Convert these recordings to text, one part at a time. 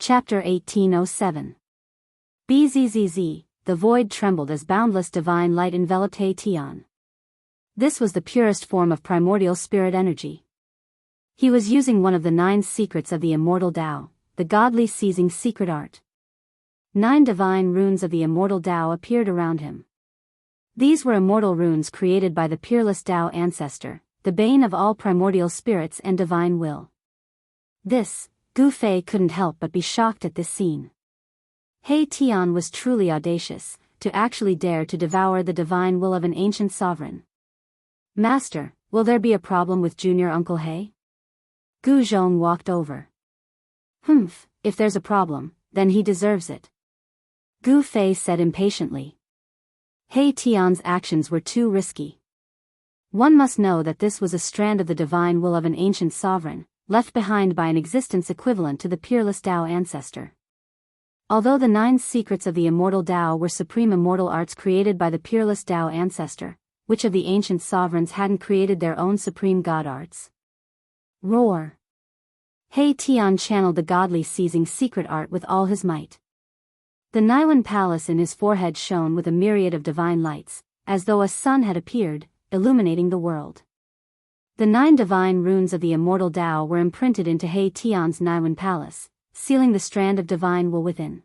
Chapter 1807. Bzzz, the void trembled as boundless divine light enveloped He Tian. This was the purest form of primordial spirit energy. He was using one of the 9 secrets of the immortal Tao, the godly seizing secret art. 9 divine runes of the immortal Tao appeared around him. These were immortal runes created by the peerless Tao ancestor, the bane of all primordial spirits and divine will. This, Gu Fei couldn't help but be shocked at this scene. He Tian was truly audacious, to actually dare to devour the divine will of an ancient sovereign. Master, will there be a problem with Junior Uncle He? Gu Zhong walked over. If there's a problem, then he deserves it. Gu Fei said impatiently. He Tian's actions were too risky. One must know that this was a strand of the divine will of an ancient sovereign, left behind by an existence equivalent to the peerless Tao ancestor. Although the 9 secrets of the immortal Tao were supreme immortal arts created by the peerless Tao ancestor, which of the ancient sovereigns hadn't created their own supreme god arts? Roar! He Tian channeled the godly seizing secret art with all his might. The Niwen palace in his forehead shone with a myriad of divine lights, as though a sun had appeared, illuminating the world. The 9 divine runes of the immortal Tao were imprinted into He Tian's Niwen palace, sealing the strand of divine will within.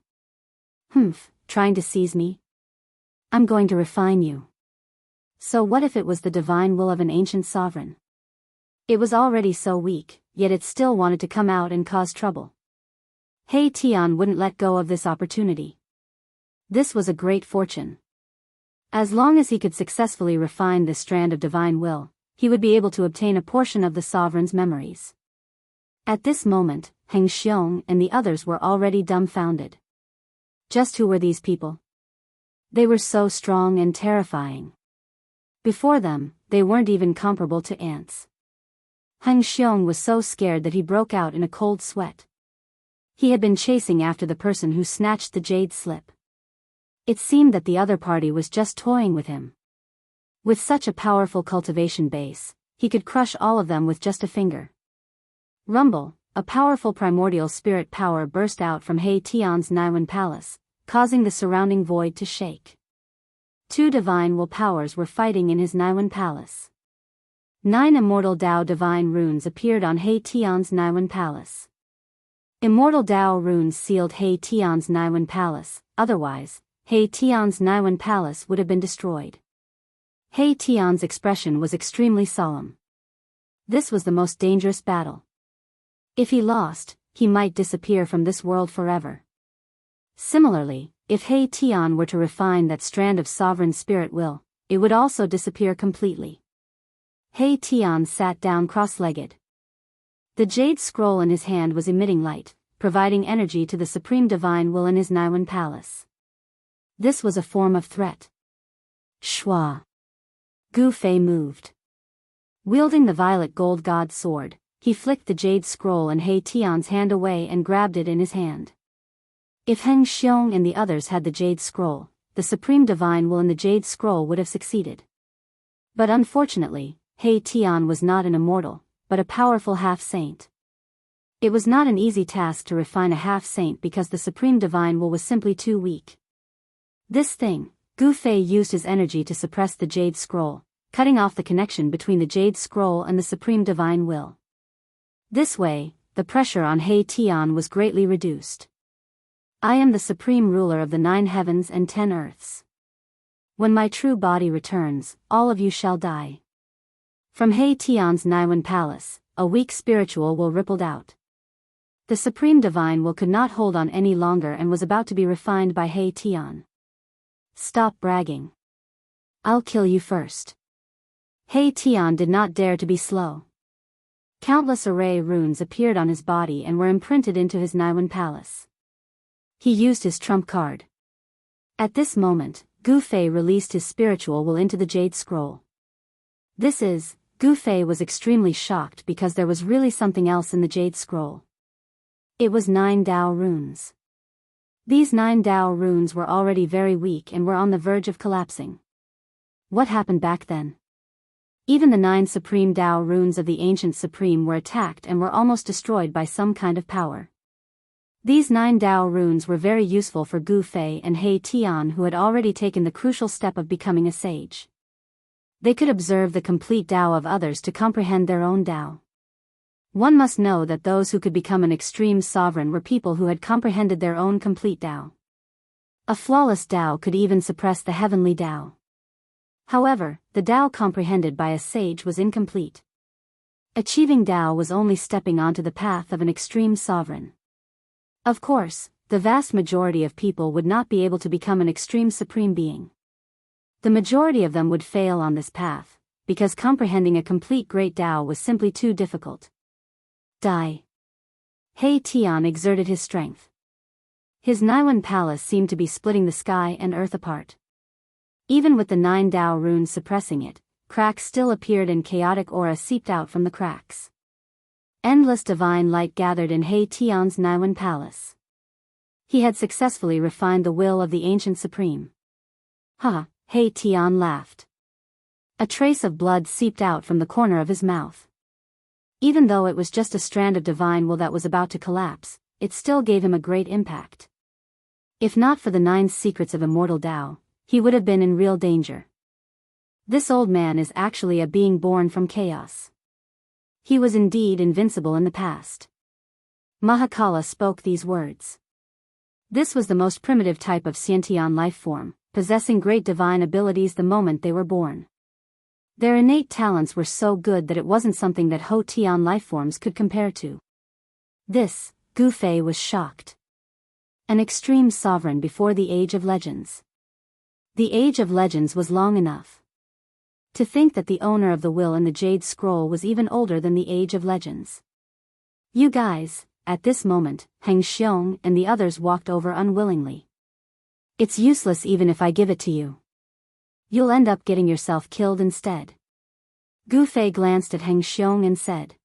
Trying to seize me? I'm going to refine you. So what if it was the divine will of an ancient sovereign? It was already so weak, yet it still wanted to come out and cause trouble. He Tian wouldn't let go of this opportunity. This was a great fortune. As long as he could successfully refine this strand of divine will, he would be able to obtain a portion of the sovereign's memories. At this moment, Heng Xiong and the others were already dumbfounded. Just who were these people? They were so strong and terrifying. Before them, they weren't even comparable to ants. Heng Xiong was so scared that he broke out in a cold sweat. He had been chasing after the person who snatched the jade slip. It seemed that the other party was just toying with him. With such a powerful cultivation base, he could crush all of them with just a finger. Rumble, a powerful primordial spirit power burst out from He Tian's Niwen palace, causing the surrounding void to shake. 2 divine will powers were fighting in his Niwen palace. 9 immortal Tao divine runes appeared on He Tian's Niwen palace. Immortal Tao runes sealed He Tian's Niwen palace, otherwise, He Tian's Niwen palace would have been destroyed. He Tian's expression was extremely solemn. This was the most dangerous battle. If he lost, he might disappear from this world forever. Similarly, if He Tian were to refine that strand of sovereign spirit will, it would also disappear completely. He Tian sat down cross-legged. The jade scroll in his hand was emitting light, providing energy to the supreme divine will in his Niwen palace. This was a form of threat. Shua! Gu Fei moved. Wielding the violet gold god sword, he flicked the jade scroll in He Tian's hand away and grabbed it in his hand. If Heng Xiong and the others had the jade scroll, the supreme divine will in the jade scroll would have succeeded. But unfortunately, He Tian was not an immortal, but a powerful half-saint. It was not an easy task to refine a half-saint because the supreme divine will was simply too weak. This thing, Gu Fei used his energy to suppress the jade scroll, cutting off the connection between the jade scroll and the supreme divine will. This way, the pressure on He Tian was greatly reduced. I am the supreme ruler of the 9 heavens and 10 earths. When my true body returns, all of you shall die. From He Tian's Niwen palace, a weak spiritual will rippled out. The supreme divine will could not hold on any longer and was about to be refined by He Tian. Stop bragging. I'll kill you first. He Tian did not dare to be slow. Countless array runes appeared on his body and were imprinted into his Niwen palace. He used his trump card. At this moment, Gu Fei released his spiritual will into the jade scroll. Gu Fei was extremely shocked because there was really something else in the jade scroll. It was 9 Tao runes. These 9 Tao runes were already very weak and were on the verge of collapsing. What happened back then? Even the 9 supreme Tao runes of the ancient supreme were attacked and were almost destroyed by some kind of power. These 9 Dao runes were very useful for Gu Fei and He Tian, who had already taken the crucial step of becoming a sage. They could observe the complete Dao of others to comprehend their own Dao. One must know that those who could become an extreme sovereign were people who had comprehended their own complete Dao. A flawless Dao could even suppress the heavenly Dao. However, the Dao comprehended by a sage was incomplete. Achieving Dao was only stepping onto the path of an extreme sovereign. Of course, the vast majority of people would not be able to become an extreme supreme being. The majority of them would fail on this path, because comprehending a complete great Dao was simply too difficult. Die. He Tian exerted his strength. His Naiwan palace seemed to be splitting the sky and earth apart. Even with the 9 Dao runes suppressing it, cracks still appeared and chaotic aura seeped out from the cracks. Endless divine light gathered in He Tian's Naiwan palace. He had successfully refined the will of the ancient supreme. Ha! He Tian laughed. A trace of blood seeped out from the corner of his mouth. Even though it was just a strand of divine will that was about to collapse, it still gave him a great impact. If not for the 9 secrets of immortal Dao, he would have been in real danger. This old man is actually a being born from chaos. He was indeed invincible in the past. Mahakala spoke these words. This was the most primitive type of Xiantian life form, possessing great divine abilities the moment they were born. Their innate talents were so good that it wasn't something that Ho Tian life forms could compare to. This, Gu Fei was shocked. An extreme sovereign before the Age of Legends. The Age of Legends was long enough. To think that the owner of the will in the Jade Scroll was even older than the Age of Legends. You guys, at this moment, Heng Xiong and the others walked over unwillingly. It's useless even if I give it to you. You'll end up getting yourself killed instead. Gu Fei glanced at Heng Xiong and said.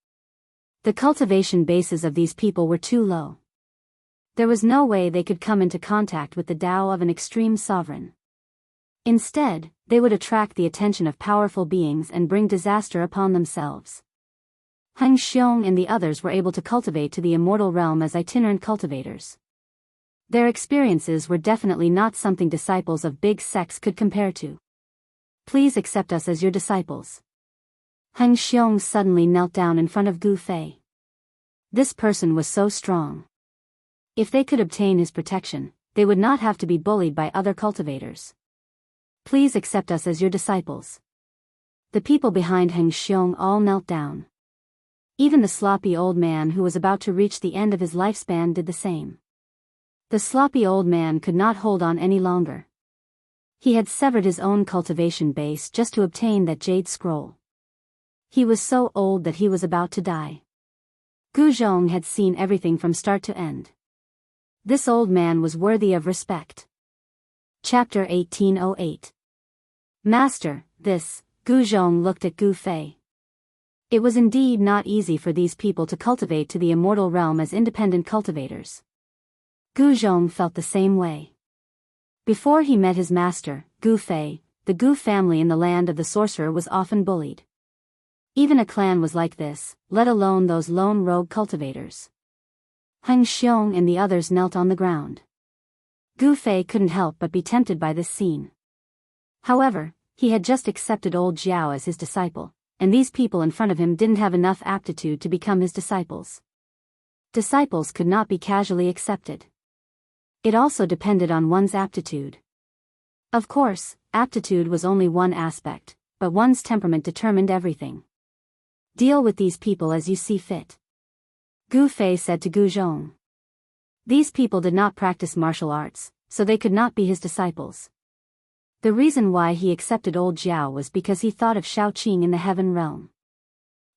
The cultivation bases of these people were too low. There was no way they could come into contact with the Tao of an extreme sovereign. Instead, they would attract the attention of powerful beings and bring disaster upon themselves. Heng Xiong and the others were able to cultivate to the immortal realm as itinerant cultivators. Their experiences were definitely not something disciples of big sects could compare to. Please accept us as your disciples. Heng Xiong suddenly knelt down in front of Gu Fei. This person was so strong. If they could obtain his protection, they would not have to be bullied by other cultivators. Please accept us as your disciples. The people behind Heng Xiong all knelt down. Even the sloppy old man who was about to reach the end of his lifespan did the same. The sloppy old man could not hold on any longer. He had severed his own cultivation base just to obtain that jade scroll. He was so old that he was about to die. Gu Zhong had seen everything from start to end. This old man was worthy of respect. Chapter 1808. Master, this, Gu Zhong looked at Gu Fei. It was indeed not easy for these people to cultivate to the immortal realm as independent cultivators. Gu Zhong felt the same way. Before he met his master, Gu Fei, the Gu family in the land of the sorcerer was often bullied. Even a clan was like this, let alone those lone rogue cultivators. Heng Xiong and the others knelt on the ground. Gu Fei couldn't help but be tempted by this scene. However, he had just accepted old Jiao as his disciple, and these people in front of him didn't have enough aptitude to become his disciples. Disciples could not be casually accepted. It also depended on one's aptitude. Of course, aptitude was only one aspect, but one's temperament determined everything. Deal with these people as you see fit. Gu Fei said to Gu Zhong. These people did not practice martial arts, so they could not be his disciples. The reason why he accepted old Jiao was because he thought of Shaoqing in the heaven realm.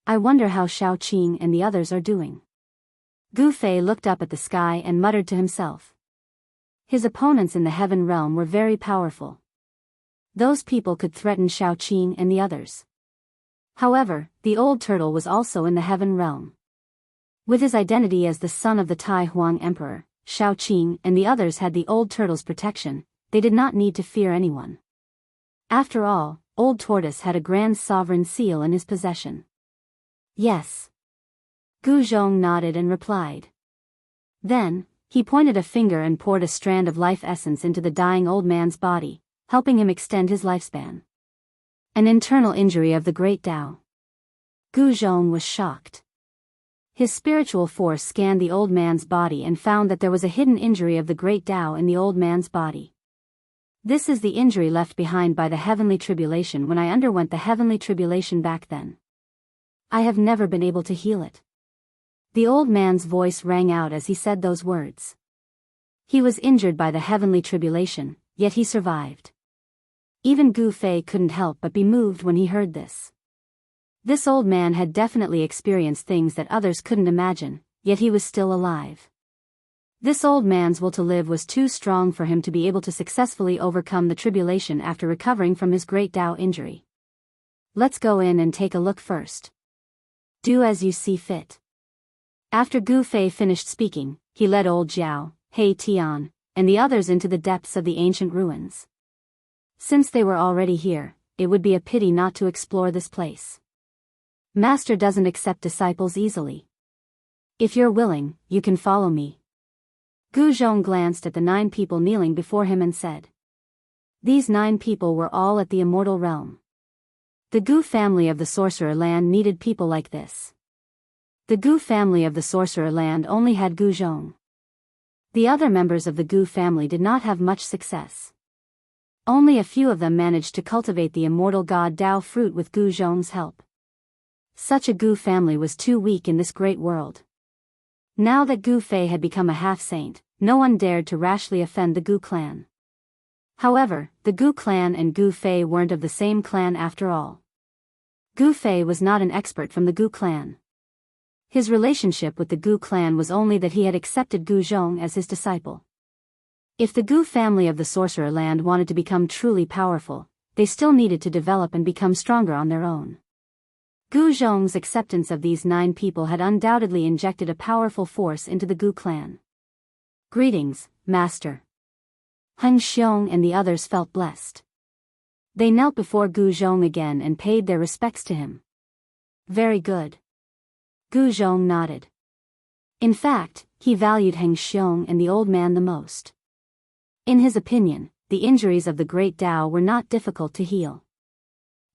I wonder how Shaoqing and the others are doing. Gu Fei looked up at the sky and muttered to himself. His opponents in the heaven realm were very powerful. Those people could threaten Shaoqing and the others. However, the old turtle was also in the heaven realm. With his identity as the son of the Tai Huang Emperor, Shaoqing and the others had the old turtle's protection. They did not need to fear anyone. After all, Old Tortoise had a grand sovereign seal in his possession. Yes. Gu Zhong nodded and replied. Then, He pointed a finger and poured a strand of life essence into the dying old man's body, helping him extend his lifespan. An internal injury of the great Tao. Gu Zhong was shocked. His spiritual force scanned the old man's body and found that there was a hidden injury of the great Tao in the old man's body. This is the injury left behind by the heavenly tribulation when I underwent the heavenly tribulation back then. I have never been able to heal it. The old man's voice rang out as he said those words. He was injured by the heavenly tribulation, yet he survived. Even Gu Fei couldn't help but be moved when he heard this. This old man had definitely experienced things that others couldn't imagine, yet he was still alive. This old man's will to live was too strong for him to be able to successfully overcome the tribulation after recovering from his great Tao injury. Let's go in and take a look first. Do as you see fit. After Gu Fei finished speaking, he led old Jiao, He Tian, and the others into the depths of the ancient ruins. Since they were already here, it would be a pity not to explore this place. Master doesn't accept disciples easily. If you're willing, you can follow me. Gu Zhong glanced at the 9 people kneeling before him and said. These 9 people were all at the immortal realm. The Gu family of the Sorcerer Land needed people like this. The Gu family of the Sorcerer Land only had Gu Zhong. The other members of the Gu family did not have much success. Only a few of them managed to cultivate the immortal god Dao fruit with Gu Zhong's help. Such a Gu family was too weak in this great world. Now that Gu Fei had become a half-saint, no one dared to rashly offend the Gu clan. However, the Gu clan and Gu Fei weren't of the same clan after all. Gu Fei was not an expert from the Gu clan. His relationship with the Gu clan was only that he had accepted Gu Zhong as his disciple. If the Gu family of the Sorcerer Land wanted to become truly powerful, they still needed to develop and become stronger on their own. Gu Zhong's acceptance of these 9 people had undoubtedly injected a powerful force into the Gu clan. Greetings, Master. Heng Xiong and the others felt blessed. They knelt before Gu Zhong again and paid their respects to him. Very good. Gu Zhong nodded. In fact, he valued Heng Xiong and the old man the most. In his opinion, the injuries of the great Tao were not difficult to heal.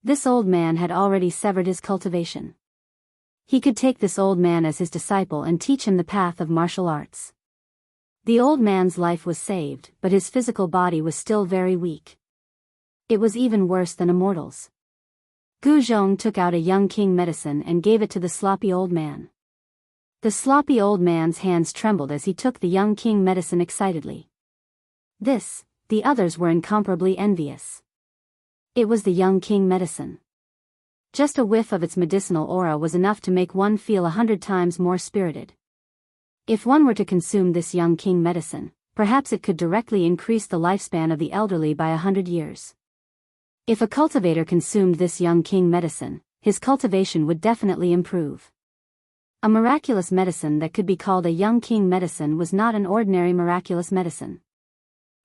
This old man had already severed his cultivation. He could take this old man as his disciple and teach him the path of martial arts. The old man's life was saved, but his physical body was still very weak. It was even worse than Immortal's. Gu Zhong took out a young king medicine and gave it to the sloppy old man. The sloppy old man's hands trembled as he took the young king medicine excitedly. The others were incomparably envious. It was the young king medicine. Just a whiff of its medicinal aura was enough to make one feel 100 times more spirited. If one were to consume this young king medicine, perhaps it could directly increase the lifespan of the elderly by 100 years. If a cultivator consumed this young king medicine, his cultivation would definitely improve. A miraculous medicine that could be called a young king medicine was not an ordinary miraculous medicine.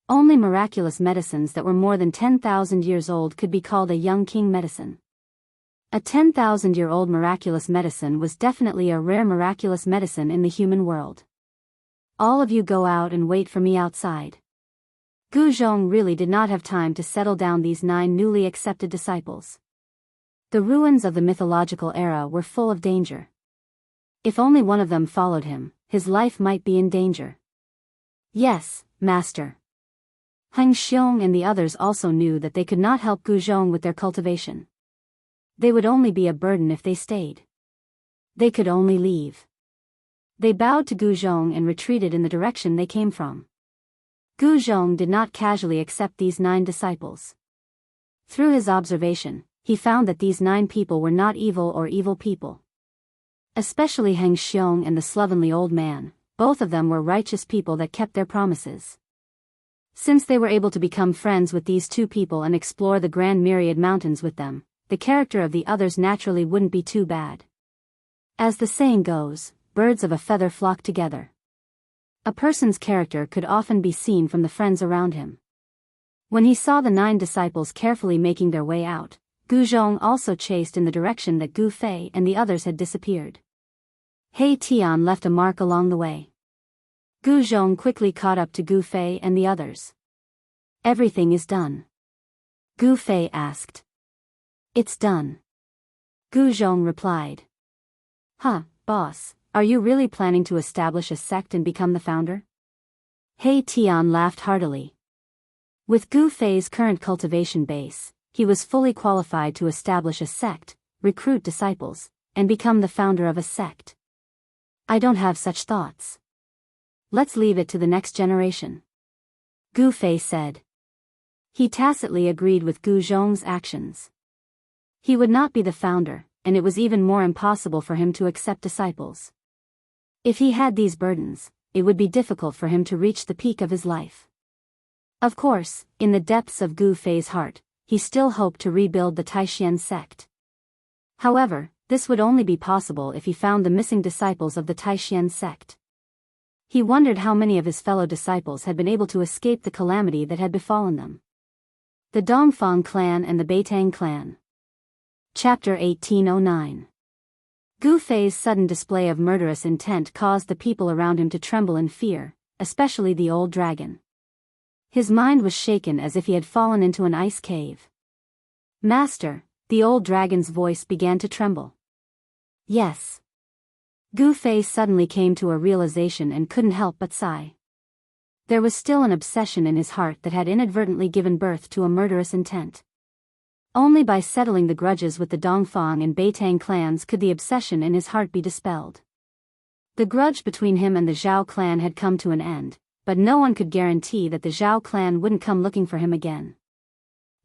Only miraculous medicines that were more than 10,000 years old could be called a young king medicine. A 10,000-year-old miraculous medicine was definitely a rare miraculous medicine in the human world. All of you go out and wait for me outside. Gu Zhong really did not have time to settle down these 9 newly accepted disciples. The ruins of the mythological era were full of danger. If only one of them followed him, his life might be in danger. Yes, Master. Heng Xiong and the others also knew that they could not help Gu Zhong with their cultivation. They would only be a burden if they stayed. They could only leave. They bowed to Gu Zhong and retreated in the direction they came from. Gu Zhong did not casually accept these 9 disciples. Through his observation, he found that these 9 people were not evil or evil people. Especially Heng Xiong and the slovenly old man, both of them were righteous people that kept their promises. Since they were able to become friends with these 2 people and explore the Grand Myriad Mountains with them, the character of the others naturally wouldn't be too bad. As the saying goes, birds of a feather flock together. A person's character could often be seen from the friends around him. When he saw the 9 disciples carefully making their way out, Gu Zhong also chased in the direction that Gu Fei and the others had disappeared. He Tian left a mark along the way. Gu Zhong quickly caught up to Gu Fei and the others. Everything is done? Gu Fei asked. It's done. Gu Zhong replied. Huh, boss, are you really planning to establish a sect and become the founder? He Tian laughed heartily. With Gu Fei's current cultivation base, he was fully qualified to establish a sect, recruit disciples, and become the founder of a sect. I don't have such thoughts. Let's leave it to the next generation. Gu Fei said. He tacitly agreed with Gu Zhong's actions. He would not be the founder, and it was even more impossible for him to accept disciples. If he had these burdens, it would be difficult for him to reach the peak of his life. Of course, in the depths of Gu Fei's heart, he still hoped to rebuild the Taishan sect. However, this would only be possible if he found the missing disciples of the Taishan sect. He wondered how many of his fellow disciples had been able to escape the calamity that had befallen them. The Dongfang clan and the Beitang clan. Chapter 1809. Gu Fei's sudden display of murderous intent caused the people around him to tremble in fear, especially the old dragon. His mind was shaken as if he had fallen into an ice cave. Master, the old dragon's voice began to tremble. Yes. Gu Fei suddenly came to a realization and couldn't help but sigh. There was still an obsession in his heart that had inadvertently given birth to a murderous intent. Only by settling the grudges with the Dongfang and Beitang clans could the obsession in his heart be dispelled. The grudge between him and the Zhao clan had come to an end, but no one could guarantee that the Zhao clan wouldn't come looking for him again.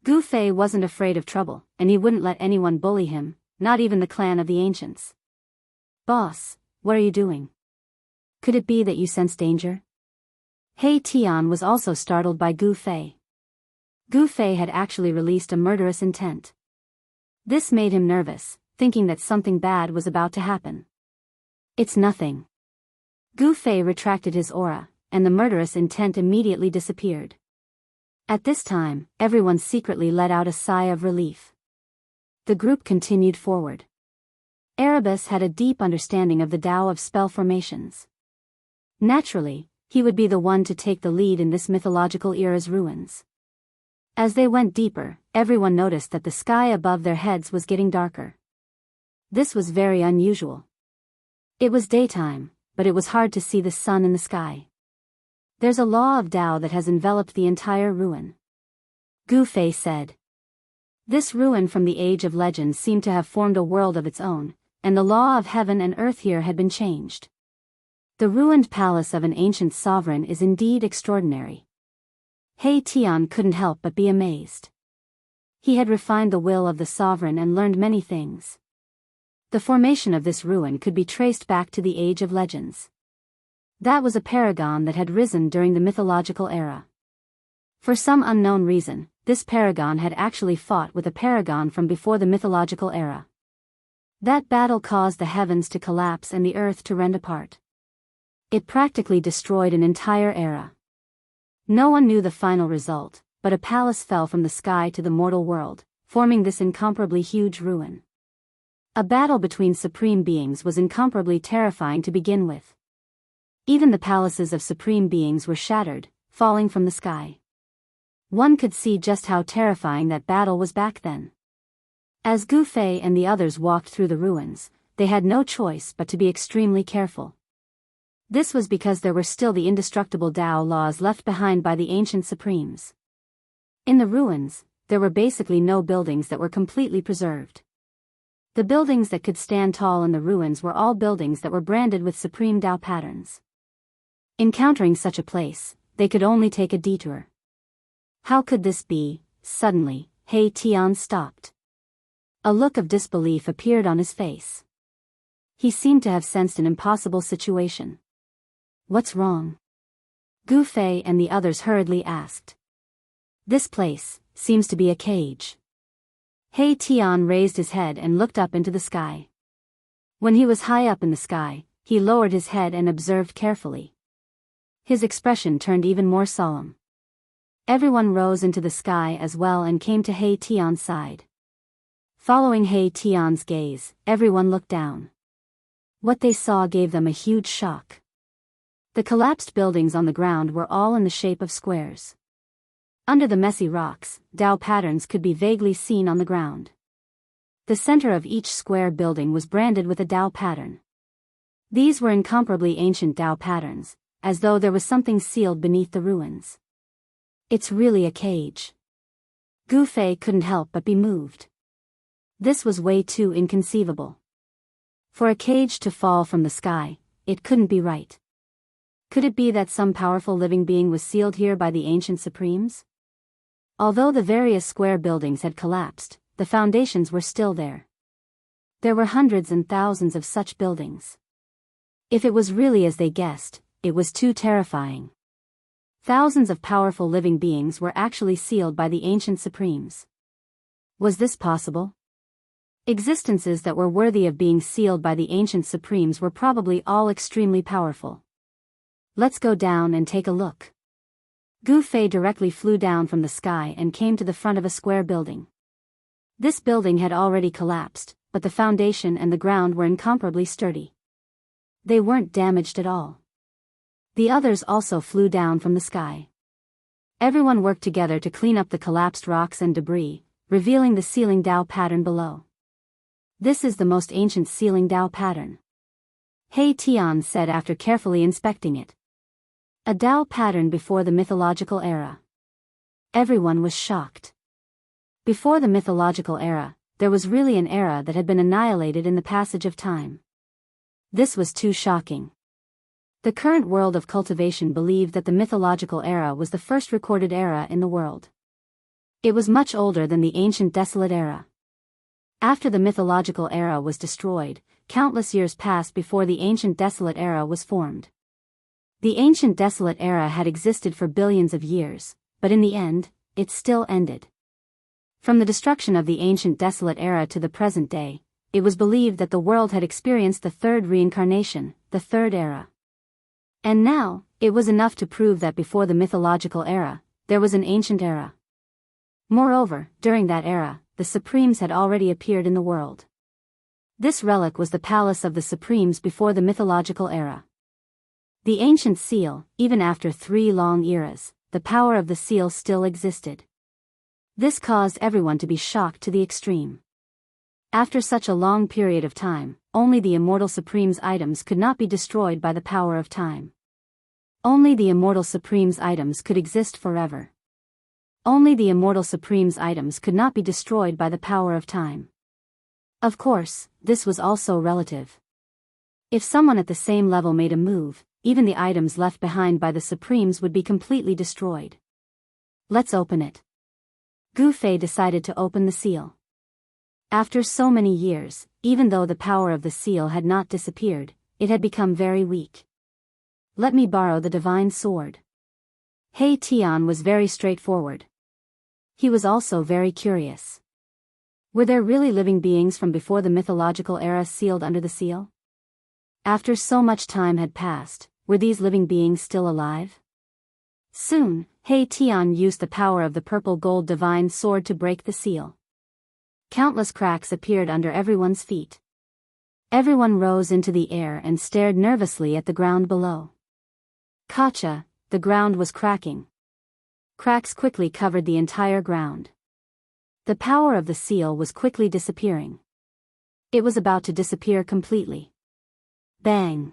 Gu Fei wasn't afraid of trouble, and he wouldn't let anyone bully him, not even the clan of the ancients. Boss, what are you doing? Could it be that you sense danger? He Tian was also startled by Gu Fei. Gu Fei had actually released a murderous intent. This made him nervous, thinking that something bad was about to happen. It's nothing. Gu Fei retracted his aura, and the murderous intent immediately disappeared. At this time, everyone secretly let out a sigh of relief. The group continued forward. Erebus had a deep understanding of the Tao of spell formations. Naturally, he would be the one to take the lead in this mythological era's ruins. As they went deeper, everyone noticed that the sky above their heads was getting darker. This was very unusual. It was daytime, but it was hard to see the sun in the sky. There's a law of Tao that has enveloped the entire ruin. Gu Fei said. This ruin from the Age of Legends seemed to have formed a world of its own, and the law of heaven and earth here had been changed. The ruined palace of an ancient sovereign is indeed extraordinary. He Tian couldn't help but be amazed. He had refined the will of the sovereign and learned many things. The formation of this ruin could be traced back to the Age of Legends. That was a paragon that had risen during the mythological era. For some unknown reason, this paragon had actually fought with a paragon from before the mythological era. That battle caused the heavens to collapse and the earth to rend apart. It practically destroyed an entire era. No one knew the final result, but a palace fell from the sky to the mortal world, forming this incomparably huge ruin. A battle between supreme beings was incomparably terrifying to begin with. Even the palaces of supreme beings were shattered, falling from the sky. One could see just how terrifying that battle was back then. As Gu Fei and the others walked through the ruins, they had no choice but to be extremely careful. This was because there were still the indestructible Tao laws left behind by the ancient supremes. In the ruins, there were basically no buildings that were completely preserved. The buildings that could stand tall in the ruins were all buildings that were branded with supreme Tao patterns. Encountering such a place, they could only take a detour. How could this be? Suddenly, He Tian stopped. A look of disbelief appeared on his face. He seemed to have sensed an impossible situation. What's wrong? Gu Fei and the others hurriedly asked. This place seems to be a cage. He Tian raised his head and looked up into the sky. When he was high up in the sky, he lowered his head and observed carefully. His expression turned even more solemn. Everyone rose into the sky as well and came to He Tian's side. Following He Tian's gaze, everyone looked down. What they saw gave them a huge shock. The collapsed buildings on the ground were all in the shape of squares. Under the messy rocks, Dao patterns could be vaguely seen on the ground. The center of each square building was branded with a Dao pattern. These were incomparably ancient Dao patterns, as though there was something sealed beneath the ruins. It's really a cage. Gu Fei couldn't help but be moved. This was way too inconceivable. For a cage to fall from the sky, it couldn't be right. Could it be that some powerful living being was sealed here by the ancient supremes? Although the various square buildings had collapsed, the foundations were still there. There were hundreds and thousands of such buildings. If it was really as they guessed, it was too terrifying. Thousands of powerful living beings were actually sealed by the ancient supremes. Was this possible? Existences that were worthy of being sealed by the ancient supremes were probably all extremely powerful. Let's go down and take a look. Gu Fei directly flew down from the sky and came to the front of a square building. This building had already collapsed, but the foundation and the ground were incomparably sturdy. They weren't damaged at all. The others also flew down from the sky. Everyone worked together to clean up the collapsed rocks and debris, revealing the sealing Dao pattern below. This is the most ancient sealing Dao pattern. He Tian said after carefully inspecting it. A Dao pattern before the mythological era. Everyone was shocked. Before the mythological era, there was really an era that had been annihilated in the passage of time. This was too shocking. The current world of cultivation believed that the mythological era was the first recorded era in the world. It was much older than the ancient desolate era. After the mythological era was destroyed, countless years passed before the ancient desolate era was formed. The ancient desolate era had existed for billions of years, but in the end, it still ended. From the destruction of the ancient desolate era to the present day, it was believed that the world had experienced the third reincarnation, the third era. And now, it was enough to prove that before the mythological era, there was an ancient era. Moreover, during that era, the Supremes had already appeared in the world. This relic was the palace of the Supremes before the mythological era. The ancient seal, even after 3 long eras, the power of the seal still existed. This caused everyone to be shocked to the extreme. After such a long period of time, only the Immortal Supreme's items could not be destroyed by the power of time. Only the Immortal Supreme's items could exist forever. Only the Immortal Supreme's items could not be destroyed by the power of time. Of course, this was also relative. If someone at the same level made a move, even the items left behind by the Supremes would be completely destroyed. Let's open it. Gu Fei decided to open the seal. After so many years, even though the power of the seal had not disappeared, it had become very weak. Let me borrow the divine sword. He Tian was very straightforward. He was also very curious. Were there really living beings from before the mythological era sealed under the seal? After so much time had passed, were these living beings still alive? Soon, He Tian used the power of the purple gold divine sword to break the seal. Countless cracks appeared under everyone's feet. Everyone rose into the air and stared nervously at the ground below. Kacha, the ground was cracking. Cracks quickly covered the entire ground. The power of the seal was quickly disappearing. It was about to disappear completely. Bang!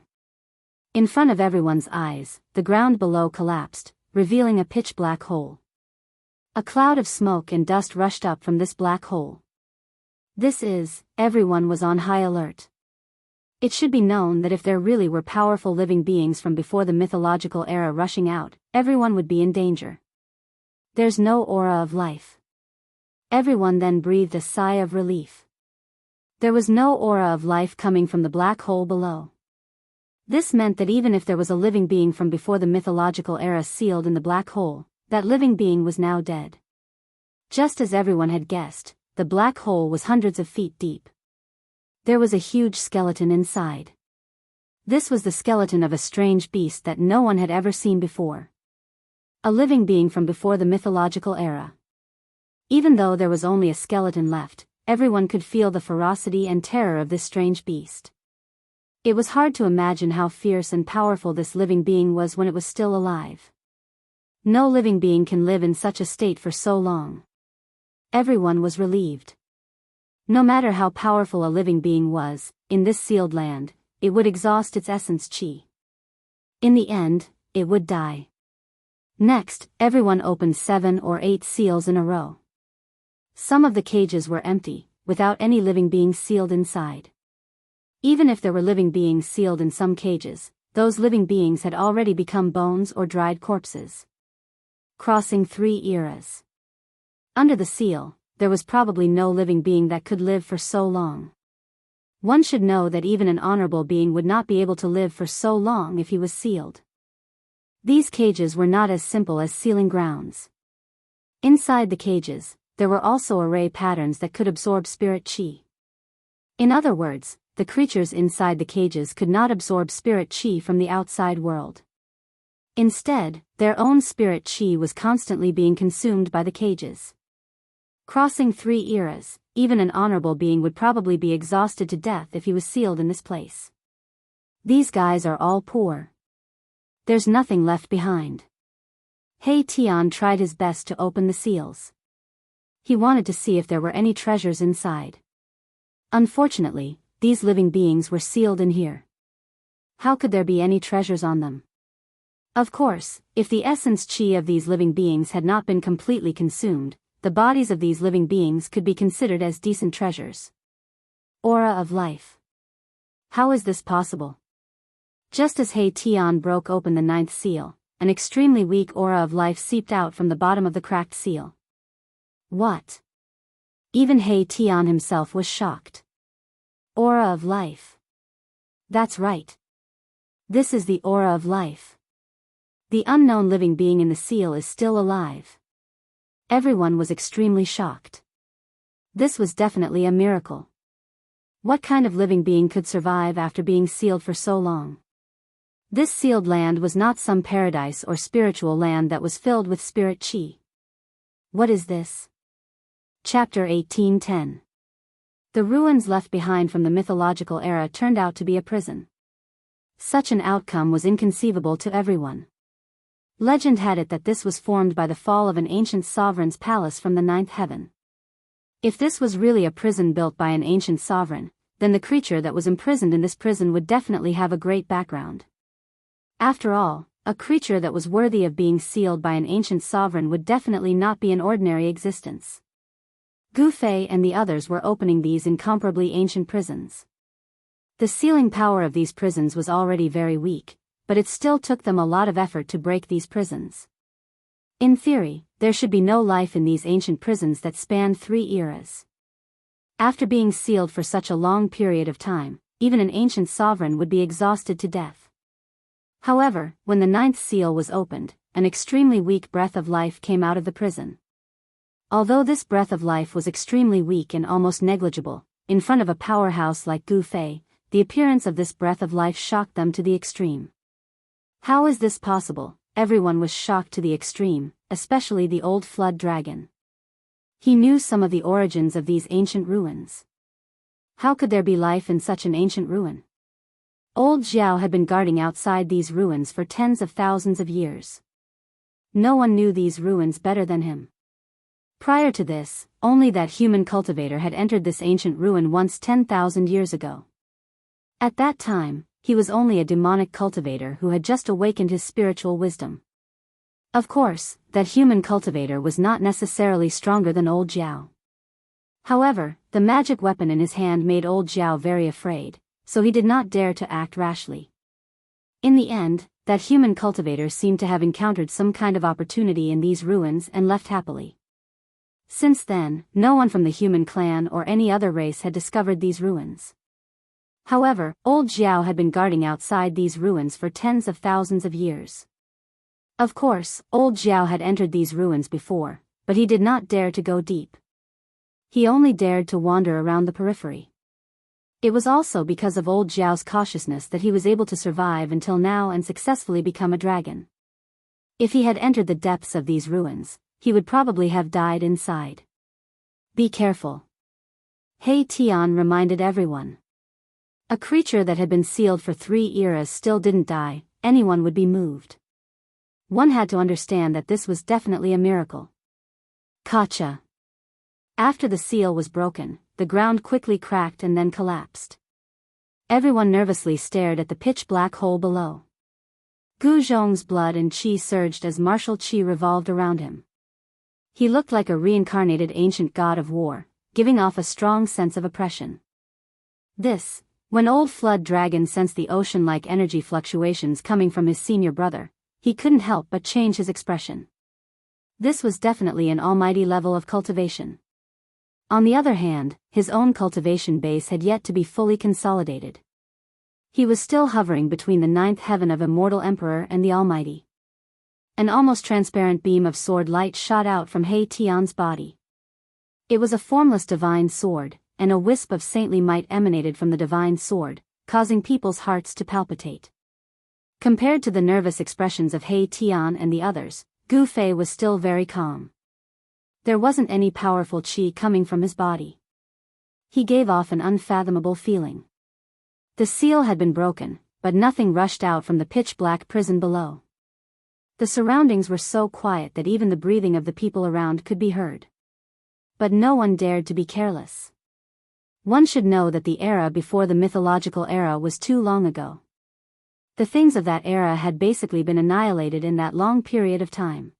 In front of everyone's eyes, the ground below collapsed, revealing a pitch-black hole. A cloud of smoke and dust rushed up from this black hole. Everyone was on high alert. It should be known that if there really were powerful living beings from before the mythological era rushing out, everyone would be in danger. There's no aura of life. Everyone then breathed a sigh of relief. There was no aura of life coming from the black hole below. This meant that even if there was a living being from before the mythological era sealed in the black hole, that living being was now dead. Just as everyone had guessed, the black hole was hundreds of feet deep. There was a huge skeleton inside. This was the skeleton of a strange beast that no one had ever seen before. A living being from before the mythological era. Even though there was only a skeleton left, everyone could feel the ferocity and terror of this strange beast. It was hard to imagine how fierce and powerful this living being was when it was still alive. No living being can live in such a state for so long. Everyone was relieved. No matter how powerful a living being was, in this sealed land, it would exhaust its essence chi. In the end, it would die. Next, everyone opened 7 or 8 seals in a row. Some of the cages were empty, without any living beings sealed inside. Even if there were living beings sealed in some cages, those living beings had already become bones or dried corpses. Crossing 3 eras. Under the seal, there was probably no living being that could live for so long. One should know that even an honorable being would not be able to live for so long if he was sealed. These cages were not as simple as sealing grounds. Inside the cages, there were also array patterns that could absorb spirit chi. In other words, the creatures inside the cages could not absorb spirit chi from the outside world. Instead, their own spirit chi was constantly being consumed by the cages. Crossing 3 eras, even an honorable being would probably be exhausted to death if he was sealed in this place. These guys are all poor. There's nothing left behind. He Tian tried his best to open the seals. He wanted to see if there were any treasures inside. Unfortunately, these living beings were sealed in here. How could there be any treasures on them? Of course, if the essence chi of these living beings had not been completely consumed, the bodies of these living beings could be considered as decent treasures. Aura of life. How is this possible? Just as He Tian broke open the 9th seal, an extremely weak aura of life seeped out from the bottom of the cracked seal. What? Even He Tian himself was shocked. Aura of life. That's right. This is the aura of life. The unknown living being in the seal is still alive. Everyone was extremely shocked. This was definitely a miracle. What kind of living being could survive after being sealed for so long? This sealed land was not some paradise or spiritual land that was filled with spirit chi. What is this? Chapter 18:10. The ruins left behind from the mythological era turned out to be a prison. Such an outcome was inconceivable to everyone. Legend had it that this was formed by the fall of an ancient sovereign's palace from the 9th heaven. If this was really a prison built by an ancient sovereign, then the creature that was imprisoned in this prison would definitely have a great background. After all, a creature that was worthy of being sealed by an ancient sovereign would definitely not be an ordinary existence. Gu Fei and the others were opening these incomparably ancient prisons. The sealing power of these prisons was already very weak, but it still took them a lot of effort to break these prisons. In theory, there should be no life in these ancient prisons that spanned 3 eras. After being sealed for such a long period of time, even an ancient sovereign would be exhausted to death. However, when the 9th seal was opened, an extremely weak breath of life came out of the prison. Although this breath of life was extremely weak and almost negligible, in front of a powerhouse like Gu Fei, the appearance of this breath of life shocked them to the extreme. How is this possible? Everyone was shocked to the extreme, especially the old flood dragon. He knew some of the origins of these ancient ruins. How could there be life in such an ancient ruin? Old Jiao had been guarding outside these ruins for tens of thousands of years. No one knew these ruins better than him. Prior to this, only that human cultivator had entered this ancient ruin once 10,000 years ago. At that time, he was only a demonic cultivator who had just awakened his spiritual wisdom. Of course, that human cultivator was not necessarily stronger than old Jiao. However, the magic weapon in his hand made old Jiao very afraid, so he did not dare to act rashly. In the end, that human cultivator seemed to have encountered some kind of opportunity in these ruins and left happily. Since then, no one from the human clan or any other race had discovered these ruins. However, old Jiao had been guarding outside these ruins for tens of thousands of years. Of course, old Jiao had entered these ruins before, but he did not dare to go deep. He only dared to wander around the periphery. It was also because of old Jiao's cautiousness that he was able to survive until now and successfully become a dragon. If he had entered the depths of these ruins, he would probably have died inside. Be careful. He Tian reminded everyone. A creature that had been sealed for 3 eras still didn't die, anyone would be moved. One had to understand that this was definitely a miracle. Gotcha. After the seal was broken, the ground quickly cracked and then collapsed. Everyone nervously stared at the pitch-black hole below. Gu Zhong's blood and qi surged as martial qi revolved around him. He looked like a reincarnated ancient god of war, giving off a strong sense of oppression. When Old Flood Dragon sensed the ocean-like energy fluctuations coming from his senior brother, he couldn't help but change his expression. This was definitely an almighty level of cultivation. On the other hand, his own cultivation base had yet to be fully consolidated. He was still hovering between the 9th heaven of Immortal Emperor and the Almighty. An almost transparent beam of sword light shot out from He Tian's body. It was a formless divine sword, and a wisp of saintly might emanated from the divine sword, causing people's hearts to palpitate. Compared to the nervous expressions of He Tian and the others, Gu Fei was still very calm. There wasn't any powerful qi coming from his body. He gave off an unfathomable feeling. The seal had been broken, but nothing rushed out from the pitch-black prison below. The surroundings were so quiet that even the breathing of the people around could be heard. But no one dared to be careless. One should know that the era before the mythological era was too long ago. The things of that era had basically been annihilated in that long period of time.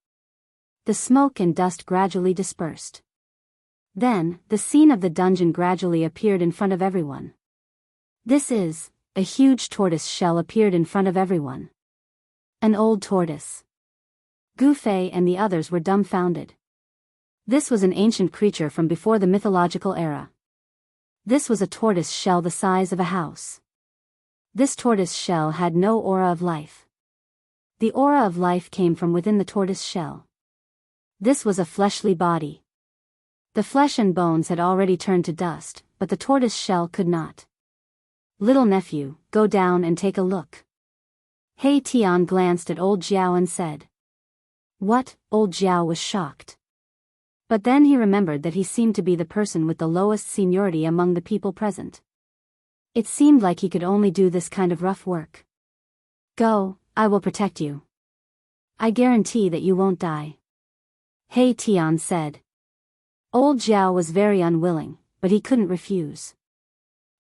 The smoke and dust gradually dispersed. Then, the scene of the dungeon gradually appeared in front of everyone. A huge tortoise shell appeared in front of everyone. An old tortoise. Gu Fei and the others were dumbfounded. This was an ancient creature from before the mythological era. This was a tortoise shell the size of a house. This tortoise shell had no aura of life. The aura of life came from within the tortoise shell. This was a fleshly body. The flesh and bones had already turned to dust, but the tortoise shell could not. Little nephew, go down and take a look. He Tian glanced at old Jiao and said. What? Old Jiao was shocked. But then he remembered that he seemed to be the person with the lowest seniority among the people present. It seemed like he could only do this kind of rough work. Go, I will protect you. I guarantee that you won't die. He Tian said. Old Jiao was very unwilling, but he couldn't refuse.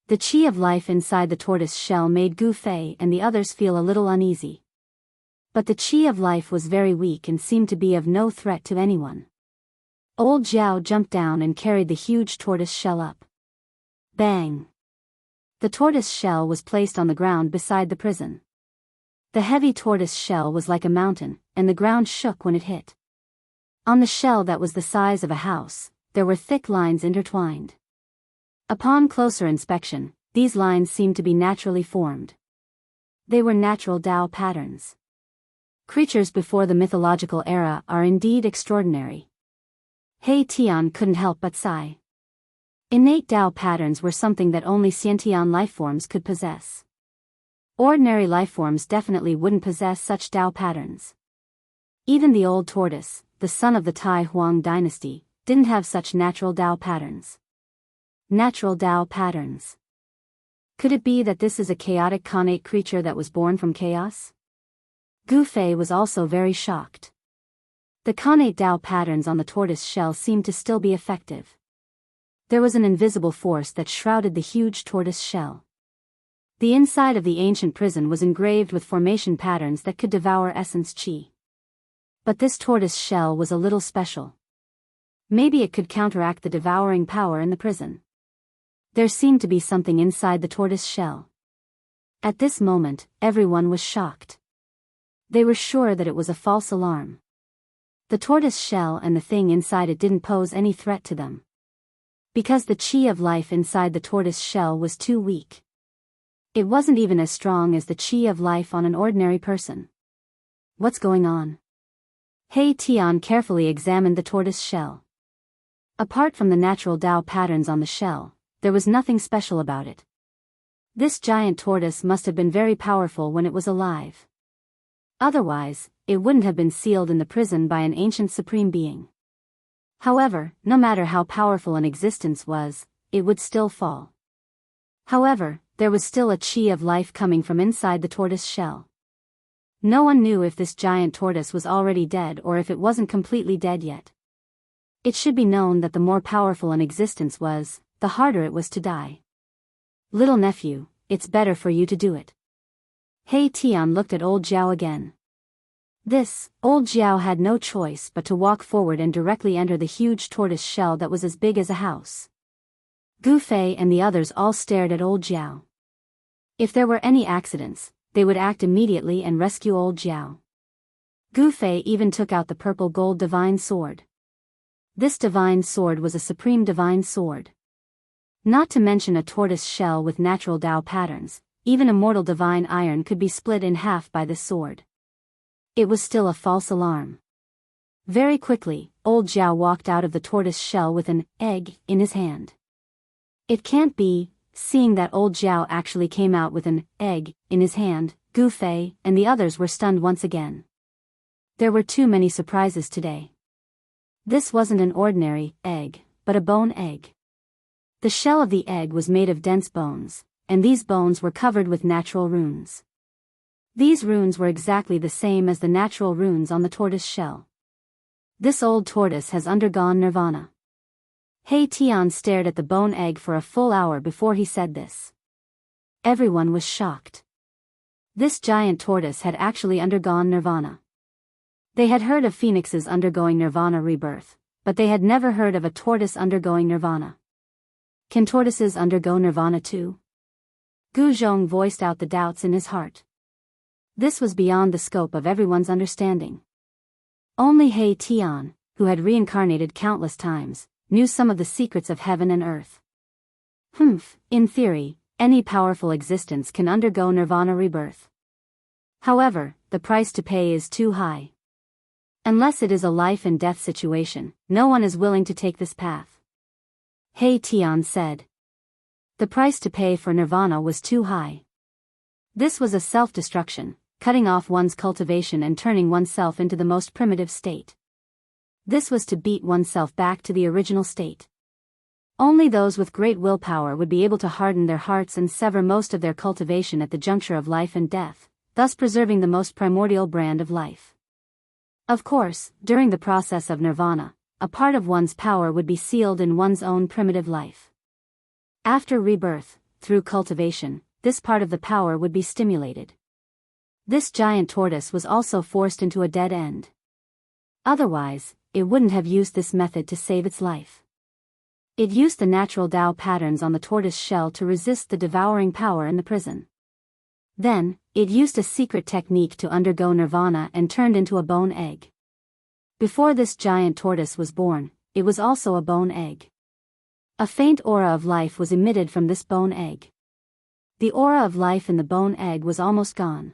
The qi of life inside the tortoise shell made Gu Fei and the others feel a little uneasy. But the qi of life was very weak and seemed to be of no threat to anyone. Old Jiao jumped down and carried the huge tortoise shell up. Bang! The tortoise shell was placed on the ground beside the prison. The heavy tortoise shell was like a mountain, and the ground shook when it hit. On the shell that was the size of a house, there were thick lines intertwined. Upon closer inspection, these lines seemed to be naturally formed. They were natural Tao patterns. Creatures before the mythological era are indeed extraordinary. He Tian couldn't help but sigh. Innate Tao patterns were something that only sentient lifeforms could possess. Ordinary lifeforms definitely wouldn't possess such Tao patterns. Even the old tortoise, the son of the Tai Huang dynasty, didn't have such natural Tao patterns. Natural Tao patterns. Could it be that this is a chaotic connate creature that was born from chaos? Gu Fei was also very shocked. The connate Tao patterns on the tortoise shell seemed to still be effective. There was an invisible force that shrouded the huge tortoise shell. The inside of the ancient prison was engraved with formation patterns that could devour essence qi. But this tortoise shell was a little special. Maybe it could counteract the devouring power in the prison. There seemed to be something inside the tortoise shell. At this moment, everyone was shocked. They were sure that it was a false alarm. The tortoise shell and the thing inside it didn't pose any threat to them. Because the qi of life inside the tortoise shell was too weak. It wasn't even as strong as the qi of life on an ordinary person. What's going on? He Tian carefully examined the tortoise shell. Apart from the natural Tao patterns on the shell, there was nothing special about it. This giant tortoise must have been very powerful when it was alive. Otherwise, it wouldn't have been sealed in the prison by an ancient supreme being. However, no matter how powerful an existence was, it would still fall. However, there was still a chi of life coming from inside the tortoise shell. No one knew if this giant tortoise was already dead or if it wasn't completely dead yet. It should be known that the more powerful an existence was, the harder it was to die. Little nephew, it's better for you to do it. Hey Tian looked at old Jiao again. Old Jiao had no choice but to walk forward and directly enter the huge tortoise shell that was as big as a house. Gu Fei and the others all stared at old Jiao. If there were any accidents, they would act immediately and rescue old Jiao. Gu Fei even took out the purple gold divine sword. This divine sword was a supreme divine sword. Not to mention a tortoise shell with natural Tao patterns, even immortal divine iron could be split in half by this sword. It was still a false alarm. Very quickly, old Jiao walked out of the tortoise shell with an egg in his hand. It can't be, seeing that old Jiao actually came out with an egg in his hand, Gu Fei and the others were stunned once again. There were too many surprises today. This wasn't an ordinary egg, but a bone egg. The shell of the egg was made of dense bones, and these bones were covered with natural runes. These runes were exactly the same as the natural runes on the tortoise shell. This old tortoise has undergone nirvana. Hey Tian stared at the bone egg for a full hour before he said this. Everyone was shocked. This giant tortoise had actually undergone nirvana. They had heard of phoenixes undergoing nirvana rebirth, but they had never heard of a tortoise undergoing nirvana. Can tortoises undergo nirvana too? Gu Zhong voiced out the doubts in his heart. This was beyond the scope of everyone's understanding. Only Hey Tian, who had reincarnated countless times, knew some of the secrets of heaven and earth. In theory, any powerful existence can undergo nirvana rebirth. However, the price to pay is too high. Unless it is a life and death situation, no one is willing to take this path. Hey Tian said. The price to pay for nirvana was too high. This was a self-destruction, cutting off one's cultivation and turning oneself into the most primitive state. This was to beat oneself back to the original state. Only those with great willpower would be able to harden their hearts and sever most of their cultivation at the juncture of life and death, thus preserving the most primordial brand of life. Of course, during the process of nirvana, a part of one's power would be sealed in one's own primitive life. After rebirth, through cultivation, this part of the power would be stimulated. This giant tortoise was also forced into a dead end. Otherwise, it wouldn't have used this method to save its life. It used the natural Tao patterns on the tortoise shell to resist the devouring power in the prison. Then, it used a secret technique to undergo nirvana and turned into a bone egg. Before this giant tortoise was born, it was also a bone egg. A faint aura of life was emitted from this bone egg. The aura of life in the bone egg was almost gone.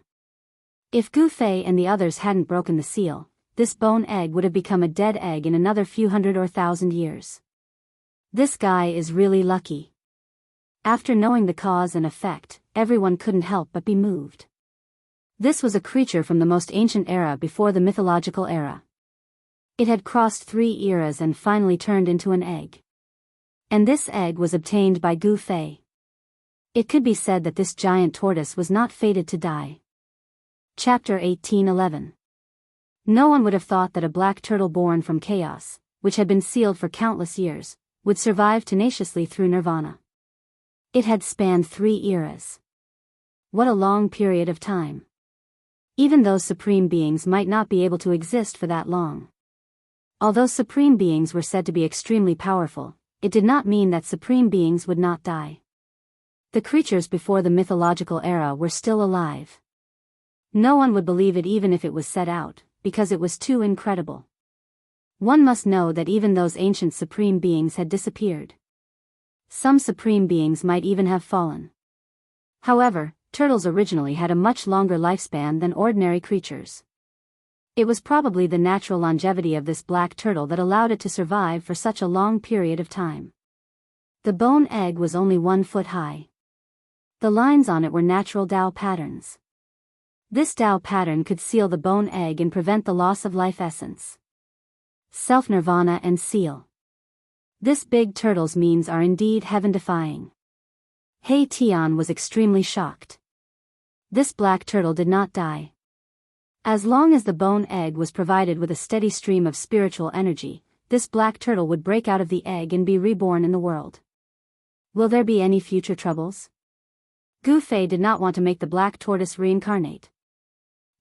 If Gu Fei and the others hadn't broken the seal, this bone egg would have become a dead egg in another few hundred or 1,000 years. This guy is really lucky. After knowing the cause and effect, everyone couldn't help but be moved. This was a creature from the most ancient era before the mythological era. It had crossed 3 eras and finally turned into an egg. And this egg was obtained by Gu Fei. It could be said that this giant tortoise was not fated to die. Chapter 1811. No one would have thought that a black turtle born from chaos, which had been sealed for countless years, would survive tenaciously through nirvana. It had spanned 3 eras. What a long period of time. Even those supreme beings might not be able to exist for that long. Although supreme beings were said to be extremely powerful, it did not mean that supreme beings would not die. The creatures before the mythological era were still alive. No one would believe it even if it was set out, because it was too incredible. One must know that even those ancient supreme beings had disappeared. Some supreme beings might even have fallen. However, turtles originally had a much longer lifespan than ordinary creatures. It was probably the natural longevity of this black turtle that allowed it to survive for such a long period of time. The bone egg was only 1 foot high. The lines on it were natural Tao patterns. This Tao pattern could seal the bone egg and prevent the loss of life essence. Self-nirvana and seal. This big turtle's means are indeed heaven-defying. He Tian was extremely shocked. This black turtle did not die. As long as the bone egg was provided with a steady stream of spiritual energy, this black turtle would break out of the egg and be reborn in the world. Will there be any future troubles? Gu Fei did not want to make the black tortoise reincarnate.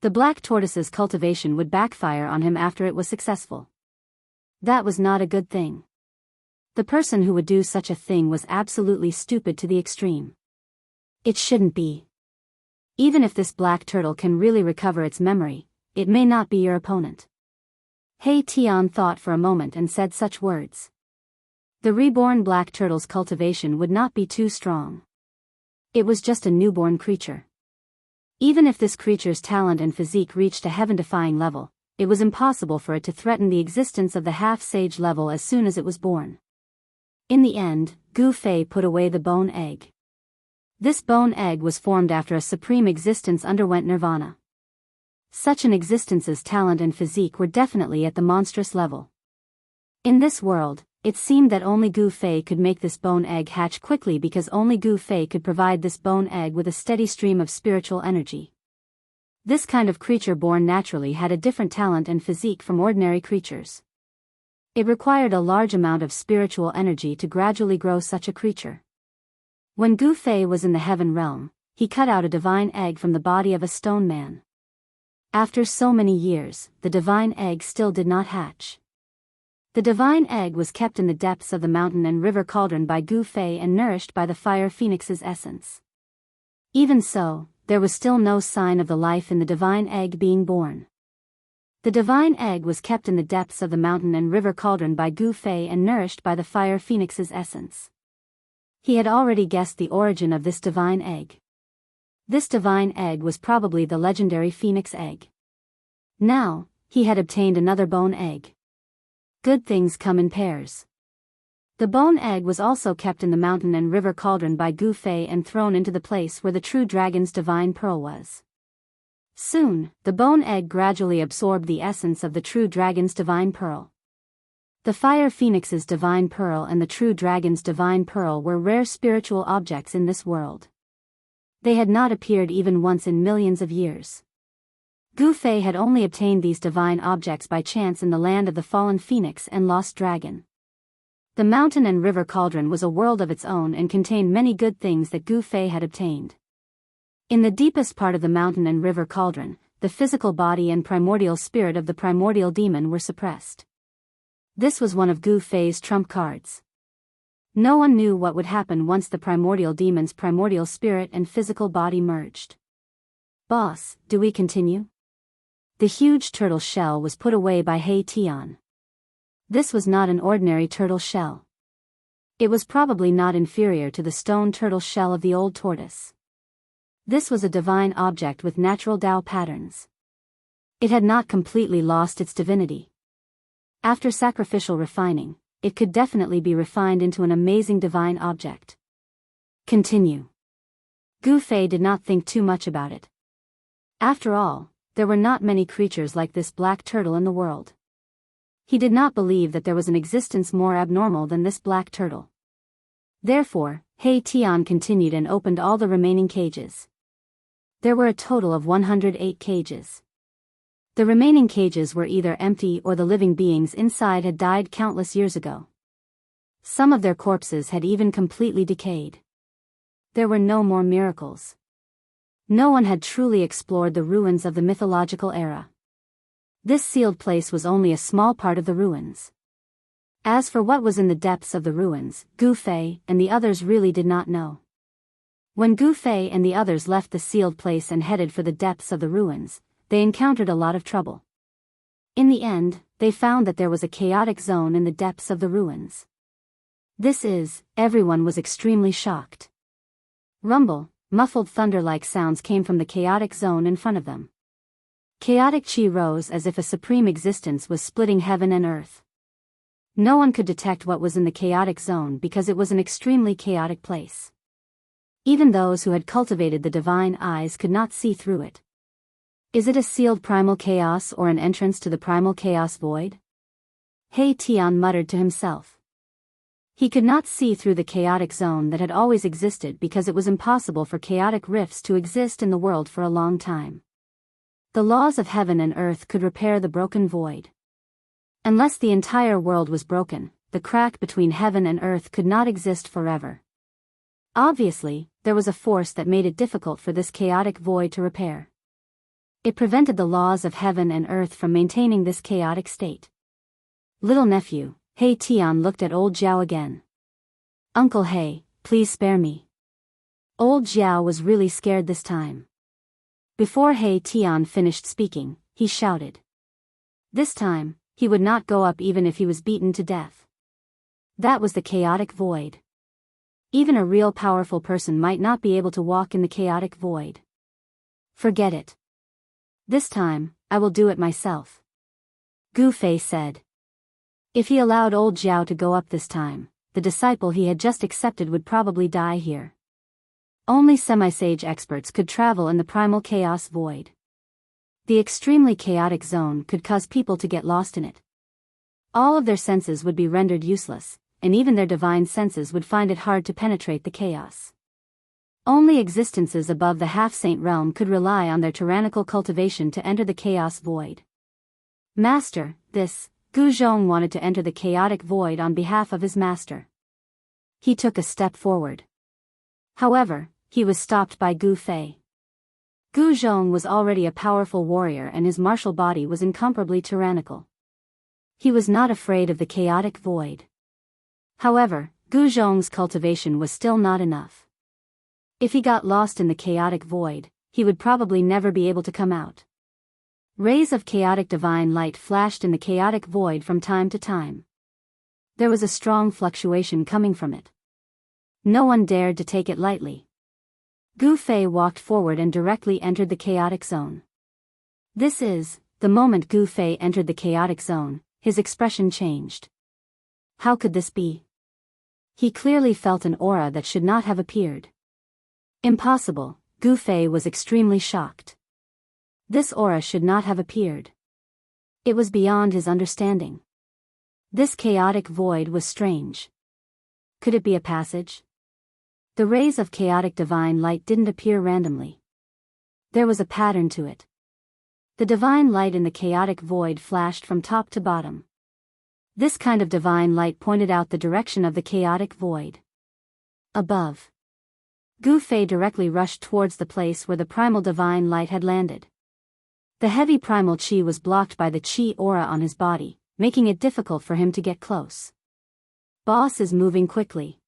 The black tortoise's cultivation would backfire on him after it was successful. That was not a good thing. The person who would do such a thing was absolutely stupid to the extreme. It shouldn't be. Even if this black turtle can really recover its memory, it may not be your opponent. He Tian thought for a moment and said such words. The reborn black turtle's cultivation would not be too strong. It was just a newborn creature. Even if this creature's talent and physique reached a heaven-defying level, it was impossible for it to threaten the existence of the half-sage level as soon as it was born. In the end, Gu Fei put away the bone egg. This bone egg was formed after a supreme existence underwent nirvana. Such an existence's talent and physique were definitely at the monstrous level. In this world, it seemed that only Gu Fei could make this bone egg hatch quickly because only Gu Fei could provide this bone egg with a steady stream of spiritual energy. This kind of creature born naturally had a different talent and physique from ordinary creatures. It required a large amount of spiritual energy to gradually grow such a creature. When Gu Fei was in the heaven realm, he cut out a divine egg from the body of a stone man. After so many years, the divine egg still did not hatch. The divine egg was kept in the depths of the mountain and river cauldron by Gu Fei and nourished by the fire phoenix's essence. Even so, there was still no sign of the life in the divine egg being born. The divine egg was kept in the depths of the mountain and river cauldron by Gu Fei and nourished by the fire phoenix's essence. He had already guessed the origin of this divine egg. This divine egg was probably the legendary phoenix egg. Now, he had obtained another bone egg. Good things come in pairs. The bone egg was also kept in the mountain and river cauldron by Gu Fei and thrown into the place where the true dragon's divine pearl was. Soon, the bone egg gradually absorbed the essence of the true dragon's divine pearl. The fire phoenix's divine pearl and the true dragon's divine pearl were rare spiritual objects in this world. They had not appeared even once in millions of years. Gu Fei had only obtained these divine objects by chance in the land of the fallen phoenix and lost dragon. The mountain and river cauldron was a world of its own and contained many good things that Gu Fei had obtained. In the deepest part of the mountain and river cauldron, the physical body and primordial spirit of the primordial demon were suppressed. This was one of Gu Fei's trump cards. No one knew what would happen once the primordial demon's primordial spirit and physical body merged. Boss, do we continue? The huge turtle shell was put away by He Tian. This was not an ordinary turtle shell. It was probably not inferior to the stone turtle shell of the old tortoise. This was a divine object with natural Tao patterns. It had not completely lost its divinity. After sacrificial refining, it could definitely be refined into an amazing divine object. Continue. Gu Fei did not think too much about it. After all, there were not many creatures like this black turtle in the world. He did not believe that there was an existence more abnormal than this black turtle. Therefore, He Tian continued and opened all the remaining cages. There were a total of 108 cages. The remaining cages were either empty or the living beings inside had died countless years ago. Some of their corpses had even completely decayed. There were no more miracles. No one had truly explored the ruins of the mythological era. This sealed place was only a small part of the ruins. As for what was in the depths of the ruins, Gu Fei and the others really did not know. When Gu Fei and the others left the sealed place and headed for the depths of the ruins, they encountered a lot of trouble. In the end, they found that there was a chaotic zone in the depths of the ruins. Everyone was extremely shocked. Rumble, muffled thunder-like sounds came from the chaotic zone in front of them. Chaotic chi rose as if a supreme existence was splitting heaven and earth. No one could detect what was in the chaotic zone because it was an extremely chaotic place. Even those who had cultivated the divine eyes could not see through it. Is it a sealed primal chaos or an entrance to the primal chaos void? He Tian muttered to himself. He could not see through the chaotic zone that had always existed because it was impossible for chaotic rifts to exist in the world for a long time. The laws of heaven and earth could repair the broken void. Unless the entire world was broken, the crack between heaven and earth could not exist forever. Obviously, there was a force that made it difficult for this chaotic void to repair. It prevented the laws of heaven and earth from maintaining this chaotic state. Little nephew, He Tian looked at old Jiao again. Uncle He, please spare me. Old Jiao was really scared this time. Before He Tian finished speaking, he shouted. This time, he would not go up even if he was beaten to death. That was the chaotic void. Even a real powerful person might not be able to walk in the chaotic void. Forget it. This time, I will do it myself. Gu Fei said. If he allowed old Jiao to go up this time, the disciple he had just accepted would probably die here. Only semi-sage experts could travel in the primal chaos void. The extremely chaotic zone could cause people to get lost in it. All of their senses would be rendered useless, and even their divine senses would find it hard to penetrate the chaos. Only existences above the half-saint realm could rely on their tyrannical cultivation to enter the chaos void. Master, Gu Zhong wanted to enter the chaotic void on behalf of his master. He took a step forward. However, he was stopped by Gu Fei. Gu Zhong was already a powerful warrior and his martial body was incomparably tyrannical. He was not afraid of the chaotic void. However, Gu Zhong's cultivation was still not enough. If he got lost in the chaotic void, he would probably never be able to come out. Rays of chaotic divine light flashed in the chaotic void from time to time. There was a strong fluctuation coming from it. No one dared to take it lightly. Gu Fei walked forward and directly entered the chaotic zone. The moment Gu Fei entered the chaotic zone, his expression changed. How could this be? He clearly felt an aura that should not have appeared. Impossible, Gu Fei was extremely shocked. This aura should not have appeared. It was beyond his understanding. This chaotic void was strange. Could it be a passage? The rays of chaotic divine light didn't appear randomly. There was a pattern to it. The divine light in the chaotic void flashed from top to bottom. This kind of divine light pointed out the direction of the chaotic void. Above. Gu Fei directly rushed towards the place where the primal divine light had landed. The heavy primal qi was blocked by the qi aura on his body, making it difficult for him to get close. Boss is moving quickly.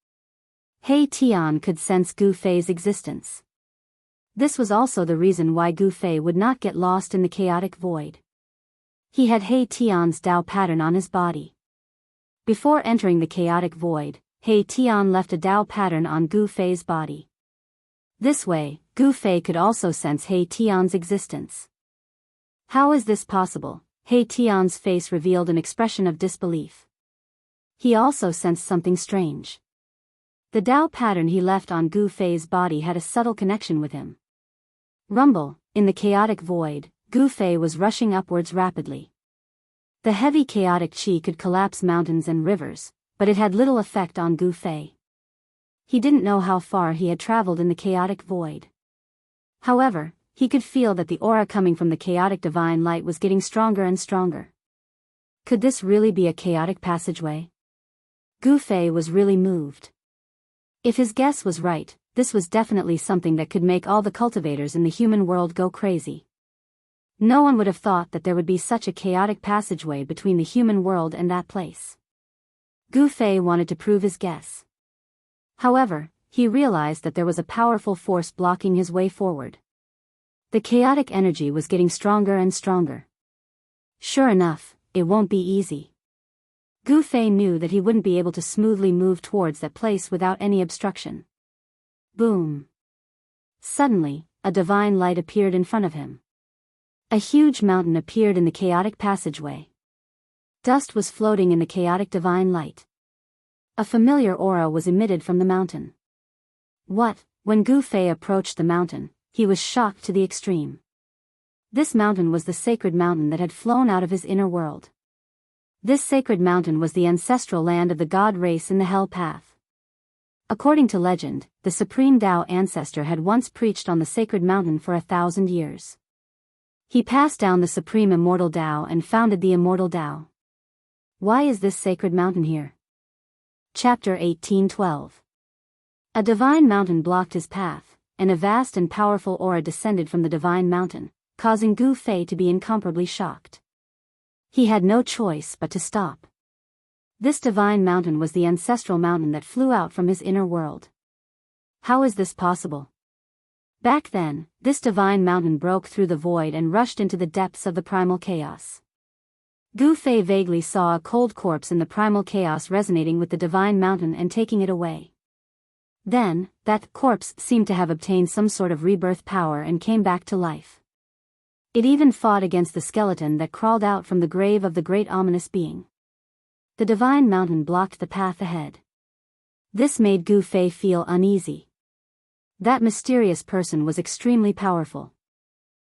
He Tian could sense Gu Fei's existence. This was also the reason why Gu Fei would not get lost in the chaotic void. He had He Tian's Dao pattern on his body. Before entering the chaotic void, He Tian left a Dao pattern on Gu Fei's body. This way, Gu Fei could also sense He Tian's existence. How is this possible? He Tian's face revealed an expression of disbelief. He also sensed something strange. The Dao pattern he left on Gu Fei's body had a subtle connection with him. Rumble, in the chaotic void, Gu Fei was rushing upwards rapidly. The heavy chaotic qi could collapse mountains and rivers, but it had little effect on Gu Fei. He didn't know how far he had traveled in the chaotic void. However, he could feel that the aura coming from the chaotic divine light was getting stronger and stronger. Could this really be a chaotic passageway? Gu Fei was really moved. If his guess was right, this was definitely something that could make all the cultivators in the human world go crazy. No one would have thought that there would be such a chaotic passageway between the human world and that place. Gu Fei wanted to prove his guess. However, he realized that there was a powerful force blocking his way forward. The chaotic energy was getting stronger and stronger. Sure enough, it won't be easy. Gu Fei knew that he wouldn't be able to smoothly move towards that place without any obstruction. Boom. Suddenly, a divine light appeared in front of him. A huge mountain appeared in the chaotic passageway. Dust was floating in the chaotic divine light. A familiar aura was emitted from the mountain. When Gu Fei approached the mountain, he was shocked to the extreme. This mountain was the sacred mountain that had flown out of his inner world. This sacred mountain was the ancestral land of the god race in the Hell Path. According to legend, the supreme Tao ancestor had once preached on the sacred mountain for 1,000 years. He passed down the supreme immortal Tao and founded the immortal Tao. Why is this sacred mountain here? Chapter 18:12. A divine mountain blocked his path, and a vast and powerful aura descended from the divine mountain, causing Gu Fei to be incomparably shocked. He had no choice but to stop. This divine mountain was the ancestral mountain that flew out from his inner world. How is this possible? Back then, this divine mountain broke through the void and rushed into the depths of the primal chaos. Gu Fei vaguely saw a cold corpse in the primal chaos resonating with the divine mountain and taking it away. Then, that corpse seemed to have obtained some sort of rebirth power and came back to life. It even fought against the skeleton that crawled out from the grave of the great ominous being. The divine mountain blocked the path ahead. This made Gu Fei feel uneasy. That mysterious person was extremely powerful.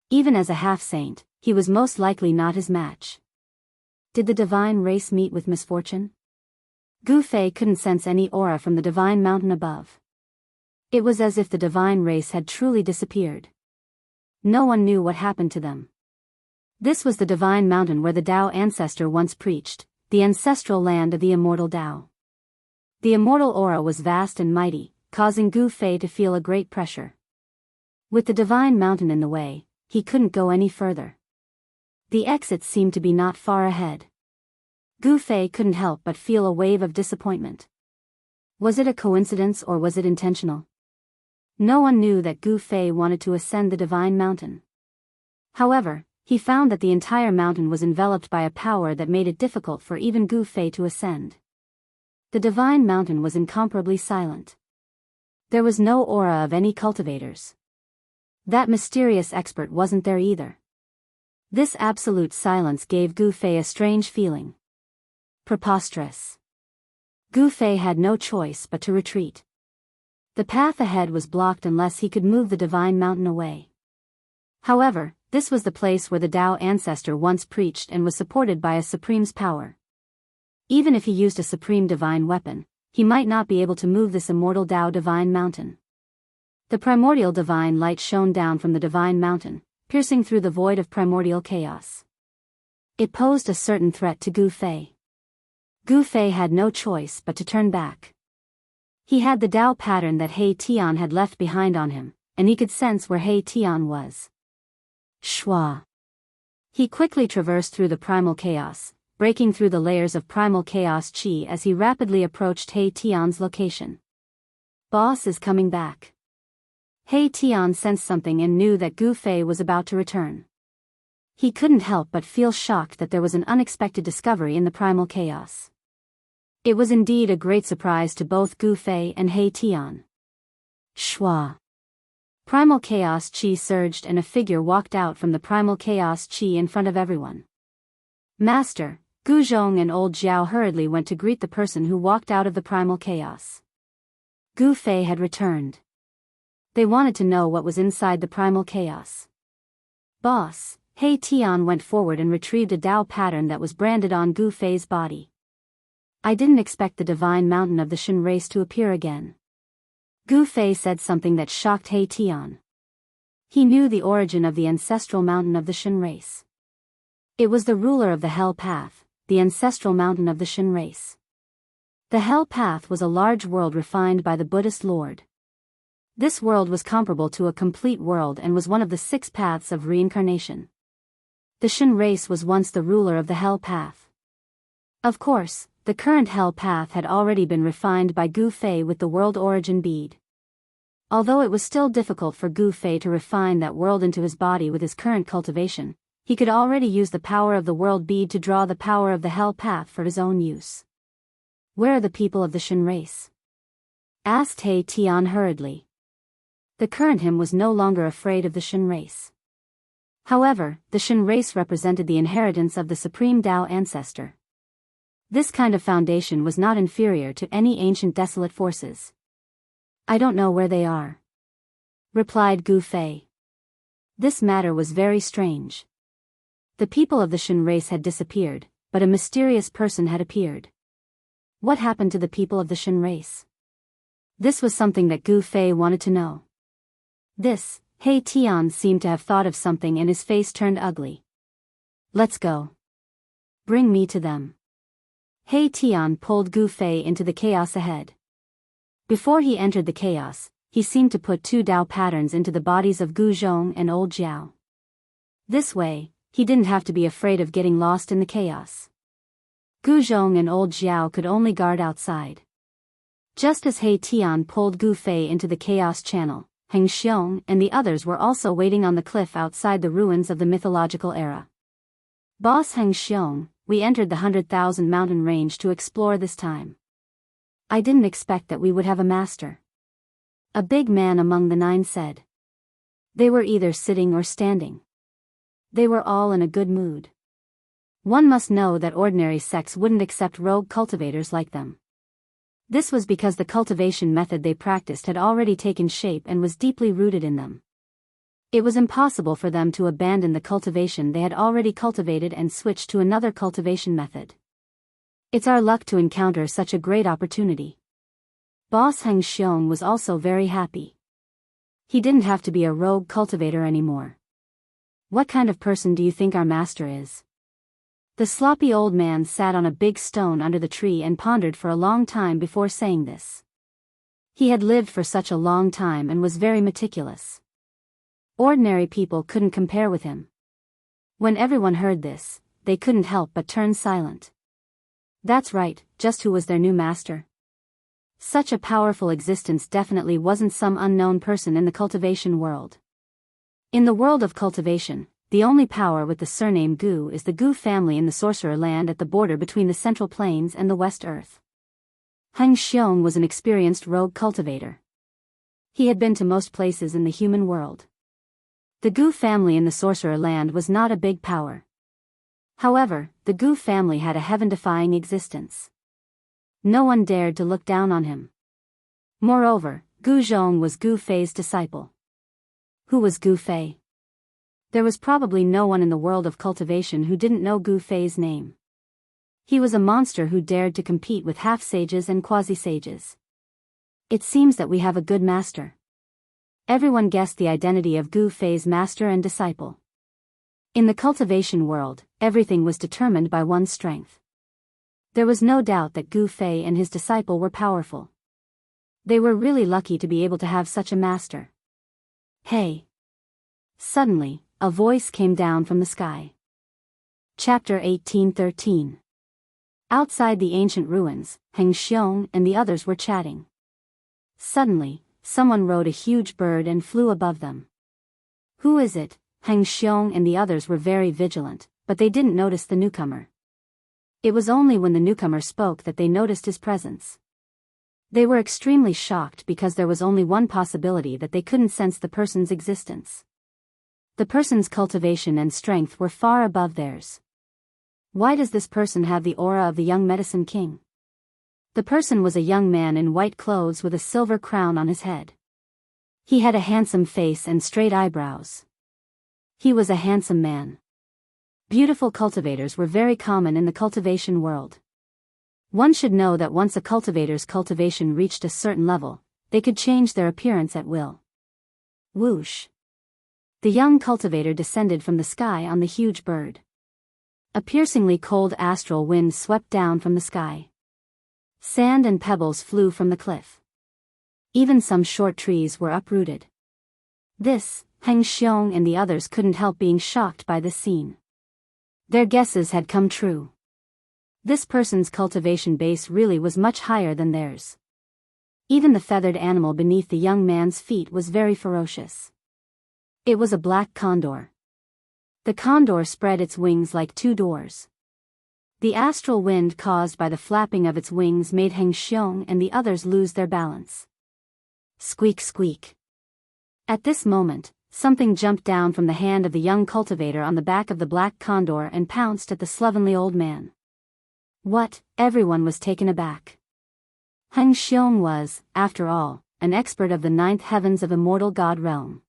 Even as a half-saint, he was most likely not his match. Did the divine race meet with misfortune? Gu Fei couldn't sense any aura from the divine mountain above. It was as if the divine race had truly disappeared. No one knew what happened to them. This was the divine mountain where the Tao ancestor once preached, the ancestral land of the immortal Tao. The immortal aura was vast and mighty, causing Gu Fei to feel a great pressure. With the divine mountain in the way, he couldn't go any further. The exit seemed to be not far ahead. Gu Fei couldn't help but feel a wave of disappointment. Was it a coincidence or was it intentional? No one knew that Gu Fei wanted to ascend the divine mountain. However, he found that the entire mountain was enveloped by a power that made it difficult for even Gu Fei to ascend. The divine mountain was incomparably silent. There was no aura of any cultivators. That mysterious expert wasn't there either. This absolute silence gave Gu Fei a strange feeling. Preposterous. Gu Fei had no choice but to retreat. The path ahead was blocked unless he could move the divine mountain away. However, this was the place where the Tao ancestor once preached and was supported by a supreme's power. Even if he used a supreme divine weapon, he might not be able to move this immortal Tao divine mountain. The primordial divine light shone down from the divine mountain, piercing through the void of primordial chaos. It posed a certain threat to Gu Fei. Gu Fei had no choice but to turn back. He had the Tao pattern that He Tian had left behind on him, and he could sense where He Tian was. Shwa. He quickly traversed through the primal chaos, breaking through the layers of primal chaos chi as he rapidly approached He Tian's location. Boss is coming back. He Tian sensed something and knew that Gu Fei was about to return. He couldn't help but feel shocked that there was an unexpected discovery in the primal chaos. It was indeed a great surprise to both Gu Fei and He Tian. Shwa. Primal chaos chi surged and a figure walked out from the primal chaos chi in front of everyone. Master, Gu Zhong and old Jiao hurriedly went to greet the person who walked out of the primal chaos. Gu Fei had returned. They wanted to know what was inside the primal chaos. Boss, He Tian went forward and retrieved a Tao pattern that was branded on Gu Fei's body. I didn't expect the divine mountain of the Shen race to appear again. Gu Fei said something that shocked He Tian. He knew the origin of the ancestral mountain of the Shen race. It was the ruler of the Hell Path, the ancestral mountain of the Shen race. The Hell Path was a large world refined by the Buddhist Lord. This world was comparable to a complete world and was one of the 6 paths of reincarnation. The Shen race was once the ruler of the Hell Path. Of course, the current Hell Path had already been refined by Gu Fei with the world origin bead. Although it was still difficult for Gu Fei to refine that world into his body with his current cultivation, he could already use the power of the world bead to draw the power of the Hell Path for his own use. Where are the people of the Shen race? Asked He Tian hurriedly. The current him was no longer afraid of the Shen race. However, the Shen race represented the inheritance of the supreme Tao ancestor. This kind of foundation was not inferior to any ancient desolate forces. I don't know where they are, replied Gu Fei. This matter was very strange. The people of the Shen race had disappeared, but a mysterious person had appeared. What happened to the people of the Shen race? This was something that Gu Fei wanted to know. This, He Tian seemed to have thought of something and his face turned ugly. Let's go. Bring me to them. He Tian pulled Gu Fei into the chaos ahead. Before he entered the chaos, he seemed to put 2 Dao patterns into the bodies of Gu Zhong and Old Jiao. This way, he didn't have to be afraid of getting lost in the chaos. Gu Zhong and Old Jiao could only guard outside. Just as He Tian pulled Gu Fei into the chaos channel, Heng Xiong and the others were also waiting on the cliff outside the ruins of the mythological era. Boss Heng Xiong, we entered the 100,000 mountain range to explore this time. I didn't expect that we would have a master. A big man among the 9 said. They were either sitting or standing. They were all in a good mood. One must know that ordinary sects wouldn't accept rogue cultivators like them. This was because the cultivation method they practiced had already taken shape and was deeply rooted in them. It was impossible for them to abandon the cultivation they had already cultivated and switch to another cultivation method. It's our luck to encounter such a great opportunity. Boss Heng Xiong was also very happy. He didn't have to be a rogue cultivator anymore. What kind of person do you think our master is? The sloppy old man sat on a big stone under the tree and pondered for a long time before saying this. He had lived for such a long time and was very meticulous. Ordinary people couldn't compare with him. When everyone heard this, they couldn't help but turn silent. That's right, just who was their new master? Such a powerful existence definitely wasn't some unknown person in the cultivation world. In the world of cultivation, the only power with the surname Gu is the Gu family in the Sorcerer Land at the border between the Central Plains and the West Earth. Heng Xiong was an experienced rogue cultivator. He had been to most places in the human world. The Gu family in the Sorcerer Land was not a big power. However, the Gu family had a heaven-defying existence. No one dared to look down on him. Moreover, Gu Zhong was Gu Fei's disciple. Who was Gu Fei? There was probably no one in the world of cultivation who didn't know Gu Fei's name. He was a monster who dared to compete with half-sages and quasi-sages. It seems that we have a good master. Everyone guessed the identity of Gu Fei's master and disciple. In the cultivation world, everything was determined by one's strength. There was no doubt that Gu Fei and his disciple were powerful. They were really lucky to be able to have such a master. Hey! Suddenly, a voice came down from the sky. Chapter 18:13. Outside the ancient ruins, Heng Xiong and the others were chatting. Suddenly, someone rode a huge bird and flew above them. Who is it? Heng Xiong and the others were very vigilant, but they didn't notice the newcomer. It was only when the newcomer spoke that they noticed his presence. They were extremely shocked because there was only one possibility that they couldn't sense the person's existence. The person's cultivation and strength were far above theirs. Why does this person have the aura of the young medicine king? The person was a young man in white clothes with a silver crown on his head. He had a handsome face and straight eyebrows. He was a handsome man. Beautiful cultivators were very common in the cultivation world. One should know that once a cultivator's cultivation reached a certain level, they could change their appearance at will. Whoosh! The young cultivator descended from the sky on the huge bird. A piercingly cold astral wind swept down from the sky. Sand and pebbles flew from the cliff. Even some short trees were uprooted. This, Heng Xiong and the others couldn't help being shocked by this scene. Their guesses had come true. This person's cultivation base really was much higher than theirs. Even the feathered animal beneath the young man's feet was very ferocious. It was a black condor. The condor spread its wings like 2 doors. The astral wind caused by the flapping of its wings made Heng Xiong and the others lose their balance. Squeak squeak. At this moment, something jumped down from the hand of the young cultivator on the back of the black condor and pounced at the slovenly old man. What? Everyone was taken aback. Heng Xiong was, after all, an expert of the 9th heavens of Immortal God realm.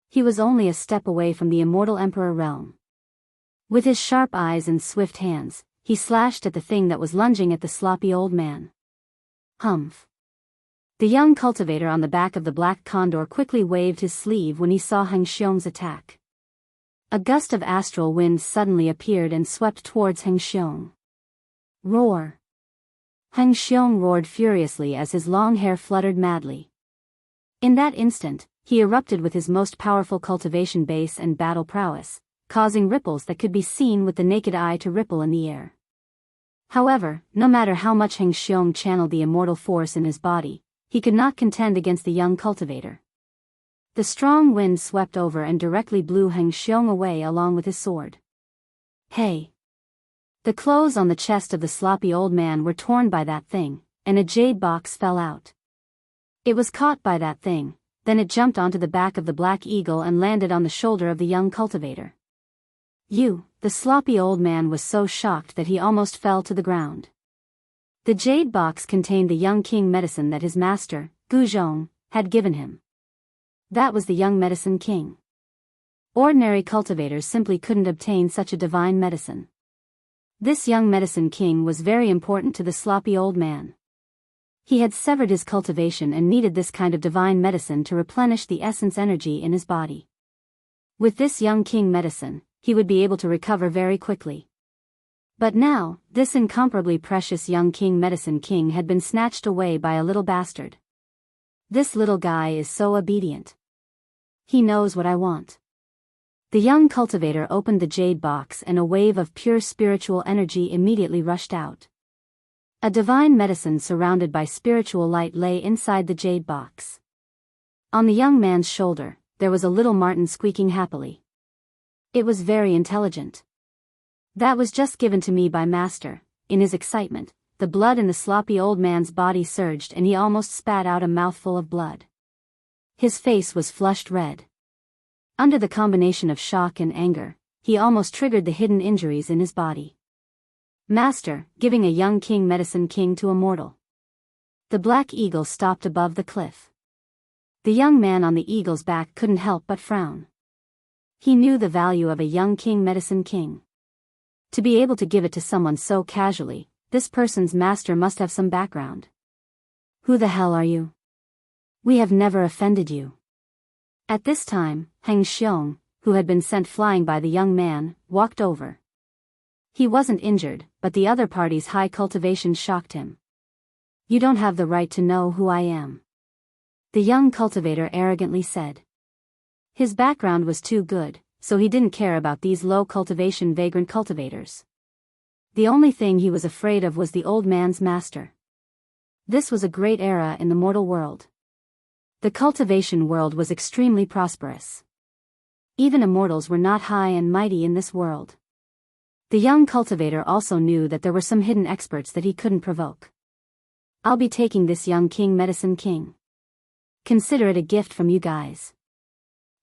He was only a step away from the Immortal Emperor realm. With his sharp eyes and swift hands, he slashed at the thing that was lunging at the sloppy old man. Humph. The young cultivator on the back of the black condor quickly waved his sleeve when he saw Heng Xiong's attack. A gust of astral wind suddenly appeared and swept towards Heng Xiong. Roar! Heng Xiong roared furiously as his long hair fluttered madly. In that instant, he erupted with his most powerful cultivation base and battle prowess, causing ripples that could be seen with the naked eye to ripple in the air. However, no matter how much Heng Xiong channeled the immortal force in his body, he could not contend against the young cultivator. The strong wind swept over and directly blew Heng Xiong away along with his sword. Hey! The clothes on the chest of the sloppy old man were torn by that thing, and a jade box fell out. It was caught by that thing, then it jumped onto the back of the black eagle and landed on the shoulder of the young cultivator. The sloppy old man was so shocked that he almost fell to the ground. The jade box contained the young king medicine that his master, Guzhong, had given him. That was the young medicine king. Ordinary cultivators simply couldn't obtain such a divine medicine. This young medicine king was very important to the sloppy old man. He had severed his cultivation and needed this kind of divine medicine to replenish the essence energy in his body. With this young king medicine, he would be able to recover very quickly. But now, this incomparably precious young king medicine king had been snatched away by a little bastard. This little guy is so obedient. He knows what I want. The young cultivator opened the jade box and a wave of pure spiritual energy immediately rushed out. A divine medicine surrounded by spiritual light lay inside the jade box. On the young man's shoulder, there was a little marten squeaking happily. It was very intelligent. That was just given to me by master. In his excitement, the blood in the sloppy old man's body surged and he almost spat out a mouthful of blood. His face was flushed red. Under the combination of shock and anger, he almost triggered the hidden injuries in his body. Master, giving a young king medicine king to Immortal. The black eagle stopped above the cliff. The young man on the eagle's back couldn't help but frown. He knew the value of a young king medicine king. To be able to give it to someone so casually, this person's master must have some background. Who the hell are you? We have never offended you. At this time, Heng Xiong, who had been sent flying by the young man, walked over. He wasn't injured, but the other party's high cultivation shocked him. You don't have the right to know who I am. The young cultivator arrogantly said. His background was too good, so he didn't care about these low cultivation vagrant cultivators. The only thing he was afraid of was the old man's master. This was a great era in the mortal world. The cultivation world was extremely prosperous. Even immortals were not high and mighty in this world. The young cultivator also knew that there were some hidden experts that he couldn't provoke. I'll be taking this young king medicine king. Consider it a gift from you guys.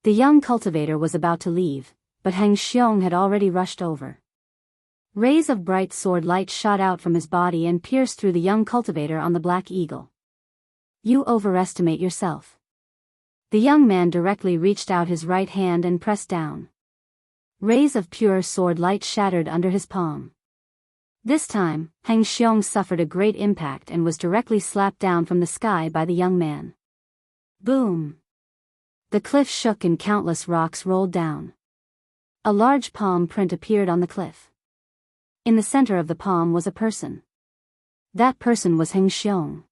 The young cultivator was about to leave, but Heng Xiong had already rushed over. Rays of bright sword light shot out from his body and pierced through the young cultivator on the black eagle. You overestimate yourself. The young man directly reached out his right hand and pressed down. Rays of pure sword light shattered under his palm. This time, Heng Xiong suffered a great impact and was directly slapped down from the sky by the young man. Boom! The cliff shook and countless rocks rolled down. A large palm print appeared on the cliff. In the center of the palm was a person. That person was Heng Xiong.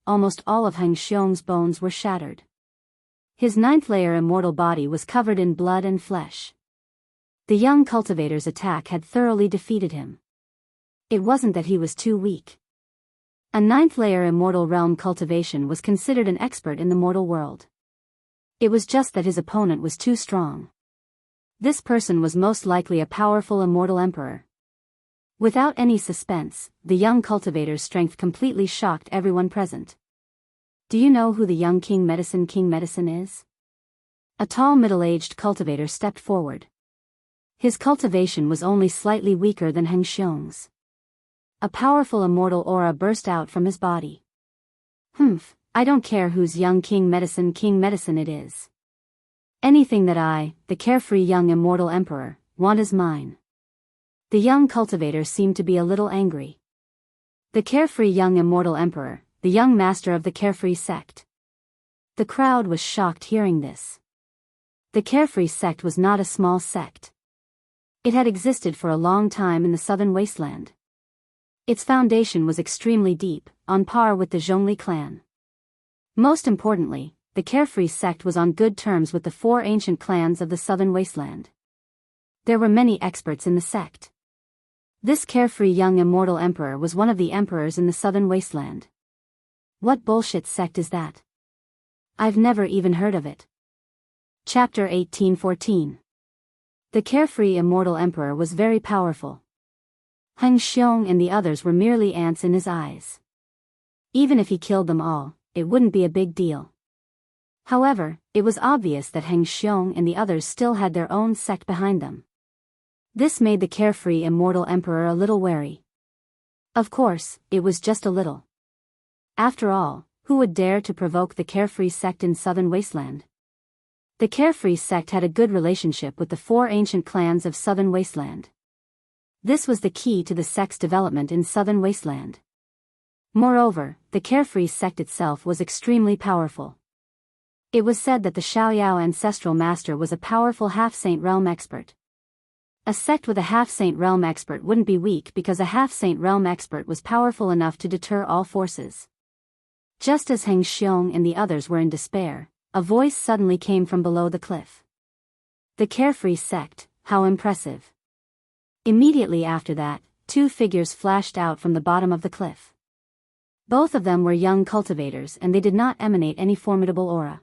Almost all of Heng Xiong's bones were shattered. His ninth-layer immortal body was covered in blood and flesh. The young cultivator's attack had thoroughly defeated him. It wasn't that he was too weak. A ninth-layer immortal realm cultivation was considered an expert in the mortal world. It was just that his opponent was too strong. This person was most likely a powerful immortal emperor. Without any suspense, the young cultivator's strength completely shocked everyone present. Do you know who the young king medicine is? A tall middle-aged cultivator stepped forward. His cultivation was only slightly weaker than Heng Xiong's. A powerful immortal aura burst out from his body. I don't care whose young king medicine it is. Anything that I, the carefree young immortal emperor, want is mine. The young cultivator seemed to be a little angry. The carefree young immortal emperor, the young master of the carefree sect. The crowd was shocked hearing this. The carefree sect was not a small sect. It had existed for a long time in the southern wasteland. Its foundation was extremely deep, on par with the Zhongli clan. Most importantly, the carefree sect was on good terms with the 4 ancient clans of the southern wasteland. There were many experts in the sect. This carefree young immortal emperor was one of the emperors in the southern wasteland. What bullshit sect is that? I've never even heard of it. Chapter 1814. The carefree immortal emperor was very powerful. Heng Xiong and the others were merely ants in his eyes. Even if he killed them all, it wouldn't be a big deal. However, it was obvious that Heng Xiong and the others still had their own sect behind them. This made the carefree immortal emperor a little wary. Of course, it was just a little. After all, who would dare to provoke the carefree sect in southern wasteland? The carefree sect had a good relationship with the 4 ancient clans of southern wasteland. This was the key to the sect's development in southern wasteland. Moreover, the carefree sect itself was extremely powerful. It was said that the Xiaoyao ancestral master was a powerful half-saint realm expert. A sect with a half-saint realm expert wouldn't be weak because a half-saint realm expert was powerful enough to deter all forces. Just as Heng Xiong and the others were in despair, a voice suddenly came from below the cliff. The carefree sect, how impressive. Immediately after that, 2 figures flashed out from the bottom of the cliff. Both of them were young cultivators and they did not emanate any formidable aura.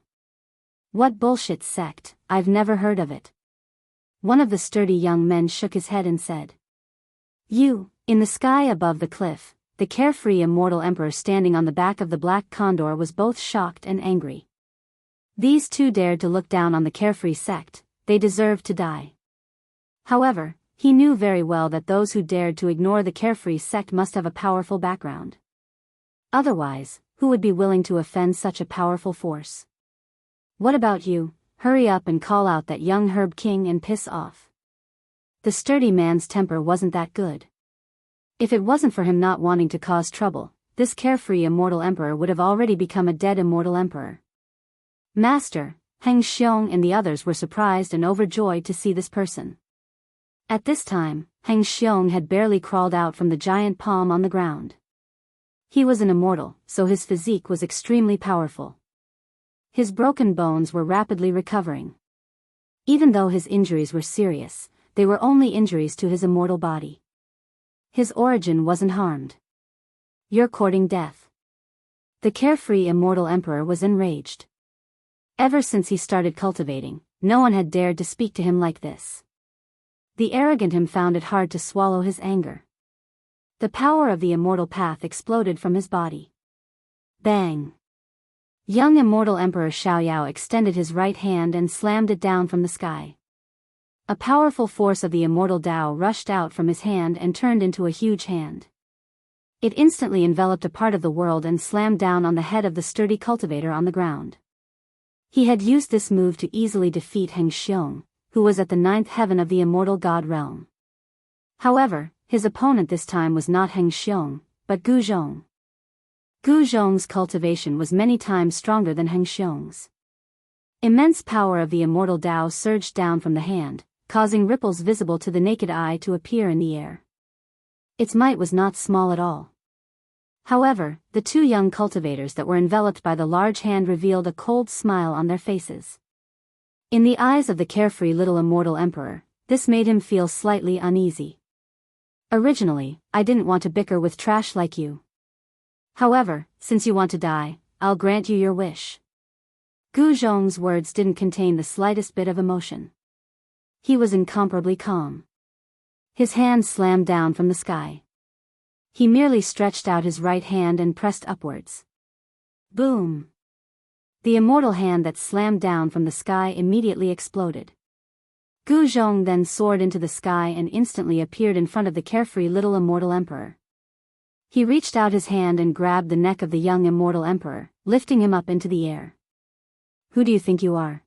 What bullshit sect, I've never heard of it. One of the sturdy young men shook his head and said. You, in the sky above the cliff, the carefree immortal emperor standing on the back of the black condor was both shocked and angry. These 2 dared to look down on the carefree sect, they deserved to die. However, he knew very well that those who dared to ignore the carefree sect must have a powerful background. Otherwise, who would be willing to offend such a powerful force? What about you? Hurry up and call out that young herb king and piss off. The sturdy man's temper wasn't that good. If it wasn't for him not wanting to cause trouble, this carefree immortal emperor would have already become a dead immortal emperor. Master, Heng Xiong and the others were surprised and overjoyed to see this person. At this time, Heng Xiong had barely crawled out from the giant palm on the ground. He was an immortal, so his physique was extremely powerful. His broken bones were rapidly recovering. Even though his injuries were serious, they were only injuries to his immortal body. His origin wasn't harmed. You're courting death. The carefree immortal emperor was enraged. Ever since he started cultivating, no one had dared to speak to him like this. The arrogant him found it hard to swallow his anger. The power of the immortal path exploded from his body. Bang! Young immortal Emperor Xiaoyao extended his right hand and slammed it down from the sky. A powerful force of the immortal Tao rushed out from his hand and turned into a huge hand. It instantly enveloped a part of the world and slammed down on the head of the sturdy cultivator on the ground. He had used this move to easily defeat Heng Xiong, who was at the 9th heaven of the immortal god realm. However, his opponent this time was not Heng Xiong, but Gu Zhong. Gu Zhong's cultivation was many times stronger than Heng Xiong's. Immense power of the immortal Tao surged down from the hand, causing ripples visible to the naked eye to appear in the air. Its might was not small at all. However, the 2 young cultivators that were enveloped by the large hand revealed a cold smile on their faces. In the eyes of the carefree little immortal emperor, this made him feel slightly uneasy. Originally, I didn't want to bicker with trash like you. However, since you want to die, I'll grant you your wish. Gu Zhong's words didn't contain the slightest bit of emotion. He was incomparably calm. His hand slammed down from the sky. He merely stretched out his right hand and pressed upwards. Boom! The immortal hand that slammed down from the sky immediately exploded. Gu Zhong then soared into the sky and instantly appeared in front of the carefree little immortal emperor. He reached out his hand and grabbed the neck of the young immortal emperor, lifting him up into the air. Who do you think you are?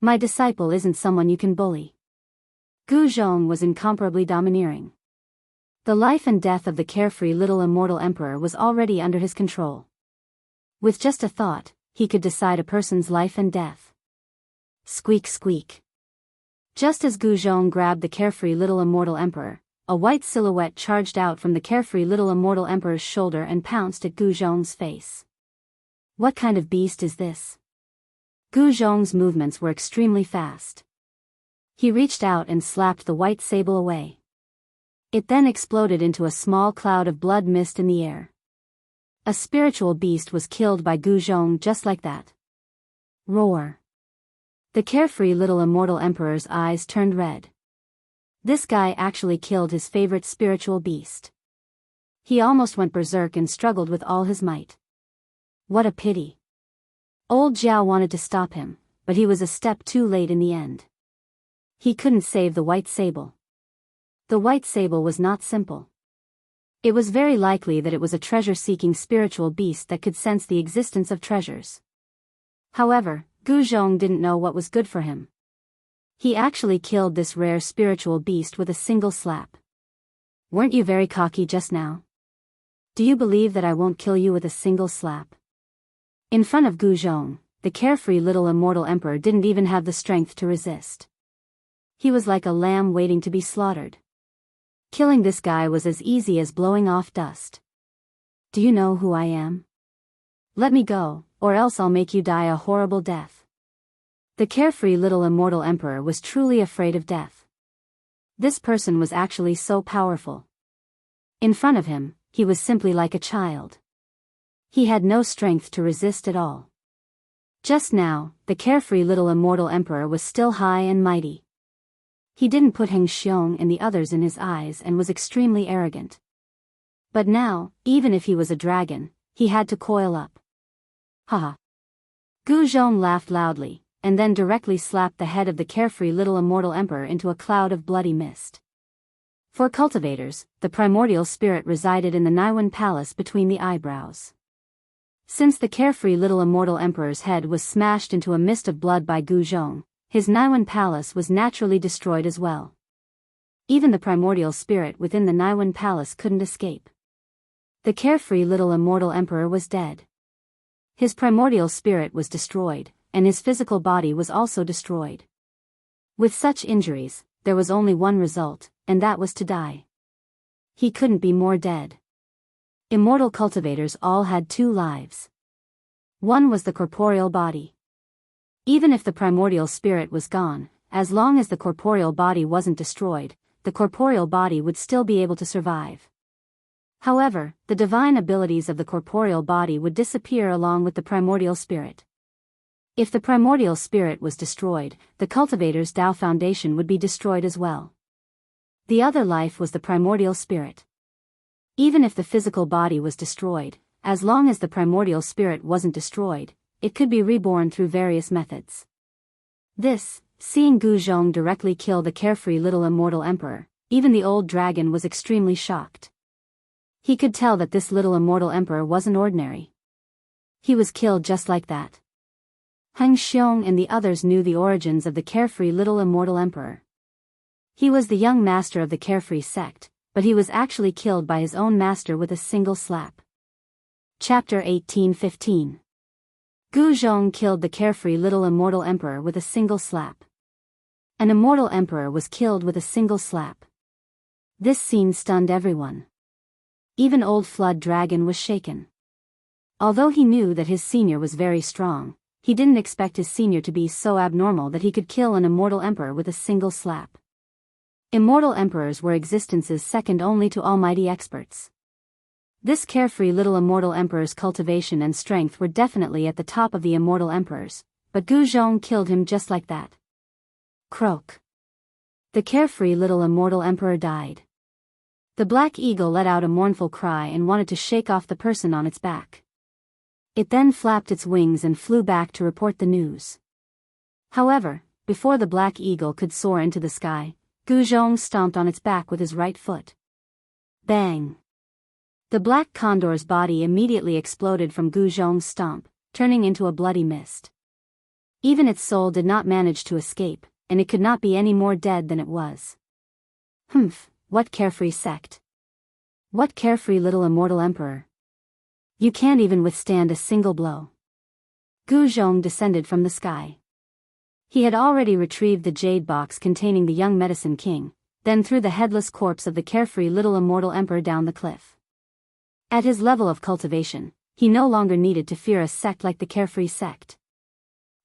My disciple isn't someone you can bully. Gu Zhong was incomparably domineering. The life and death of the carefree little immortal emperor was already under his control. With just a thought, he could decide a person's life and death. Squeak squeak. Just as Gu Zhong grabbed the carefree little immortal emperor, a white silhouette charged out from the carefree little immortal emperor's shoulder and pounced at Gu Zhong's face. What kind of beast is this? Gu Zhong's movements were extremely fast. He reached out and slapped the white sable away. It then exploded into a small cloud of blood mist in the air. A spiritual beast was killed by Gu Zhong just like that. Roar. The carefree little immortal emperor's eyes turned red. This guy actually killed his favorite spiritual beast. He almost went berserk and struggled with all his might. What a pity. Old Jiao wanted to stop him, but he was a step too late in the end. He couldn't save the white sable. The white sable was not simple. It was very likely that it was a treasure-seeking spiritual beast that could sense the existence of treasures. However, Gu Zhong didn't know what was good for him. He actually killed this rare spiritual beast with a single slap. Weren't you very cocky just now? Do you believe that I won't kill you with a single slap? In front of Gu Zhong, the carefree little immortal emperor didn't even have the strength to resist. He was like a lamb waiting to be slaughtered. Killing this guy was as easy as blowing off dust. Do you know who I am? Let me go, or else I'll make you die a horrible death. The carefree little immortal emperor was truly afraid of death. This person was actually so powerful. In front of him, he was simply like a child. He had no strength to resist at all. Just now, the carefree little immortal emperor was still high and mighty. He didn't put Heng Xiong and the others in his eyes and was extremely arrogant. But now, even if he was a dragon, he had to coil up. Haha. Gu Zhong laughed loudly, and then directly slapped the head of the carefree little immortal emperor into a cloud of bloody mist. For cultivators, the primordial spirit resided in the Naiwan palace between the eyebrows. Since the carefree little immortal emperor's head was smashed into a mist of blood by Gu Zhong, his Naiwan palace was naturally destroyed as well. Even the primordial spirit within the Naiwan palace couldn't escape. The carefree little immortal emperor was dead. His primordial spirit was destroyed, and his physical body was also destroyed. With such injuries, there was only one result, and that was to die. He couldn't be more dead. Immortal cultivators all had two lives. One was the corporeal body. Even if the primordial spirit was gone, as long as the corporeal body wasn't destroyed, the corporeal body would still be able to survive. However, the divine abilities of the corporeal body would disappear along with the primordial spirit. If the primordial spirit was destroyed, the cultivator's Tao foundation would be destroyed as well. The other life was the primordial spirit. Even if the physical body was destroyed, as long as the primordial spirit wasn't destroyed, it could be reborn through various methods. Seeing Gu Zhong directly kill the carefree little immortal emperor, even the old dragon was extremely shocked. He could tell that this little immortal emperor wasn't ordinary. He was killed just like that. Heng Xiong and the others knew the origins of the carefree little immortal emperor. He was the young master of the carefree sect, but he was actually killed by his own master with a single slap. Chapter 18:15. Gu Zhong killed the carefree little immortal emperor with a single slap. An immortal emperor was killed with a single slap. This scene stunned everyone. Even old Flood Dragon was shaken. Although he knew that his senior was very strong, he didn't expect his senior to be so abnormal that he could kill an immortal emperor with a single slap. Immortal emperors were existences second only to almighty experts. This carefree little immortal emperor's cultivation and strength were definitely at the top of the immortal emperors, but Gu Zhong killed him just like that. Croak. The carefree little immortal emperor died. The black eagle let out a mournful cry and wanted to shake off the person on its back. It then flapped its wings and flew back to report the news. However, before the black eagle could soar into the sky, Gu Zhong stomped on its back with his right foot. Bang! The black condor's body immediately exploded from Gu Zhong's stomp, turning into a bloody mist. Even its soul did not manage to escape, and it could not be any more dead than it was. Humph, what carefree sect. What carefree little immortal emperor. You can't even withstand a single blow. Gu Zhong descended from the sky. He had already retrieved the jade box containing the young medicine king, then threw the headless corpse of the carefree little immortal emperor down the cliff. At his level of cultivation, he no longer needed to fear a sect like the carefree sect.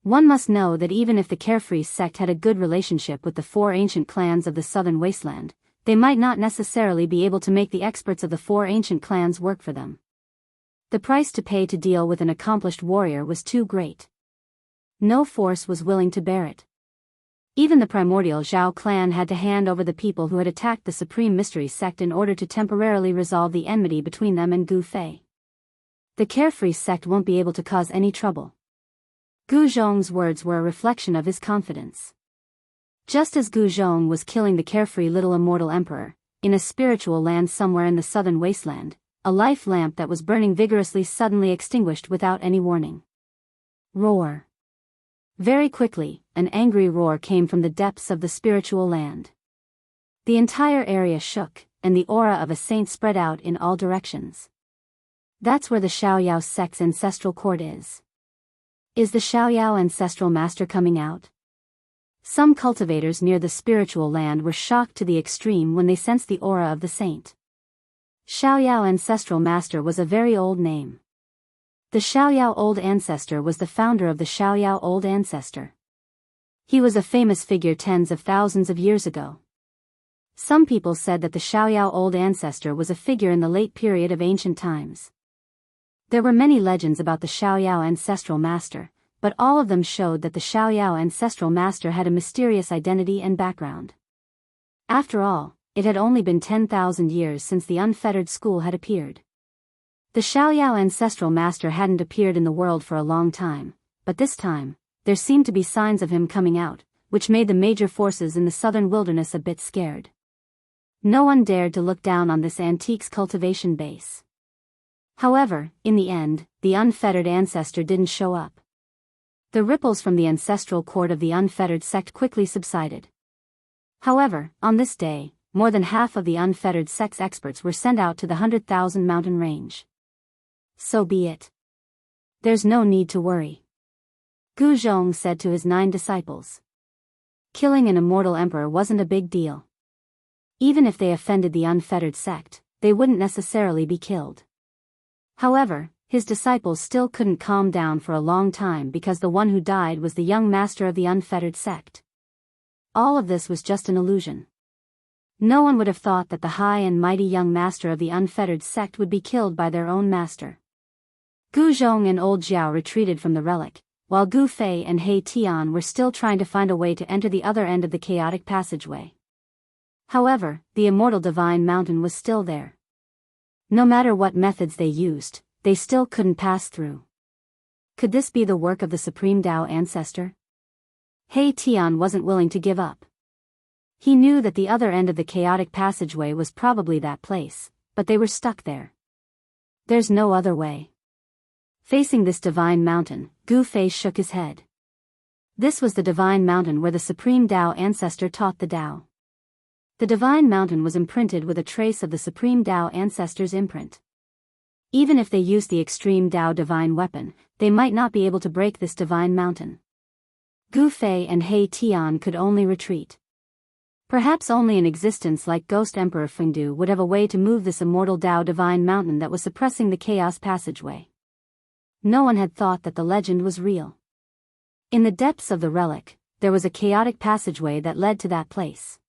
One must know that even if the carefree sect had a good relationship with the 4 ancient clans of the southern wasteland, they might not necessarily be able to make the experts of the 4 ancient clans work for them. The price to pay to deal with an accomplished warrior was too great. No force was willing to bear it. Even the primordial Zhao clan had to hand over the people who had attacked the Supreme Mystery sect in order to temporarily resolve the enmity between them and Gu Fei. The carefree sect won't be able to cause any trouble. Gu Zhong's words were a reflection of his confidence. Just as Gu Zhong was killing the carefree little immortal emperor, in a spiritual land somewhere in the southern wasteland, a life lamp that was burning vigorously suddenly extinguished without any warning. Roar. Very quickly, an angry roar came from the depths of the spiritual land. The entire area shook, and the aura of a saint spread out in all directions. That's where the Xiaoyao sect's ancestral court is. Is the Xiaoyao ancestral master coming out? Some cultivators near the spiritual land were shocked to the extreme when they sensed the aura of the saint. Xiaoyao ancestral master was a very old name. The Xiaoyao old ancestor was the founder of the Xiaoyao old ancestor. He was a famous figure tens of thousands of years ago. Some people said that the Xiaoyao old ancestor was a figure in the late period of ancient times. There were many legends about the Xiaoyao ancestral master, but all of them showed that the Xiaoyao ancestral master had a mysterious identity and background. After all, it had only been 10,000 years since the unfettered school had appeared. The Xiaoyao ancestral master hadn't appeared in the world for a long time, but this time, there seemed to be signs of him coming out, which made the major forces in the southern wilderness a bit scared. No one dared to look down on this antique's cultivation base. However, in the end, the unfettered ancestor didn't show up. The ripples from the ancestral court of the unfettered sect quickly subsided. However, on this day, more than half of the unfettered sect's experts were sent out to the 100,000 mountain range. So be it. There's no need to worry. Gu Zhong said to his 9 disciples. Killing an immortal emperor wasn't a big deal. Even if they offended the unfettered sect, they wouldn't necessarily be killed. However, his disciples still couldn't calm down for a long time because the one who died was the young master of the unfettered sect. All of this was just an illusion. No one would have thought that the high and mighty young master of the unfettered sect would be killed by their own master. Gu Zhong and old Jiao retreated from the relic, while Gu Fei and He Tian were still trying to find a way to enter the other end of the chaotic passageway. However, the immortal divine mountain was still there. No matter what methods they used, they still couldn't pass through. Could this be the work of the Supreme Tao ancestor? He Tian wasn't willing to give up. He knew that the other end of the chaotic passageway was probably that place, but they were stuck there. There's no other way. Facing this divine mountain, Gu Fei shook his head. This was the divine mountain where the Supreme Tao ancestor taught the Tao. The divine mountain was imprinted with a trace of the Supreme Tao ancestor's imprint. Even if they used the extreme Tao divine weapon, they might not be able to break this divine mountain. Gu Fei and He Tian could only retreat. Perhaps only an existence like Ghost Emperor Fengdu would have a way to move this immortal Tao divine mountain that was suppressing the chaos passageway. No one had thought that the legend was real. In the depths of the relic, there was a chaotic passageway that led to that place.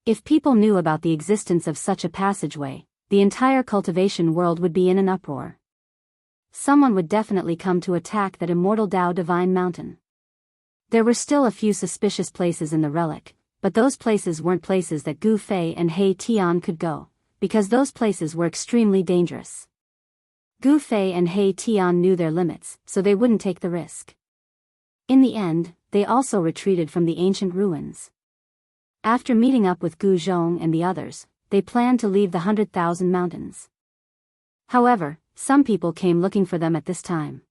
If people knew about the existence of such a passageway, the entire cultivation world would be in an uproar. Someone would definitely come to attack that immortal Tao divine mountain. There were still a few suspicious places in the relic, but those places weren't places that Gu Fei and He Tian could go, because those places were extremely dangerous. Gu Fei and He Tian knew their limits, so they wouldn't take the risk. In the end, they also retreated from the ancient ruins. After meeting up with Gu Zhong and the others, they planned to leave the 100,000 mountains. However, some people came looking for them at this time.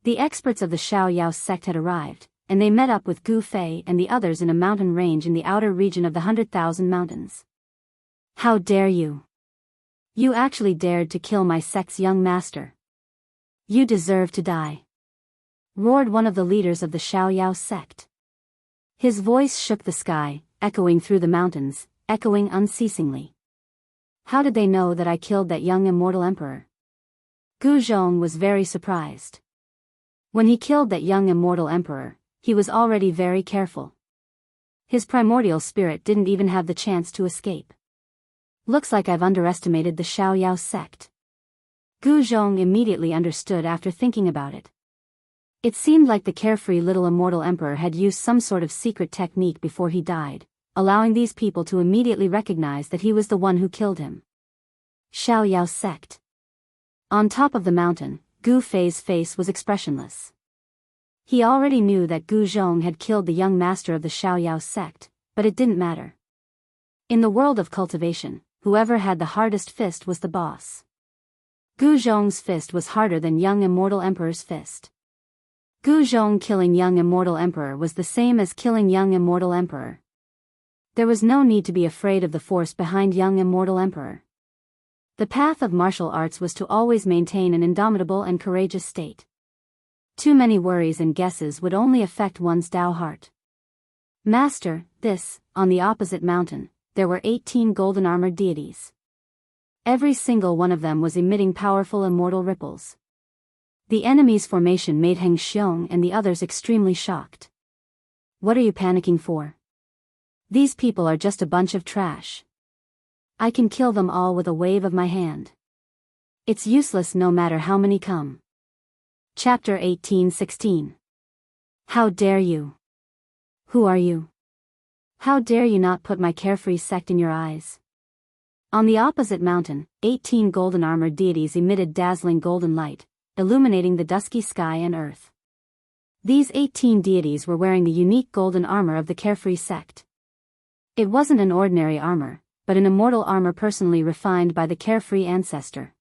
The experts of the Xiaoyao sect had arrived, and they met up with Gu Fei and the others in a mountain range in the outer region of the 100,000 Mountains. How dare you! You actually dared to kill my sect's young master. You deserve to die, roared one of the leaders of the Xiaoyao sect. His voice shook the sky, echoing through the mountains, echoing unceasingly. How did they know that I killed that young immortal emperor? Gu Zhong was very surprised. When he killed that young immortal emperor, he was already very careful. His primordial spirit didn't even have the chance to escape. Looks like I've underestimated the Xiaoyao sect. Gu Zhong immediately understood after thinking about it. It seemed like the carefree little immortal emperor had used some sort of secret technique before he died, allowing these people to immediately recognize that he was the one who killed him. Xiaoyao sect. On top of the mountain, Gu Fei's face was expressionless. He already knew that Gu Zhong had killed the young master of the Xiaoyao sect, but it didn't matter. In the world of cultivation, whoever had the hardest fist was the boss. Gu Zhong's fist was harder than young immortal emperor's fist. Gu Zhong killing young immortal emperor was the same as killing young immortal emperor. There was no need to be afraid of the force behind young immortal emperor. The path of martial arts was to always maintain an indomitable and courageous state. Too many worries and guesses would only affect one's Tao heart. Master, on the opposite mountain, there were 18 golden armored deities. Every single one of them was emitting powerful immortal ripples. The enemy's formation made Heng Xiong and the others extremely shocked. What are you panicking for? These people are just a bunch of trash. I can kill them all with a wave of my hand. It's useless no matter how many come. Chapter 18:16. How dare you? Who are you? How dare you not put my carefree sect in your eyes? On the opposite mountain, 18 golden armored deities emitted dazzling golden light, illuminating the dusky sky and earth. These 18 deities were wearing the unique golden armor of the carefree sect. It wasn't an ordinary armor, but an immortal armor personally refined by the carefree ancestor.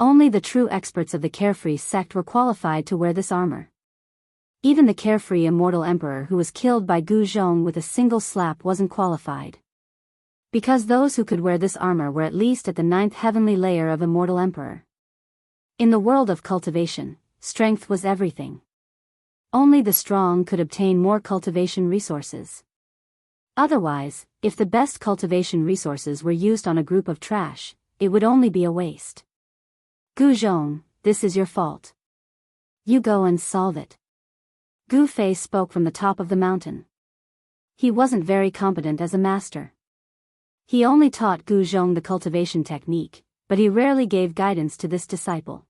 Only the true experts of the carefree sect were qualified to wear this armor. Even the carefree immortal emperor who was killed by Gu Zhong with a single slap wasn't qualified. Because those who could wear this armor were at least at the 9th heavenly layer of immortal emperor. In the world of cultivation, strength was everything. Only the strong could obtain more cultivation resources. Otherwise, if the best cultivation resources were used on a group of trash, it would only be a waste. Gu Zhong, this is your fault. You go and solve it. Gu Fei spoke from the top of the mountain. He wasn't very competent as a master. He only taught Gu Zhong the cultivation technique, but he rarely gave guidance to this disciple.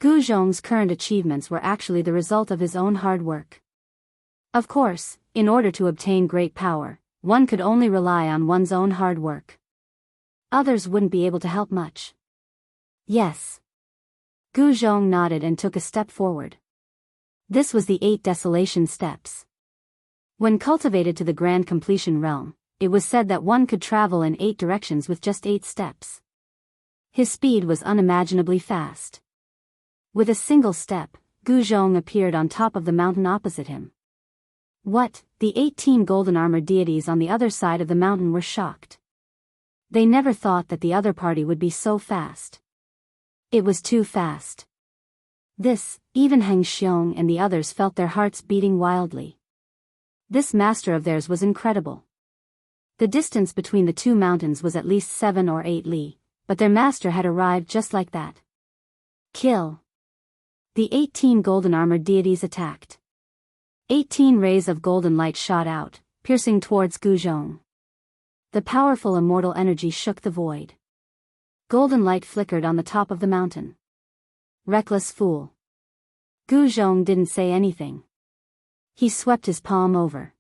Gu Zhong's current achievements were actually the result of his own hard work. Of course, in order to obtain great power, one could only rely on one's own hard work. Others wouldn't be able to help much. Yes. Gu Zhong nodded and took a step forward. This was the 8 desolation steps. When cultivated to the grand completion realm, it was said that one could travel in 8 directions with just 8 steps. His speed was unimaginably fast. With a single step, Gu Zhong appeared on top of the mountain opposite him. What? The 18 golden armored deities on the other side of the mountain were shocked. They never thought that the other party would be so fast. It was too fast. Even Heng Xiong and the others felt their hearts beating wildly. This master of theirs was incredible. The distance between the 2 mountains was at least 7 or 8 li, but their master had arrived just like that. Kill. The 18 golden armored deities attacked. 18 rays of golden light shot out, piercing towards Gu Zhong. The powerful immortal energy shook the void. Golden light flickered on the top of the mountain. Reckless fool. Gu Zhong didn't say anything. He swept his palm over.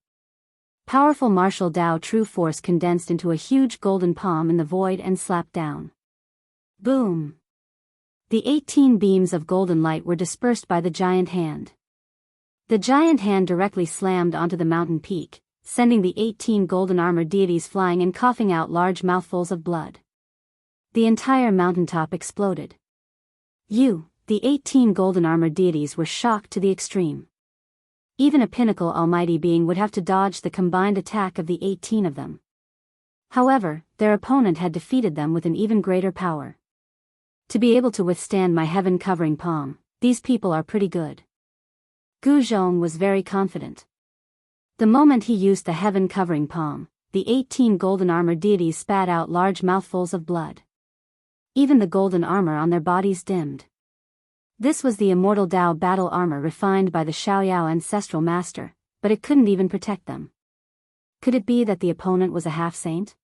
Powerful martial Tao true force condensed into a huge golden palm in the void and slapped down. Boom! The 18 beams of golden light were dispersed by the giant hand. The giant hand directly slammed onto the mountain peak, sending the 18 golden armored deities flying and coughing out large mouthfuls of blood. The entire mountaintop exploded. The 18 golden armored deities were shocked to the extreme. Even a pinnacle almighty being would have to dodge the combined attack of the 18 of them. However, their opponent had defeated them with an even greater power. To be able to withstand my heaven-covering palm, these people are pretty good. Gu Zhong was very confident. The moment he used the heaven-covering palm, the 18 golden-armored deities spat out large mouthfuls of blood. Even the golden armor on their bodies dimmed. This was the immortal Tao battle armor refined by the Xiaoyao ancestral master, but it couldn't even protect them. Could it be that the opponent was a half-saint?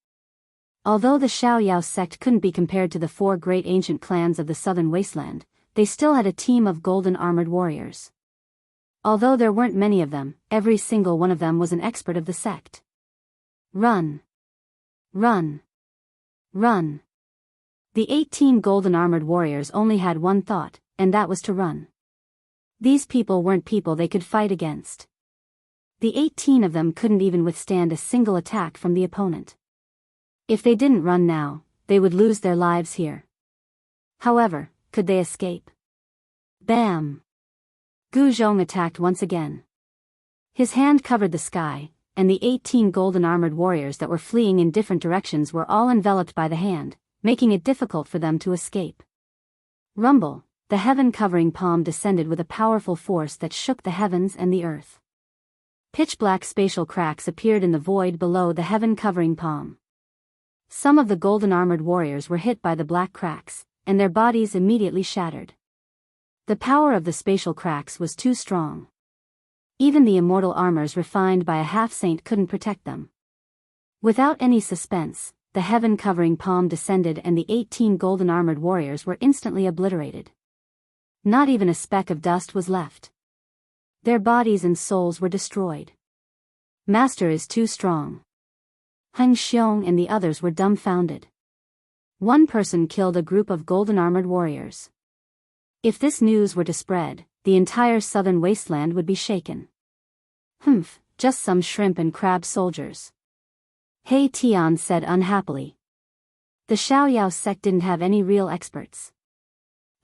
Although the Xiaoyao sect couldn't be compared to the 4 great ancient clans of the southern wasteland, they still had a team of golden-armored warriors. Although there weren't many of them, every single one of them was an expert of the sect. Run! Run! Run! The 18 golden-armored warriors only had one thought, and that was to run. These people weren't people they could fight against. The 18 of them couldn't even withstand a single attack from the opponent. If they didn't run now, they would lose their lives here. However, could they escape? Bam! Gu Zhong attacked once again. His hand covered the sky, and the 18 golden-armored warriors that were fleeing in different directions were all enveloped by the hand, making it difficult for them to escape. Rumble, the heaven-covering palm descended with a powerful force that shook the heavens and the earth. Pitch-black spatial cracks appeared in the void below the heaven-covering palm. Some of the golden-armored warriors were hit by the black cracks, and their bodies immediately shattered. The power of the spatial cracks was too strong. Even the immortal armors refined by a half-saint couldn't protect them. Without any suspense, the heaven-covering palm descended and the 18 golden-armored warriors were instantly obliterated. Not even a speck of dust was left. Their bodies and souls were destroyed. Master is too strong. Heng Xiong and the others were dumbfounded. One person killed a group of golden-armored warriors. If this news were to spread, the entire southern wasteland would be shaken. Humph, just some shrimp and crab soldiers. He Tian said unhappily. The Xiaoyao sect didn't have any real experts.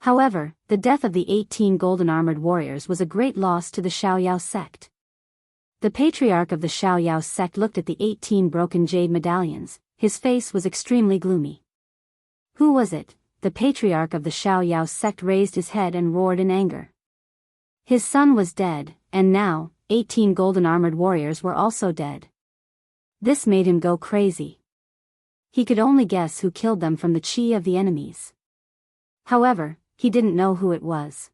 However, the death of the 18 golden-armored warriors was a great loss to the Xiaoyao sect. The patriarch of the Xiaoyao sect looked at the 18 broken jade medallions. His face was extremely gloomy. Who was it? The patriarch of the Xiaoyao sect raised his head and roared in anger. His son was dead, and now, 18 golden-armored warriors were also dead. This made him go crazy. He could only guess who killed them from the chi of the enemies. However, he didn't know who it was.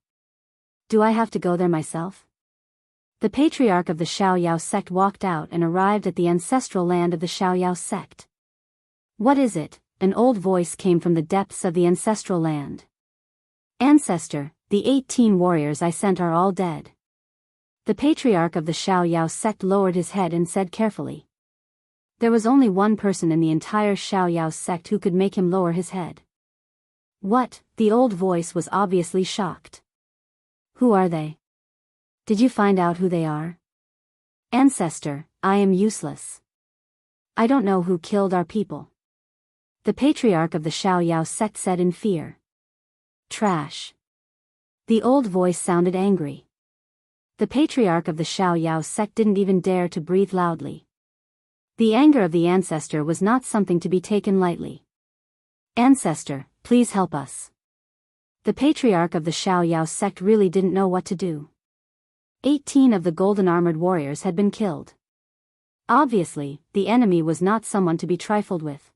Do I have to go there myself? The patriarch of the Xiaoyao sect walked out and arrived at the ancestral land of the Xiaoyao sect. What is it? An old voice came from the depths of the ancestral land. Ancestor, the 18 warriors I sent are all dead. The patriarch of the Xiaoyao sect lowered his head and said carefully. There was only one person in the entire Xiaoyao sect who could make him lower his head. What? The old voice was obviously shocked. Who are they? Did you find out who they are? Ancestor, I am useless. I don't know who killed our people. The patriarch of the Xiaoyao sect said in fear. Trash. The old voice sounded angry. The patriarch of the Xiaoyao sect didn't even dare to breathe loudly. The anger of the ancestor was not something to be taken lightly. Ancestor, please help us. The patriarch of the Xiaoyao sect really didn't know what to do. 18 of the golden-armored warriors had been killed. Obviously, the enemy was not someone to be trifled with.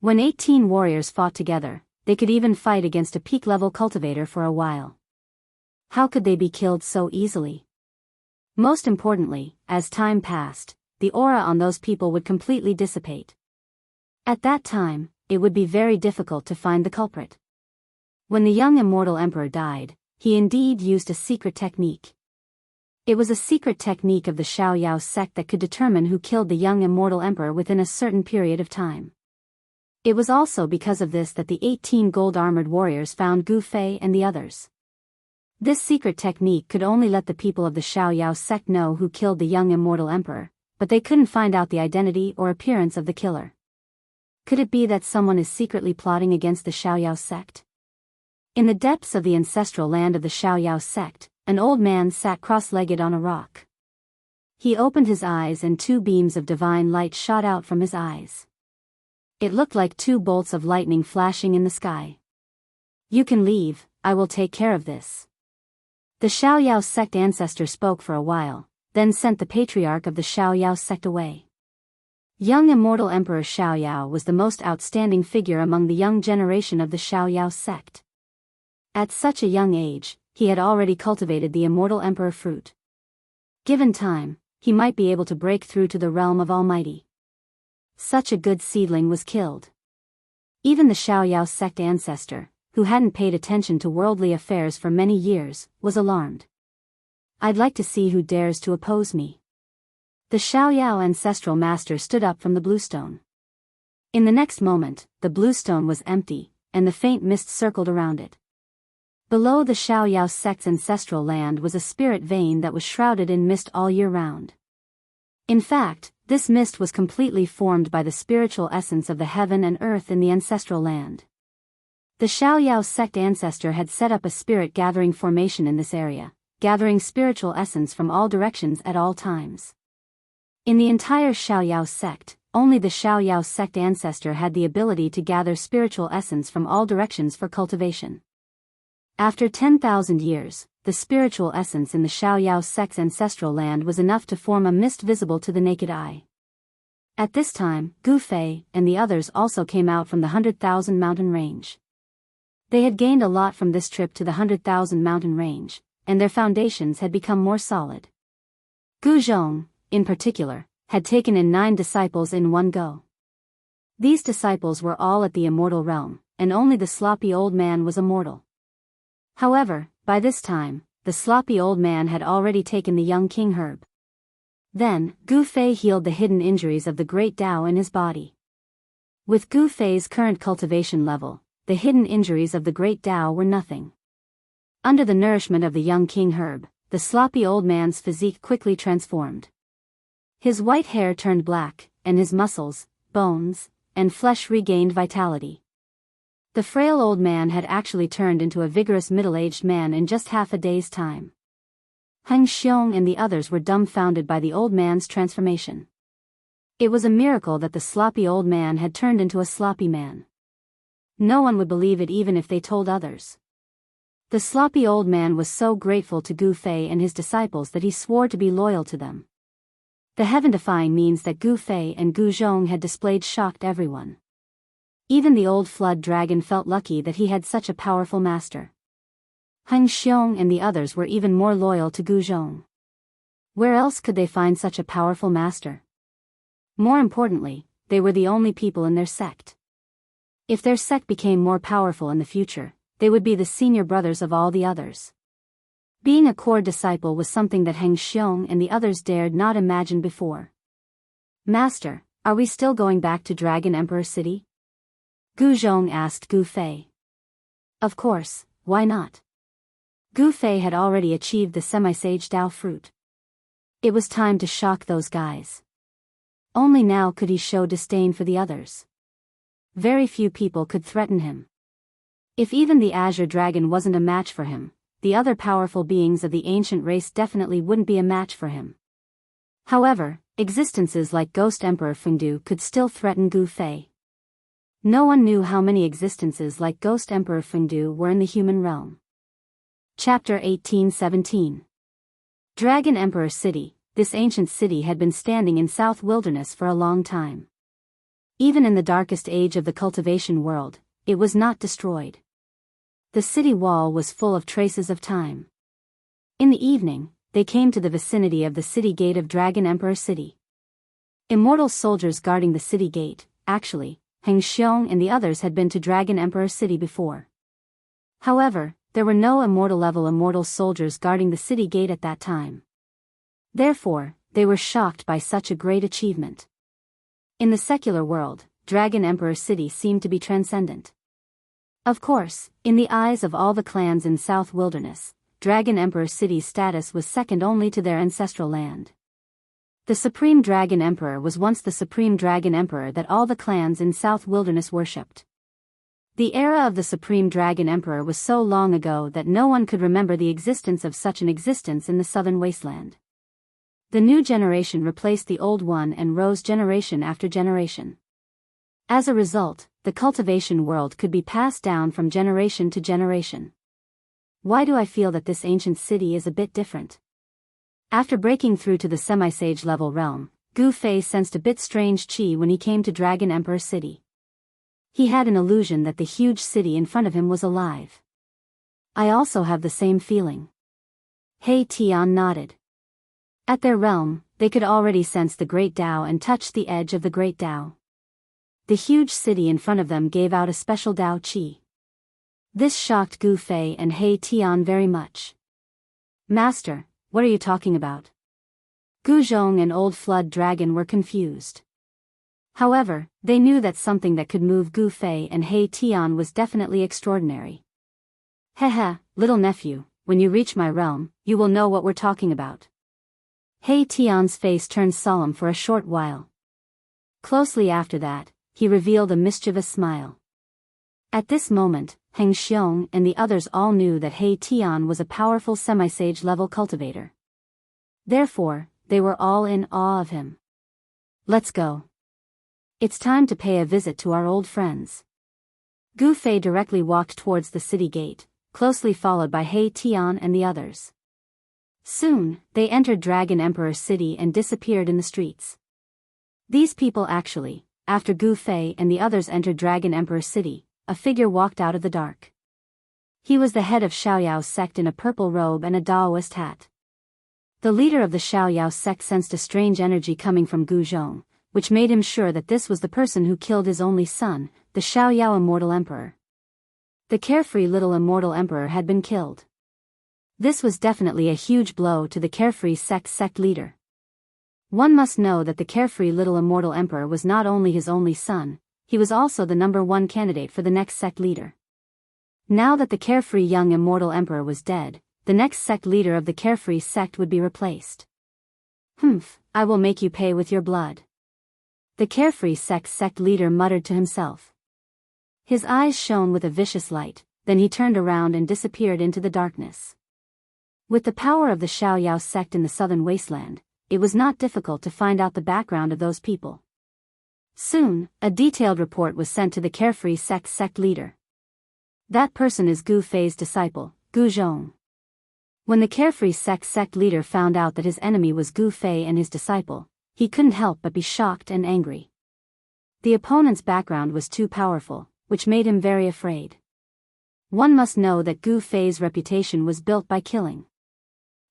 When 18 warriors fought together, they could even fight against a peak-level cultivator for a while. How could they be killed so easily? Most importantly, as time passed, the aura on those people would completely dissipate. At that time, it would be very difficult to find the culprit. When the young immortal emperor died, he indeed used a secret technique. It was a secret technique of the Xiaoyao sect that could determine who killed the young immortal emperor within a certain period of time. It was also because of this that the 18 gold-armored warriors found Gu Fei and the others. This secret technique could only let the people of the Xiaoyao sect know who killed the young immortal emperor, but they couldn't find out the identity or appearance of the killer. Could it be that someone is secretly plotting against the Xiaoyao sect? In the depths of the ancestral land of the Xiaoyao sect, an old man sat cross-legged on a rock. He opened his eyes and 2 beams of divine light shot out from his eyes. It looked like 2 bolts of lightning flashing in the sky. "You can leave, I will take care of this." The Xiaoyao sect ancestor spoke for a while, then sent the patriarch of the Xiaoyao sect away. Young immortal Emperor Xiaoyao was the most outstanding figure among the young generation of the Xiaoyao sect. At such a young age, he had already cultivated the immortal emperor fruit. Given time, he might be able to break through to the realm of Almighty. Such a good seedling was killed. Even the Xiaoyao sect ancestor, who hadn't paid attention to worldly affairs for many years, was alarmed. "I'd like to see who dares to oppose me." The Xiaoyao ancestral master stood up from the bluestone. In the next moment, the bluestone was empty, and the faint mist circled around it. Below the Xiaoyao sect's ancestral land was a spirit vein that was shrouded in mist all year round. In fact, this mist was completely formed by the spiritual essence of the heaven and earth in the ancestral land. The Xiaoyao sect ancestor had set up a spirit gathering formation in this area, gathering spiritual essence from all directions at all times. In the entire Xiaoyao sect, only the Xiaoyao sect ancestor had the ability to gather spiritual essence from all directions for cultivation. After 10,000 years, the spiritual essence in the Xiaoyao sect's ancestral land was enough to form a mist visible to the naked eye. At this time, Gu Fei and the others also came out from the 100,000 mountain range. They had gained a lot from this trip to the 100,000 mountain range, and their foundations had become more solid. Gu Zhong, in particular, had taken in 9 disciples in one go. These disciples were all at the immortal realm, and only the sloppy old man was immortal. However, by this time, the sloppy old man had already taken the young king herb. Then, Gu Fei healed the hidden injuries of the great Tao in his body. With Gu Fei's current cultivation level, the hidden injuries of the great Tao were nothing. Under the nourishment of the young king herb, the sloppy old man's physique quickly transformed. His white hair turned black, and his muscles, bones, and flesh regained vitality. The frail old man had actually turned into a vigorous middle-aged man in just half a day's time. Heng Xiong and the others were dumbfounded by the old man's transformation. It was a miracle that the sloppy old man had turned into a sloppy man. No one would believe it even if they told others. The sloppy old man was so grateful to Gu Fei and his disciples that he swore to be loyal to them. The heaven-defying means that Gu Fei and Gu Zhong had displayed shocked everyone. Even the old flood dragon felt lucky that he had such a powerful master. Heng Xiong and the others were even more loyal to Gu Zhong. Where else could they find such a powerful master? More importantly, they were the only people in their sect. If their sect became more powerful in the future, they would be the senior brothers of all the others. Being a core disciple was something that Heng Xiong and the others dared not imagine before. "Master, are we still going back to Dragon Emperor City?" Gu Zhong asked Gu Fei. Of course, why not? Gu Fei had already achieved the semi-sage Dao fruit. It was time to shock those guys. Only now could he show disdain for the others. Very few people could threaten him. If even the Azure Dragon wasn't a match for him, the other powerful beings of the ancient race definitely wouldn't be a match for him. However, existences like Ghost Emperor Fengdu could still threaten Gu Fei. No one knew how many existences like Ghost Emperor Fengdu were in the human realm. Chapter 1817. Dragon Emperor City. This ancient city had been standing in South Wilderness for a long time. Even in the darkest age of the cultivation world, it was not destroyed. The city wall was full of traces of time. In the evening, they came to the vicinity of the city gate of Dragon Emperor City. Immortal soldiers guarding the city gate, actually, Heng Xiong and the others had been to Dragon Emperor City before. However, there were no immortal-level immortal soldiers guarding the city gate at that time. Therefore, they were shocked by such a great achievement. In the secular world, Dragon Emperor City seemed to be transcendent. Of course, in the eyes of all the clans in South Wilderness, Dragon Emperor City's status was second only to their ancestral land. The Supreme Dragon Emperor was once the Supreme Dragon Emperor that all the clans in South Wilderness worshipped. The era of the Supreme Dragon Emperor was so long ago that no one could remember the existence of such an existence in the southern wasteland. The new generation replaced the old one and rose generation after generation. As a result, the cultivation world could be passed down from generation to generation. Why do I feel that this ancient city is a bit different? After breaking through to the semi-sage level realm, Gu Fei sensed a bit strange qi when he came to Dragon Emperor City. He had an illusion that the huge city in front of him was alive. I also have the same feeling. He Tian nodded. At their realm, they could already sense the Great Tao and touch the edge of the Great Tao. The huge city in front of them gave out a special Tao qi. This shocked Gu Fei and He Tian very much. Master, what are you talking about? Gu Zhong and Old Flood Dragon were confused. However, they knew that something that could move Gu Fei and He Tian was definitely extraordinary. Heh, little nephew, when you reach my realm, you will know what we're talking about. He Tian's face turned solemn for a short while. Closely after that, he revealed a mischievous smile. At this moment, Heng Xiong and the others all knew that He Tian was a powerful semi-sage level cultivator. Therefore, they were all in awe of him. Let's go. It's time to pay a visit to our old friends. Gu Fei directly walked towards the city gate, closely followed by He Tian and the others. Soon, they entered Dragon Emperor City and disappeared in the streets. These people actually, after Gu Fei and the others entered Dragon Emperor City, a figure walked out of the dark. He was the head of Xiaoyao sect in a purple robe and a Daoist hat. The leader of the Xiaoyao sect sensed a strange energy coming from Gu Zhong, which made him sure that this was the person who killed his only son, the Xiaoyao Immortal Emperor. The carefree little Immortal Emperor had been killed. This was definitely a huge blow to the carefree sect leader. One must know that the carefree little Immortal Emperor was not only his only son, he was also the #1 candidate for the next sect leader. Now that the carefree young Immortal Emperor was dead, the next sect leader of the carefree sect would be replaced. I will make you pay with your blood. The carefree sect leader muttered to himself. His eyes shone with a vicious light, then he turned around and disappeared into the darkness. With the power of the Xiaoyao sect in the southern wasteland, it was not difficult to find out the background of those people. Soon, a detailed report was sent to the carefree sect leader. That person is Gu Fei's disciple, Gu Zhong. When the carefree sect leader found out that his enemy was Gu Fei and his disciple, he couldn't help but be shocked and angry. The opponent's background was too powerful, which made him very afraid. One must know that Gu Fei's reputation was built by killing.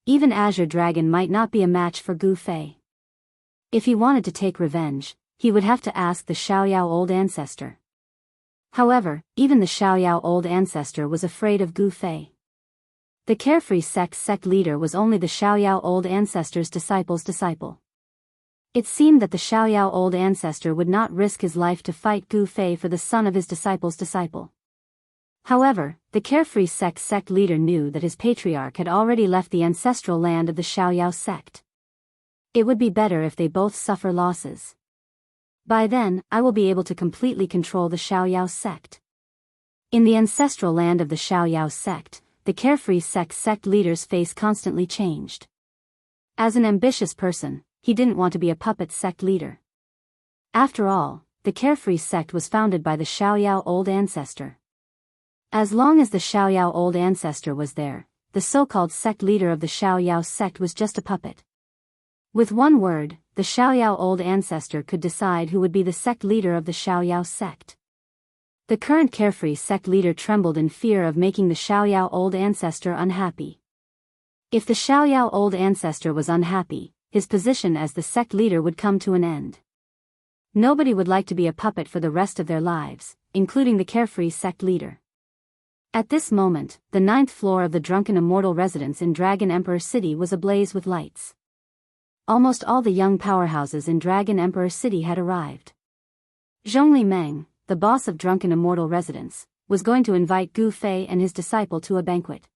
Even Azure Dragon might not be a match for Gu Fei. If he wanted to take revenge, he would have to ask the Xiaoyao Old Ancestor. However, even the Xiaoyao Old Ancestor was afraid of Gu Fei. The carefree sect leader was only the Xiaoyao Old Ancestor's disciple's disciple. It seemed that the Xiaoyao Old Ancestor would not risk his life to fight Gu Fei for the son of his disciple's disciple. However, the carefree sect leader knew that his patriarch had already left the ancestral land of the Xiaoyao sect. It would be better if they both suffer losses. By then, I will be able to completely control the Xiaoyao sect. In the ancestral land of the Xiaoyao sect, the carefree sect leader's face constantly changed. As an ambitious person, he didn't want to be a puppet sect leader. After all, the carefree sect was founded by the Xiaoyao Old Ancestor. As long as the Xiaoyao Old Ancestor was there, the so-called sect leader of the Xiaoyao sect was just a puppet. With one word, the Xiaoyao Old Ancestor could decide who would be the sect leader of the Xiaoyao sect. The current carefree sect leader trembled in fear of making the Xiaoyao Old Ancestor unhappy. If the Xiaoyao Old Ancestor was unhappy, his position as the sect leader would come to an end. Nobody would like to be a puppet for the rest of their lives, including the carefree sect leader. At this moment, the 9th floor of the drunken immortal residence in Dragon Emperor City was ablaze with lights. Almost all the young powerhouses in Dragon Emperor City had arrived. Zhongli Meng, the boss of Drunken Immortal Residence, was going to invite Gu Fei and his disciple to a banquet.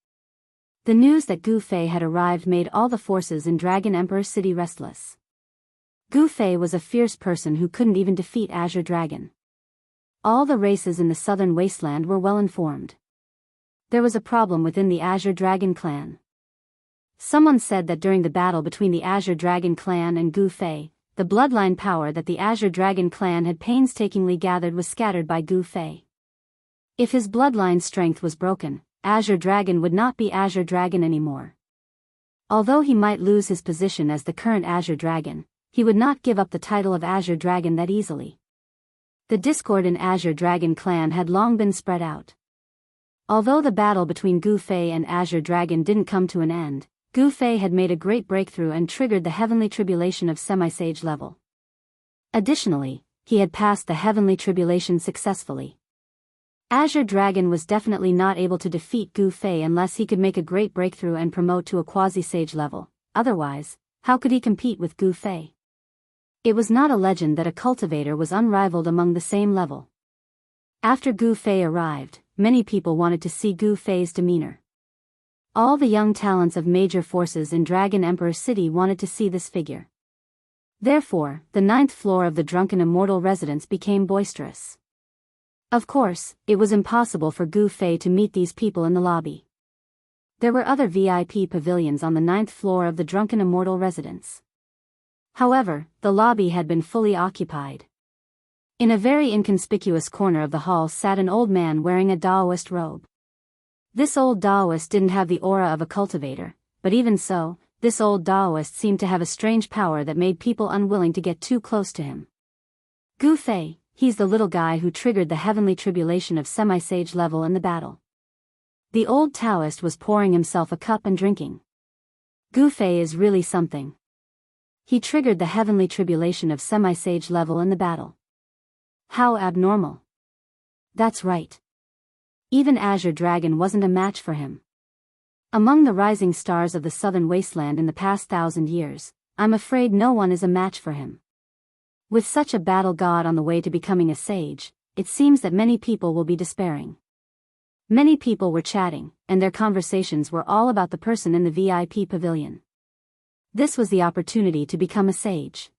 The news that Gu Fei had arrived made all the forces in Dragon Emperor City restless. Gu Fei was a fierce person who couldn't even defeat Azure Dragon. All the races in the southern wasteland were well informed. There was a problem within the Azure Dragon clan. Someone said that during the battle between the Azure Dragon clan and Gu Fei, the bloodline power that the Azure Dragon clan had painstakingly gathered was scattered by Gu Fei. If his bloodline strength was broken, Azure Dragon would not be Azure Dragon anymore. Although he might lose his position as the current Azure Dragon, he would not give up the title of Azure Dragon that easily. The discord in Azure Dragon clan had long been spread out. Although the battle between Gu Fei and Azure Dragon didn't come to an end, Gu Fei had made a great breakthrough and triggered the heavenly tribulation of semi-sage level. Additionally, he had passed the heavenly tribulation successfully. Azure Dragon was definitely not able to defeat Gu Fei unless he could make a great breakthrough and promote to a quasi-sage level. Otherwise, how could he compete with Gu Fei? It was not a legend that a cultivator was unrivaled among the same level. After Gu Fei arrived, many people wanted to see Gu Fei's demeanor. All the young talents of major forces in Dragon Emperor City wanted to see this figure. Therefore, the 9th floor of the drunken immortal residence became boisterous. Of course, it was impossible for Gu Fei to meet these people in the lobby. There were other VIP pavilions on the 9th floor of the drunken immortal residence. However, the lobby had been fully occupied. In a very inconspicuous corner of the hall sat an old man wearing a Daoist robe. This old Daoist didn't have the aura of a cultivator, but even so, this old Daoist seemed to have a strange power that made people unwilling to get too close to him. Gu Fei, he's the little guy who triggered the heavenly tribulation of semi-sage level in the battle. The old Taoist was pouring himself a cup and drinking. Gu Fei is really something. He triggered the heavenly tribulation of semi-sage level in the battle. How abnormal. That's right. Even Azure Dragon wasn't a match for him. Among the rising stars of the southern wasteland in the past 1,000 years, I'm afraid no one is a match for him. With such a battle god on the way to becoming a sage, it seems that many people will be despairing. Many people were chatting, and their conversations were all about the person in the VIP pavilion. This was the opportunity to become a sage.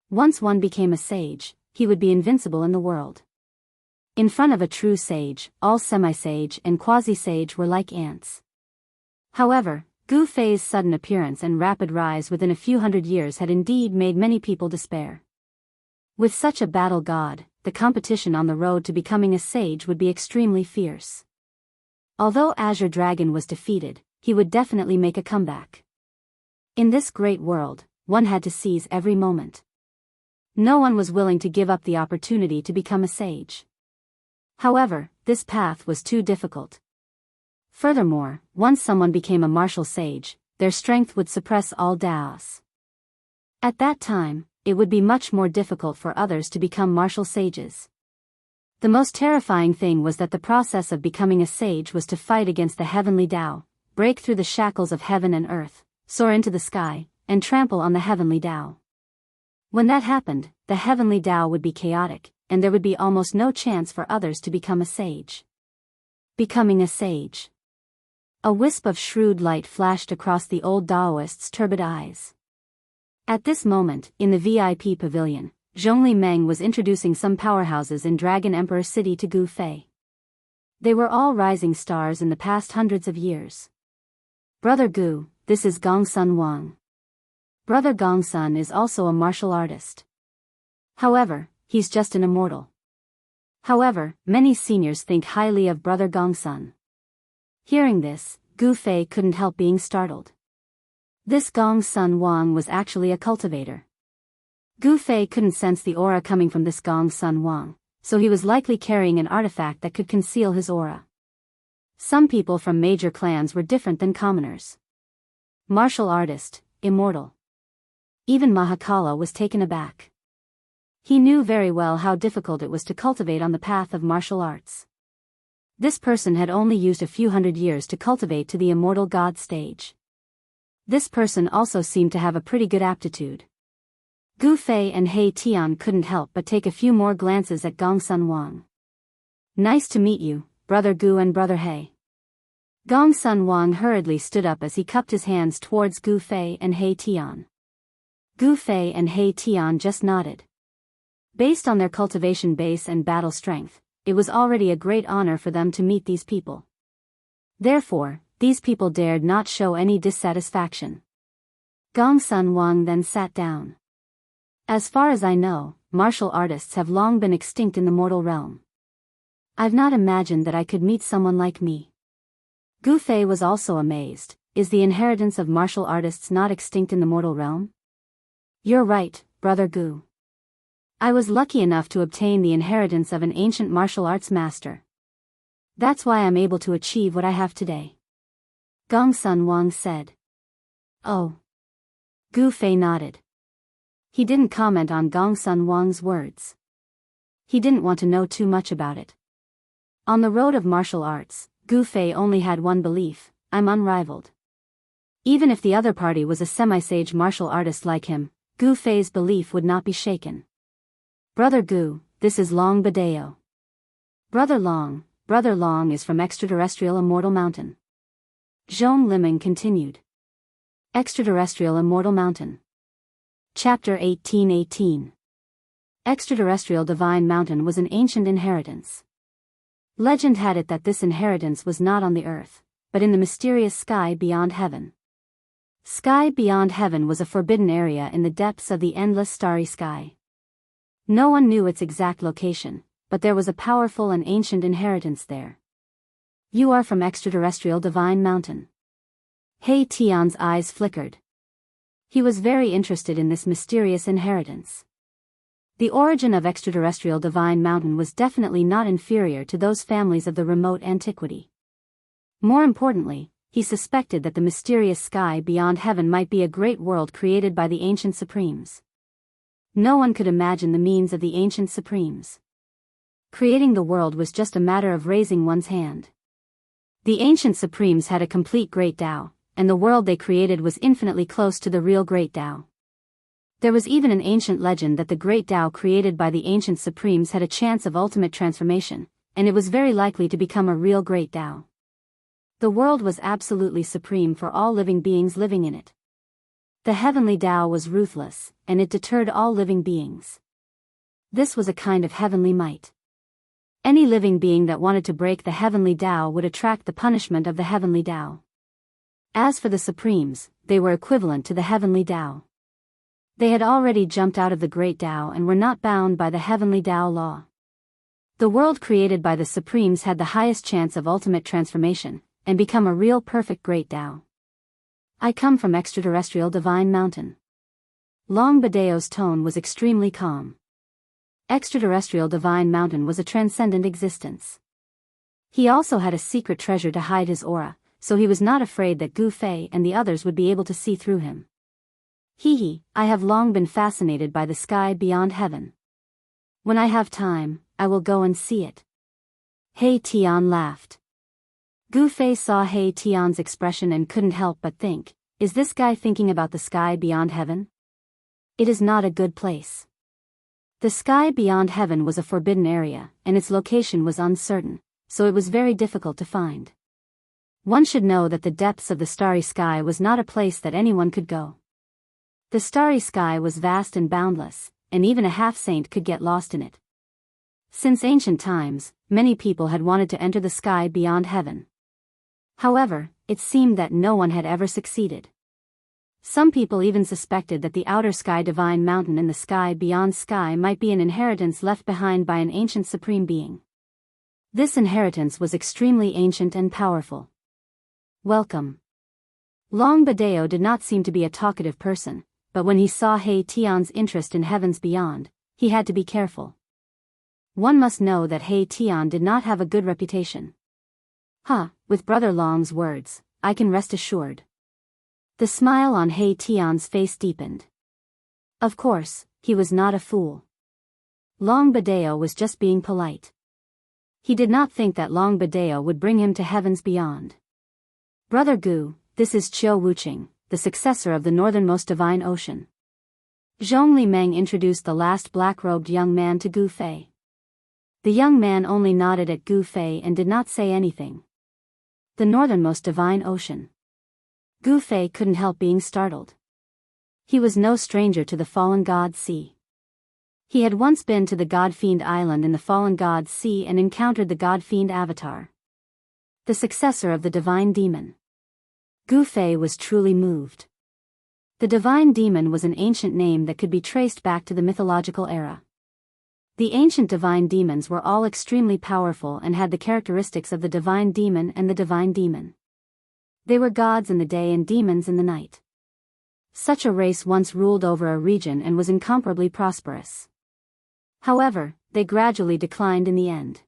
Once one became a sage, he would be invincible in the world. In front of a true sage, all semi-sage and quasi-sage were like ants. However, Gu Fei's sudden appearance and rapid rise within a few hundred years had indeed made many people despair. With such a battle god, the competition on the road to becoming a sage would be extremely fierce. Although Azure Dragon was defeated, he would definitely make a comeback. In this great world, one had to seize every moment. No one was willing to give up the opportunity to become a sage. However, this path was too difficult. Furthermore, once someone became a martial sage, their strength would suppress all Daos. At that time, it would be much more difficult for others to become martial sages. The most terrifying thing was that the process of becoming a sage was to fight against the heavenly Tao, break through the shackles of heaven and earth, soar into the sky, and trample on the heavenly Tao. When that happened, the heavenly Tao would be chaotic, and there would be almost no chance for others to become a sage. Becoming a sage. A wisp of shrewd light flashed across the old Daoist's turbid eyes. At this moment, in the VIP pavilion, Zhongli Meng was introducing some powerhouses in Dragon Emperor City to Gu Fei. They were all rising stars in the past hundreds of years. Brother Gu, this is Gongsun Wang. Brother Gongsun is also a martial artist. However, he's just an immortal. However, many seniors think highly of Brother Gongsun. Hearing this, Gu Fei couldn't help being startled. This Gongsun Wang was actually a cultivator. Gu Fei couldn't sense the aura coming from this Gongsun Wang, so he was likely carrying an artifact that could conceal his aura. Some people from major clans were different than commoners. Martial artist, immortal. Even Mahakala was taken aback. He knew very well how difficult it was to cultivate on the path of martial arts. This person had only used a few hundred years to cultivate to the immortal god stage. This person also seemed to have a pretty good aptitude. Gu Fei and He Tian couldn't help but take a few more glances at Gongsun Wang. Nice to meet you, Brother Gu and Brother He. Gongsun Wang hurriedly stood up as he cupped his hands towards Gu Fei and He Tian. Gu Fei and He Tian just nodded. Based on their cultivation base and battle strength, it was already a great honor for them to meet these people. Therefore, these people dared not show any dissatisfaction. Gongsun Wang then sat down. As far as I know, martial artists have long been extinct in the mortal realm. I've not imagined that I could meet someone like me. Gu Fei was also amazed. Is the inheritance of martial artists not extinct in the mortal realm? You're right, Brother Gu. I was lucky enough to obtain the inheritance of an ancient martial arts master. That's why I'm able to achieve what I have today. Gongsun Wang said. Oh. Gu Fei nodded. He didn't comment on Gongsun Wang's words. He didn't want to know too much about it. On the road of martial arts, Gu Fei only had one belief: I'm unrivaled. Even if the other party was a semi-sage martial artist like him, Gu Fei's belief would not be shaken. Brother Gu, this is Long Biyao. Brother Long is from extraterrestrial Immortal Mountain. Zhong Liming continued. Extraterrestrial Immortal Mountain. Chapter 1818. Extraterrestrial Divine Mountain was an ancient inheritance. Legend had it that this inheritance was not on the earth, but in the mysterious sky beyond heaven. Sky beyond heaven was a forbidden area in the depths of the endless starry sky. No one knew its exact location, but there was a powerful and ancient inheritance there. You are from extraterrestrial Divine Mountain. He Tian's eyes flickered. He was very interested in this mysterious inheritance. The origin of extraterrestrial Divine Mountain was definitely not inferior to those families of the remote antiquity. More importantly, he suspected that the mysterious sky beyond heaven might be a great world created by the ancient supremes. No one could imagine the means of the ancient supremes. Creating the world was just a matter of raising one's hand. The ancient supremes had a complete great Tao, and the world they created was infinitely close to the real great Tao. There was even an ancient legend that the great Tao created by the ancient supremes had a chance of ultimate transformation, and it was very likely to become a real great Tao. The world was absolutely supreme for all living beings living in it. The heavenly Tao was ruthless, and it deterred all living beings. This was a kind of heavenly might. Any living being that wanted to break the heavenly Tao would attract the punishment of the heavenly Tao. As for the supremes, they were equivalent to the heavenly Tao. They had already jumped out of the great Tao and were not bound by the heavenly Tao law. The world created by the supremes had the highest chance of ultimate transformation, and become a real perfect great Tao. I come from extraterrestrial Divine Mountain. Long Bidao's tone was extremely calm. Extraterrestrial Divine Mountain was a transcendent existence. He also had a secret treasure to hide his aura, so he was not afraid that Gu Fei and the others would be able to see through him. I have long been fascinated by the sky beyond heaven. When I have time, I will go and see it. He Tian laughed. Gu Fei saw He Tian's expression and couldn't help but think, is this guy thinking about the sky beyond heaven? It is not a good place. The sky beyond heaven was a forbidden area, and its location was uncertain, so it was very difficult to find. One should know that the depths of the starry sky was not a place that anyone could go. The starry sky was vast and boundless, and even a half-saint could get lost in it. Since ancient times, many people had wanted to enter the sky beyond heaven. However, it seemed that no one had ever succeeded. Some people even suspected that the outer sky Divine Mountain and the sky beyond sky might be an inheritance left behind by an ancient supreme being. This inheritance was extremely ancient and powerful. Welcome. Long Biyao did not seem to be a talkative person, but when he saw He Tian's interest in heavens beyond, he had to be careful. One must know that He Tian did not have a good reputation. With Brother Long's words, I can rest assured. The smile on He Tian's face deepened. Of course, he was not a fool. Long Biyao was just being polite. He did not think that Long Biyao would bring him to heavens beyond. Brother Gu, this is Chiu Wuqing, the successor of the northernmost divine ocean. Zhong Limeng introduced the last black-robed young man to Gu Fei. The young man only nodded at Gu Fei and did not say anything. The northernmost divine ocean. Gu Fei couldn't help being startled. He was no stranger to the fallen god sea. He had once been to the God-Fiend Island in the Fallen God's Sea and encountered the God-Fiend Avatar, the successor of the Divine Demon. Gu Fei was truly moved. The Divine Demon was an ancient name that could be traced back to the mythological era. The ancient divine demons were all extremely powerful and had the characteristics of the Divine Demon and the Divine Demon. They were gods in the day and demons in the night. Such a race once ruled over a region and was incomparably prosperous. However, they gradually declined in the end.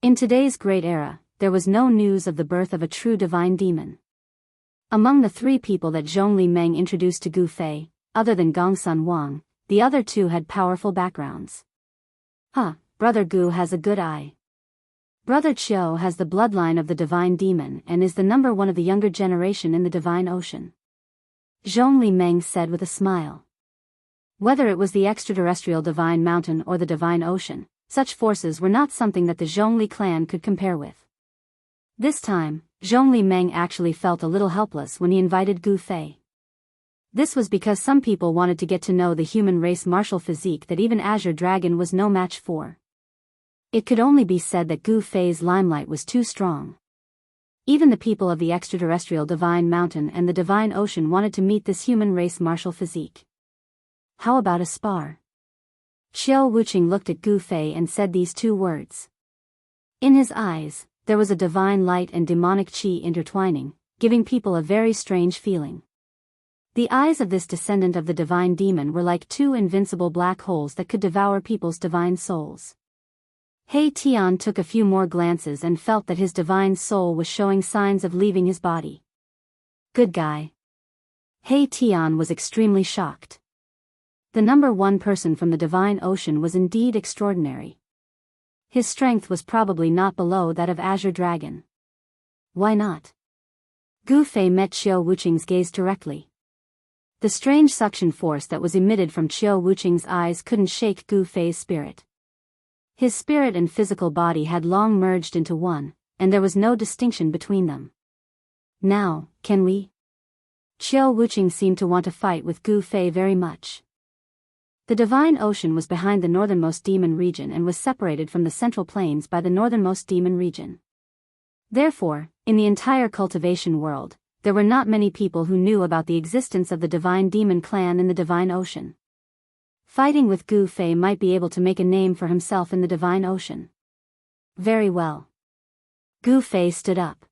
In today's great era, there was no news of the birth of a true divine demon. Among the 3 people that Zhongli Meng introduced to Gu Fei, other than Gongsun Wang, the other 2 had powerful backgrounds. Brother Gu has a good eye. Brother Qiu has the bloodline of the divine demon and is the number 1 of the younger generation in the divine ocean, Zhongli Meng said with a smile. Whether it was the extraterrestrial divine mountain or the divine ocean, such forces were not something that the Zhongli clan could compare with. This time, Zhongli Meng actually felt a little helpless when he invited Gu Fei. This was because some people wanted to get to know the human race martial physique that even Azure Dragon was no match for. It could only be said that Gu Fei's limelight was too strong. Even the people of the extraterrestrial divine mountain and the divine ocean wanted to meet this human race martial physique. How about a spar? Qiu Wuqing looked at Gu Fei and said these 2 words. In his eyes, there was a divine light and demonic qi intertwining, giving people a very strange feeling. The eyes of this descendant of the divine demon were like 2 invincible black holes that could devour people's divine souls. He Tian took a few more glances and felt that his divine soul was showing signs of leaving his body. Good guy. He Tian was extremely shocked. The number 1 person from the divine ocean was indeed extraordinary. His strength was probably not below that of Azure Dragon. Why not? Gu Fei met Qiu Wuqing's gaze directly. The strange suction force that was emitted from Qiu Wuqing's eyes couldn't shake Gu Fei's spirit. His spirit and physical body had long merged into one, and there was no distinction between them. Now, can we? Qiu Wuqing seemed to want to fight with Gu Fei very much. The divine ocean was behind the northernmost demon region and was separated from the central plains by the northernmost demon region. Therefore, in the entire cultivation world, there were not many people who knew about the existence of the divine demon clan in the divine ocean. Fighting with Gu Fei might be able to make a name for himself in the divine ocean. Very well. Gu Fei stood up.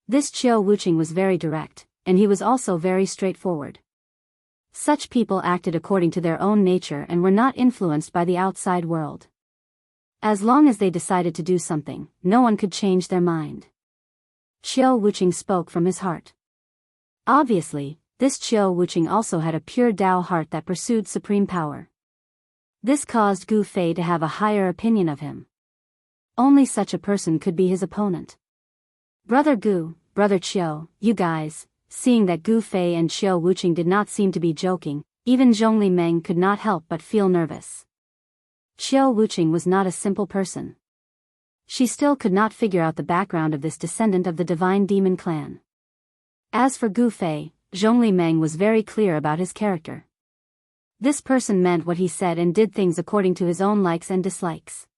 This Qiu Wuqing was very direct, and he was also very straightforward. Such people acted according to their own nature and were not influenced by the outside world. As long as they decided to do something, no one could change their mind. Qiu Wuqing spoke from his heart. Obviously, this Qiu Wuqing also had a pure Tao heart that pursued supreme power. This caused Gu Fei to have a higher opinion of him. Only such a person could be his opponent. Brother Gu, Brother Qiu, you guys. Seeing that Gu Fei and Qiu Wuqing did not seem to be joking, even Zhongli Meng could not help but feel nervous. Qiu Wuqing was not a simple person. She still could not figure out the background of this descendant of the divine demon clan. As for Gu Fei, Zhongli Meng was very clear about his character. This person meant what he said and did things according to his own likes and dislikes.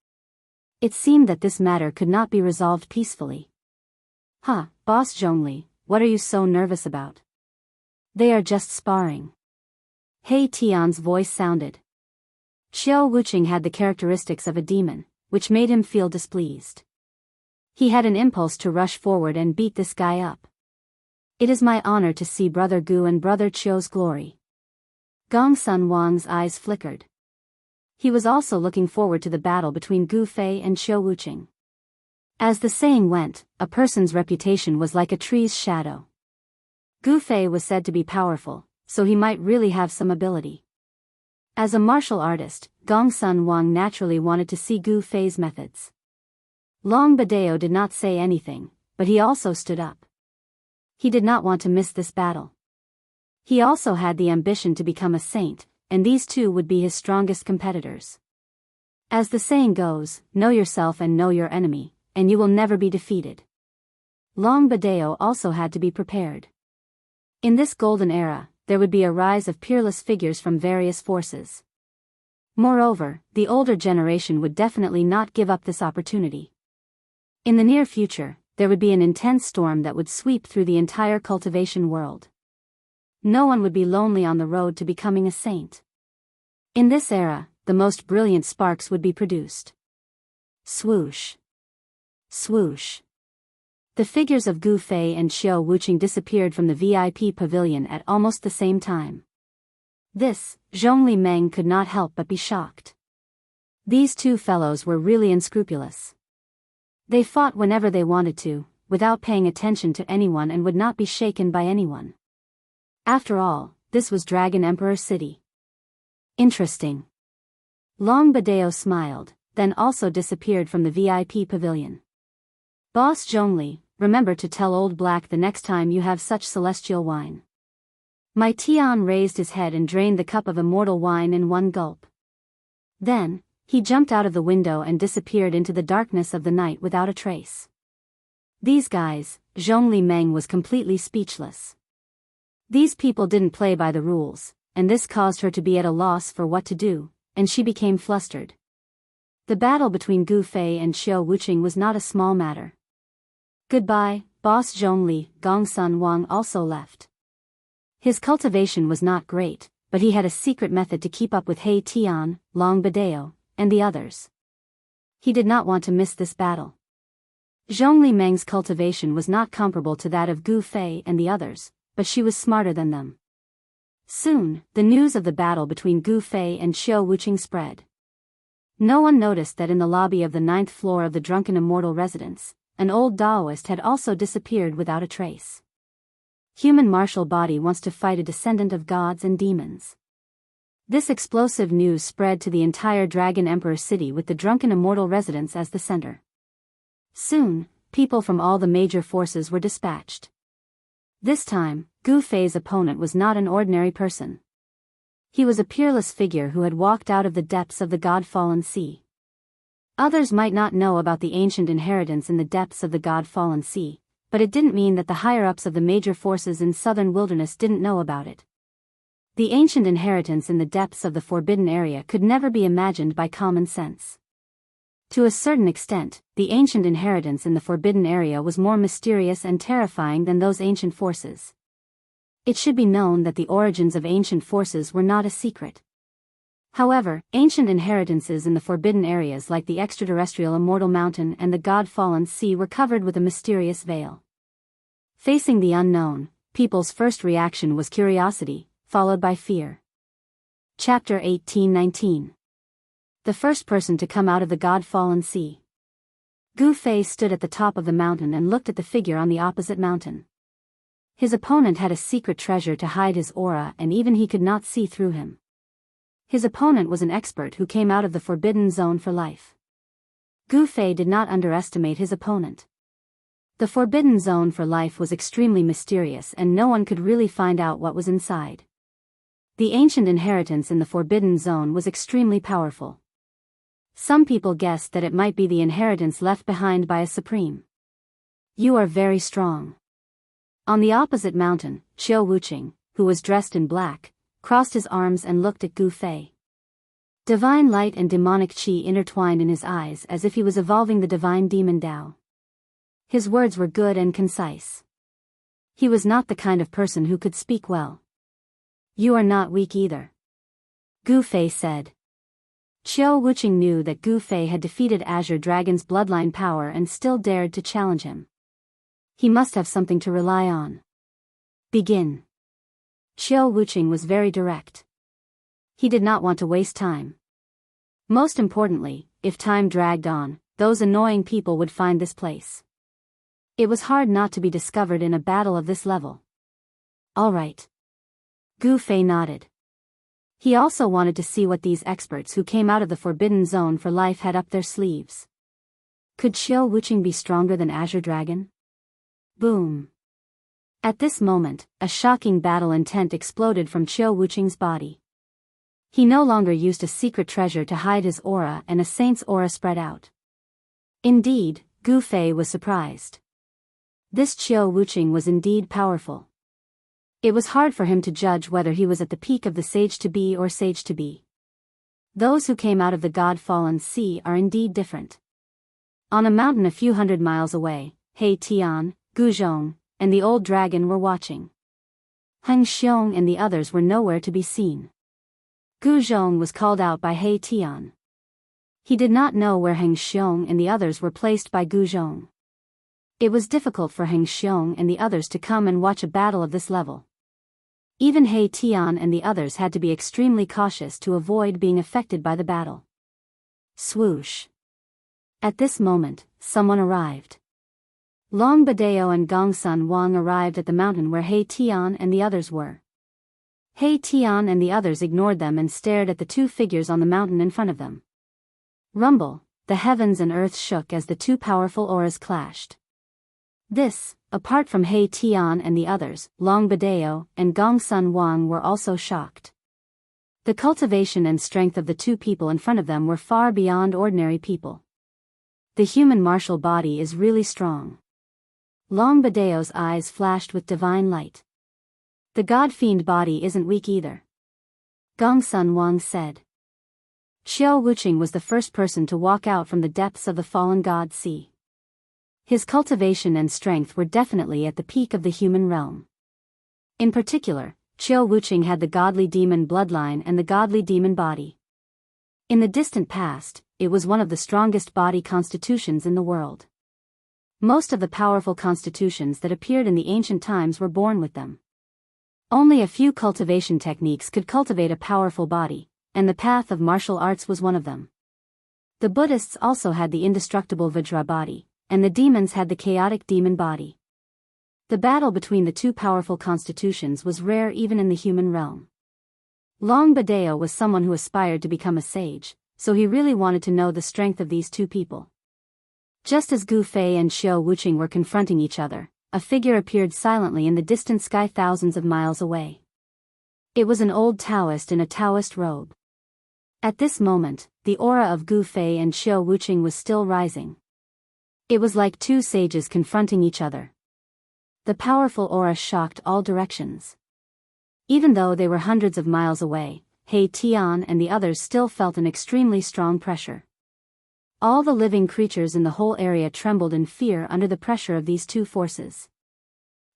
It seemed that this matter could not be resolved peacefully. Boss Zhongli, what are you so nervous about? They are just sparring. He Tian's voice sounded. Qiu Wuqing had the characteristics of a demon, which made him feel displeased. He had an impulse to rush forward and beat this guy up. It is my honor to see Brother Gu and Brother Qiu's glory. Gongsun Wang's eyes flickered. He was also looking forward to the battle between Gu Fei and Qiu Wuqing. As the saying went, a person's reputation was like a tree's shadow. Gu Fei was said to be powerful, so he might really have some ability. As a martial artist, Gongsun Wang naturally wanted to see Gu Fei's methods. Long Biyao did not say anything, but he also stood up. He did not want to miss this battle. He also had the ambition to become a saint, and these 2 would be his strongest competitors. As the saying goes, know yourself and know your enemy, and you will never be defeated. Long Biyao also had to be prepared. In this golden era, there would be a rise of peerless figures from various forces. Moreover, the older generation would definitely not give up this opportunity. In the near future, there would be an intense storm that would sweep through the entire cultivation world. No one would be lonely on the road to becoming a saint. In this era, the most brilliant sparks would be produced. Swoosh. Swoosh. The figures of Gu Fei and Xiao Wuqing disappeared from the VIP pavilion at almost the same time. This, Zhongli Meng could not help but be shocked. These two fellows were really unscrupulous. They fought whenever they wanted to, without paying attention to anyone, and would not be shaken by anyone. After all, this was Dragon Emperor City. Interesting. Long Biyao smiled, then also disappeared from the VIP pavilion. Boss Zhongli, remember to tell Old Black the next time you have such celestial wine. My Tian raised his head and drained the cup of immortal wine in one gulp. Then, he jumped out of the window and disappeared into the darkness of the night without a trace. These guys, Zhongli Meng was completely speechless. These people didn't play by the rules, and this caused her to be at a loss for what to do, and she became flustered. The battle between Gu Fei and Xiao Wuqing was not a small matter. Goodbye, Boss Zhongli. Gongsun Wang also left. His cultivation was not great, but he had a secret method to keep up with He Tian, Long Biyao, and the others. He did not want to miss this battle. Zhongli Meng's cultivation was not comparable to that of Gu Fei and the others, but she was smarter than them. Soon, the news of the battle between Gu Fei and Xiao Wuqing spread. No one noticed that in the lobby of the 9th floor of the drunken immortal residence, an old Taoist had also disappeared without a trace. Human martial body wants to fight a descendant of gods and demons. This explosive news spread to the entire Dragon Emperor City with the drunken immortal residence as the center. Soon, people from all the major forces were dispatched. This time, Gu Fei's opponent was not an ordinary person. He was a peerless figure who had walked out of the depths of the God-fallen sea. Others might not know about the ancient inheritance in the depths of the God-fallen sea, but it didn't mean that the higher-ups of the major forces in southern wilderness didn't know about it. The ancient inheritance in the depths of the forbidden area could never be imagined by common sense. To a certain extent, the ancient inheritance in the forbidden area was more mysterious and terrifying than those ancient forces. It should be known that the origins of ancient forces were not a secret. However, ancient inheritances in the forbidden areas like the extraterrestrial Immortal Mountain and the God-fallen Sea were covered with a mysterious veil. Facing the unknown, people's first reaction was curiosity, followed by fear. Chapter 1819. The first person to come out of the God-fallen Sea. Gu Fei stood at the top of the mountain and looked at the figure on the opposite mountain. His opponent had a secret treasure to hide his aura, and even he could not see through him. His opponent was an expert who came out of the forbidden zone for life. Gu Fei did not underestimate his opponent. The forbidden zone for life was extremely mysterious and no one could really find out what was inside. The ancient inheritance in the forbidden zone was extremely powerful. Some people guessed that it might be the inheritance left behind by a supreme. You are very strong. On the opposite mountain, Xiao Wuqing, who was dressed in black, crossed his arms and looked at Gu Fei. Divine light and demonic qi intertwined in his eyes as if he was evolving the divine demon Tao. His words were good and concise. He was not the kind of person who could speak well. You are not weak either, Gu Fei said. Xiao Wuqing knew that Gu Fei had defeated Azure Dragon's bloodline power and still dared to challenge him. He must have something to rely on. Begin. Xiao Wuqing was very direct. He did not want to waste time. Most importantly, if time dragged on, those annoying people would find this place. It was hard not to be discovered in a battle of this level. All right. Gu Fei nodded. He also wanted to see what these experts who came out of the forbidden zone for life had up their sleeves. Could Xiao Wuqing be stronger than Azure Dragon? Boom. At this moment, a shocking battle intent exploded from Xiao Wuqing's body. He no longer used a secret treasure to hide his aura, and a saint's aura spread out. Indeed, Gu Fei was surprised. This Xiao Wuqing was indeed powerful. It was hard for him to judge whether he was at the peak of the sage-to-be or sage-to-be. Those who came out of the God-fallen sea are indeed different. On a mountain a few hundred miles away, He Tian, Gu Zhong, and the old dragon were watching. Heng Xiong and the others were nowhere to be seen. Gu Zhong was called out by He Tian. He did not know where Heng Xiong and the others were placed by Gu Zhong. It was difficult for Heng Xiong and the others to come and watch a battle of this level. Even He Tian and the others had to be extremely cautious to avoid being affected by the battle. Swoosh. At this moment, someone arrived. Long Biyao and Gongsun Wang arrived at the mountain where He Tian and the others were. He Tian and the others ignored them and stared at the two figures on the mountain in front of them. Rumble, the heavens and earth shook as the two powerful auras clashed. This, apart from He Tian and the others, Long Biyao and Gongsun Wang were also shocked. The cultivation and strength of the two people in front of them were far beyond ordinary people. The human martial body is really strong. Long Bidao's eyes flashed with divine light. The god-fiend body isn't weak either. Gongsun Wang said. Xiao Wuqing was the first person to walk out from the depths of the fallen god sea. His cultivation and strength were definitely at the peak of the human realm. In particular, Xiao Wuqing had the godly demon bloodline and the godly demon body. In the distant past, it was one of the strongest body constitutions in the world. Most of the powerful constitutions that appeared in the ancient times were born with them. Only a few cultivation techniques could cultivate a powerful body, and the path of martial arts was one of them. The Buddhists also had the indestructible Vajra body, and the demons had the chaotic demon body. The battle between the two powerful constitutions was rare even in the human realm. Long Biyao was someone who aspired to become a sage, so he really wanted to know the strength of these two people. Just as Gu Fei and Xiao Wuqing were confronting each other, a figure appeared silently in the distant sky thousands of miles away. It was an old Taoist in a Taoist robe. At this moment, the aura of Gu Fei and Xiao Wuqing was still rising. It was like two sages confronting each other. The powerful aura shocked all directions. Even though they were hundreds of miles away, He Tian and the others still felt an extremely strong pressure. All the living creatures in the whole area trembled in fear under the pressure of these two forces.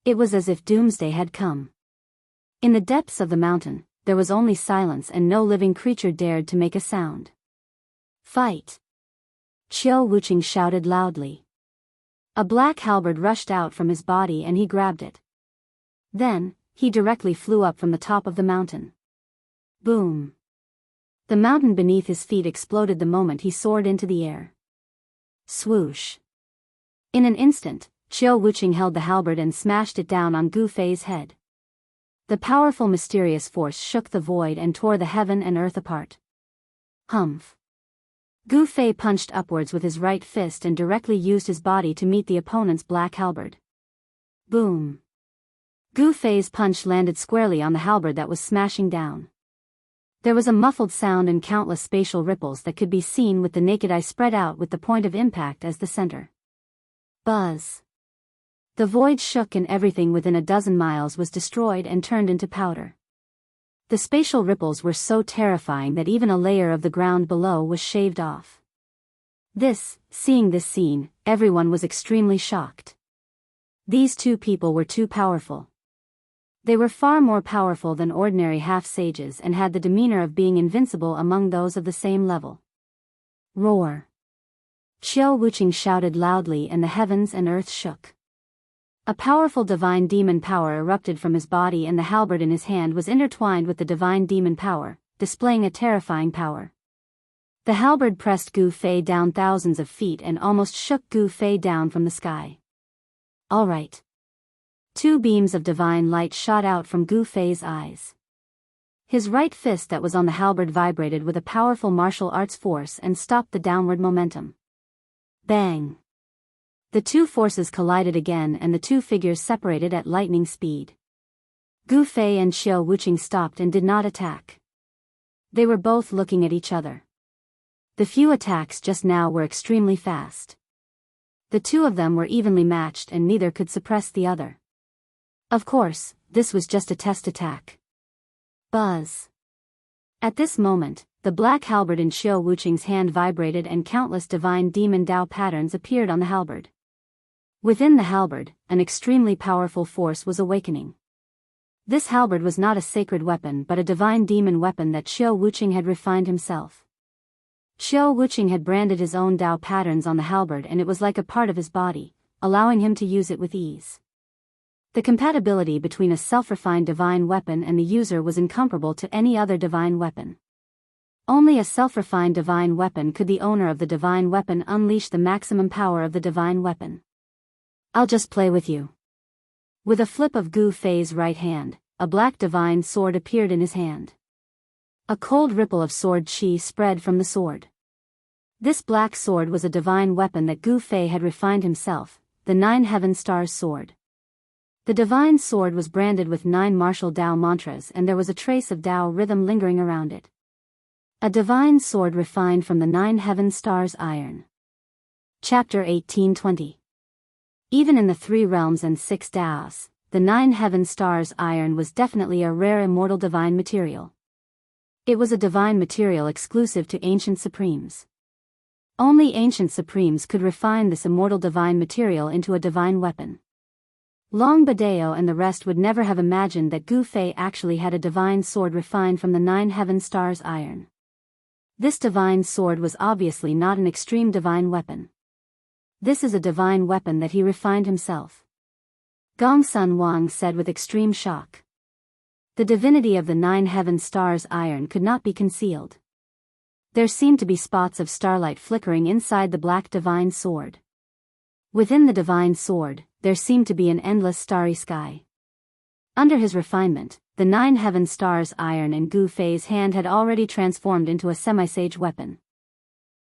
It was as if doomsday had come. In the depths of the mountain, there was only silence and no living creature dared to make a sound. Fight! Xiao Wuqing shouted loudly. A black halberd rushed out from his body and he grabbed it. Then, he directly flew up from the top of the mountain. Boom! The mountain beneath his feet exploded the moment he soared into the air. Swoosh! In an instant, Xiao Wuqing held the halberd and smashed it down on Gu Fei's head. The powerful mysterious force shook the void and tore the heaven and earth apart. Humph! Gu Fei punched upwards with his right fist and directly used his body to meet the opponent's black halberd. Boom! Gu Fei's punch landed squarely on the halberd that was smashing down. There was a muffled sound and countless spatial ripples that could be seen with the naked eye spread out with the point of impact as the center. Buzz! The void shook and everything within a dozen miles was destroyed and turned into powder. The spatial ripples were so terrifying that even a layer of the ground below was shaved off. Seeing this scene, everyone was extremely shocked. These two people were too powerful. They were far more powerful than ordinary half-sages and had the demeanor of being invincible among those of the same level. Roar! Xiao Wuqing shouted loudly and the heavens and earth shook. A powerful divine demon power erupted from his body and the halberd in his hand was intertwined with the divine demon power, displaying a terrifying power. The halberd pressed Gu Fei down thousands of feet and almost shook Gu Fei down from the sky. All right. Two beams of divine light shot out from Gu Fei's eyes. His right fist that was on the halberd vibrated with a powerful martial arts force and stopped the downward momentum. Bang! The two forces collided again and the two figures separated at lightning speed. Gu Fei and Xiao Wuqing stopped and did not attack. They were both looking at each other. The few attacks just now were extremely fast. The two of them were evenly matched and neither could suppress the other. Of course, this was just a test attack. Buzz! At this moment, the black halberd in Xiao Wuqing's hand vibrated and countless divine demon Dao patterns appeared on the halberd. Within the halberd, an extremely powerful force was awakening. This halberd was not a sacred weapon but a divine demon weapon that Xiao Wuqing had refined himself. Xiao Wuqing had branded his own Dao patterns on the halberd and it was like a part of his body, allowing him to use it with ease. The compatibility between a self-refined divine weapon and the user was incomparable to any other divine weapon. Only a self-refined divine weapon could the owner of the divine weapon unleash the maximum power of the divine weapon. I'll just play with you. With a flip of Gu Fei's right hand, a black divine sword appeared in his hand. A cold ripple of sword qi spread from the sword. This black sword was a divine weapon that Gu Fei had refined himself, the 9 Heaven Stars sword. The divine sword was branded with 9 martial Dao mantras and there was a trace of Dao rhythm lingering around it. A divine sword refined from the 9 Heaven Stars iron. Chapter 1820. Even in the 3 realms and 6 Daos, the 9 Heaven Stars iron was definitely a rare immortal divine material. It was a divine material exclusive to ancient supremes. Only ancient supremes could refine this immortal divine material into a divine weapon. Long Biyao and the rest would never have imagined that Gu Fei actually had a divine sword refined from the 9 Heaven Stars iron. This divine sword was obviously not an extreme divine weapon. This is a divine weapon that he refined himself. Gongsun Wang said with extreme shock. The divinity of the 9 Heaven Stars iron could not be concealed. There seemed to be spots of starlight flickering inside the black divine sword. Within the divine sword, there seemed to be an endless starry sky. Under his refinement, the 9 Heaven Stars iron in Gu Fei's hand had already transformed into a semi-sage weapon.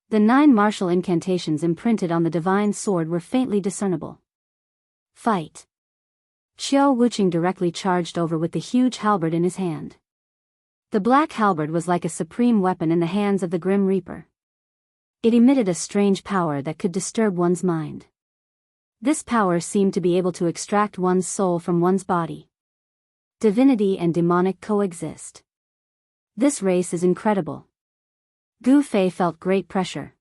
The 9 martial incantations imprinted on the divine sword were faintly discernible. Fight! Xiao Wuqing directly charged over with the huge halberd in his hand. The black halberd was like a supreme weapon in the hands of the Grim Reaper. It emitted a strange power that could disturb one's mind. This power seemed to be able to extract one's soul from one's body. Divinity and demonic coexist. This race is incredible. Gu Fei felt great pressure.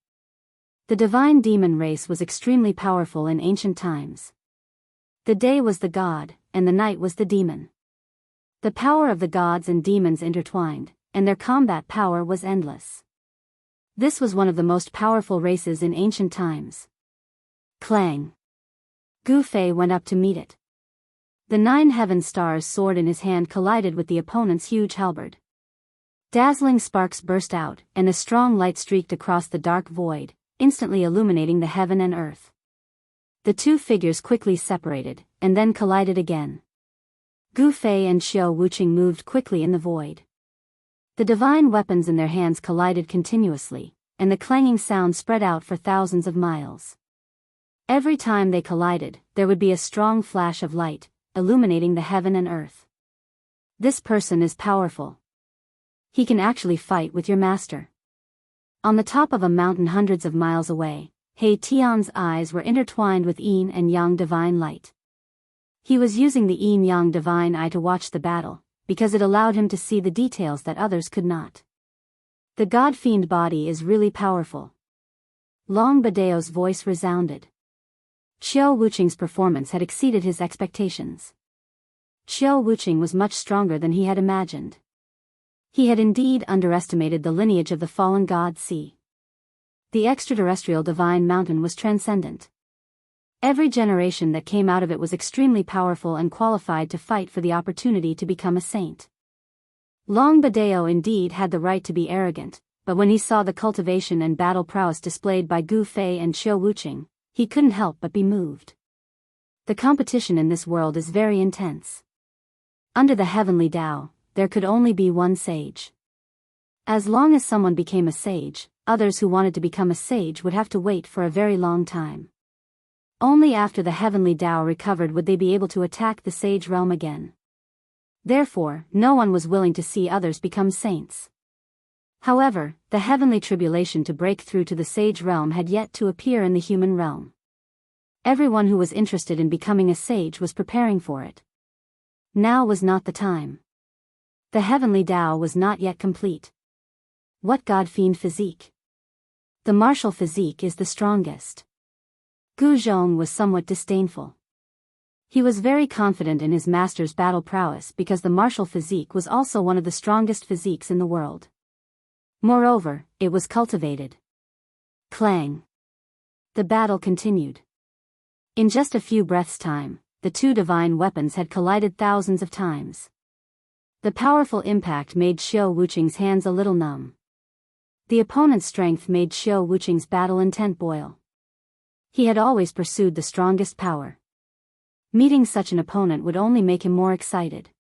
The divine demon race was extremely powerful in ancient times. The day was the god, and the night was the demon. The power of the gods and demons intertwined, and their combat power was endless. This was one of the most powerful races in ancient times. Clang! Gu Fei went up to meet it. The 9 Heaven Stars sword in his hand collided with the opponent's huge halberd. Dazzling sparks burst out, and a strong light streaked across the dark void, instantly illuminating the heaven and earth. The two figures quickly separated, and then collided again. Gu Fei and Xiao Wuqing moved quickly in the void. The divine weapons in their hands collided continuously, and the clanging sound spread out for thousands of miles. Every time they collided, there would be a strong flash of light, illuminating the heaven and earth. This person is powerful. He can actually fight with your master. On the top of a mountain hundreds of miles away, He Tian's eyes were intertwined with yin and yang divine light. He was using the yin-yang divine eye to watch the battle, because it allowed him to see the details that others could not. The god-fiend body is really powerful. Long Bidao's voice resounded. Xiao Wuqing's performance had exceeded his expectations. Xiao Wuqing was much stronger than he had imagined. He had indeed underestimated the lineage of the fallen god Sea. The extraterrestrial divine mountain was transcendent. Every generation that came out of it was extremely powerful and qualified to fight for the opportunity to become a saint. Long Bidao indeed had the right to be arrogant, but when he saw the cultivation and battle prowess displayed by Gu Fei and Xiao Wuqing, he couldn't help but be moved. The competition in this world is very intense. Under the heavenly Tao, there could only be one sage. As long as someone became a sage, others who wanted to become a sage would have to wait for a very long time. Only after the heavenly Tao recovered would they be able to attack the sage realm again. Therefore, no one was willing to see others become saints. However, the heavenly tribulation to break through to the sage realm had yet to appear in the human realm. Everyone who was interested in becoming a sage was preparing for it. Now was not the time. The heavenly Tao was not yet complete. What god-fiend physique? The martial physique is the strongest. Gu Zhong was somewhat disdainful. He was very confident in his master's battle prowess because the martial physique was also one of the strongest physiques in the world. Moreover, it was cultivated. Clang. The battle continued. In just a few breaths' time, the two divine weapons had collided thousands of times. The powerful impact made Xiao Wuqing's hands a little numb. The opponent's strength made Xiao Wuqing's battle intent boil. He had always pursued the strongest power. Meeting such an opponent would only make him more excited.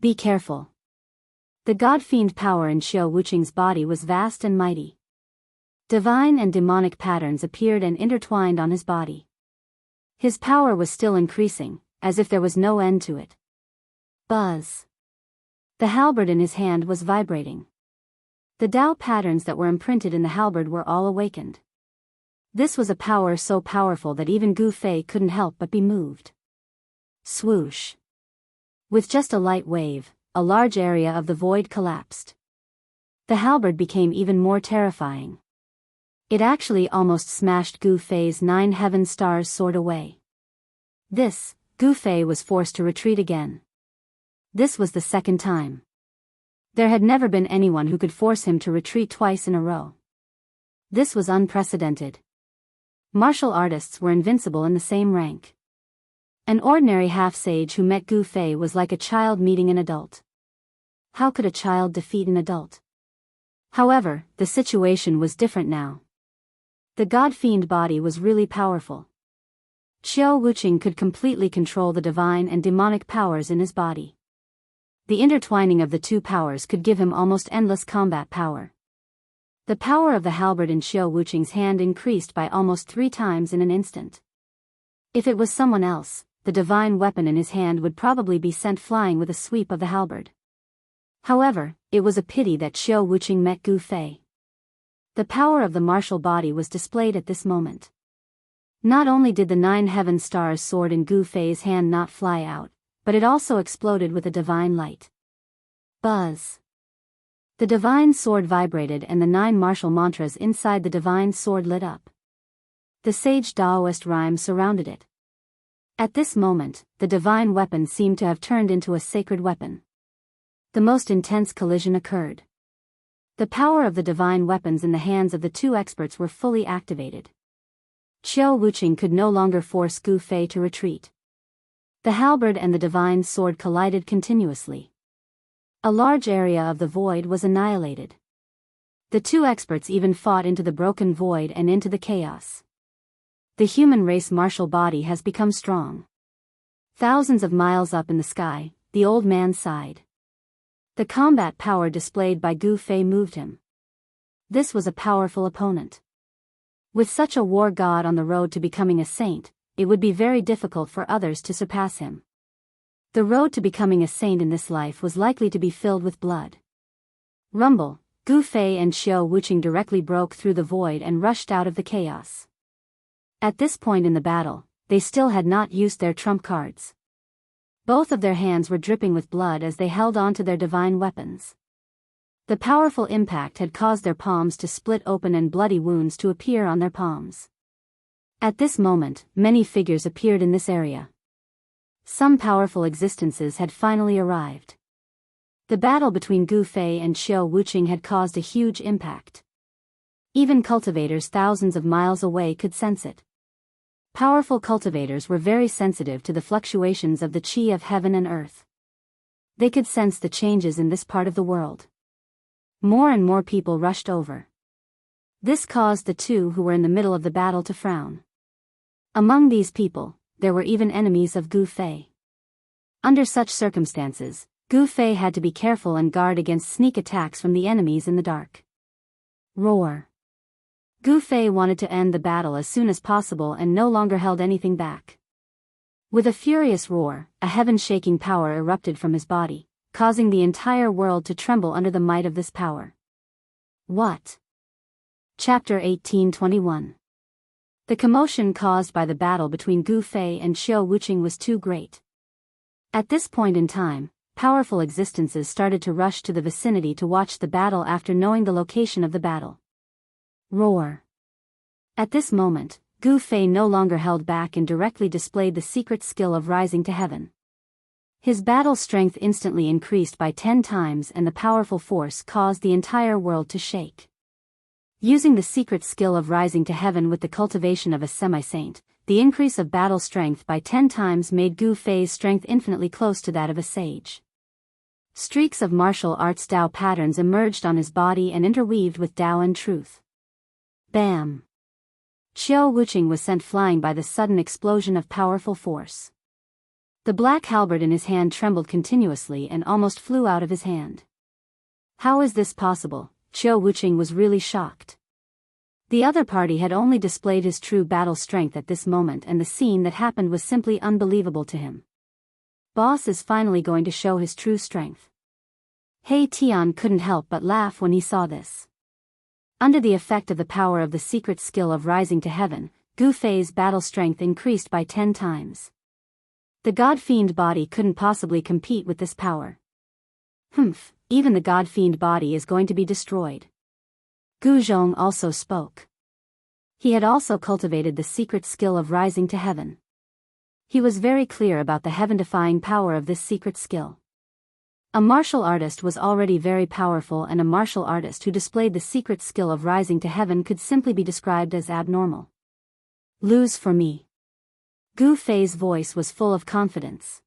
Be careful. The god-fiend power in Xiao Wuqing's body was vast and mighty. Divine and demonic patterns appeared and intertwined on his body. His power was still increasing, as if there was no end to it. Buzz. The halberd in his hand was vibrating. The Tao patterns that were imprinted in the halberd were all awakened. This was a power so powerful that even Gu Fei couldn't help but be moved. Swoosh. With just a light wave, a large area of the void collapsed. The halberd became even more terrifying. It actually almost smashed Gu Fei's 9 heaven stars sword away. Gu Fei was forced to retreat again. This was the second time. There had never been anyone who could force him to retreat twice in a row. This was unprecedented. Martial artists were invincible in the same rank. An ordinary half-sage who met Gu Fei was like a child meeting an adult. How could a child defeat an adult? However, the situation was different now. The god-fiend body was really powerful. Xiao Wuqing could completely control the divine and demonic powers in his body. The intertwining of the two powers could give him almost endless combat power. The power of the halberd in Xiao Wuqing's hand increased by almost 3 times in an instant. If it was someone else, the divine weapon in his hand would probably be sent flying with a sweep of the halberd. However, it was a pity that Xiao Wuqing met Gu Fei. The power of the martial body was displayed at this moment. Not only did the 9 heaven stars sword in Gu Fei's hand not fly out, but it also exploded with a divine light. Buzz. The divine sword vibrated and the 9 martial mantras inside the divine sword lit up. The sage Taoist rhyme surrounded it. At this moment, the divine weapon seemed to have turned into a sacred weapon. The most intense collision occurred. The power of the divine weapons in the hands of the two experts were fully activated. Xiao Wuqing could no longer force Gu Fei to retreat. The halberd and the divine sword collided continuously. A large area of the void was annihilated. The two experts even fought into the broken void and into the chaos. The human race martial body has become strong. Thousands of miles up in the sky, the old man sighed. The combat power displayed by Gu Fei moved him. This was a powerful opponent. With such a war god on the road to becoming a saint, it would be very difficult for others to surpass him. The road to becoming a saint in this life was likely to be filled with blood. Rumble, Gu Fei and Xiao Wuqing directly broke through the void and rushed out of the chaos. At this point in the battle, they still had not used their trump cards. Both of their hands were dripping with blood as they held on to their divine weapons. The powerful impact had caused their palms to split open and bloody wounds to appear on their palms. At this moment, many figures appeared in this area. Some powerful existences had finally arrived. The battle between Gu Fei and Xiao Wuqing had caused a huge impact. Even cultivators thousands of miles away could sense it. Powerful cultivators were very sensitive to the fluctuations of the qi of heaven and earth. They could sense the changes in this part of the world. More and more people rushed over. This caused the two who were in the middle of the battle to frown. Among these people, there were even enemies of Gu Fei. Under such circumstances, Gu Fei had to be careful and guard against sneak attacks from the enemies in the dark. Roar. Gu Fei wanted to end the battle as soon as possible and no longer held anything back. With a furious roar, a heaven-shaking power erupted from his body, causing the entire world to tremble under the might of this power. What? Chapter 1821. The commotion caused by the battle between Gu Fei and Xiao Wuqing was too great. At this point in time, powerful existences started to rush to the vicinity to watch the battle after knowing the location of the battle. Roar. At this moment, Gu Fei no longer held back and directly displayed the secret skill of rising to heaven. His battle strength instantly increased by 10 times and the powerful force caused the entire world to shake. Using the secret skill of rising to heaven with the cultivation of a semi-saint, the increase of battle strength by 10 times made Gu Fei's strength infinitely close to that of a sage. Streaks of martial arts Dao patterns emerged on his body and interweaved with Dao and truth. Bam! Qiu Wuqing was sent flying by the sudden explosion of powerful force. The black halberd in his hand trembled continuously and almost flew out of his hand. How is this possible? Qiu Wuqing was really shocked. The other party had only displayed his true battle strength at this moment and the scene that happened was simply unbelievable to him. Boss is finally going to show his true strength. He Tian couldn't help but laugh when he saw this. Under the effect of the power of the secret skill of rising to heaven, Gu Fei's battle strength increased by 10 times. The God-fiend body couldn't possibly compete with this power. Even the God-fiend body is going to be destroyed. Gu Zhong also spoke. He had also cultivated the secret skill of rising to heaven. He was very clear about the heaven-defying power of this secret skill. A martial artist was already very powerful and a martial artist who displayed the secret skill of rising to heaven could simply be described as abnormal. Lose for me. Gu Fei's voice was full of confidence.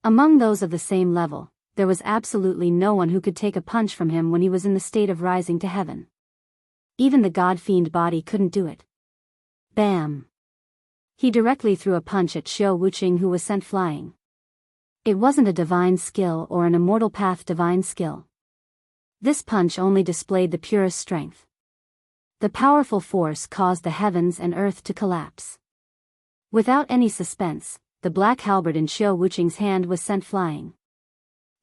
Among those of the same level, there was absolutely no one who could take a punch from him when he was in the state of rising to heaven. Even the God-fiend body couldn't do it. Bam! He directly threw a punch at Qiu Wuqing who was sent flying. It wasn't a divine skill or an immortal path divine skill. This punch only displayed the purest strength. The powerful force caused the heavens and earth to collapse. Without any suspense, the black halberd in Qiu Wuqing's hand was sent flying.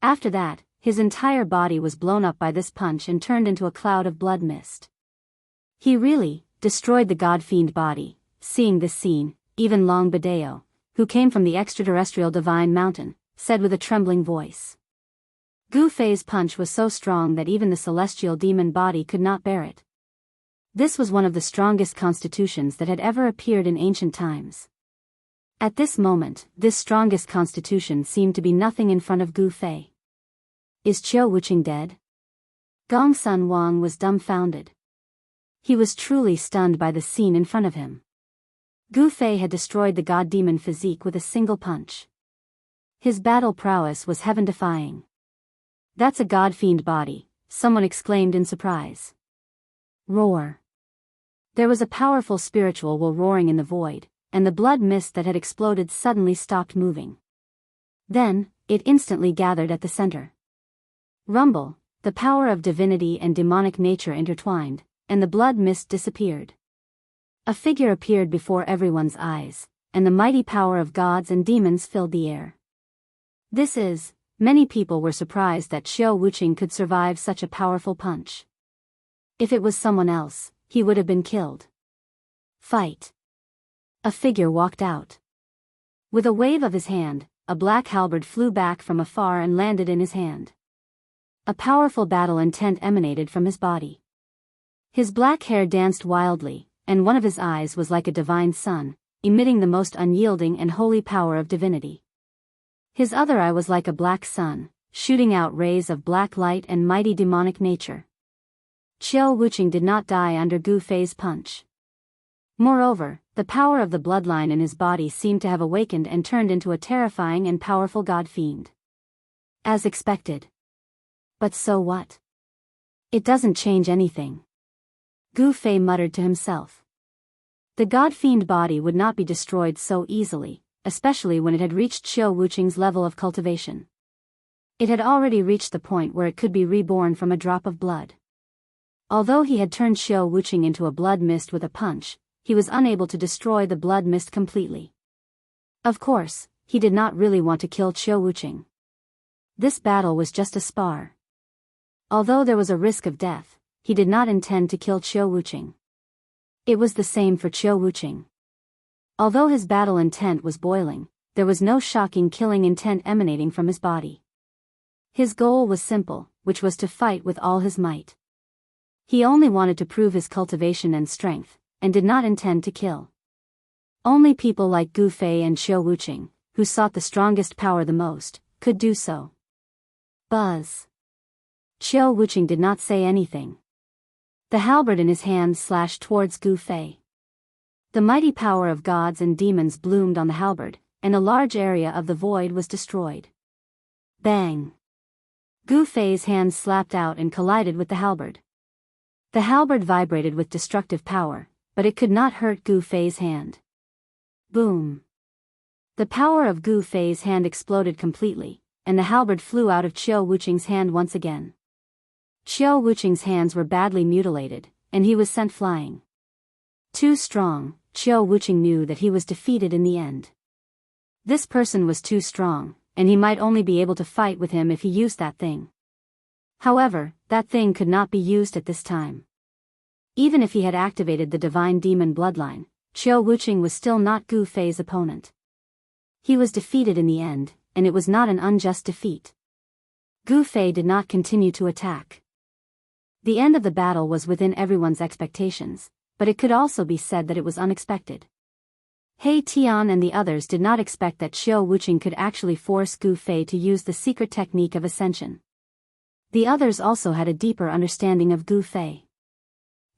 After that, his entire body was blown up by this punch and turned into a cloud of blood mist. He really destroyed the God-fiend body. Seeing this scene, even Long Biyao, who came from the extraterrestrial divine mountain, said with a trembling voice. Gu Fei's punch was so strong that even the celestial demon body could not bear it. This was one of the strongest constitutions that had ever appeared in ancient times. At this moment, this strongest constitution seemed to be nothing in front of Gu Fei. Is Qiu Wuqing dead? Gongsun Wang was dumbfounded. He was truly stunned by the scene in front of him. Gu Fei had destroyed the god-demon physique with a single punch. His battle prowess was heaven-defying. That's a god-fiend body, someone exclaimed in surprise. Roar. There was a powerful spiritual will roaring in the void, and the blood mist that had exploded suddenly stopped moving. Then, it instantly gathered at the center. Rumble, the power of divinity and demonic nature intertwined, and the blood mist disappeared. A figure appeared before everyone's eyes, and the mighty power of gods and demons filled the air. Many people were surprised that Qiu Wuqing could survive such a powerful punch. If it was someone else, he would have been killed. Fight. A figure walked out. With a wave of his hand, a black halberd flew back from afar and landed in his hand. A powerful battle intent emanated from his body. His black hair danced wildly, and one of his eyes was like a divine sun, emitting the most unyielding and holy power of divinity. His other eye was like a black sun, shooting out rays of black light and mighty demonic nature. Qiu Wuqing did not die under Gu Fei's punch. Moreover, the power of the bloodline in his body seemed to have awakened and turned into a terrifying and powerful god-fiend. As expected. But so what? It doesn't change anything. Gu Fei muttered to himself. The god-fiend body would not be destroyed so easily, especially when it had reached Qiu Wuqing's level of cultivation. It had already reached the point where it could be reborn from a drop of blood. Although he had turned Qiu Wuqing into a blood mist with a punch, he was unable to destroy the blood mist completely. Of course, he did not really want to kill Qiu Wuqing. This battle was just a spar. Although there was a risk of death, he did not intend to kill Qiu Wuqing. It was the same for Qiu Wuqing. Although his battle intent was boiling, there was no shocking killing intent emanating from his body. His goal was simple, which was to fight with all his might. He only wanted to prove his cultivation and strength, and did not intend to kill. Only people like Gu Fei and Xiao Wuqing, who sought the strongest power the most, could do so. Buzz. Xiao Wuqing did not say anything. The halberd in his hand slashed towards Gu Fei. The mighty power of gods and demons bloomed on the halberd, and a large area of the void was destroyed. Bang! Gu Fei's hand slapped out and collided with the halberd. The halberd vibrated with destructive power, but it could not hurt Gu Fei's hand. Boom! The power of Gu Fei's hand exploded completely, and the halberd flew out of Xiao Wuqing's hand once again. Xiao Wuqing's hands were badly mutilated, and he was sent flying. Too strong, Xiao Wuqing knew that he was defeated in the end. This person was too strong, and he might only be able to fight with him if he used that thing. However, that thing could not be used at this time. Even if he had activated the divine demon bloodline, Xiao Wuqing was still not Gu Fei's opponent. He was defeated in the end, and it was not an unjust defeat. Gu Fei did not continue to attack. The end of the battle was within everyone's expectations, but it could also be said that it was unexpected. He Tian and the others did not expect that Xiao Wuqing could actually force Gu Fei to use the secret technique of ascension. The others also had a deeper understanding of Gu Fei.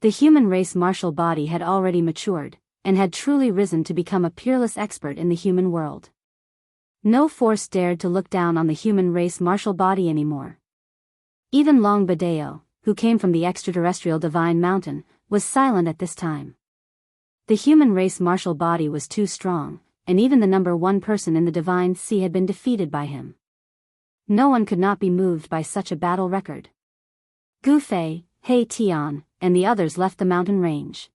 The human race martial body had already matured, and had truly risen to become a peerless expert in the human world. No force dared to look down on the human race martial body anymore. Even Long Biyao, who came from the extraterrestrial divine mountain, was silent at this time. The human race martial body was too strong, and even the number one person in the divine sea had been defeated by him. No one could not be moved by such a battle record. Gu Fei, He Tian, and the others left the mountain range.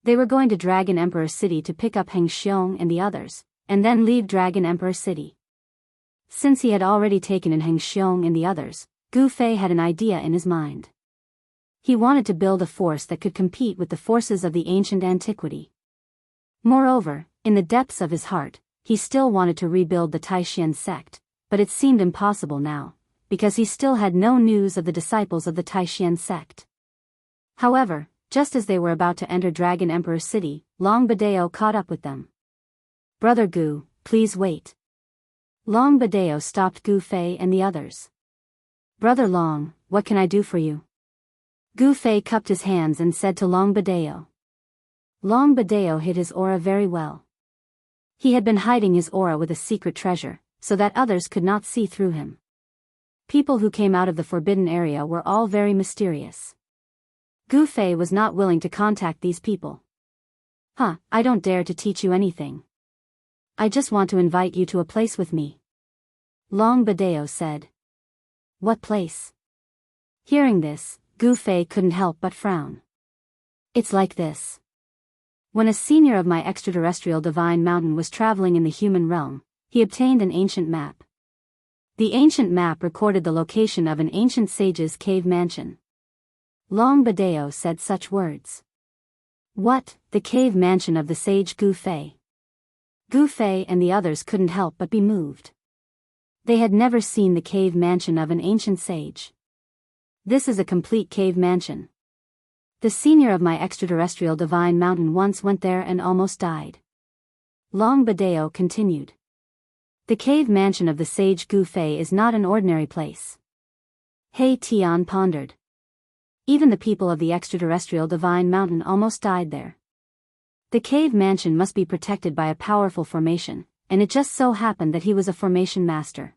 They were going to Dragon Emperor City to pick up Heng Xiong and the others, and then leave Dragon Emperor City. Since he had already taken in Heng Xiong and the others, Gu Fei had an idea in his mind. He wanted to build a force that could compete with the forces of the ancient antiquity. Moreover, in the depths of his heart, he still wanted to rebuild the Taishan sect, but it seemed impossible now, because he still had no news of the disciples of the Taishan sect. However, just as they were about to enter Dragon Emperor City, Long Biyao caught up with them. "Brother Gu, please wait." Long Biyao stopped Gu Fei and the others. "Brother Long, what can I do for you?" Gu Fei cupped his hands and said to Long Biyao. Long Biyao hid his aura very well. He had been hiding his aura with a secret treasure, so that others could not see through him. People who came out of the forbidden area were all very mysterious. Gu Fei was not willing to contact these people. I don't dare to teach you anything. I just want to invite you to a place with me." Long Biyao said. "What place?" Hearing this, Gu Fei couldn't help but frown. "It's like this. When a senior of my extraterrestrial divine mountain was traveling in the human realm, he obtained an ancient map. The ancient map recorded the location of an ancient sage's cave mansion." Long Biyao said such words. "What, the cave mansion of the sage Gu Fei?" Gu Fei and the others couldn't help but be moved. They had never seen the cave mansion of an ancient sage. "This is a complete cave mansion. The senior of my extraterrestrial divine mountain once went there and almost died." Long Biyao continued. "The cave mansion of the sage Gu Fei is not an ordinary place." He Tian pondered. Even the people of the extraterrestrial divine mountain almost died there. The cave mansion must be protected by a powerful formation, and it just so happened that he was a formation master.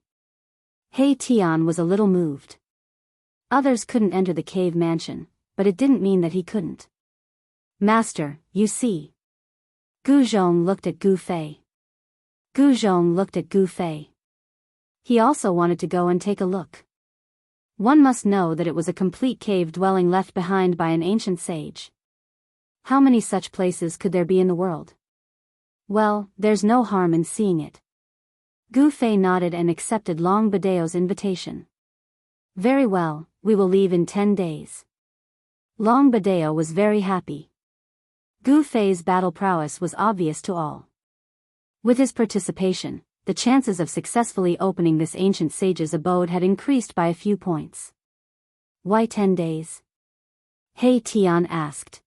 He Tian was a little moved. Others couldn't enter the cave mansion, but it didn't mean that he couldn't. "Master, you see." Gu Zhong looked at Gu Fei. Gu Zhong looked at Gu Fei. He also wanted to go and take a look. One must know that it was a complete cave dwelling left behind by an ancient sage. How many such places could there be in the world? Well, there's no harm in seeing it. Gu Fei nodded and accepted Long Bidao's invitation. "Very well, we will leave in 10 days. Long Biyao was very happy. Gu Fei's battle prowess was obvious to all. With his participation, the chances of successfully opening this ancient sage's abode had increased by a few points. Why 10 days? He Tian asked.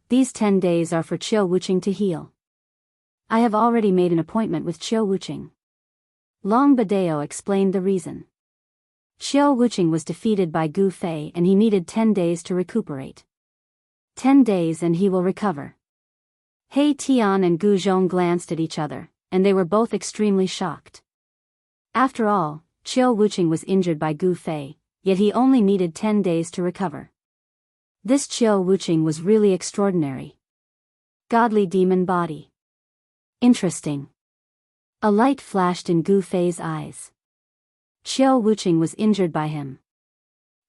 These 10 days are for Qiu Wuqing to heal. I have already made an appointment with Qiu Wuqing. Long Biyao explained the reason. Qiu Wuqing was defeated by Gu Fei and he needed 10 days to recuperate. 10 days and he will recover. He Tian and Gu Zhong glanced at each other, and they were both extremely shocked. After all, Qiu Wuqing was injured by Gu Fei, yet he only needed 10 days to recover. This Qiu Wuqing was really extraordinary. Godly demon body. Interesting. A light flashed in Gu Fei's eyes. Qiu Wuqing was injured by him.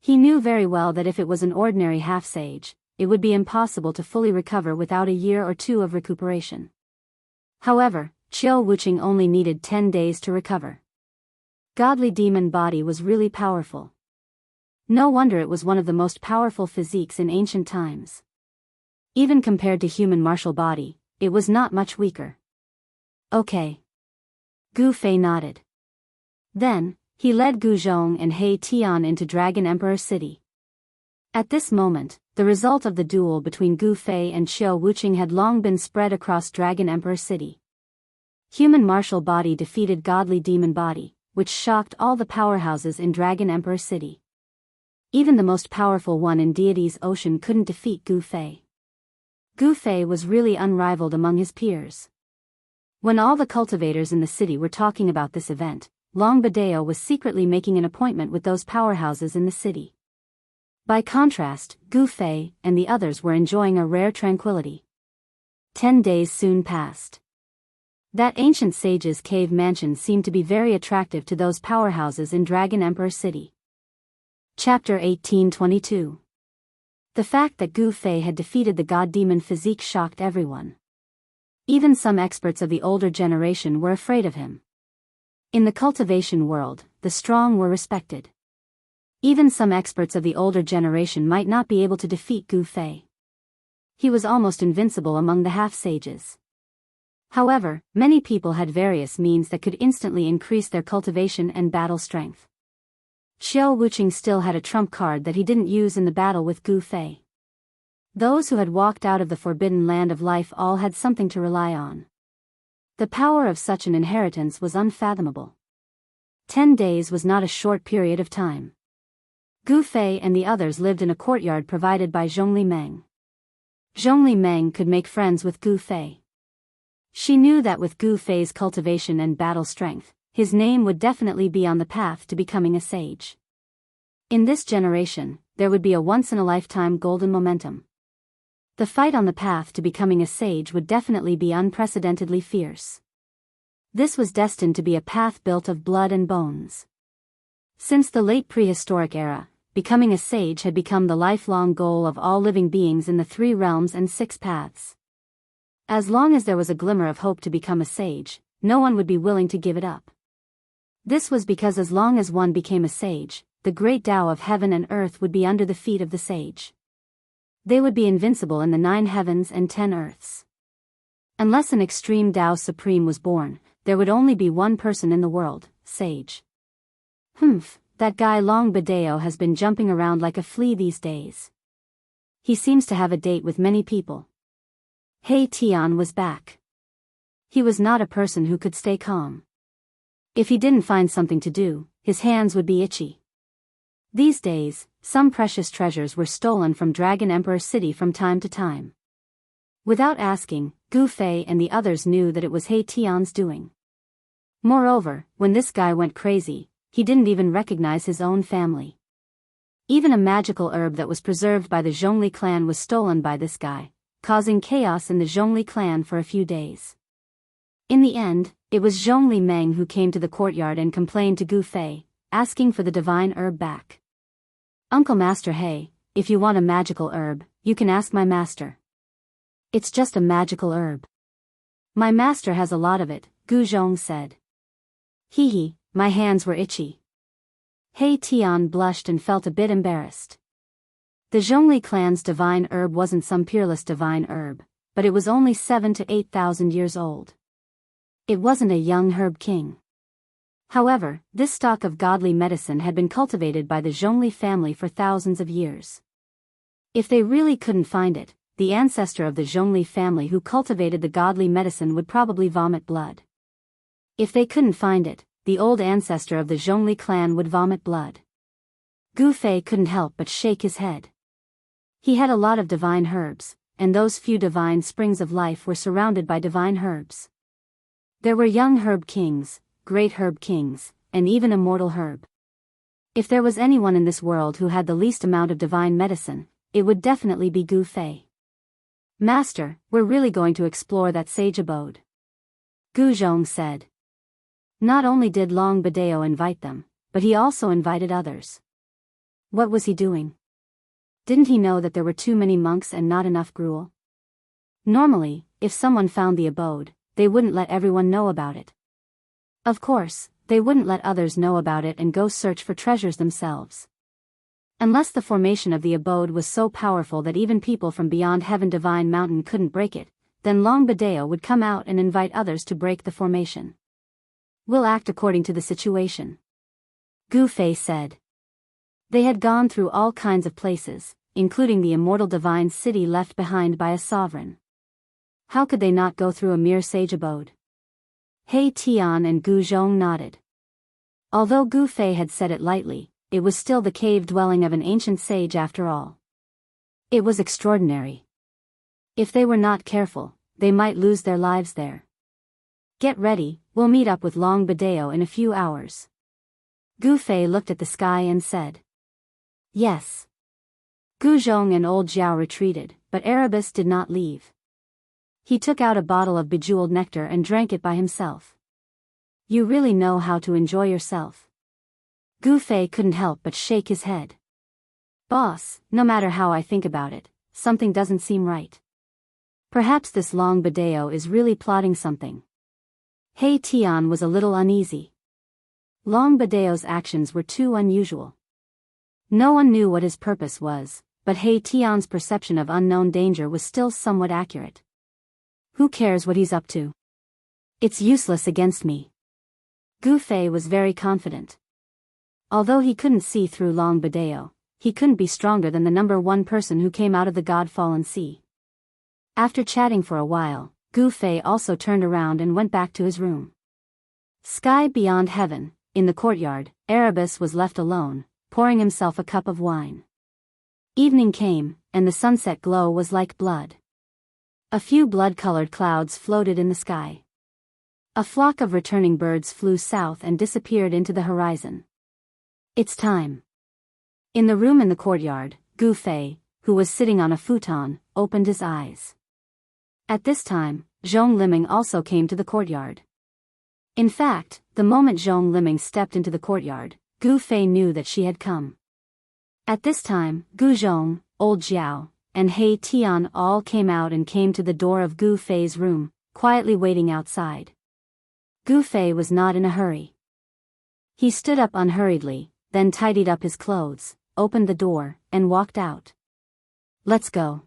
He knew very well that if it was an ordinary half-sage, it would be impossible to fully recover without a year or two of recuperation. However, Qiu Wuqing only needed 10 days to recover. Godly demon body was really powerful. No wonder it was one of the most powerful physiques in ancient times. Even compared to human martial body, it was not much weaker. Okay. Gu Fei nodded. Then, he led Gu Zhong and He Tian into Dragon Emperor City. At this moment, the result of the duel between Gu Fei and Qiu Wuqing had long been spread across Dragon Emperor City. Human martial body defeated godly demon body, which shocked all the powerhouses in Dragon Emperor City. Even the most powerful one in Deity's Ocean couldn't defeat Gu Fei. Gu Fei was really unrivaled among his peers. When all the cultivators in the city were talking about this event, Long Biyao was secretly making an appointment with those powerhouses in the city. By contrast, Gu Fei and the others were enjoying a rare tranquility. 10 days soon passed. That ancient sage's cave mansion seemed to be very attractive to those powerhouses in Dragon Emperor City. Chapter 1822. The fact that Gu Fei had defeated the god-demon physique shocked everyone. Even some experts of the older generation were afraid of him. In the cultivation world, the strong were respected. Even some experts of the older generation might not be able to defeat Gu Fei. He was almost invincible among the half-sages. However, many people had various means that could instantly increase their cultivation and battle strength. Qiu Wuqing still had a trump card that he didn't use in the battle with Gu Fei. Those who had walked out of the forbidden land of life all had something to rely on. The power of such an inheritance was unfathomable. 10 days was not a short period of time. Gu Fei and the others lived in a courtyard provided by Zhongli Meng. Zhongli Meng could make friends with Gu Fei. She knew that with Gu Fei's cultivation and battle strength, his name would definitely be on the path to becoming a sage. In this generation, there would be a once-in-a-lifetime golden momentum. The fight on the path to becoming a sage would definitely be unprecedentedly fierce. This was destined to be a path built of blood and bones. Since the late prehistoric era, becoming a sage had become the lifelong goal of all living beings in the 3 realms and 6 paths. As long as there was a glimmer of hope to become a sage, no one would be willing to give it up. This was because as long as one became a sage, the great Tao of heaven and earth would be under the feet of the sage. They would be invincible in the 9 heavens and 10 earths. Unless an extreme Tao Supreme was born, there would only be one person in the world, sage. That guy Long Biyao has been jumping around like a flea these days. He seems to have a date with many people. He Tian was back. He was not a person who could stay calm. If he didn't find something to do, his hands would be itchy. These days, some precious treasures were stolen from Dragon Emperor City from time to time. Without asking, Gu Fei and the others knew that it was He Tian's doing. Moreover, when this guy went crazy, he didn't even recognize his own family. Even a magical herb that was preserved by the Zhongli clan was stolen by this guy, causing chaos in the Zhongli clan for a few days. In the end, it was Zhongli Meng who came to the courtyard and complained to Gu Fei, asking for the divine herb back. Uncle Master He, if you want a magical herb, you can ask my master. It's just a magical herb. My master has a lot of it, Gu Zhong said. Hee, my hands were itchy. He Tian blushed and felt a bit embarrassed. The Zhongli clan's divine herb wasn't some peerless divine herb, but it was only 7,000 to 8,000 years old. It wasn't a young herb king. However, this stock of godly medicine had been cultivated by the Zhongli family for thousands of years. If they really couldn't find it, the ancestor of the Zhongli family who cultivated the godly medicine would probably vomit blood. If they couldn't find it, the old ancestor of the Zhongli clan would vomit blood. Gu Fei couldn't help but shake his head. He had a lot of divine herbs, and those few divine springs of life were surrounded by divine herbs. There were young herb kings, great herb kings, and even immortal herb. If there was anyone in this world who had the least amount of divine medicine, it would definitely be Gu Fei. Master, we're really going to explore that sage abode. Gu Zhong said. Not only did Long Bidao invite them, but he also invited others. What was he doing? Didn't he know that there were too many monks and not enough gruel? Normally, if someone found the abode, they wouldn't let everyone know about it. Of course, they wouldn't let others know about it and go search for treasures themselves. Unless the formation of the abode was so powerful that even people from beyond Heaven Divine Mountain couldn't break it, then Long Bidao would come out and invite others to break the formation. We'll act according to the situation. Gu Fei said. They had gone through all kinds of places, including the immortal divine city left behind by a sovereign. How could they not go through a mere sage abode? He Tian and Gu Zhong nodded. Although Gu Fei had said it lightly, it was still the cave dwelling of an ancient sage after all. It was extraordinary. If they were not careful, they might lose their lives there. Get ready, we'll meet up with Long Bidao in a few hours. Gu Fei looked at the sky and said. Yes. Gu Zhong and old Jiao retreated, but Erebus did not leave. He took out a bottle of bejeweled nectar and drank it by himself. You really know how to enjoy yourself. Gu Fei couldn't help but shake his head. Boss, no matter how I think about it, something doesn't seem right. Perhaps this Long Bidao is really plotting something. He Tian was a little uneasy. Long Bidao's actions were too unusual. No one knew what his purpose was, but He Tian's perception of unknown danger was still somewhat accurate. Who cares what he's up to? It's useless against me. Gu Fei was very confident. Although he couldn't see through Long Bidao, he couldn't be stronger than the number one person who came out of the God-fallen sea. After chatting for a while, Gu Fei also turned around and went back to his room. Sky beyond heaven, in the courtyard, Erebus was left alone, pouring himself a cup of wine. Evening came, and the sunset glow was like blood. A few blood-colored clouds floated in the sky. A flock of returning birds flew south and disappeared into the horizon. It's time. In the room in the courtyard, Gu Fei, who was sitting on a futon, opened his eyes. At this time, Zhong Liming also came to the courtyard. In fact, the moment Zhong Liming stepped into the courtyard, Gu Fei knew that she had come. At this time, Gu Zhong, old Jiao, and He Tian all came out and came to the door of Gu Fei's room, quietly waiting outside. Gu Fei was not in a hurry. He stood up unhurriedly, then tidied up his clothes, opened the door, and walked out. Let's go.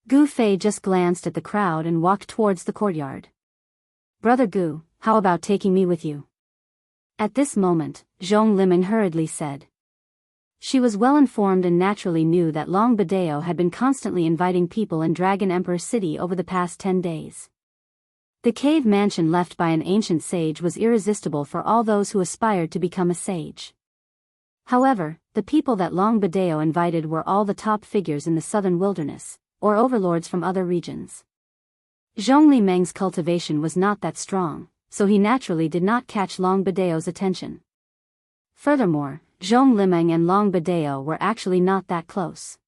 Gu Fei just glanced at the crowd and walked towards the courtyard. Brother Gu, how about taking me with you? At this moment, Zhong Liming hurriedly said. She was well informed and naturally knew that Long Bidao had been constantly inviting people in Dragon Emperor City over the past 10 days. The cave mansion left by an ancient sage was irresistible for all those who aspired to become a sage. However, the people that Long Bidao invited were all the top figures in the southern wilderness, or overlords from other regions. Zhong Limeng's cultivation was not that strong, so he naturally did not catch Long Bidao's attention. Furthermore, Zhong Limeng and Long Bidao were actually not that close.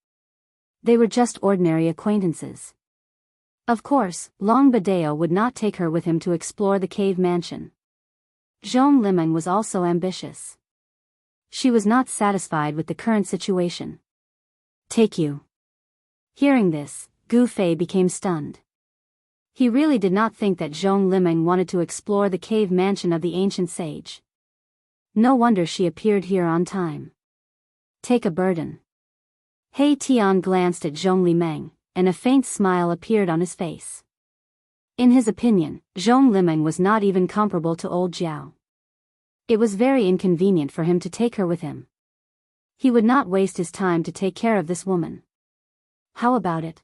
They were just ordinary acquaintances. Of course, Long Bidao would not take her with him to explore the cave mansion. Zhong Limeng was also ambitious. She was not satisfied with the current situation. Take you. Hearing this, Gu Fei became stunned. He really did not think that Zhong Limeng wanted to explore the cave mansion of the ancient sage. No wonder she appeared here on time. Take a burden. He Tian glanced at Zhong Limeng, and a faint smile appeared on his face. In his opinion, Zhong Liming was not even comparable to old Jiao. It was very inconvenient for him to take her with him. He would not waste his time to take care of this woman. How about it?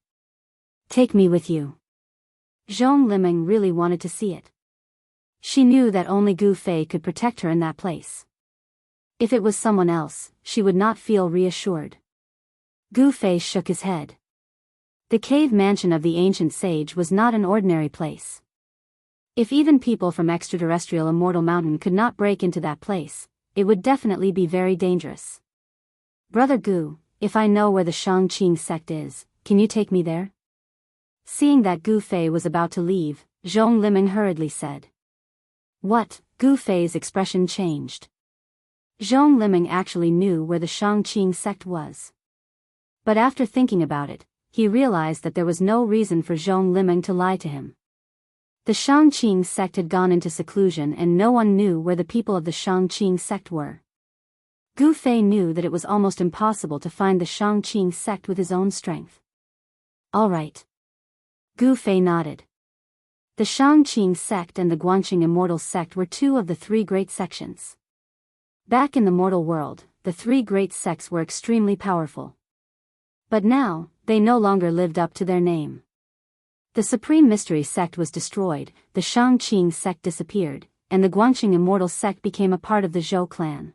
Take me with you. Zhong Liming really wanted to see it. She knew that only Gu Fei could protect her in that place. If it was someone else, she would not feel reassured. Gu Fei shook his head. The cave mansion of the ancient sage was not an ordinary place. If even people from extraterrestrial Immortal Mountain could not break into that place, it would definitely be very dangerous. Brother Gu, if I know where the Shangqing sect is, can you take me there? Seeing that Gu Fei was about to leave, Zhong Liming hurriedly said. What? Gu Fei's expression changed. Zhong Liming actually knew where the Shangqing sect was. But after thinking about it, he realized that there was no reason for Zhong Liming to lie to him. The Shangqing sect had gone into seclusion and no one knew where the people of the Shangqing sect were. Gu Fei knew that it was almost impossible to find the Shangqing sect with his own strength. All right. Gu Fei nodded. The Shangqing sect and the Guangxing Immortal sect were two of the three great sections. Back in the mortal world, the three great sects were extremely powerful. But now, they no longer lived up to their name. The Supreme Mystery sect was destroyed, the Shangqing sect disappeared, and the Guangxing Immortal sect became a part of the Zhou clan.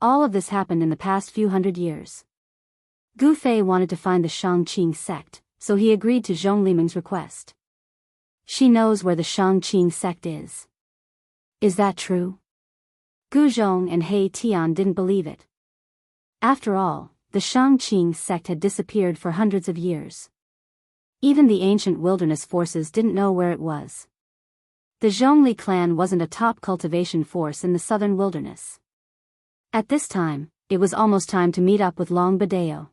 All of this happened in the past few hundred years. Gu Fei wanted to find the Shangqing sect, so he agreed to Zhong Liming's request. She knows where the Shangqing sect is. Is that true? Gu Zhong and He Tian didn't believe it. After all, the Shangqing sect had disappeared for hundreds of years. Even the ancient wilderness forces didn't know where it was. The Zhongli clan wasn't a top cultivation force in the southern wilderness. At this time, it was almost time to meet up with Long Bidao.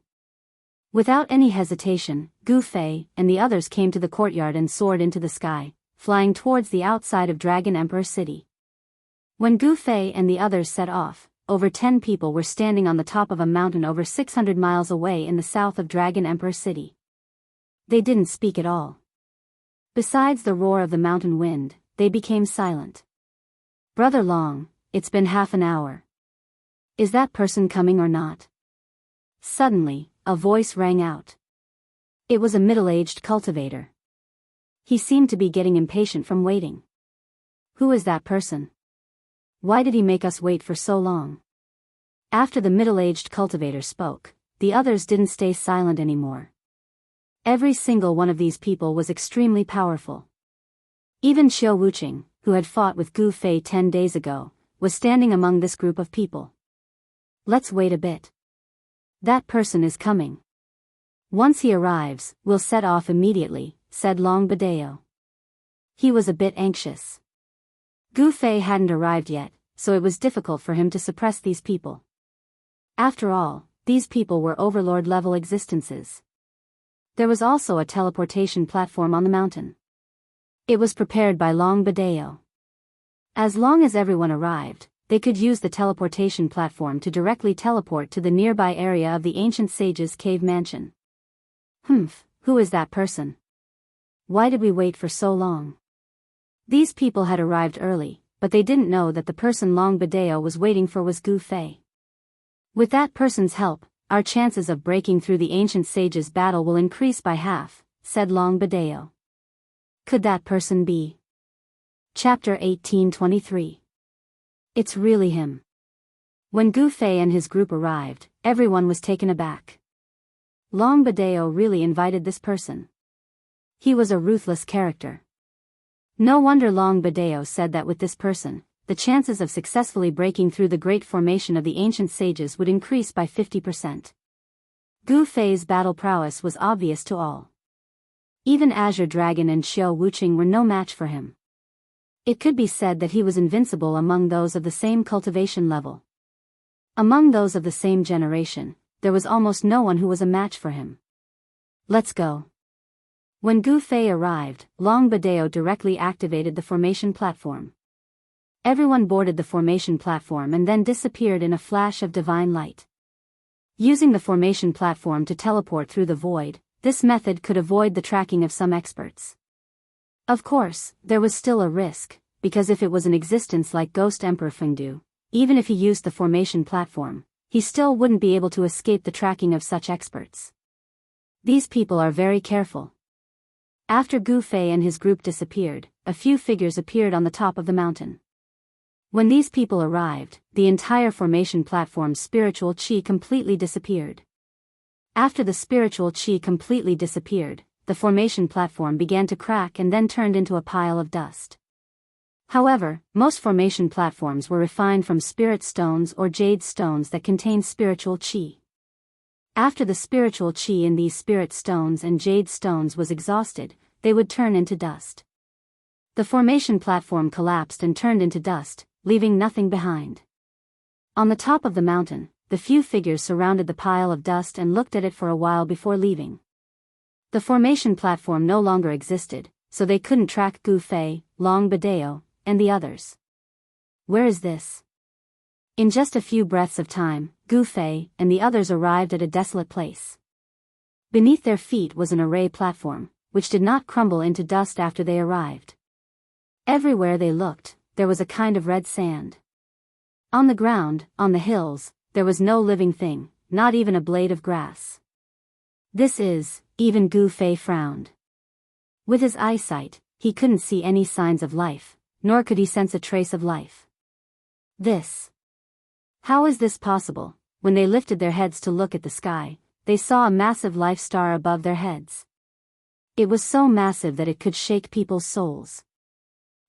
Without any hesitation, Gu Fei and the others came to the courtyard and soared into the sky, flying towards the outside of Dragon Emperor City. When Gu Fei and the others set off, over 10 people were standing on the top of a mountain over 600 miles away in the south of Dragon Emperor City. They didn't speak at all. Besides the roar of the mountain wind, they became silent. Brother Long, it's been half an hour. Is that person coming or not? Suddenly, a voice rang out. It was a middle-aged cultivator. He seemed to be getting impatient from waiting. Who is that person? Why did he make us wait for so long? After the middle-aged cultivator spoke, the others didn't stay silent anymore. Every single one of these people was extremely powerful. Even Xiao Wuqing, who had fought with Gu Fei 10 days ago, was standing among this group of people. Let's wait a bit. That person is coming. Once he arrives, we'll set off immediately, said Long Bidao. He was a bit anxious. Gu Fei hadn't arrived yet, so it was difficult for him to suppress these people. After all, these people were overlord-level existences. There was also a teleportation platform on the mountain. It was prepared by Long Bidao. As long as everyone arrived, they could use the teleportation platform to directly teleport to the nearby area of the ancient sage's cave mansion. Who is that person? Why did we wait for so long? These people had arrived early, but they didn't know that the person Long Bidao was waiting for was Gu Fei. With that person's help, our chances of breaking through the ancient sage's battle will increase by half, said Long Bidao. Could that person be? Chapter 1823. It's really him. When Gu Fei and his group arrived, everyone was taken aback. Long Bidao really invited this person. He was a ruthless character. No wonder Long Bidao said that with this person, the chances of successfully breaking through the great formation of the ancient sages would increase by 50%. Gu Fei's battle prowess was obvious to all. Even Azure Dragon and Xiao Wuqing were no match for him. It could be said that he was invincible among those of the same cultivation level. Among those of the same generation, there was almost no one who was a match for him. Let's go. When Gu Fei arrived, Long Bidao directly activated the formation platform. Everyone boarded the formation platform and then disappeared in a flash of divine light. Using the formation platform to teleport through the void, this method could avoid the tracking of some experts. Of course, there was still a risk, because if it was an existence like Ghost Emperor Fengdu, even if he used the formation platform, he still wouldn't be able to escape the tracking of such experts. These people are very careful. After Gu Fei and his group disappeared, a few figures appeared on the top of the mountain. When these people arrived, the entire formation platform's spiritual qi completely disappeared. After the spiritual qi completely disappeared, the formation platform began to crack and then turned into a pile of dust. However, most formation platforms were refined from spirit stones or jade stones that contain spiritual qi. After the spiritual qi in these spirit stones and jade stones was exhausted, they would turn into dust. The formation platform collapsed and turned into dust, leaving nothing behind. On the top of the mountain, the few figures surrounded the pile of dust and looked at it for a while before leaving. The formation platform no longer existed, so they couldn't track Gu Fei, Long Biyao, and the others. Where is this? In just a few breaths of time, Gu Fei and the others arrived at a desolate place. Beneath their feet was an array platform, which did not crumble into dust after they arrived. Everywhere they looked, there was a kind of red sand. On the ground, on the hills, there was no living thing, not even a blade of grass. This is, even Gu Fei frowned. With his eyesight, he couldn't see any signs of life, nor could he sense a trace of life. How is this possible? When they lifted their heads to look at the sky, they saw a massive life star above their heads. It was so massive that it could shake people's souls.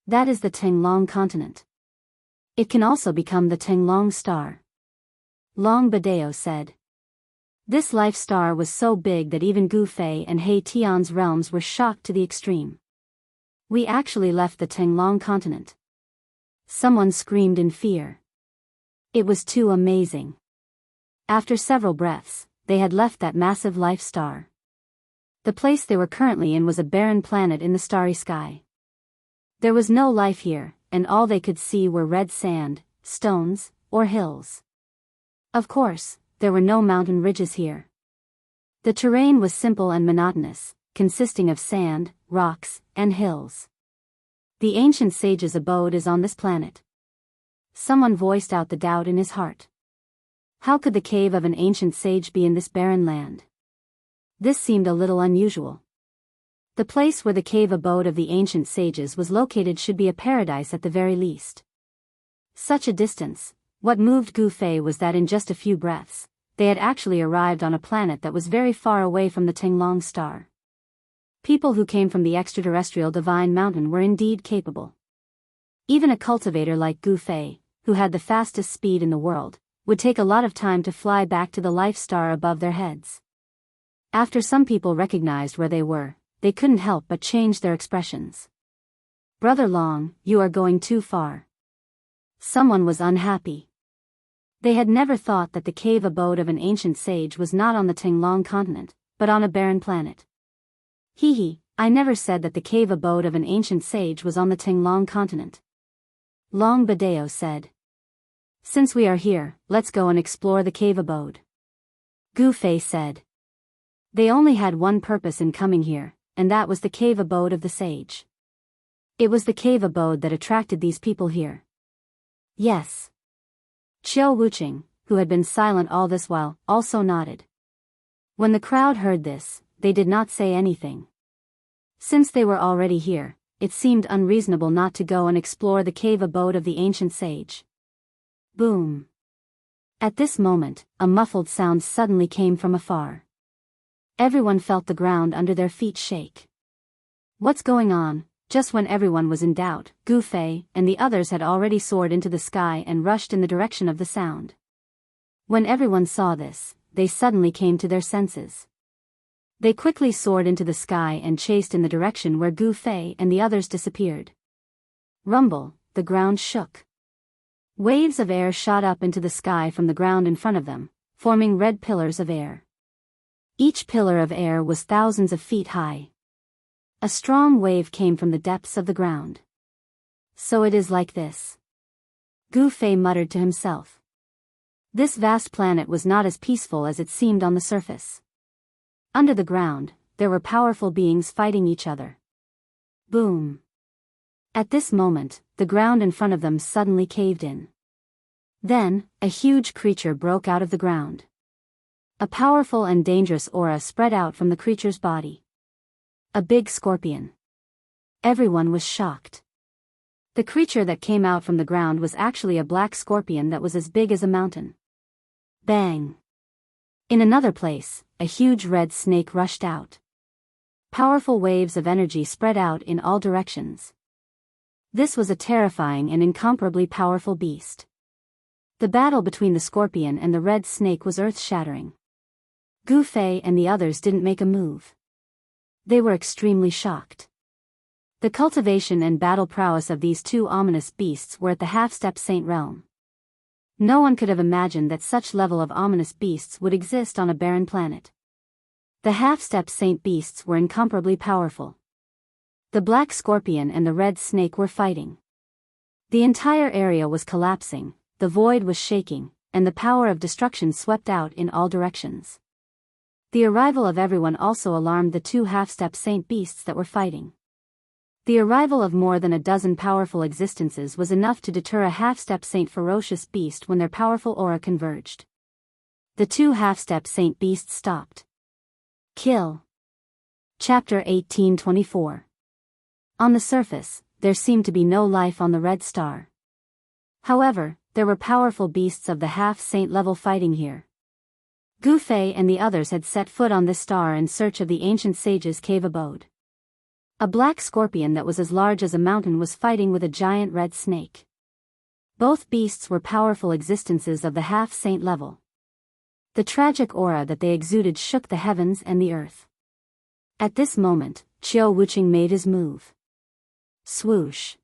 That is the Tenglong continent. It can also become the Tenglong star. Long Biyao said. This life star was so big that even Gu Fei and He Tian's realms were shocked to the extreme. We actually left the Tenglong continent. Someone screamed in fear. It was too amazing. After several breaths, they had left that massive life star. The place they were currently in was a barren planet in the starry sky. There was no life here, and all they could see were red sand, stones, or hills. Of course, there were no mountain ridges here. The terrain was simple and monotonous, consisting of sand, rocks, and hills. The ancient sage's abode is on this planet. Someone voiced out the doubt in his heart. How could the cave of an ancient sage be in this barren land? This seemed a little unusual. The place where the cave abode of the ancient sages was located should be a paradise at the very least. Such a distance, what moved Gu Fei was that in just a few breaths, they had actually arrived on a planet that was very far away from the Tenglong star. People who came from the extraterrestrial divine mountain were indeed capable. Even a cultivator like Gu Fei, who had the fastest speed in the world, would take a lot of time to fly back to the life star above their heads. After some people recognized where they were, they couldn't help but change their expressions. Brother Long, you are going too far. Someone was unhappy. They had never thought that the cave abode of an ancient sage was not on the Tenglong continent, but on a barren planet. I never said that the cave abode of an ancient sage was on the Tenglong continent. Long Biyao said. Since we are here, let's go and explore the cave abode. Gu Fei said. They only had one purpose in coming here, and that was the cave abode of the sage. It was the cave abode that attracted these people here. Yes. Qiao Wuqing, who had been silent all this while, also nodded. When the crowd heard this, they did not say anything. Since they were already here, it seemed unreasonable not to go and explore the cave abode of the ancient sage. Boom. At this moment, a muffled sound suddenly came from afar. Everyone felt the ground under their feet shake. What's going on? Just when everyone was in doubt, Gu Fei and the others had already soared into the sky and rushed in the direction of the sound. When everyone saw this, they suddenly came to their senses. They quickly soared into the sky and chased in the direction where Gu Fei and the others disappeared. Rumble, the ground shook. Waves of air shot up into the sky from the ground in front of them, forming red pillars of air. Each pillar of air was thousands of feet high. A strong wave came from the depths of the ground. So it is like this. Gu Fei muttered to himself. This vast planet was not as peaceful as it seemed on the surface. Under the ground, there were powerful beings fighting each other. Boom. At this moment, the ground in front of them suddenly caved in. Then, a huge creature broke out of the ground. A powerful and dangerous aura spread out from the creature's body. A big scorpion. Everyone was shocked. The creature that came out from the ground was actually a black scorpion that was as big as a mountain. Bang! In another place, a huge red snake rushed out. Powerful waves of energy spread out in all directions. This was a terrifying and incomparably powerful beast. The battle between the scorpion and the red snake was earth-shattering. Gu Fei and the others didn't make a move. They were extremely shocked. The cultivation and battle prowess of these two ominous beasts were at the half-step saint realm. No one could have imagined that such level of ominous beasts would exist on a barren planet. The half-step saint beasts were incomparably powerful. The black scorpion and the red snake were fighting. The entire area was collapsing, the void was shaking, and the power of destruction swept out in all directions. The arrival of everyone also alarmed the two half-step saint beasts that were fighting. The arrival of more than a dozen powerful existences was enough to deter a half-step saint ferocious beast when their powerful aura converged. The two half-step saint beasts stopped. Kill. Chapter 1824. On the surface, there seemed to be no life on the red star. However, there were powerful beasts of the half-saint level fighting here. Gu Fei and the others had set foot on this star in search of the ancient sage's cave abode. A black scorpion that was as large as a mountain was fighting with a giant red snake. Both beasts were powerful existences of the half-saint level. The tragic aura that they exuded shook the heavens and the earth. At this moment, Qiao Wuqing made his move. Swoosh.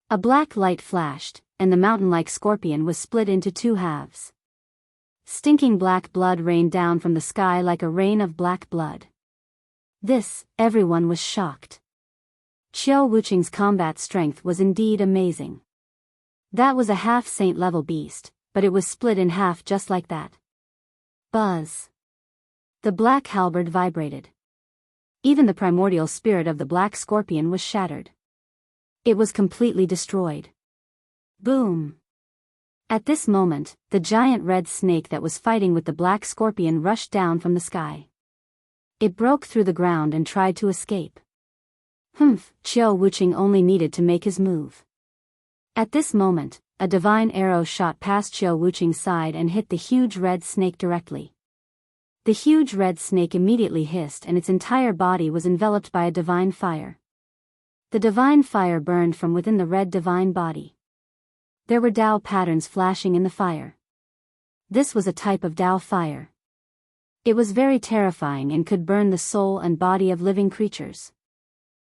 A black light flashed, and the mountain-like scorpion was split into two halves. Stinking black blood rained down from the sky like a rain of black blood. Everyone was shocked. Qiao Wuqing's combat strength was indeed amazing. That was a half-saint level beast, but it was split in half just like that. Buzz. The black halberd vibrated. Even the primordial spirit of the black scorpion was shattered. It was completely destroyed. Boom. At this moment, the giant red snake that was fighting with the black scorpion rushed down from the sky. It broke through the ground and tried to escape. Qiao Wuqing only needed to make his move. At this moment, a divine arrow shot past Qiao Wuqing's side and hit the huge red snake directly. The huge red snake immediately hissed and its entire body was enveloped by a divine fire. The divine fire burned from within the red divine body. There were Tao patterns flashing in the fire. This was a type of Tao fire. It was very terrifying and could burn the soul and body of living creatures.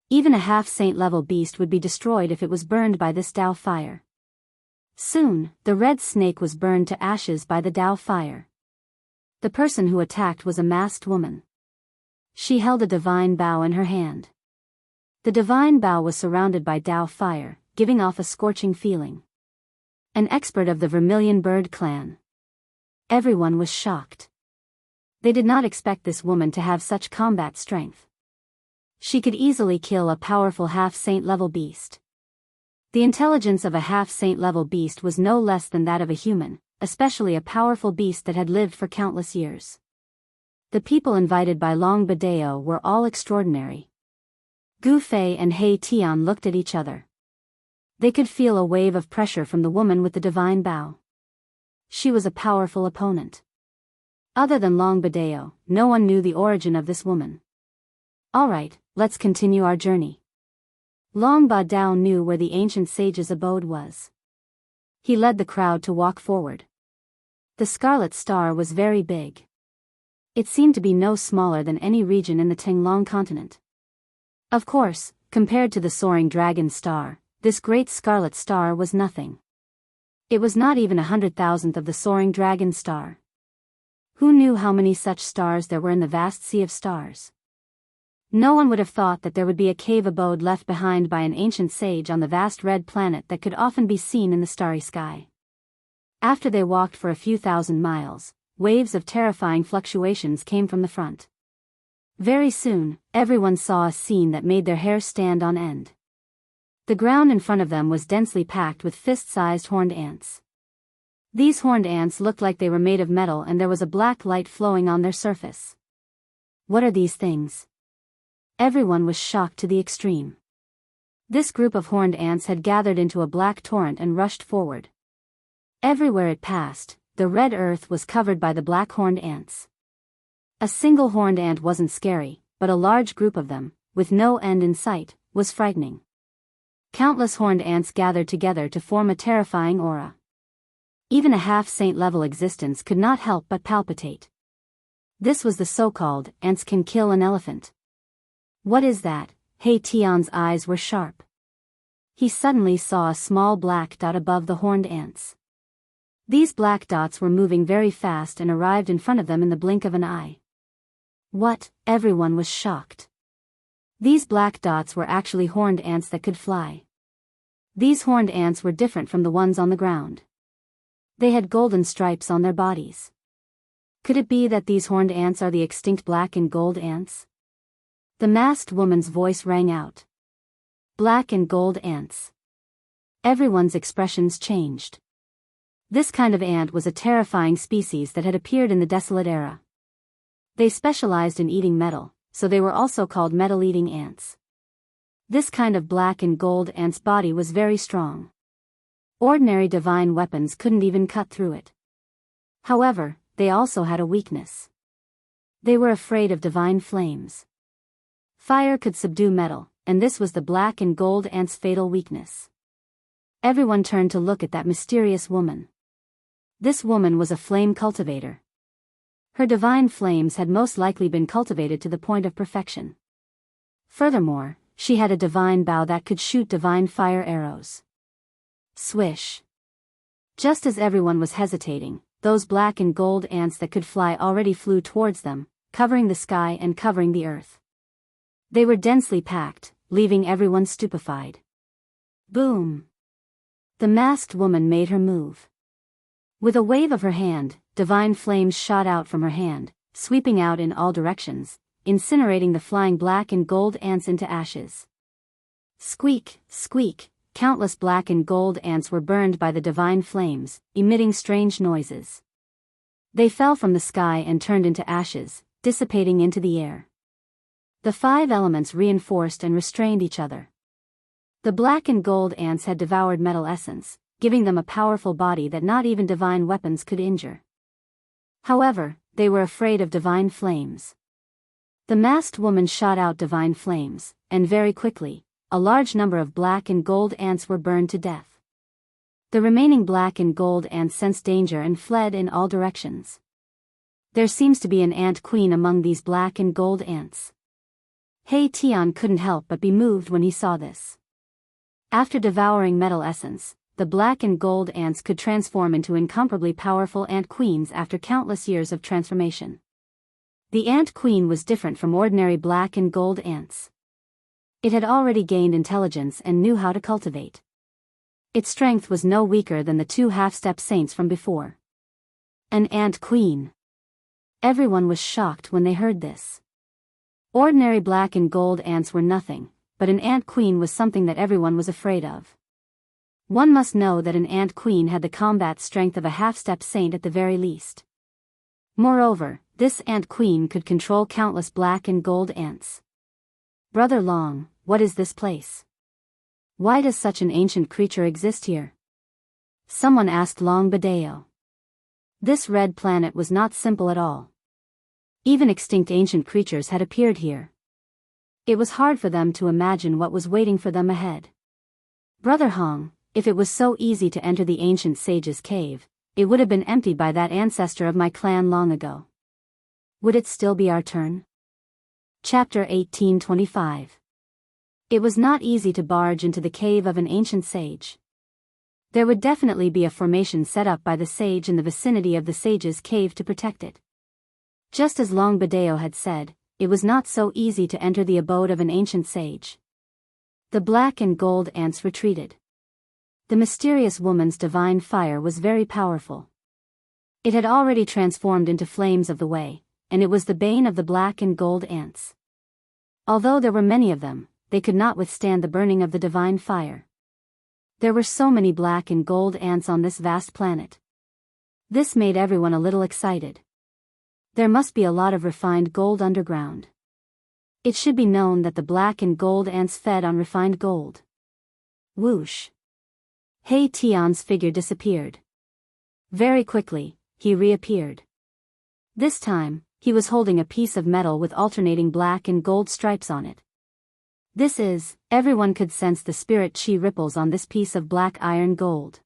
Even a half-saint level beast would be destroyed if it was burned by this Tao fire. Soon, the red snake was burned to ashes by the Tao fire. The person who attacked was a masked woman. She held a divine bow in her hand. The divine bow was surrounded by Tao fire, giving off a scorching feeling. An expert of the Vermilion Bird clan. Everyone was shocked. They did not expect this woman to have such combat strength. She could easily kill a powerful half-saint level beast. The intelligence of a half-saint level beast was no less than that of a human, especially a powerful beast that had lived for countless years. The people invited by Long Biyao were all extraordinary. Gu Fei and He Tian looked at each other. They could feel a wave of pressure from the woman with the divine bow. She was a powerful opponent. Other than Long Biyao, no one knew the origin of this woman. Alright, let's continue our journey. Long Biyao knew where the ancient sage's abode was. He led the crowd to walk forward. The Scarlet Star was very big. It seemed to be no smaller than any region in the Tinglong continent. Of course, compared to the soaring Dragon Star, this great Scarlet Star was nothing. It was not even 100,000th of the soaring Dragon Star. Who knew how many such stars there were in the vast sea of stars? No one would have thought that there would be a cave abode left behind by an ancient sage on the vast red planet that could often be seen in the starry sky. After they walked for a few thousand miles, waves of terrifying fluctuations came from the front. Very soon, everyone saw a scene that made their hair stand on end. The ground in front of them was densely packed with fist-sized horned ants. These horned ants looked like they were made of metal, and there was a black light flowing on their surface. What are these things? Everyone was shocked to the extreme. This group of horned ants had gathered into a black torrent and rushed forward. Everywhere it passed, the red earth was covered by the black horned ants. A single horned ant wasn't scary, but a large group of them, with no end in sight, was frightening. Countless horned ants gathered together to form a terrifying aura. Even a half-saint level existence could not help but palpitate. This was the so-called ants can kill an elephant. What is that? He Tian's eyes were sharp. He suddenly saw a small black dot above the horned ants. These black dots were moving very fast and arrived in front of them in the blink of an eye. What? Everyone was shocked. These black dots were actually horned ants that could fly. These horned ants were different from the ones on the ground. They had golden stripes on their bodies. Could it be that these horned ants are the extinct black and gold ants? The masked woman's voice rang out. Black and gold ants. Everyone's expressions changed. This kind of ant was a terrifying species that had appeared in the desolate era. They specialized in eating metal, so they were also called metal-eating ants. This kind of black and gold ant's body was very strong. Ordinary divine weapons couldn't even cut through it. However, they also had a weakness. They were afraid of divine flames. Fire could subdue metal, and this was the black and gold ant's fatal weakness. Everyone turned to look at that mysterious woman. This woman was a flame cultivator. Her divine flames had most likely been cultivated to the point of perfection. Furthermore, she had a divine bow that could shoot divine fire arrows. Swish. Just as everyone was hesitating, those black and gold ants that could fly already flew towards them, covering the sky and covering the earth. They were densely packed, leaving everyone stupefied. Boom! The masked woman made her move. With a wave of her hand, divine flames shot out from her hand, sweeping out in all directions, incinerating the flying black and gold ants into ashes. Squeak, squeak, countless black and gold ants were burned by the divine flames, emitting strange noises. They fell from the sky and turned into ashes, dissipating into the air. The five elements reinforced and restrained each other. The black and gold ants had devoured metal essence, giving them a powerful body that not even divine weapons could injure. However, they were afraid of divine flames. The masked woman shot out divine flames, and very quickly, a large number of black and gold ants were burned to death. The remaining black and gold ants sensed danger and fled in all directions. There seems to be an ant queen among these black and gold ants. He Tian couldn't help but be moved when he saw this. After devouring metal essence, the black and gold ants could transform into incomparably powerful ant queens after countless years of transformation. The ant queen was different from ordinary black and gold ants. It had already gained intelligence and knew how to cultivate. Its strength was no weaker than the two half-step saints from before. An ant queen. Everyone was shocked when they heard this. Ordinary black and gold ants were nothing, but an ant queen was something that everyone was afraid of. One must know that an ant queen had the combat strength of a half-step saint at the very least. Moreover, this ant queen could control countless black and gold ants. Brother Long, what is this place? Why does such an ancient creature exist here? Someone asked Long Biyao. This red planet was not simple at all. Even extinct ancient creatures had appeared here. It was hard for them to imagine what was waiting for them ahead. Brother Hong, if it was so easy to enter the ancient sage's cave, it would have been emptied by that ancestor of my clan long ago. Would it still be our turn? Chapter 1825. It was not easy to barge into the cave of an ancient sage. There would definitely be a formation set up by the sage in the vicinity of the sage's cave to protect it. Just as Long Biyao had said, it was not so easy to enter the abode of an ancient sage. The black and gold ants retreated. The mysterious woman's divine fire was very powerful. It had already transformed into flames of the way, and it was the bane of the black and gold ants. Although there were many of them, they could not withstand the burning of the divine fire. There were so many black and gold ants on this vast planet. This made everyone a little excited. There must be a lot of refined gold underground. It should be known that the black and gold ants fed on refined gold. Whoosh! He Tian's figure disappeared. Very quickly, he reappeared. This time, he was holding a piece of metal with alternating black and gold stripes on it. Everyone could sense the spirit chi ripples on this piece of black iron gold.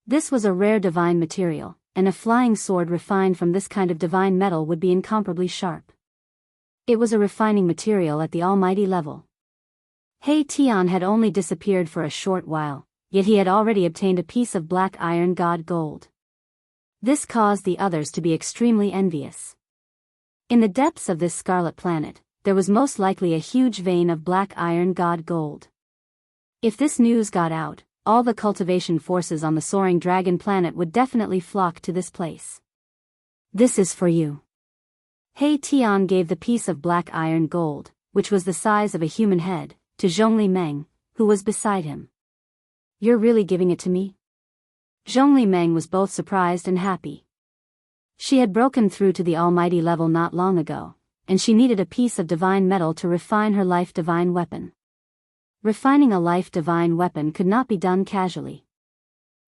This was a rare divine material, and a flying sword refined from this kind of divine metal would be incomparably sharp. It was a refining material at the almighty level. He Tian had only disappeared for a short while, yet he had already obtained a piece of black iron god gold. This caused the others to be extremely envious. In the depths of this scarlet planet, there was most likely a huge vein of black iron god gold. If this news got out, all the cultivation forces on the soaring dragon planet would definitely flock to this place. This is for you. He Tian gave the piece of black iron gold, which was the size of a human head, to Zhongli Meng, who was beside him. You're really giving it to me? Zhongli Meng was both surprised and happy. She had broken through to the almighty level not long ago, and she needed a piece of divine metal to refine her life divine weapon. Refining a life divine weapon could not be done casually.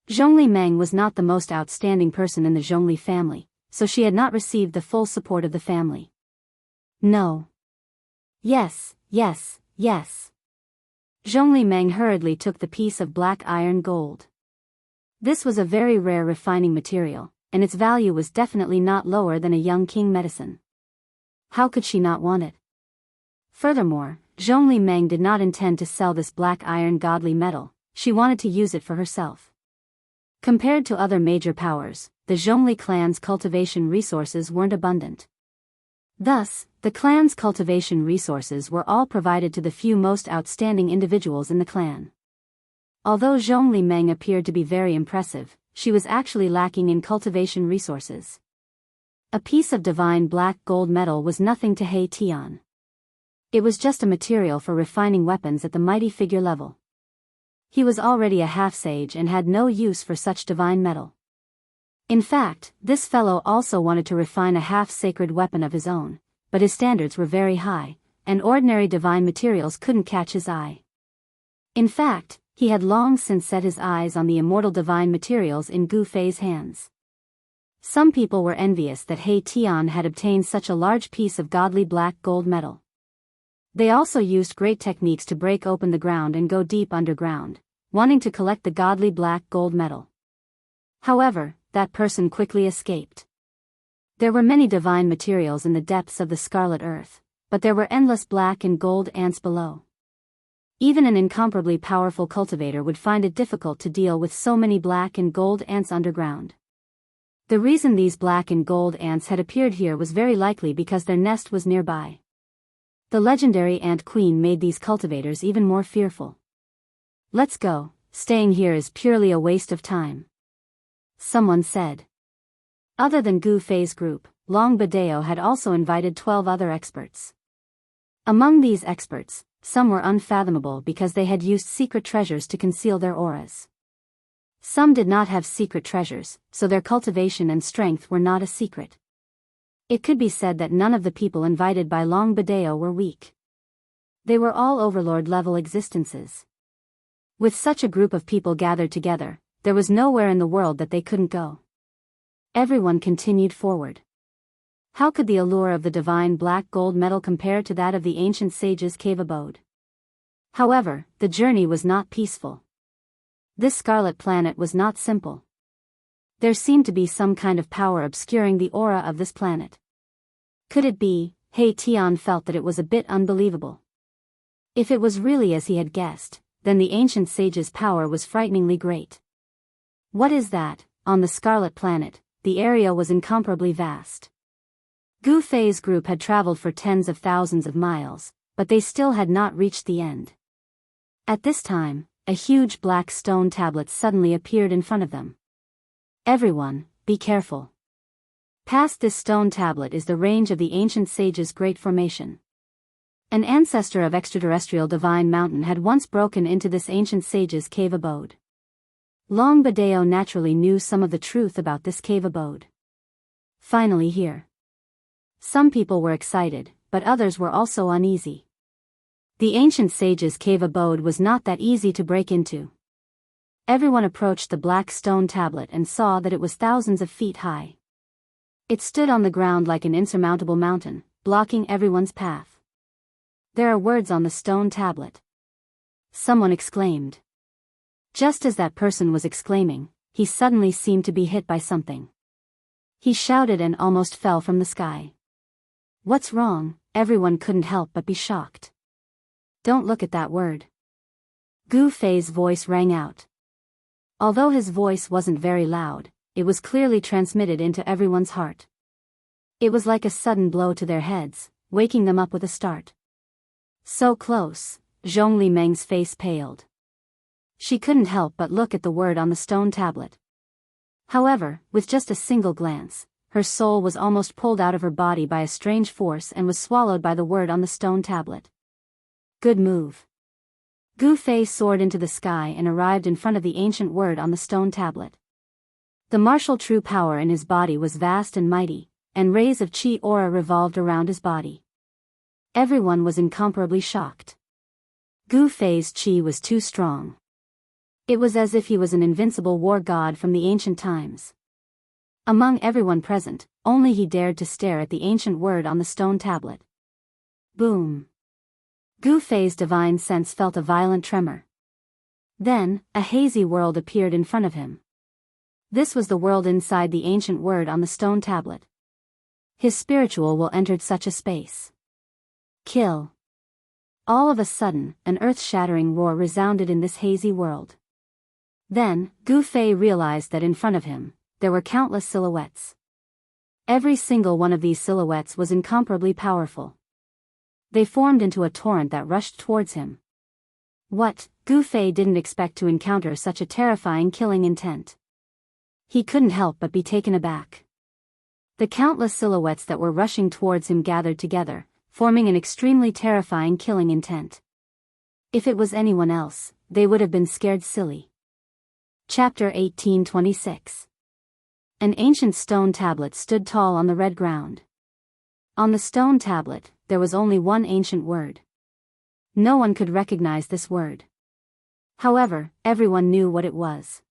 Zhongli Meng was not the most outstanding person in the Zhongli family, so she had not received the full support of the family. No. Yes, yes, yes. Zhongli Meng hurriedly took the piece of black iron gold. This was a very rare refining material, and its value was definitely not lower than a young king medicine. How could she not want it? Furthermore, Zhongli Meng did not intend to sell this black iron godly metal, she wanted to use it for herself. Compared to other major powers, the Zhongli clan's cultivation resources weren't abundant. Thus, the clan's cultivation resources were all provided to the few most outstanding individuals in the clan. Although Zhongli Meng appeared to be very impressive, she was actually lacking in cultivation resources. A piece of divine black gold metal was nothing to He Tian. It was just a material for refining weapons at the mighty figure level. He was already a half-sage and had no use for such divine metal. In fact, this fellow also wanted to refine a half-sacred weapon of his own, but his standards were very high, and ordinary divine materials couldn't catch his eye. In fact, he had long since set his eyes on the immortal divine materials in Gu Fei's hands. Some people were envious that He Tian had obtained such a large piece of godly black gold metal. They also used great techniques to break open the ground and go deep underground, wanting to collect the godly black gold metal. However, that person quickly escaped. There were many divine materials in the depths of the scarlet earth, but there were endless black and gold ants below. Even an incomparably powerful cultivator would find it difficult to deal with so many black and gold ants underground. The reason these black and gold ants had appeared here was very likely because their nest was nearby. The legendary ant queen made these cultivators even more fearful. Let's go, staying here is purely a waste of time. Someone said. Other than Gu Fei's group, Long Biyao had also invited 12 other experts. Among these experts, some were unfathomable because they had used secret treasures to conceal their auras. Some did not have secret treasures, so their cultivation and strength were not a secret. It could be said that none of the people invited by Long Biyao were weak. They were all overlord-level existences. With such a group of people gathered together, there was nowhere in the world that they couldn't go. Everyone continued forward. How could the allure of the divine black gold metal compare to that of the ancient sage's cave abode? However, the journey was not peaceful. This scarlet planet was not simple. There seemed to be some kind of power obscuring the aura of this planet. Could it be? He Tian felt that it was a bit unbelievable. If it was really as he had guessed, then the ancient sage's power was frighteningly great. What is that? On the scarlet planet, the area was incomparably vast. Gu Fei's group had traveled for tens of thousands of miles, but they still had not reached the end. At this time, a huge black stone tablet suddenly appeared in front of them. Everyone, be careful. Past this stone tablet is the range of the ancient sage's great formation. An ancestor of extraterrestrial divine mountain had once broken into this ancient sage's cave abode. Long Biyao naturally knew some of the truth about this cave abode. Finally here. Some people were excited, but others were also uneasy. The ancient sage's cave abode was not that easy to break into. Everyone approached the black stone tablet and saw that it was thousands of feet high. It stood on the ground like an insurmountable mountain, blocking everyone's path. There are words on the stone tablet. Someone exclaimed. Just as that person was exclaiming, he suddenly seemed to be hit by something. He shouted and almost fell from the sky. What's wrong? Everyone couldn't help but be shocked. Don't look at that word. Gu Fei's voice rang out. Although his voice wasn't very loud, it was clearly transmitted into everyone's heart. It was like a sudden blow to their heads, waking them up with a start. So close, Zhongli Meng's face paled. She couldn't help but look at the word on the stone tablet. However, with just a single glance, her soul was almost pulled out of her body by a strange force and was swallowed by the word on the stone tablet. Good move. Gu Fei soared into the sky and arrived in front of the ancient word on the stone tablet. The martial true power in his body was vast and mighty, and rays of chi aura revolved around his body. Everyone was incomparably shocked. Gu Fei's chi was too strong. It was as if he was an invincible war god from the ancient times. Among everyone present, only he dared to stare at the ancient word on the stone tablet. Boom. Gu Fei's divine sense felt a violent tremor. Then, a hazy world appeared in front of him. This was the world inside the ancient word on the stone tablet. His spiritual will entered such a space. Kill. All of a sudden, an earth-shattering roar resounded in this hazy world. Then, Gu Fei realized that in front of him, there were countless silhouettes. Every single one of these silhouettes was incomparably powerful. They formed into a torrent that rushed towards him. What? Gu Fei didn't expect to encounter such a terrifying killing intent. He couldn't help but be taken aback. The countless silhouettes that were rushing towards him gathered together, forming an extremely terrifying killing intent. If it was anyone else, they would have been scared silly. Chapter 1826. An ancient stone tablet stood tall on the red ground. On the stone tablet, there was only one ancient word. No one could recognize this word. However, everyone knew what it was.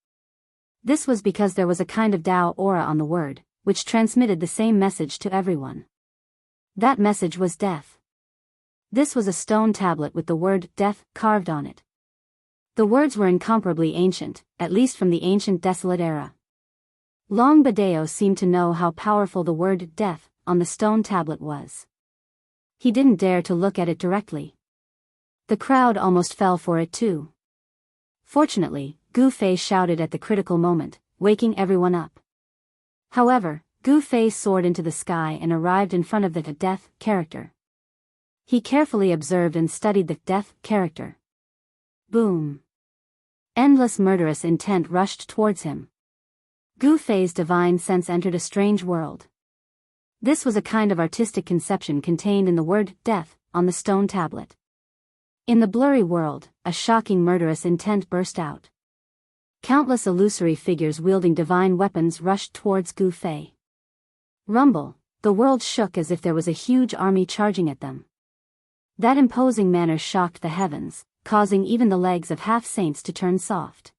This was because there was a kind of Tao aura on the word, which transmitted the same message to everyone. That message was death. This was a stone tablet with the word death carved on it. The words were incomparably ancient, at least from the ancient desolate era. Long Biyao seemed to know how powerful the word death on the stone tablet was. He didn't dare to look at it directly. The crowd almost fell for it too. Fortunately, Gu Fei shouted at the critical moment, waking everyone up. However, Gu Fei soared into the sky and arrived in front of the death character. He carefully observed and studied the death character. Boom. Endless murderous intent rushed towards him. Gu Fei's divine sense entered a strange world. This was a kind of artistic conception contained in the word death on the stone tablet. In the blurry world, a shocking murderous intent burst out. Countless illusory figures wielding divine weapons rushed towards Gu Fei. Rumble, the world shook as if there was a huge army charging at them. That imposing manner shocked the heavens, causing even the legs of half-saints to turn soft.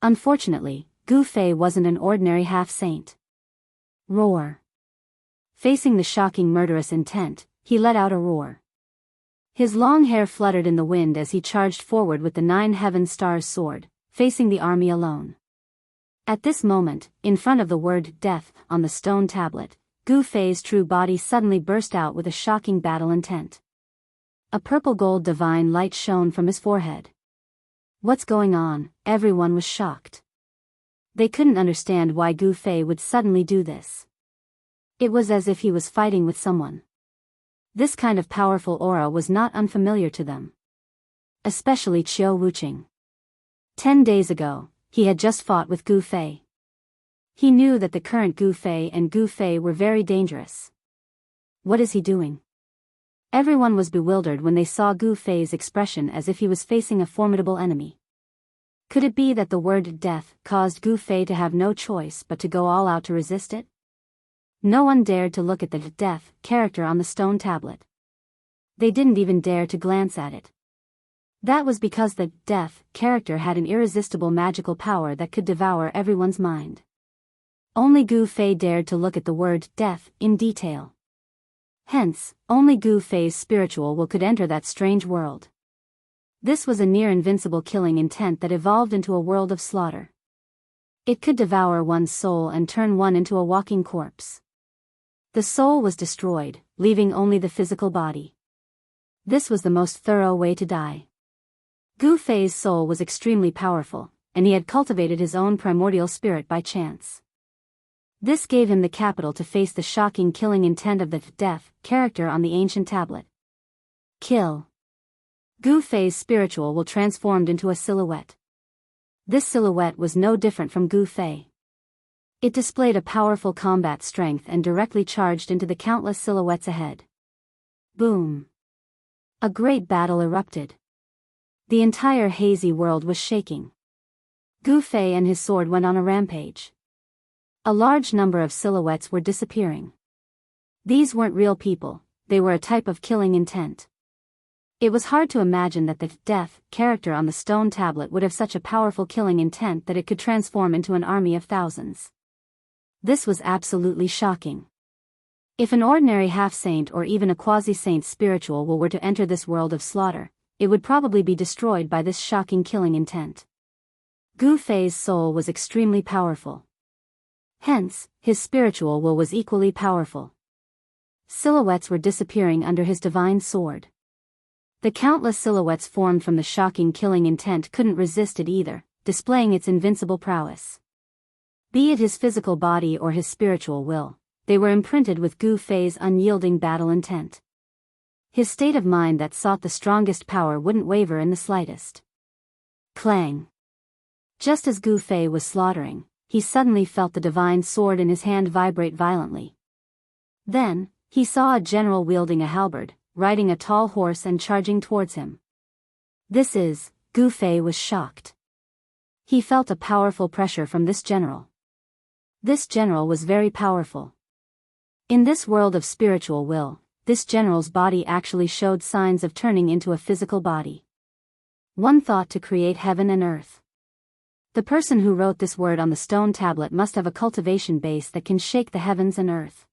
Unfortunately, Gu Fei wasn't an ordinary half-saint. Roar. Facing the shocking murderous intent, he let out a roar. His long hair fluttered in the wind as he charged forward with the 9 heaven stars sword, facing the army alone. At this moment, in front of the word death on the stone tablet, Gu Fei's true body suddenly burst out with a shocking battle intent. A purple gold divine light shone from his forehead. What's going on? Everyone was shocked. They couldn't understand why Gu Fei would suddenly do this. It was as if he was fighting with someone. This kind of powerful aura was not unfamiliar to them. Especially Qiu Wuqing. 10 days ago, he had just fought with Gu Fei. He knew that the current Gu Fei and Gu Fei were very dangerous. What is he doing? Everyone was bewildered when they saw Gu Fei's expression as if he was facing a formidable enemy. Could it be that the word death caused Gu Fei to have no choice but to go all out to resist it? No one dared to look at the death character on the stone tablet. They didn't even dare to glance at it. That was because the death character had an irresistible magical power that could devour everyone's mind. Only Gu Fei dared to look at the word death in detail. Hence, only Gu Fei's spiritual will could enter that strange world. This was a near-invincible killing intent that evolved into a world of slaughter. It could devour one's soul and turn one into a walking corpse. The soul was destroyed, leaving only the physical body. This was the most thorough way to die. Gu Fei's soul was extremely powerful, and he had cultivated his own primordial spirit by chance. This gave him the capital to face the shocking killing intent of the death character on the ancient tablet. Kill. Gu Fei's spiritual will transformed into a silhouette. This silhouette was no different from Gu Fei. It displayed a powerful combat strength and directly charged into the countless silhouettes ahead. Boom. A great battle erupted. The entire hazy world was shaking. Gu Fei and his sword went on a rampage. A large number of silhouettes were disappearing. These weren't real people, they were a type of killing intent. It was hard to imagine that the death character on the stone tablet would have such a powerful killing intent that it could transform into an army of thousands. This was absolutely shocking. If an ordinary half-saint or even a quasi-saint spiritual will were to enter this world of slaughter, it would probably be destroyed by this shocking killing intent. Gu Fei's soul was extremely powerful. Hence, his spiritual will was equally powerful. Silhouettes were disappearing under his divine sword. The countless silhouettes formed from the shocking killing intent couldn't resist it either, displaying its invincible prowess. Be it his physical body or his spiritual will, they were imprinted with Gu Fei's unyielding battle intent. His state of mind that sought the strongest power wouldn't waver in the slightest. Clang. Just as Gu Fei was slaughtering, he suddenly felt the divine sword in his hand vibrate violently. Then, he saw a general wielding a halberd, riding a tall horse and charging towards him. Gu Fei was shocked. He felt a powerful pressure from this general. This general was very powerful. In this world of spiritual will, this general's body actually showed signs of turning into a physical body. One thought to create heaven and earth. The person who wrote this word on the stone tablet must have a cultivation base that can shake the heavens and earth.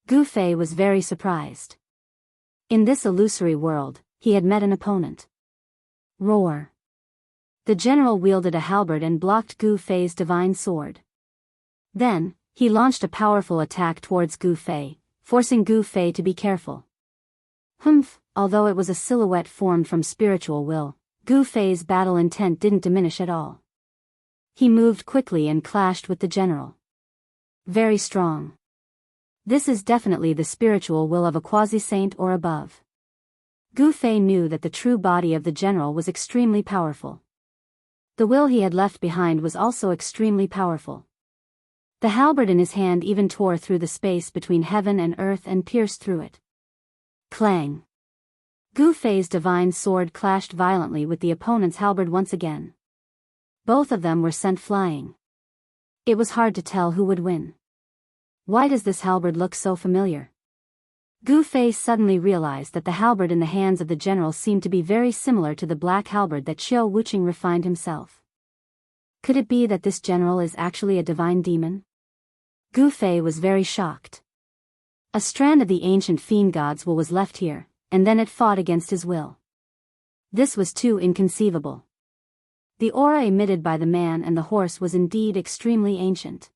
Gu Fei was very surprised. In this illusory world, he had met an opponent. Roar. The general wielded a halberd and blocked Gu Fei's divine sword. Then, he launched a powerful attack towards Gu Fei, forcing Gu Fei to be careful. Although it was a silhouette formed from spiritual will, Gu Fei's battle intent didn't diminish at all. He moved quickly and clashed with the general. Very strong. This is definitely the spiritual will of a quasi-saint or above. Gu Fei knew that the true body of the general was extremely powerful. The will he had left behind was also extremely powerful. The halberd in his hand even tore through the space between heaven and earth and pierced through it. Clang. Gu Fei's divine sword clashed violently with the opponent's halberd once again. Both of them were sent flying. It was hard to tell who would win. Why does this halberd look so familiar? Gu Fei suddenly realized that the halberd in the hands of the general seemed to be very similar to the black halberd that Qiu Wuqing refined himself. Could it be that this general is actually a divine demon? Gu Fei was very shocked. A strand of the ancient fiend god's will was left here, and then it fought against his will. This was too inconceivable. The aura emitted by the man and the horse was indeed extremely ancient.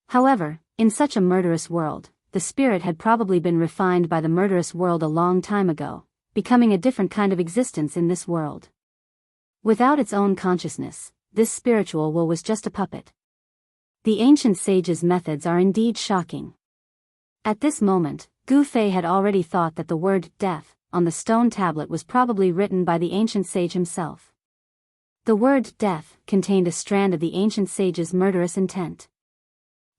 However, in such a murderous world, the spirit had probably been refined by the murderous world a long time ago, becoming a different kind of existence in this world. Without its own consciousness, this spiritual will was just a puppet. The ancient sage's methods are indeed shocking. At this moment, Gu Fei had already thought that the word death on the stone tablet was probably written by the ancient sage himself. The word death contained a strand of the ancient sage's murderous intent.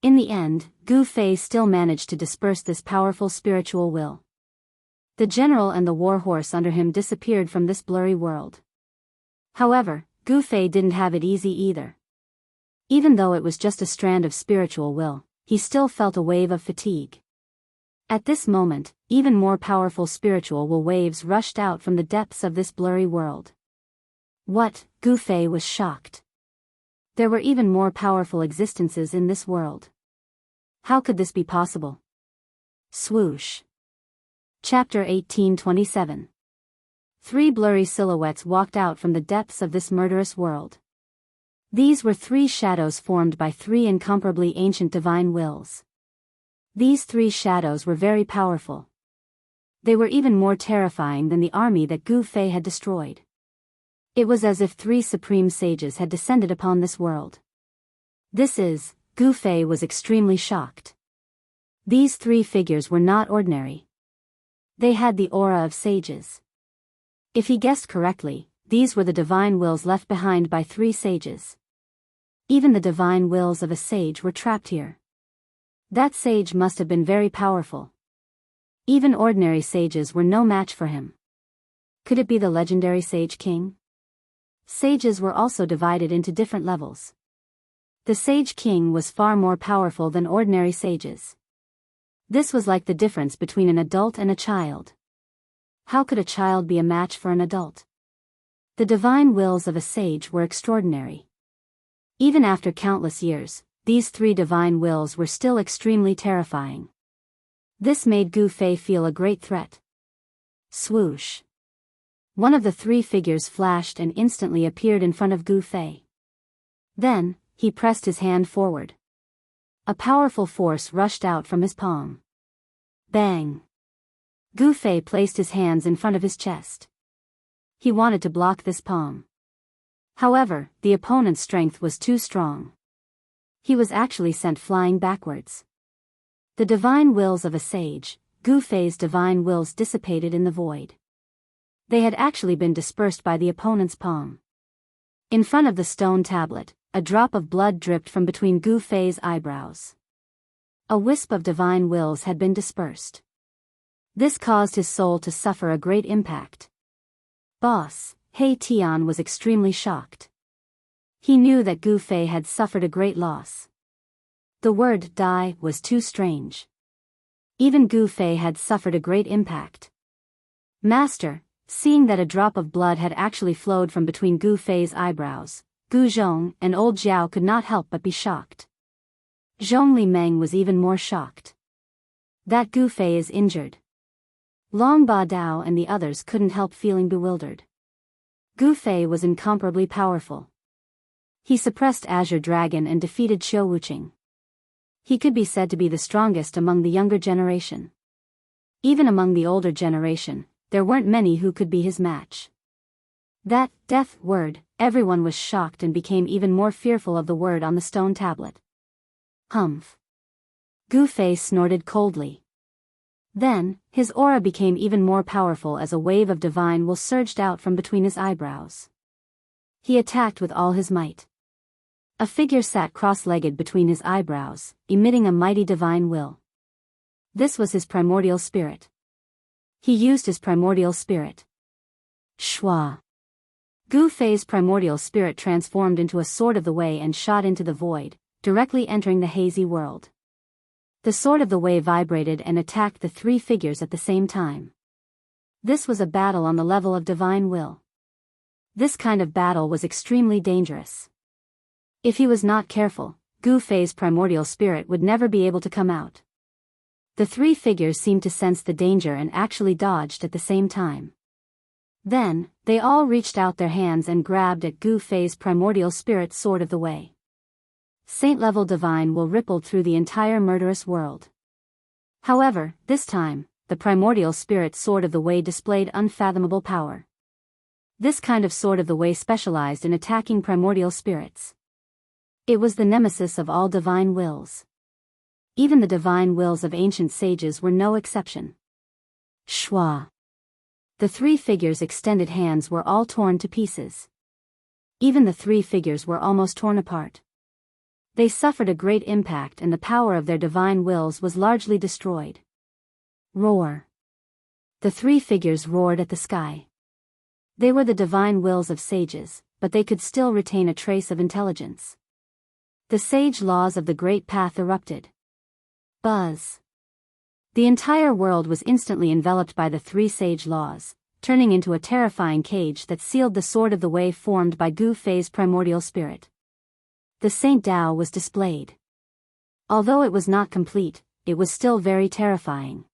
In the end, Gu Fei still managed to disperse this powerful spiritual will. The general and the war horse under him disappeared from this blurry world. However, Gu Fei didn't have it easy either. Even though it was just a strand of spiritual will, he still felt a wave of fatigue. At this moment, even more powerful spiritual will waves rushed out from the depths of this blurry world. What? Gu Fei was shocked. There were even more powerful existences in this world. How could this be possible? Swoosh. Chapter 1827. Three blurry silhouettes walked out from the depths of this murderous world. These were three shadows formed by three incomparably ancient divine wills. These three shadows were very powerful. They were even more terrifying than the army that Gu Fei had destroyed. It was as if three supreme sages had descended upon this world. Gu Fei was extremely shocked. These three figures were not ordinary. They had the aura of sages. If he guessed correctly, these were the divine wills left behind by three sages. Even the divine wills of a sage were trapped here. That sage must have been very powerful. Even ordinary sages were no match for him. Could it be the legendary Sage King? Sages were also divided into different levels. The Sage King was far more powerful than ordinary sages. This was like the difference between an adult and a child. How could a child be a match for an adult? The divine wills of a sage were extraordinary. Even after countless years, these three divine wills were still extremely terrifying. This made Gu Fei feel a great threat. Swoosh. One of the three figures flashed and instantly appeared in front of Gu Fei. Then, he pressed his hand forward. A powerful force rushed out from his palm. Bang! Gu Fei placed his hands in front of his chest. He wanted to block this palm. However, the opponent's strength was too strong. He was actually sent flying backwards. The divine wills of a sage, Gu Fei's divine wills dissipated in the void. They had actually been dispersed by the opponent's palm. In front of the stone tablet, a drop of blood dripped from between Gu Fei's eyebrows. A wisp of divine wills had been dispersed. This caused his soul to suffer a great impact. Boss, He Tian was extremely shocked. He knew that Gu Fei had suffered a great loss. The word die was too strange. Even Gu Fei had suffered a great impact. Master, seeing that a drop of blood had actually flowed from between Gu Fei's eyebrows, Gu Zhong and old Jiao could not help but be shocked. Zhong Li Meng was even more shocked. That Gu Fei is injured. Long Ba Dao and the others couldn't help feeling bewildered. Gu Fei was incomparably powerful. He suppressed Azure Dragon and defeated Qiu Wuqing. He could be said to be the strongest among the younger generation. Even among the older generation, there weren't many who could be his match. That death word, everyone was shocked and became even more fearful of the word on the stone tablet. Humph. Gu Fei snorted coldly. Then, his aura became even more powerful as a wave of divine will surged out from between his eyebrows. He attacked with all his might. A figure sat cross-legged between his eyebrows, emitting a mighty divine will. This was his primordial spirit. He used his primordial spirit. Shwa. Gu Fei's primordial spirit transformed into a sword of the way and shot into the void, directly entering the hazy world. The sword of the way vibrated and attacked the three figures at the same time. This was a battle on the level of divine will. This kind of battle was extremely dangerous. If he was not careful, Gu Fei's primordial spirit would never be able to come out. The three figures seemed to sense the danger and actually dodged at the same time. Then, they all reached out their hands and grabbed at Gu Fei's primordial spirit sword of the way. Saint-level divine will rippled through the entire murderous world. However, this time, the primordial spirit sword of the way displayed unfathomable power. This kind of sword of the way specialized in attacking primordial spirits. It was the nemesis of all divine wills. Even the divine wills of ancient sages were no exception. Shwa. The three figures' extended hands were all torn to pieces. Even the three figures were almost torn apart. They suffered a great impact and the power of their divine wills was largely destroyed. Roar. The three figures roared at the sky. They were the divine wills of sages, but they could still retain a trace of intelligence. The sage laws of the great path erupted. Buzz. The entire world was instantly enveloped by the three sage laws, turning into a terrifying cage that sealed the sword of the way formed by Gu Fei's primordial spirit. The Saint Dao was displayed. Although it was not complete, it was still very terrifying.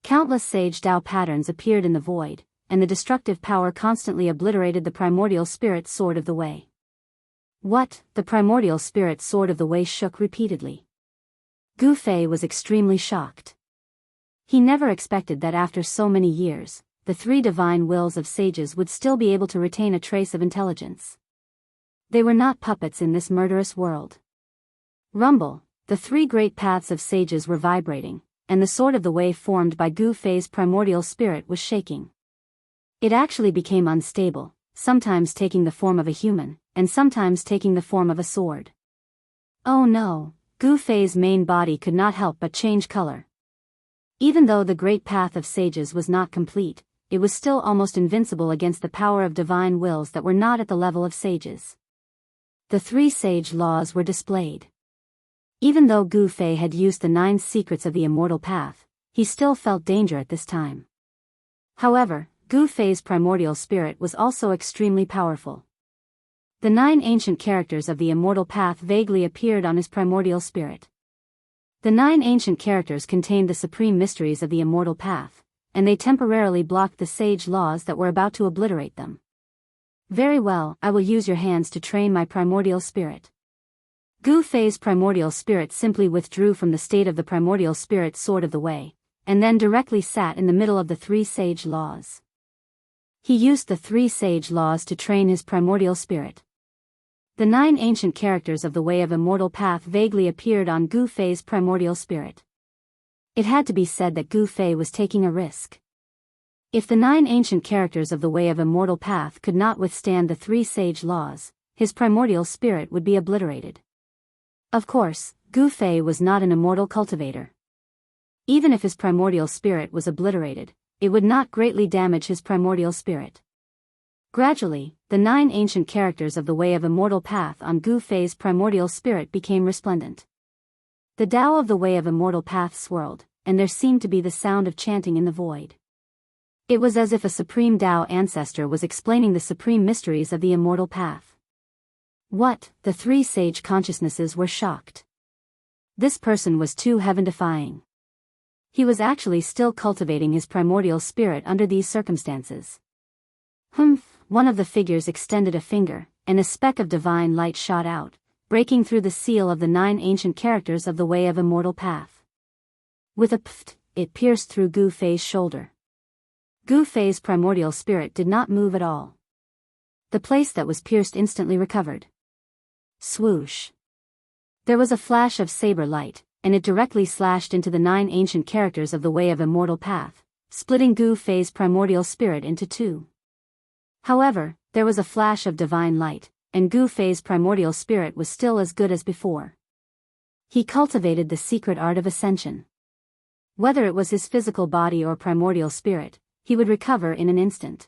Countless sage Dao patterns appeared in the void, and the destructive power constantly obliterated the primordial spirit sword of the way. What? The primordial spirit sword of the way shook repeatedly. Gu Fei was extremely shocked. He never expected that after so many years, the three divine wills of sages would still be able to retain a trace of intelligence. They were not puppets in this murderous world. Rumble, the three great paths of sages were vibrating, and the sword of the way formed by Gu Fei's primordial spirit was shaking. It actually became unstable, sometimes taking the form of a human, and sometimes taking the form of a sword. Oh no, Gu Fei's main body could not help but change color. Even though the great path of sages was not complete, it was still almost invincible against the power of divine wills that were not at the level of sages. The three sage laws were displayed. Even though Gu Fei had used the 9 secrets of the immortal path, he still felt danger at this time. However, Gu Fei's primordial spirit was also extremely powerful. The 9 ancient characters of the immortal path vaguely appeared on his primordial spirit. The 9 ancient characters contained the supreme mysteries of the immortal path, and they temporarily blocked the sage laws that were about to obliterate them. Very well, I will use your hands to train my primordial spirit. Gu Fei's primordial spirit simply withdrew from the state of the primordial spirit sword of the way, and then directly sat in the middle of the 3 sage laws. He used the 3 sage laws to train his primordial spirit. The 9 ancient characters of the way of immortal path vaguely appeared on Gu Fei's primordial spirit. It had to be said that Gu Fei was taking a risk. If the 9 ancient characters of the way of immortal path could not withstand the 3 sage laws, his primordial spirit would be obliterated. Of course, Gu Fei was not an immortal cultivator. Even if his primordial spirit was obliterated, it would not greatly damage his primordial spirit. Gradually, the 9 ancient characters of the way of immortal path on Gu Fei's primordial spirit became resplendent. The Tao of the way of immortal path swirled, and there seemed to be the sound of chanting in the void. It was as if a supreme Tao ancestor was explaining the supreme mysteries of the immortal path. What? The 3 sage consciousnesses were shocked. This person was too heaven-defying. He was actually still cultivating his primordial spirit under these circumstances. Humph! One of the figures extended a finger, and a speck of divine light shot out, breaking through the seal of the 9 ancient characters of the way of immortal path. With a pft, it pierced through Gu Fei's shoulder. Gu Fei's primordial spirit did not move at all. The place that was pierced instantly recovered. Swoosh. There was a flash of saber light, and it directly slashed into the 9 ancient characters of the way of immortal path, splitting Gu Fei's primordial spirit into 2. However, there was a flash of divine light, and Gu Fei's primordial spirit was still as good as before. He cultivated the secret art of ascension. Whether it was his physical body or primordial spirit, he would recover in an instant.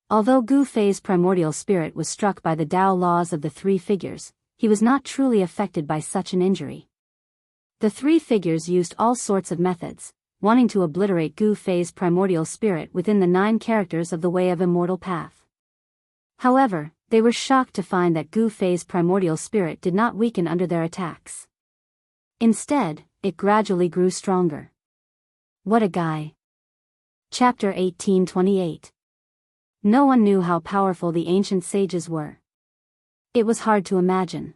Although Gu Fei's primordial spirit was struck by the Tao laws of the 3 figures, he was not truly affected by such an injury. The 3 figures used all sorts of methods, wanting to obliterate Gu Fei's primordial spirit within the 9 characters of the way of immortal path. However, they were shocked to find that Gu Fei's primordial spirit did not weaken under their attacks. Instead, it gradually grew stronger. What a guy! Chapter 1828. No one knew how powerful the ancient sages were. It was hard to imagine.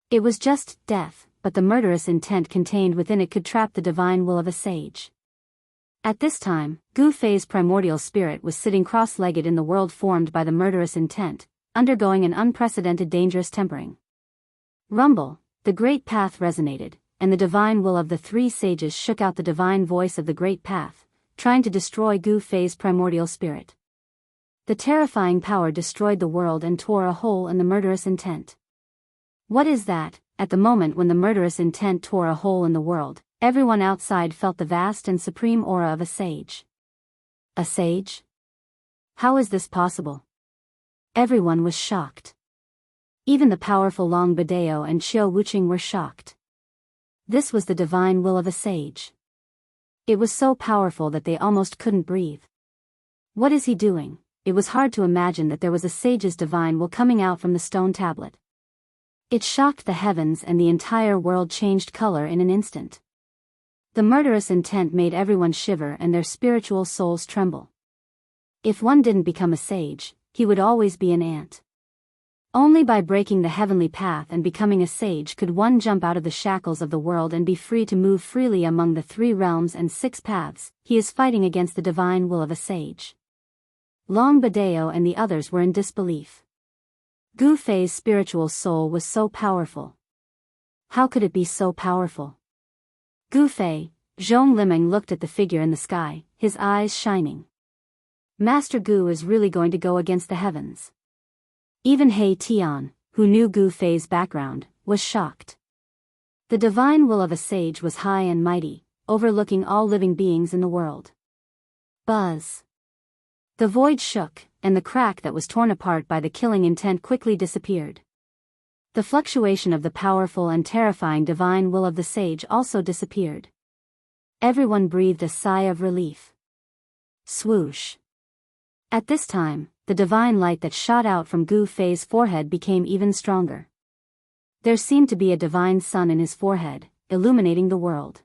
It was just death, but the murderous intent contained within it could trap the divine will of a sage. At this time, Gu Fei's primordial spirit was sitting cross-legged in the world formed by the murderous intent, undergoing an unprecedented dangerous tempering. Rumble, the great path resonated, and the divine will of the 3 sages shook out the divine voice of the great path, trying to destroy Gu Fei's primordial spirit. The terrifying power destroyed the world and tore a hole in the murderous intent. What is that? at the moment when the murderous intent tore a hole in the world, everyone outside felt the vast and supreme aura of a sage. A sage? How is this possible? Everyone was shocked. Even the powerful Long Biyao and Qiu Wuqing were shocked. This was the divine will of a sage. It was so powerful that they almost couldn't breathe. What is he doing? It was hard to imagine that there was a sage's divine will coming out from the stone tablet. It shocked the heavens and the entire world changed color in an instant. The murderous intent made everyone shiver and their spiritual souls tremble. If one didn't become a sage, he would always be an ant. Only by breaking the heavenly path and becoming a sage could one jump out of the shackles of the world and be free to move freely among the 3 realms and 6 paths. He is fighting against the divine will of a sage. Long Biyao and the others were in disbelief. Gu Fei's spiritual soul was so powerful. How could it be so powerful? Gu Fei, Zhong Liming looked at the figure in the sky, his eyes shining. Master Gu is really going to go against the heavens. Even He Tian, who knew Gu Fei's background, was shocked. The divine will of a sage was high and mighty, overlooking all living beings in the world. Buzz. The void shook, and the crack that was torn apart by the killing intent quickly disappeared. The fluctuation of the powerful and terrifying divine will of the sage also disappeared. Everyone breathed a sigh of relief. Swoosh. At this time, the divine light that shot out from Gu Fei's forehead became even stronger. There seemed to be a divine sun in his forehead, illuminating the world.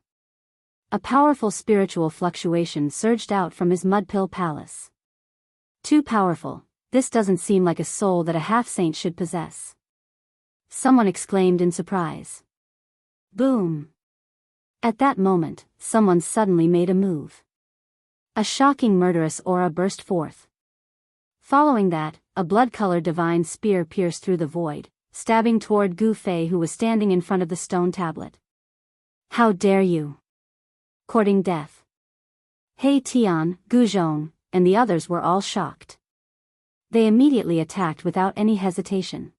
A powerful spiritual fluctuation surged out from his mudpill palace. Too powerful, this doesn't seem like a soul that a half-saint should possess. Someone exclaimed in surprise. Boom! At that moment, someone suddenly made a move. A shocking murderous aura burst forth. Following that, a blood-colored divine spear pierced through the void, stabbing toward Gu Fei who was standing in front of the stone tablet. How dare you! Courting death. He Tian, Gu Zhong, and the others were all shocked. They immediately attacked without any hesitation.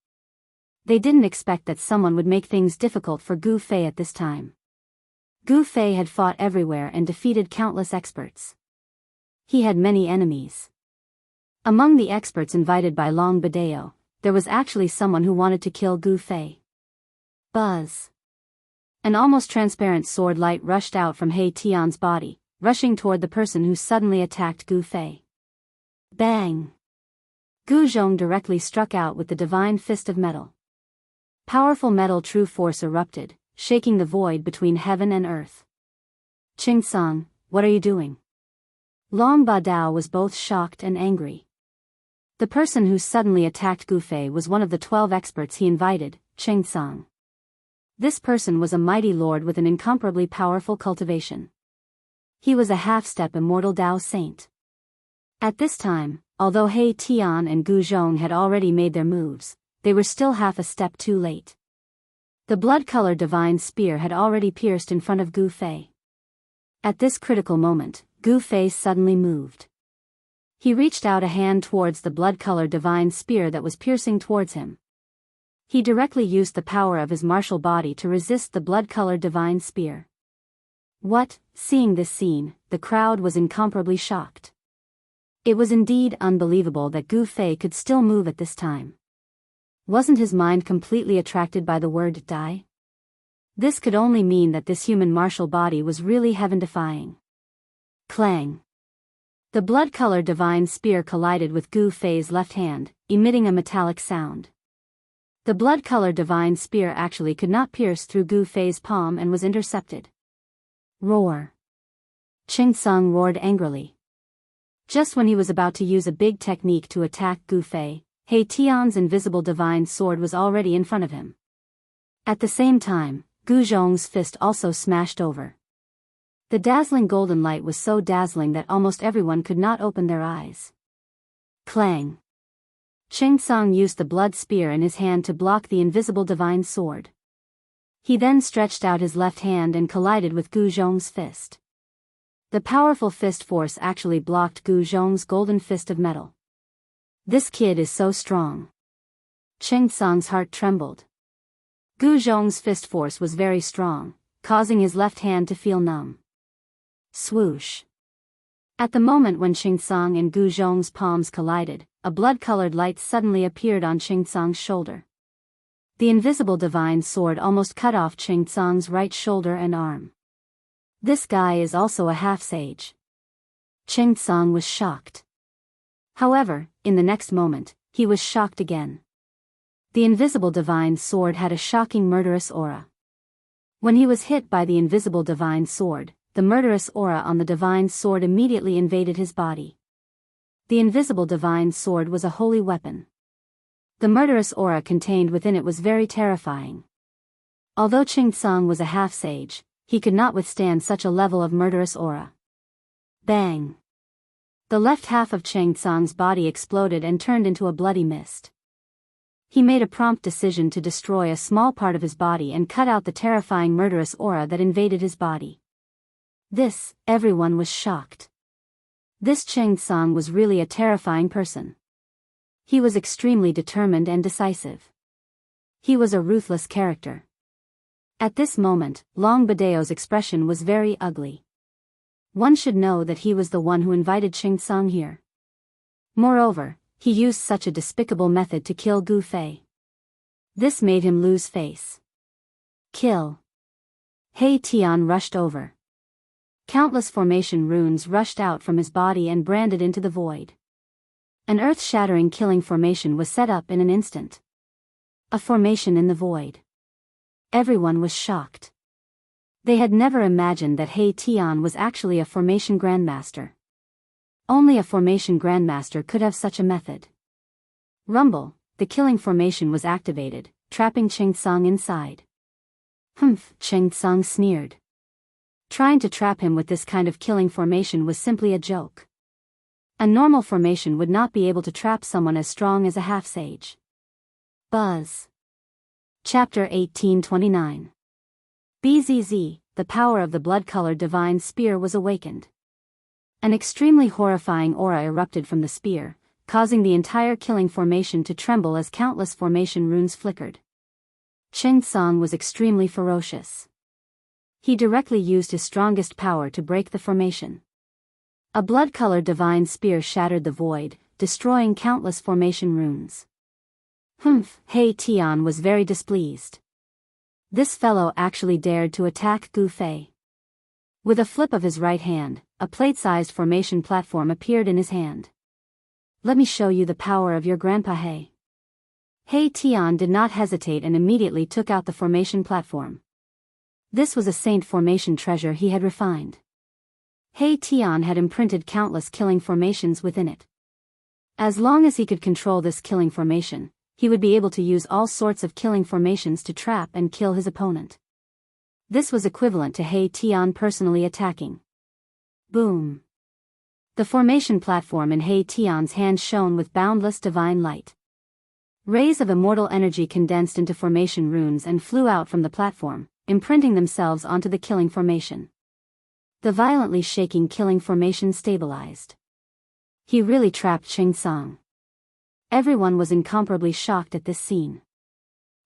They didn't expect that someone would make things difficult for Gu Fei at this time. Gu Fei had fought everywhere and defeated countless experts. He had many enemies. Among the experts invited by Long Biyao, there was actually someone who wanted to kill Gu Fei. Buzz. An almost transparent sword light rushed out from He Tian's body, rushing toward the person who suddenly attacked Gu Fei. Bang! Gu Zhong directly struck out with the divine fist of metal. Powerful metal true force erupted, shaking the void between heaven and earth. Qing Song, what are you doing? Long Biyao was both shocked and angry. The person who suddenly attacked Gu Fei was one of the 12 experts he invited, Qing Song. This person was a mighty lord with an incomparably powerful cultivation. He was a half-step immortal Dao saint. At this time, although He Tian and Gu Zhong had already made their moves, they were still half a step too late. The blood-colored divine spear had already pierced in front of Gu Fei. At this critical moment, Gu Fei suddenly moved. He reached out a hand towards the blood-colored divine spear that was piercing towards him. He directly used the power of his martial body to resist the blood-colored divine spear. What? Seeing this scene, the crowd was incomparably shocked. It was indeed unbelievable that Gu Fei could still move at this time. Wasn't his mind completely attracted by the word die? This could only mean that this human martial body was really heaven-defying. Clang! The blood-colored divine spear collided with Gu Fei's left hand, emitting a metallic sound. The blood-colored divine spear actually could not pierce through Gu Fei's palm and was intercepted. Roar! Qing Song roared angrily. Just when he was about to use a big technique to attack Gu Fei, He Tian's invisible divine sword was already in front of him. At the same time, Gu Zhong's fist also smashed over. The dazzling golden light was so dazzling that almost everyone could not open their eyes. Clang! Qing Song used the blood spear in his hand to block the invisible divine sword. He then stretched out his left hand and collided with Gu Zhong's fist. The powerful fist force actually blocked Gu Zhong's golden fist of metal. This kid is so strong. Qing Song's heart trembled. Gu Zhong's fist force was very strong, causing his left hand to feel numb. Swoosh. At the moment when Qingsong and Gu Zhong's palms collided, a blood-colored light suddenly appeared on Qingsong's shoulder. The invisible divine sword almost cut off Qingsong's right shoulder and arm. This guy is also a half-sage. Qingsong was shocked. However, in the next moment, he was shocked again. The invisible divine sword had a shocking murderous aura. When he was hit by the invisible divine sword, the murderous aura on the divine sword immediately invaded his body. The invisible divine sword was a holy weapon. The murderous aura contained within it was very terrifying. Although Qingsong was a half-sage, he could not withstand such a level of murderous aura. Bang! The left half of Qingsong's body exploded and turned into a bloody mist. He made a prompt decision to destroy a small part of his body and cut out the terrifying murderous aura that invaded his body. This, everyone was shocked. This Qingsong was really a terrifying person. He was extremely determined and decisive. He was a ruthless character. At this moment, Long Bidao's expression was very ugly. One should know that he was the one who invited Qingsong here. Moreover, he used such a despicable method to kill Gu Fei. This made him lose face. Kill. He Tian rushed over. Countless formation runes rushed out from his body and branded into the void. An earth-shattering killing formation was set up in an instant. A formation in the void. Everyone was shocked. They had never imagined that He Tian was actually a formation grandmaster. Only a formation grandmaster could have such a method. Rumble, the killing formation was activated, trapping Qingsong inside. Humph, Qingsong sneered. Trying to trap him with this kind of killing formation was simply a joke. A normal formation would not be able to trap someone as strong as a half-sage. Buzz. Chapter 1829. BZZ, the power of the blood-colored divine spear was awakened. An extremely horrifying aura erupted from the spear, causing the entire killing formation to tremble as countless formation runes flickered. Qingsong was extremely ferocious. He directly used his strongest power to break the formation. A blood-colored divine spear shattered the void, destroying countless formation runes. Humph, He Tian was very displeased. This fellow actually dared to attack Gu Fei. With a flip of his right hand, a plate-sized formation platform appeared in his hand. Let me show you the power of your grandpa He. He Tian did not hesitate and immediately took out the formation platform. This was a saint formation treasure he had refined. He Tian had imprinted countless killing formations within it. As long as he could control this killing formation, he would be able to use all sorts of killing formations to trap and kill his opponent. This was equivalent to He Tian personally attacking. Boom. The formation platform in He Tian's hand shone with boundless divine light. Rays of immortal energy condensed into formation runes and flew out from the platform, imprinting themselves onto the killing formation. The violently shaking killing formation stabilized. He really trapped Qingsong. Everyone was incomparably shocked at this scene.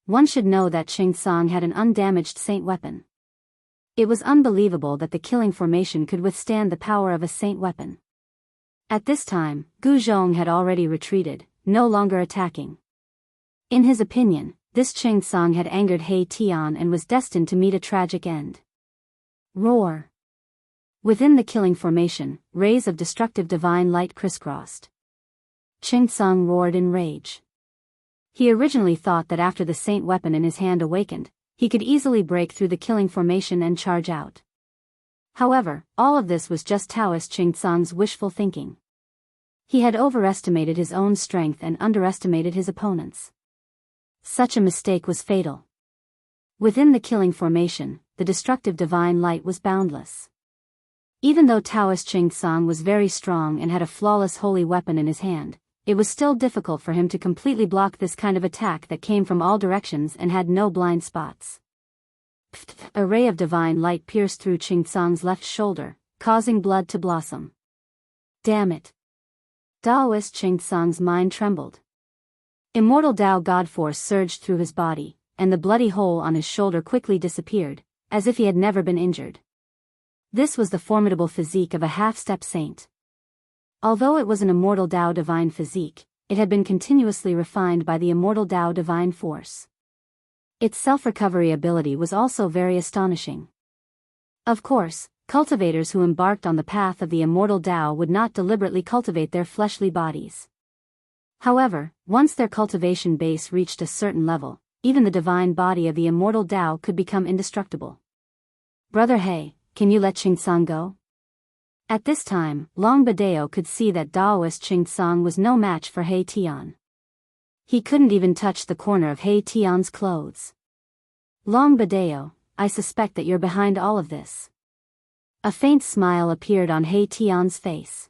One should know that Qingsong had an undamaged saint weapon. It was unbelievable that the killing formation could withstand the power of a saint weapon. At this time, Gu Zhong had already retreated, no longer attacking. In his opinion, this Qingsong had angered He Tian and was destined to meet a tragic end. Roar. Within the killing formation, rays of destructive divine light crisscrossed. Qingsong roared in rage. He originally thought that after the saint weapon in his hand awakened, he could easily break through the killing formation and charge out. However, all of this was just Taoist Qingsong's wishful thinking. He had overestimated his own strength and underestimated his opponent's. Such a mistake was fatal. Within the killing formation, the destructive divine light was boundless. Even though Taoist Qingsong was very strong and had a flawless holy weapon in his hand, it was still difficult for him to completely block this kind of attack that came from all directions and had no blind spots. A ray of divine light pierced through Qingsong's left shoulder, causing blood to blossom. Damn it. Taoist Qingsong's mind trembled. Immortal Tao God Force surged through his body, and the bloody hole on his shoulder quickly disappeared, as if he had never been injured. This was the formidable physique of a half-step saint. Although it was an immortal Tao divine physique, it had been continuously refined by the immortal Tao divine force. Its self-recovery ability was also very astonishing. Of course, cultivators who embarked on the path of the immortal Tao would not deliberately cultivate their fleshly bodies. However, once their cultivation base reached a certain level, even the divine body of the immortal Tao could become indestructible. Brother He, can you let Qingtsang go? At this time, Long Biyao could see that Daoist Qingtsang was no match for He Tian. He couldn't even touch the corner of He Tian's clothes. Long Biyao, I suspect that you're behind all of this. A faint smile appeared on He Tian's face.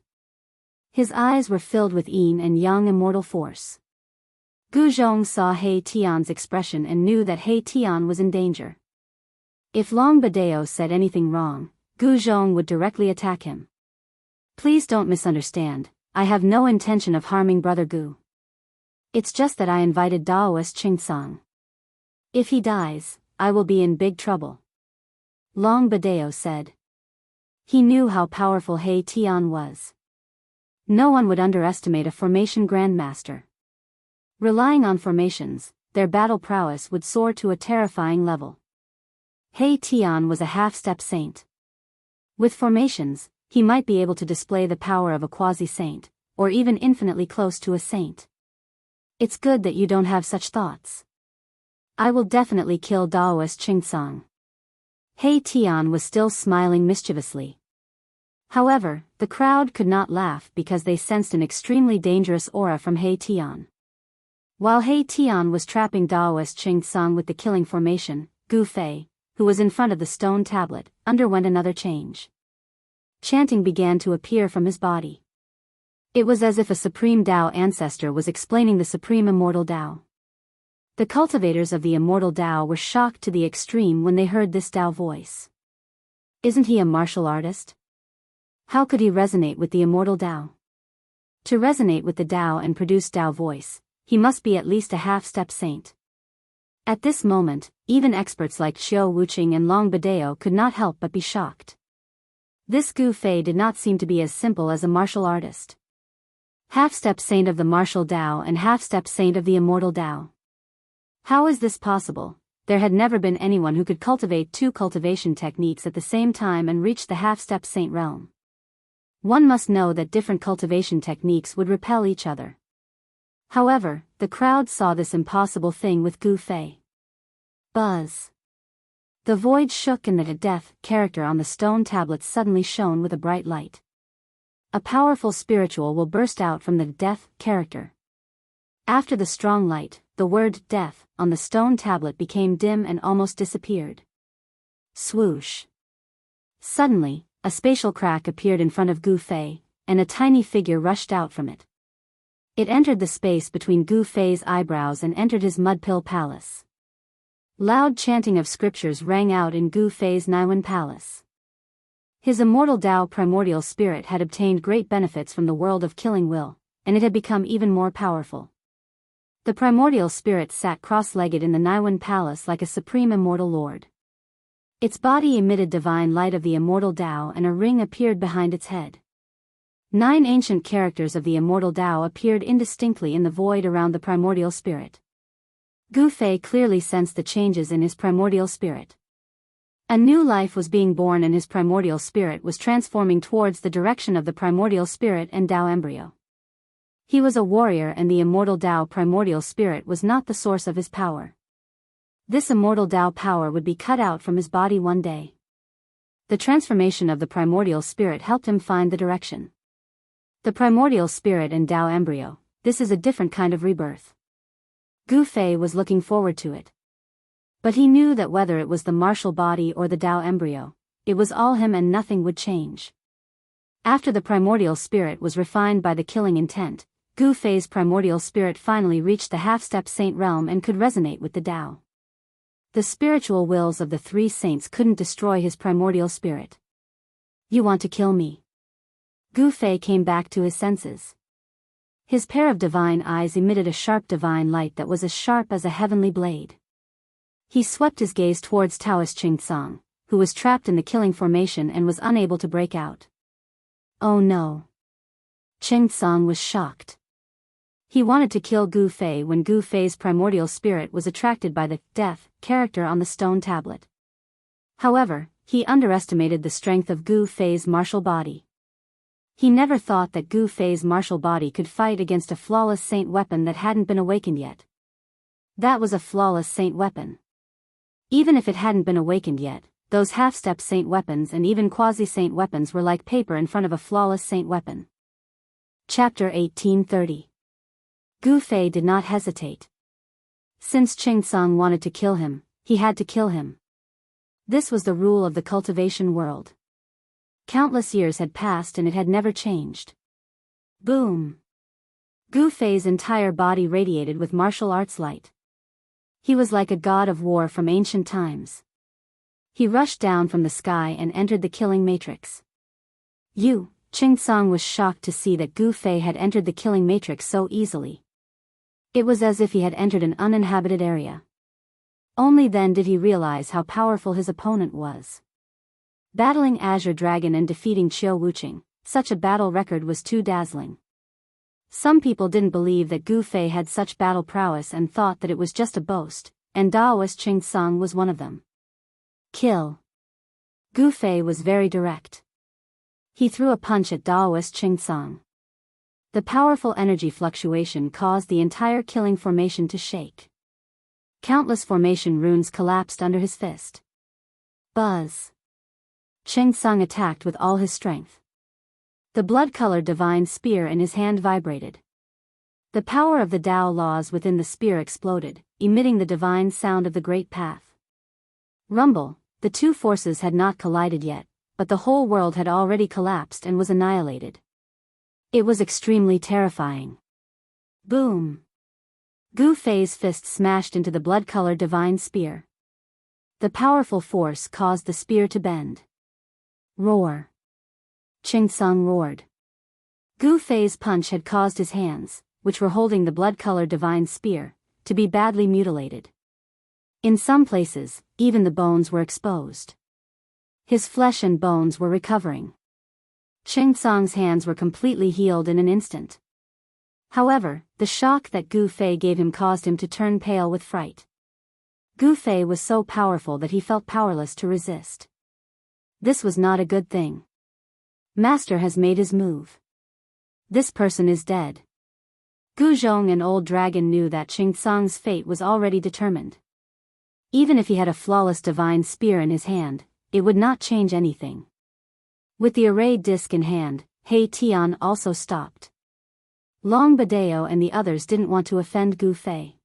His eyes were filled with yin and yang immortal force. Gu Zhong saw He Tian's expression and knew that He Tian was in danger. If Long Biyao said anything wrong, Gu Zhong would directly attack him. Please don't misunderstand, I have no intention of harming Brother Gu. It's just that I invited Daoist Qingtsang. If he dies, I will be in big trouble. Long Biyao said. He knew how powerful He Tian was. No one would underestimate a formation grandmaster. Relying on formations, their battle prowess would soar to a terrifying level. He Tian was a half-step saint. With formations, he might be able to display the power of a quasi-saint, or even infinitely close to a saint. It's good that you don't have such thoughts. I will definitely kill Daoist Qingtsang. He Tian was still smiling mischievously. However, the crowd could not laugh because they sensed an extremely dangerous aura from He Tian. While He Tian was trapping Daoist Qingtsang with the killing formation, Gu Fei, who was in front of the stone tablet, underwent another change. Chanting began to appear from his body. It was as if a supreme Tao ancestor was explaining the supreme immortal Tao. The cultivators of the immortal Tao were shocked to the extreme when they heard this Tao voice. Isn't he a martial artist? How could he resonate with the immortal Tao? To resonate with the Tao and produce Tao voice, he must be at least a half-step saint. At this moment, even experts like Xiao Wuqing and Long Biyao could not help but be shocked. This Gu Fei did not seem to be as simple as a martial artist. Half-step saint of the martial Tao and half-step saint of the immortal Tao. How is this possible? There had never been anyone who could cultivate two cultivation techniques at the same time and reach the half-step saint realm. One must know that different cultivation techniques would repel each other. However, the crowd saw this impossible thing with Gu Fei. Buzz. The void shook and the death character on the stone tablet suddenly shone with a bright light. A powerful spiritual will burst out from the death character. After the strong light, the word death on the stone tablet became dim and almost disappeared. Swoosh. Suddenly, a spatial crack appeared in front of Gu Fei, and a tiny figure rushed out from it. It entered the space between Gu Fei's eyebrows and entered his mud-pill palace. Loud chanting of scriptures rang out in Gu Fei's Naiwen palace. His immortal Tao primordial spirit had obtained great benefits from the world of killing will, and it had become even more powerful. The primordial spirit sat cross-legged in the Naiwen palace like a supreme immortal lord. Its body emitted divine light of the immortal Tao and a ring appeared behind its head. 9 ancient characters of the immortal Tao appeared indistinctly in the void around the primordial spirit. Gu Fei clearly sensed the changes in his primordial spirit. A new life was being born and his primordial spirit was transforming towards the direction of the primordial spirit and Tao embryo. He was a warrior and the immortal Tao primordial spirit was not the source of his power. This immortal Tao power would be cut out from his body one day. The transformation of the primordial spirit helped him find the direction. The primordial spirit and Tao embryo, this is a different kind of rebirth. Gu Fei was looking forward to it. But he knew that whether it was the martial body or the Tao embryo, it was all him and nothing would change. After the primordial spirit was refined by the killing intent, Gu Fei's primordial spirit finally reached the half-step saint realm and could resonate with the Tao. The spiritual wills of the 3 saints couldn't destroy his primordial spirit. You want to kill me? Gu Fei came back to his senses. His pair of divine eyes emitted a sharp divine light that was as sharp as a heavenly blade. He swept his gaze towards Taoist Qingsong, who was trapped in the killing formation and was unable to break out. Oh no. Qingsong was shocked. He wanted to kill Gu Fei when Gu Fei's primordial spirit was attracted by the death character on the stone tablet. However, he underestimated the strength of Gu Fei's martial body. He never thought that Gu Fei's martial body could fight against a flawless saint weapon that hadn't been awakened yet. That was a flawless saint weapon. Even if it hadn't been awakened yet, those half-step saint weapons and even quasi-saint weapons were like paper in front of a flawless saint weapon. Chapter 1830. Gu Fei did not hesitate. Since Qingsong wanted to kill him, he had to kill him. This was the rule of the cultivation world. Countless years had passed and it had never changed. Boom! Gu Fei's entire body radiated with martial arts light. He was like a god of war from ancient times. He rushed down from the sky and entered the killing matrix. Qingsong was shocked to see that Gu Fei had entered the killing matrix so easily. It was as if he had entered an uninhabited area. Only then did he realize how powerful his opponent was. Battling Azure Dragon and defeating Qiu Wuqing, such a battle record was too dazzling. Some people didn't believe that Gu Fei had such battle prowess and thought that it was just a boast, and Daoist Qingsong was one of them. Kill. Gu Fei was very direct. He threw a punch at Daoist Qingsong. The powerful energy fluctuation caused the entire killing formation to shake. Countless formation runes collapsed under his fist. Buzz. Qingsong attacked with all his strength. The blood-colored divine spear in his hand vibrated. The power of the Tao laws within the spear exploded, emitting the divine sound of the Great Path. Rumble, the two forces had not collided yet, but the whole world had already collapsed and was annihilated. It was extremely terrifying. Boom! Gu Fei's fist smashed into the blood-colored divine spear. The powerful force caused the spear to bend. Roar! Qingsong roared. Gu Fei's punch had caused his hands, which were holding the blood-colored divine spear, to be badly mutilated. In some places, even the bones were exposed. His flesh and bones were recovering. Qingsong's hands were completely healed in an instant. However, the shock that Gu Fei gave him caused him to turn pale with fright. Gu Fei was so powerful that he felt powerless to resist. This was not a good thing. Master has made his move. This person is dead. Gu Zhong and Old Dragon knew that Qingsong's fate was already determined. Even if he had a flawless divine spear in his hand, it would not change anything. With the array disc in hand, He Tian also stopped. Long Biyao and the others didn't want to offend Gu Fei.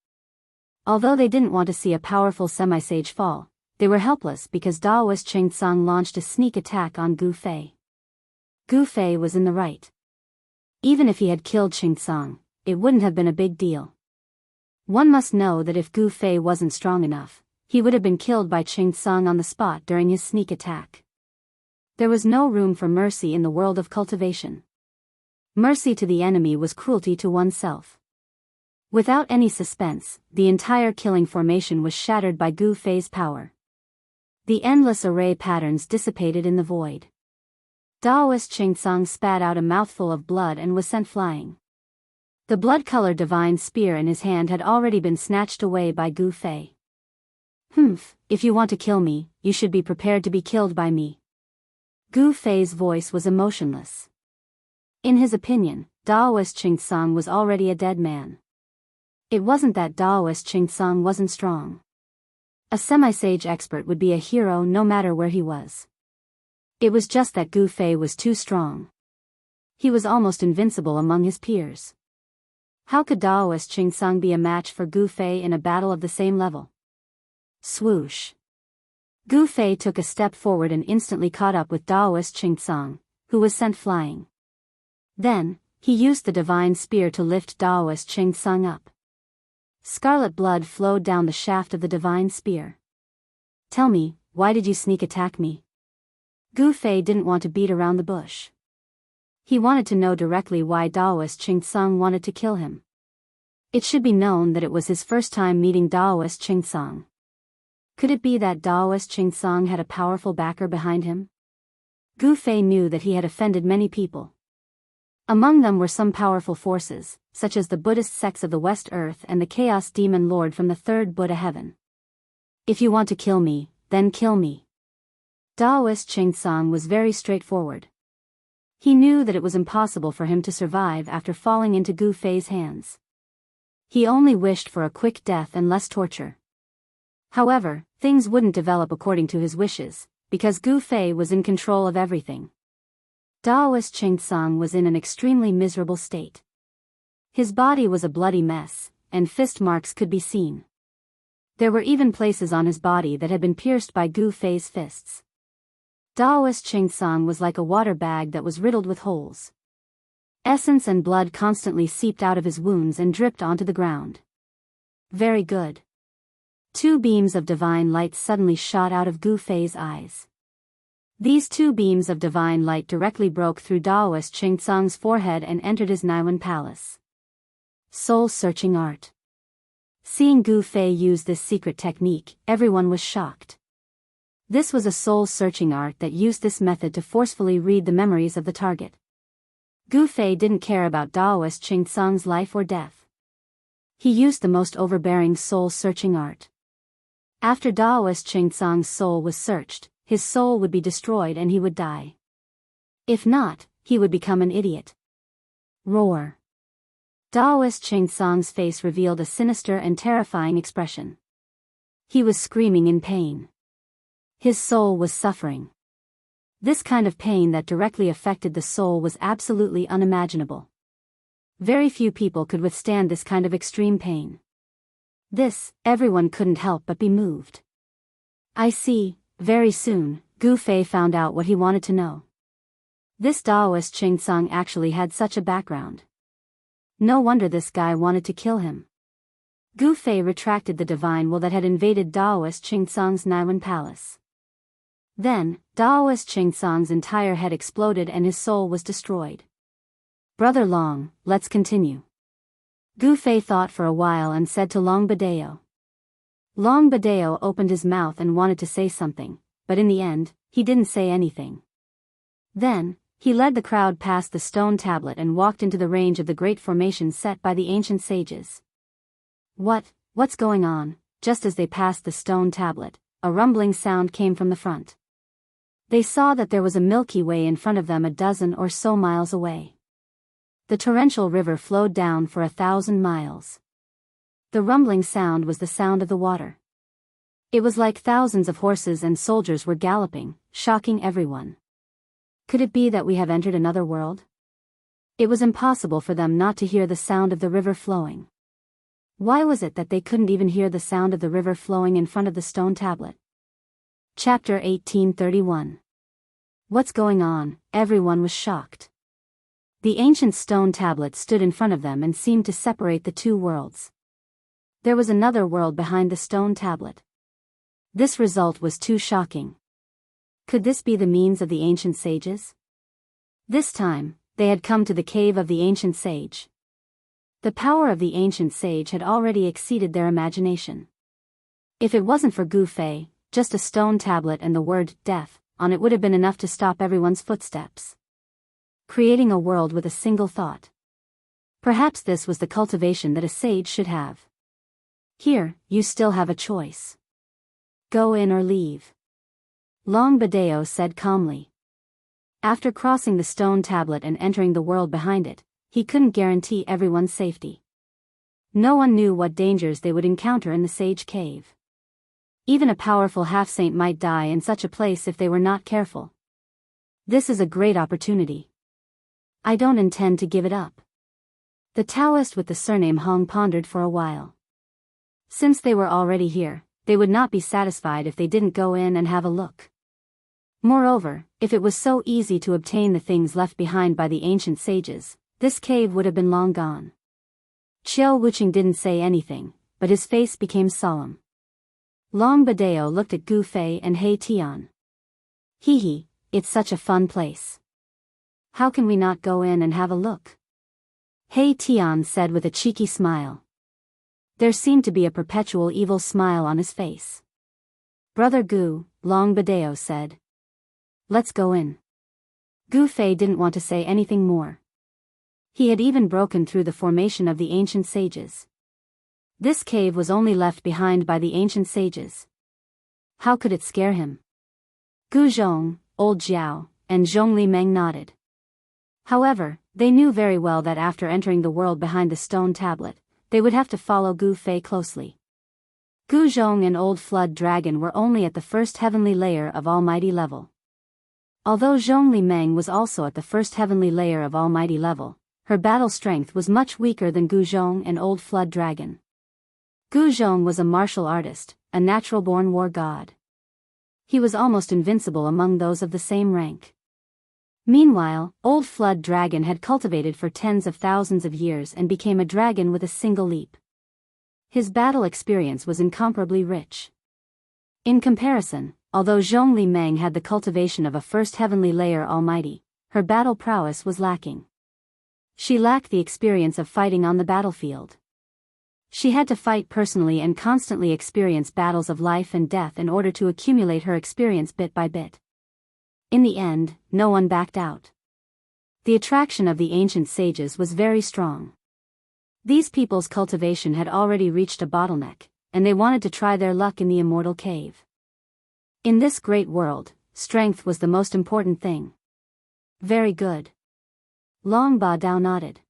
Although they didn't want to see a powerful semi-sage fall, they were helpless because Daoist Qingsong launched a sneak attack on Gu Fei. Gu Fei was in the right. Even if he had killed Qingsong, it wouldn't have been a big deal. One must know that if Gu Fei wasn't strong enough, he would have been killed by Qingsong on the spot during his sneak attack. There was no room for mercy in the world of cultivation. Mercy to the enemy was cruelty to oneself. Without any suspense, the entire killing formation was shattered by Gu Fei's power. The endless array patterns dissipated in the void. Daoist Qingsong spat out a mouthful of blood and was sent flying. The blood-colored divine spear in his hand had already been snatched away by Gu Fei. If you want to kill me, you should be prepared to be killed by me. Gu Fei's voice was emotionless. In his opinion, Daoist Qingsong was already a dead man. It wasn't that Daoist Qingsong wasn't strong. A semi-sage expert would be a hero no matter where he was. It was just that Gu Fei was too strong. He was almost invincible among his peers. How could Daoist Qingsong be a match for Gu Fei in a battle of the same level? Swoosh! Gu Fei took a step forward and instantly caught up with Daoist Qingsong, who was sent flying. Then, he used the divine spear to lift Daoist Qingsong up. Scarlet blood flowed down the shaft of the divine spear. Tell me, why did you sneak attack me? Gu Fei didn't want to beat around the bush. He wanted to know directly why Daoist Qingsong wanted to kill him. It should be known that it was his first time meeting Daoist Qingsong. Could it be that Daoist Qingsong had a powerful backer behind him? Gu Fei knew that he had offended many people. Among them were some powerful forces, such as the Buddhist sects of the West Earth and the Chaos Demon Lord from the Third Buddha Heaven. If you want to kill me, then kill me. Daoist Qingsong was very straightforward. He knew that it was impossible for him to survive after falling into Gu Fei's hands. He only wished for a quick death and less torture. However, things wouldn't develop according to his wishes, because Gu Fei was in control of everything. Daoist Qingsong was in an extremely miserable state. His body was a bloody mess, and fist marks could be seen. There were even places on his body that had been pierced by Gu Fei's fists. Daoist Qingsong was like a water bag that was riddled with holes. Essence and blood constantly seeped out of his wounds and dripped onto the ground. Very good. 2 beams of divine light suddenly shot out of Gu Fei's eyes. These 2 beams of divine light directly broke through Daoist Qingsong's forehead and entered his Naiwan palace. Soul-searching art. Seeing Gu Fei use this secret technique, everyone was shocked. This was a soul-searching art that used this method to forcefully read the memories of the target. Gu Fei didn't care about Daoist Qingsong's life or death. He used the most overbearing soul-searching art. After Daoist Qingsong's soul was searched, his soul would be destroyed and he would die. If not, he would become an idiot. Roar. Daoist Qingsong's face revealed a sinister and terrifying expression. He was screaming in pain. His soul was suffering. This kind of pain that directly affected the soul was absolutely unimaginable. Very few people could withstand this kind of extreme pain. This, everyone couldn't help but be moved. I see. Very soon, Gu Fei found out what he wanted to know. This Daoist Qingsong actually had such a background. No wonder this guy wanted to kill him. Gu Fei retracted the divine will that had invaded Daoist Qingsong's Naiwan palace. Then, Daoist Qingsong's entire head exploded and his soul was destroyed. Brother Long, let's continue. Gu Fei thought for a while and said to Long Biyao. Long Biyao opened his mouth and wanted to say something, but in the end, he didn't say anything. Then, he led the crowd past the stone tablet and walked into the range of the great formation set by the ancient sages. What's going on? Just as they passed the stone tablet, a rumbling sound came from the front. They saw that there was a Milky Way in front of them a dozen or so miles away. The torrential river flowed down for 1,000 miles. The rumbling sound was the sound of the water. It was like thousands of horses and soldiers were galloping, shocking everyone. Could it be that we have entered another world? It was impossible for them not to hear the sound of the river flowing. Why was it that they couldn't even hear the sound of the river flowing in front of the stone tablet? Chapter 1831. What's going on? Everyone was shocked. The ancient stone tablet stood in front of them and seemed to separate the 2 worlds. There was another world behind the stone tablet. This result was too shocking. Could this be the means of the ancient sages? This time, they had come to the cave of the ancient sage. The power of the ancient sage had already exceeded their imagination. If it wasn't for Gu Fei, just a stone tablet and the word death on it would have been enough to stop everyone's footsteps. Creating a world with a single thought. Perhaps this was the cultivation that a sage should have. Here, you still have a choice. Go in or leave. Long Biyao said calmly. After crossing the stone tablet and entering the world behind it, he couldn't guarantee everyone's safety. No one knew what dangers they would encounter in the sage cave. Even a powerful half-saint might die in such a place if they were not careful. This is a great opportunity. I don't intend to give it up. The Taoist with the surname Hong pondered for a while. Since they were already here, they would not be satisfied if they didn't go in and have a look. Moreover, if it was so easy to obtain the things left behind by the ancient sages, this cave would have been long gone. Qiao Wuqing didn't say anything, but his face became solemn. Long Biyao looked at Gu Fei and He Tian. Hee, it's such a fun place. How can we not go in and have a look? He Tian said with a cheeky smile. There seemed to be a perpetual evil smile on his face. Brother Gu, Long Biyao said. Let's go in. Gu Fei didn't want to say anything more. He had even broken through the formation of the ancient sages. This cave was only left behind by the ancient sages. How could it scare him? Gu Zhong, Old Jiao, and Zhongli Meng nodded. However, they knew very well that after entering the world behind the stone tablet, they would have to follow Gu Fei closely. Gu Zhong and Old Flood Dragon were only at the first heavenly layer of Almighty level. Although Zhongli Meng was also at the first heavenly layer of Almighty level, her battle strength was much weaker than Gu Zhong and Old Flood Dragon. Gu Zhong was a martial artist, a natural-born war god. He was almost invincible among those of the same rank. Meanwhile, Old Flood Dragon had cultivated for tens of thousands of years and became a dragon with a single leap. His battle experience was incomparably rich. In comparison, although Zhongli Meng had the cultivation of a first heavenly layer Almighty, her battle prowess was lacking. She lacked the experience of fighting on the battlefield. She had to fight personally and constantly experience battles of life and death in order to accumulate her experience bit by bit. In the end, no one backed out. The attraction of the ancient sages was very strong. These people's cultivation had already reached a bottleneck, and they wanted to try their luck in the Immortal Cave. In this great world, strength was the most important thing. Very good. Long Biyao nodded.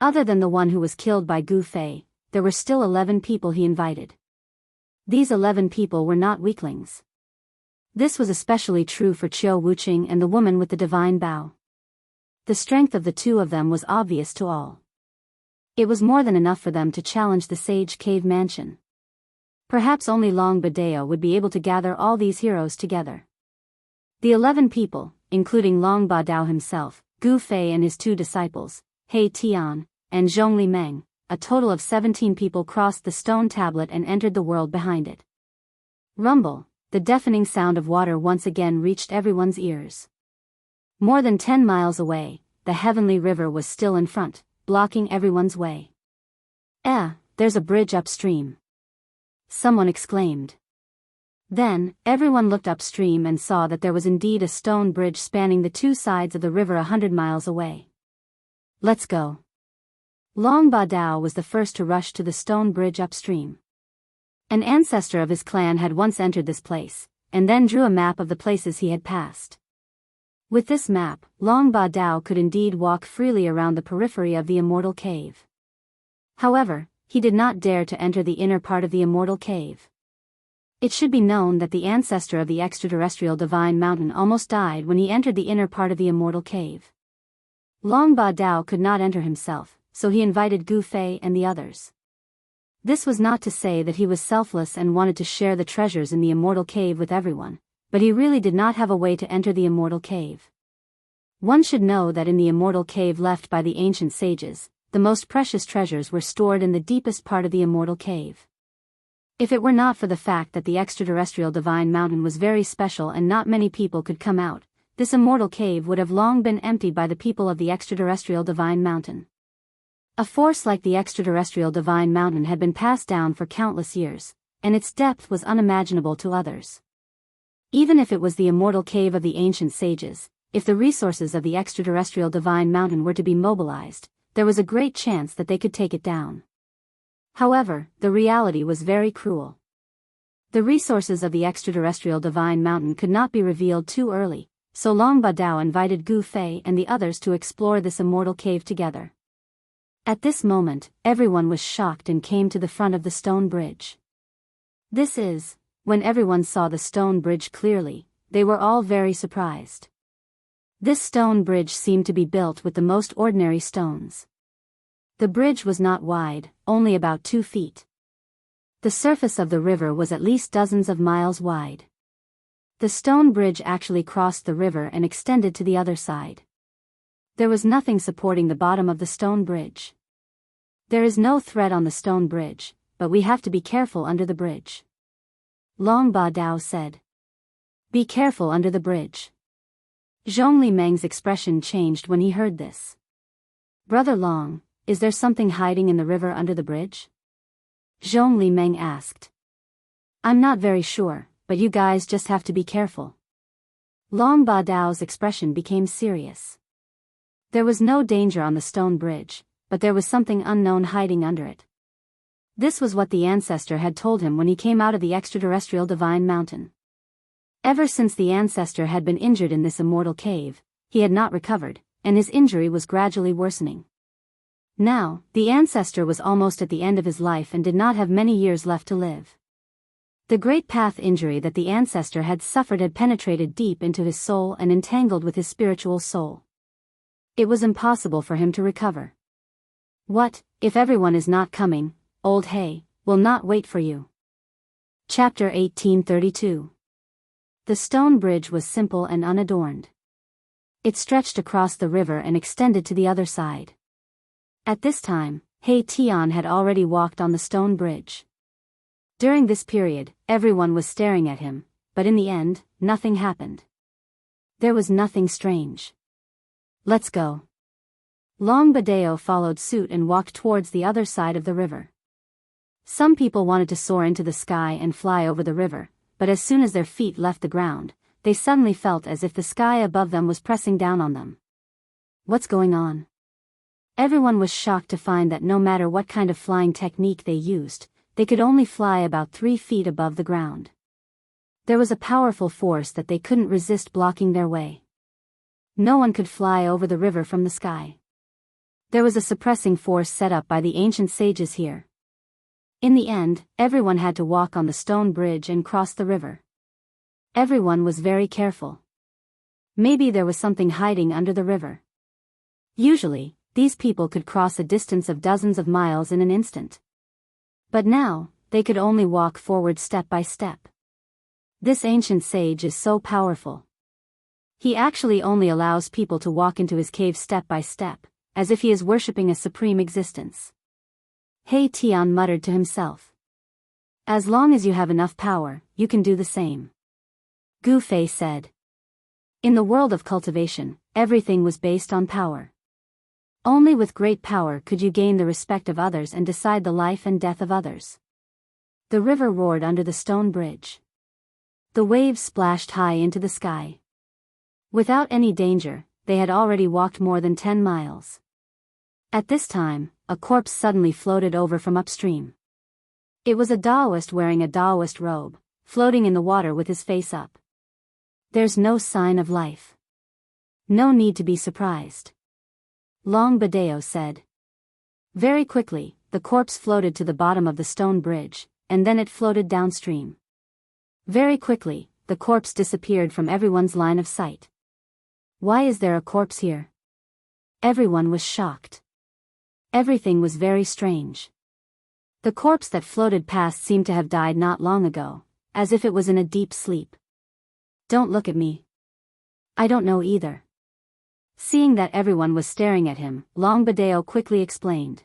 Other than the one who was killed by Gu Fei, there were still 11 people he invited. These 11 people were not weaklings. This was especially true for Qiu Wuqing and the woman with the divine bow. The strength of the two of them was obvious to all. It was more than enough for them to challenge the Sage Cave Mansion. Perhaps only Long Biyao would be able to gather all these heroes together. The 11 people, including Long Biyao himself, Gu Fei and his 2 disciples, He Tian, and Zhongli Meng, a total of 17 people crossed the stone tablet and entered the world behind it. Rumble, the deafening sound of water once again reached everyone's ears. More than 10 miles away, the heavenly river was still in front, blocking everyone's way. There's a bridge upstream. Someone exclaimed. Then, everyone looked upstream and saw that there was indeed a stone bridge spanning the 2 sides of the river 100 miles away. Let's go. Long Biyao was the first to rush to the stone bridge upstream. An ancestor of his clan had once entered this place, and then drew a map of the places he had passed. With this map, Long Biyao could indeed walk freely around the periphery of the Immortal Cave. However, he did not dare to enter the inner part of the Immortal Cave. It should be known that the ancestor of the extraterrestrial Divine Mountain almost died when he entered the inner part of the Immortal Cave. Long Biyao could not enter himself, so he invited Gu Fei and the others. This was not to say that he was selfless and wanted to share the treasures in the Immortal Cave with everyone, but he really did not have a way to enter the Immortal Cave. One should know that in the Immortal Cave left by the ancient sages, the most precious treasures were stored in the deepest part of the Immortal Cave. If it were not for the fact that the extraterrestrial Divine Mountain was very special and not many people could come out, this Immortal Cave would have long been emptied by the people of the extraterrestrial Divine Mountain. A force like the extraterrestrial Divine Mountain had been passed down for countless years, and its depth was unimaginable to others. Even if it was the Immortal Cave of the ancient sages, if the resources of the extraterrestrial Divine Mountain were to be mobilized, there was a great chance that they could take it down. However, the reality was very cruel. The resources of the extraterrestrial Divine Mountain could not be revealed too early, so Long Biyao invited Gu Fei and the others to explore this Immortal Cave together. At this moment, everyone was shocked and came to the front of the stone bridge. When everyone saw the stone bridge clearly, they were all very surprised. This stone bridge seemed to be built with the most ordinary stones. The bridge was not wide, only about 2 feet. The surface of the river was at least dozens of miles wide. The stone bridge actually crossed the river and extended to the other side. There was nothing supporting the bottom of the stone bridge. There is no thread on the stone bridge, but we have to be careful under the bridge. Long Biyao said. Be careful under the bridge. Zhongli Meng's expression changed when he heard this. Brother Long, is there something hiding in the river under the bridge? Zhongli Meng asked. I'm not very sure, but you guys just have to be careful. Long Ba Dao's expression became serious. There was no danger on the stone bridge, but there was something unknown hiding under it. This was what the ancestor had told him when he came out of the extraterrestrial divine mountain. Ever since the ancestor had been injured in this immortal cave, he had not recovered, and his injury was gradually worsening. Now, the ancestor was almost at the end of his life and did not have many years left to live. The great path injury that the ancestor had suffered had penetrated deep into his soul and entangled with his spiritual soul. It was impossible for him to recover. What, if everyone is not coming, old Hay, will not wait for you. Chapter 1832. The stone bridge was simple and unadorned. It stretched across the river and extended to the other side. At this time, He Tian had already walked on the stone bridge. During this period, everyone was staring at him, but in the end, nothing happened. There was nothing strange. Let's go. Long Ba Dao followed suit and walked towards the other side of the river. Some people wanted to soar into the sky and fly over the river, but as soon as their feet left the ground, they suddenly felt as if the sky above them was pressing down on them. What's going on? Everyone was shocked to find that no matter what kind of flying technique they used, they could only fly about 3 feet above the ground. There was a powerful force that they couldn't resist blocking their way. No one could fly over the river from the sky. There was a suppressing force set up by the ancient sages here. In the end, everyone had to walk on the stone bridge and cross the river. Everyone was very careful. Maybe there was something hiding under the river. Usually, these people could cross a distance of dozens of miles in an instant. But now, they could only walk forward step by step. This ancient sage is so powerful. He actually only allows people to walk into his cave step by step, as if he is worshipping a supreme existence. He Tian muttered to himself. As long as you have enough power, you can do the same. Gu Fei said. In the world of cultivation, everything was based on power. Only with great power could you gain the respect of others and decide the life and death of others. The river roared under the stone bridge. The waves splashed high into the sky. Without any danger, they had already walked more than 10 miles. At this time, a corpse suddenly floated over from upstream. It was a Taoist wearing a Taoist robe, floating in the water with his face up. There's no sign of life. No need to be surprised. Long Ba Dao said. Very quickly, the corpse floated to the bottom of the stone bridge, and then it floated downstream. Very quickly, the corpse disappeared from everyone's line of sight. Why is there a corpse here? Everyone was shocked. Everything was very strange. The corpse that floated past seemed to have died not long ago, as if it was in a deep sleep. Don't look at me. I don't know either. Seeing that everyone was staring at him, Long Ba Dao quickly explained.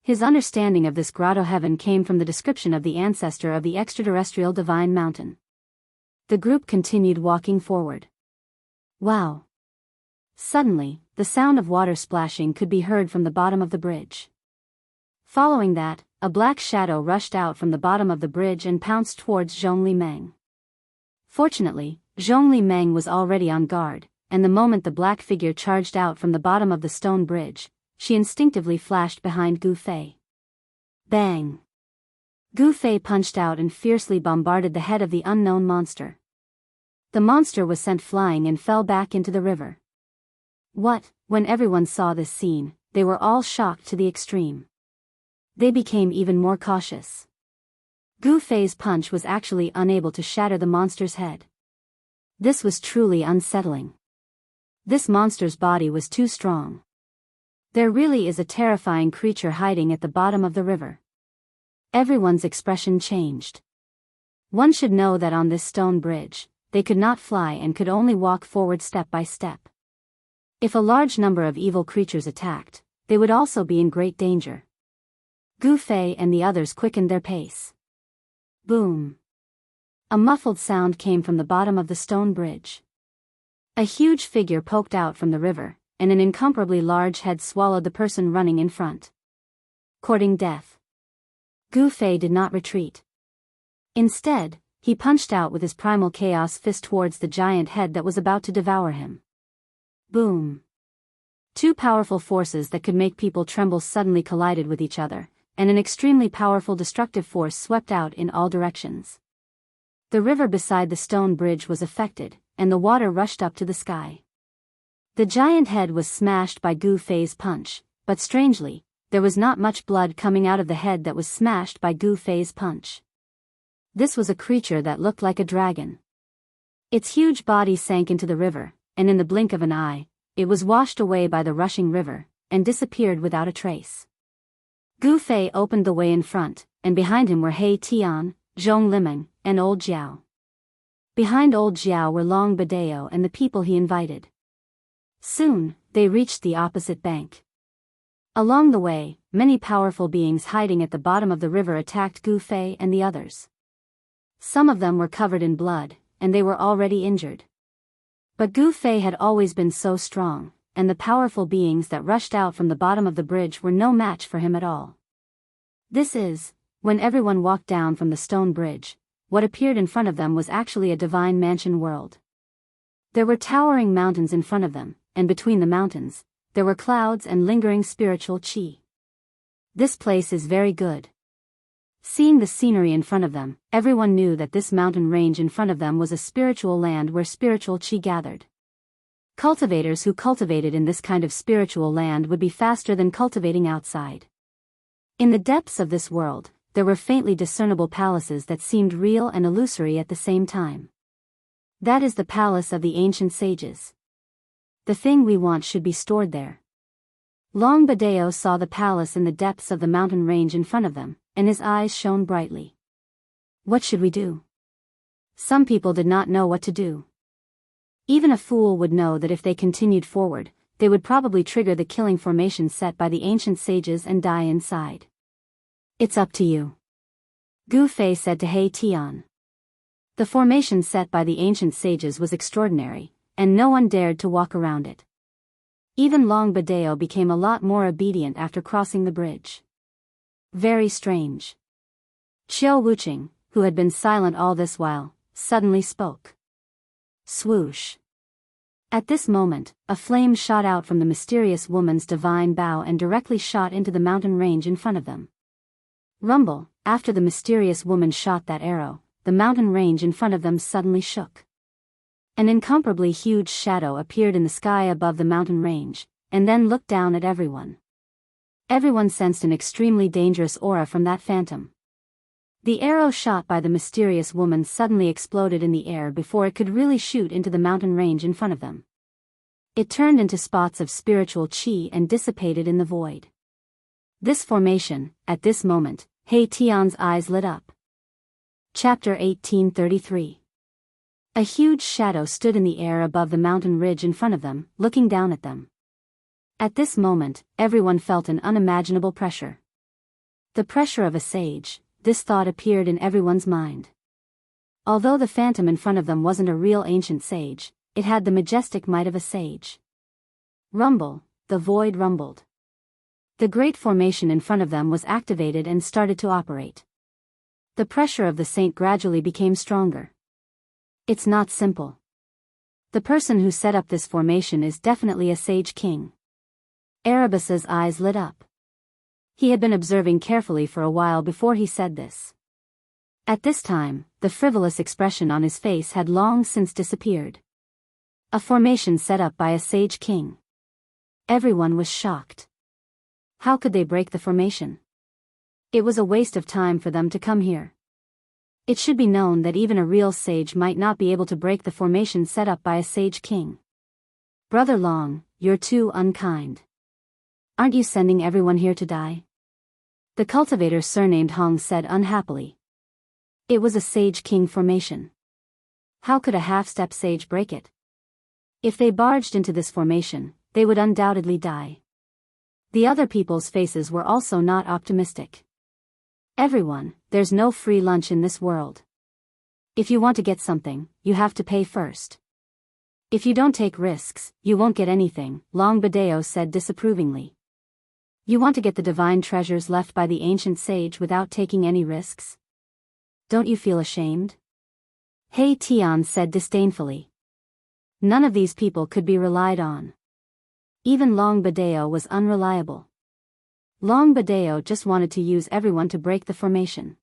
His understanding of this grotto heaven came from the description of the ancestor of the extraterrestrial divine mountain. The group continued walking forward. Wow! Suddenly, the sound of water splashing could be heard from the bottom of the bridge. Following that, a black shadow rushed out from the bottom of the bridge and pounced towards Zhongli Meng. Fortunately, Zhongli Meng was already on guard, and the moment the black figure charged out from the bottom of the stone bridge, she instinctively flashed behind Gu Fei. Bang! Gu Fei punched out and fiercely bombarded the head of the unknown monster. The monster was sent flying and fell back into the river. When everyone saw this scene, they were all shocked to the extreme. They became even more cautious. Gu Fei's punch was actually unable to shatter the monster's head. This was truly unsettling. This monster's body was too strong. There really is a terrifying creature hiding at the bottom of the river. Everyone's expression changed. One should know that on this stone bridge, they could not fly and could only walk forward step by step. If a large number of evil creatures attacked, they would also be in great danger. Gu Fei and the others quickened their pace. Boom! A muffled sound came from the bottom of the stone bridge. A huge figure poked out from the river, and an incomparably large head swallowed the person running in front. Courting death. Gu Fei did not retreat. Instead, He punched out with his primal chaos fist towards the giant head that was about to devour him. Boom! Two powerful forces that could make people tremble suddenly collided with each other, and an extremely powerful destructive force swept out in all directions. The river beside the stone bridge was affected, and the water rushed up to the sky. The giant head was smashed by Gu Fei's punch, but strangely, there was not much blood coming out of the head that was smashed by Gu Fei's punch. This was a creature that looked like a dragon. Its huge body sank into the river, and in the blink of an eye, it was washed away by the rushing river, and disappeared without a trace. Gu Fei opened the way in front, and behind him were He Tian, Zhong Limeng, and Old Jiao. Behind Old Jiao were Long Biyao and the people he invited. Soon, they reached the opposite bank. Along the way, many powerful beings hiding at the bottom of the river attacked Gu Fei and the others. Some of them were covered in blood, and they were already injured. But Gu Fei had always been so strong, and the powerful beings that rushed out from the bottom of the bridge were no match for him at all. This is, when everyone walked down from the stone bridge, what appeared in front of them was actually a divine mansion world. There were towering mountains in front of them, and between the mountains, there were clouds and lingering spiritual qi. This place is very good. Seeing the scenery in front of them, everyone knew that this mountain range in front of them was a spiritual land where spiritual qi gathered. Cultivators who cultivated in this kind of spiritual land would be faster than cultivating outside. In the depths of this world, there were faintly discernible palaces that seemed real and illusory at the same time. That is the palace of the ancient sages. The thing we want should be stored there. Long Biyao saw the palace in the depths of the mountain range in front of them, and his eyes shone brightly. What should we do? Some people did not know what to do. Even a fool would know that if they continued forward, they would probably trigger the killing formation set by the ancient sages and die inside. It's up to you, Gu Fei said to He Tian. The formation set by the ancient sages was extraordinary, and no one dared to walk around it. Even Long Biyao became a lot more obedient after crossing the bridge. Very strange. Qiu Wuqing, who had been silent all this while, suddenly spoke. Swoosh. At this moment, a flame shot out from the mysterious woman's divine bow and directly shot into the mountain range in front of them. Rumble, after the mysterious woman shot that arrow, the mountain range in front of them suddenly shook. An incomparably huge shadow appeared in the sky above the mountain range, and then looked down at everyone. Everyone sensed an extremely dangerous aura from that phantom. The arrow shot by the mysterious woman suddenly exploded in the air before it could really shoot into the mountain range in front of them. It turned into spots of spiritual qi and dissipated in the void. This formation, at this moment, He Tian's eyes lit up. Chapter 1833. A huge shadow stood in the air above the mountain ridge in front of them, looking down at them. At this moment, everyone felt an unimaginable pressure. The pressure of a sage, this thought appeared in everyone's mind. Although the phantom in front of them wasn't a real ancient sage, it had the majestic might of a sage. Rumble, the void rumbled. The great formation in front of them was activated and started to operate. The pressure of the saint gradually became stronger. It's not simple. The person who set up this formation is definitely a sage king. Arabisa's eyes lit up. He had been observing carefully for a while before he said this. At this time, the frivolous expression on his face had long since disappeared. A formation set up by a sage king. Everyone was shocked. How could they break the formation? It was a waste of time for them to come here. It should be known that even a real sage might not be able to break the formation set up by a sage king. Brother Long, you're too unkind. Aren't you sending everyone here to die? The cultivator surnamed Hong said unhappily. It was a sage king formation. How could a half-step sage break it? If they barged into this formation, they would undoubtedly die. The other people's faces were also not optimistic. Everyone, there's no free lunch in this world. If you want to get something, you have to pay first. If you don't take risks, you won't get anything, Long Biyao said disapprovingly. You want to get the divine treasures left by the ancient sage without taking any risks? Don't you feel ashamed? He Tian said disdainfully. None of these people could be relied on. Even Long Bidao was unreliable. Long Bidao just wanted to use everyone to break the formation.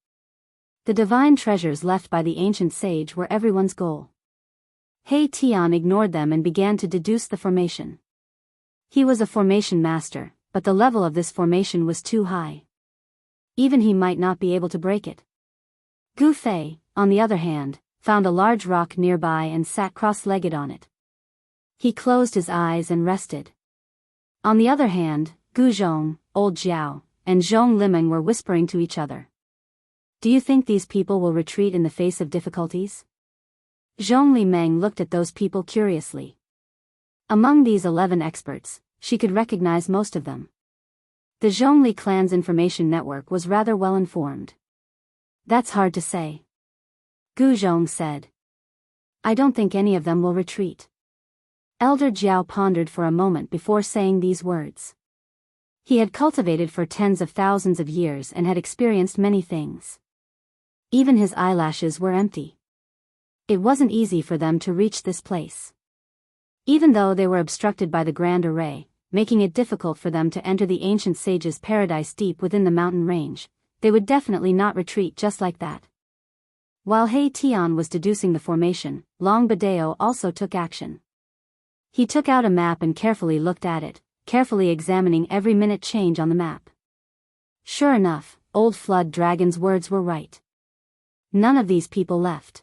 The divine treasures left by the ancient sage were everyone's goal. He Tian ignored them and began to deduce the formation. He was a formation master, but the level of this formation was too high. Even he might not be able to break it. Gu Fei, on the other hand, found a large rock nearby and sat cross-legged on it. He closed his eyes and rested. On the other hand, Gu Zhong, Old Jiao, and Zhong Limeng were whispering to each other. Do you think these people will retreat in the face of difficulties? Zhong Limeng looked at those people curiously. Among these 11 experts, she could recognize most of them. The Zhongli clan's information network was rather well informed. That's hard to say. Gu Zhong said. I don't think any of them will retreat. Elder Jiao pondered for a moment before saying these words. He had cultivated for tens of thousands of years and had experienced many things. Even his eyelashes were empty. It wasn't easy for them to reach this place. Even though they were obstructed by the Grand Array, making it difficult for them to enter the ancient sage's paradise deep within the mountain range, they would definitely not retreat just like that. While He Tian was deducing the formation, Long Bidao also took action. He took out a map and carefully looked at it, carefully examining every minute change on the map. Sure enough, Old Flood Dragon's words were right. None of these people left.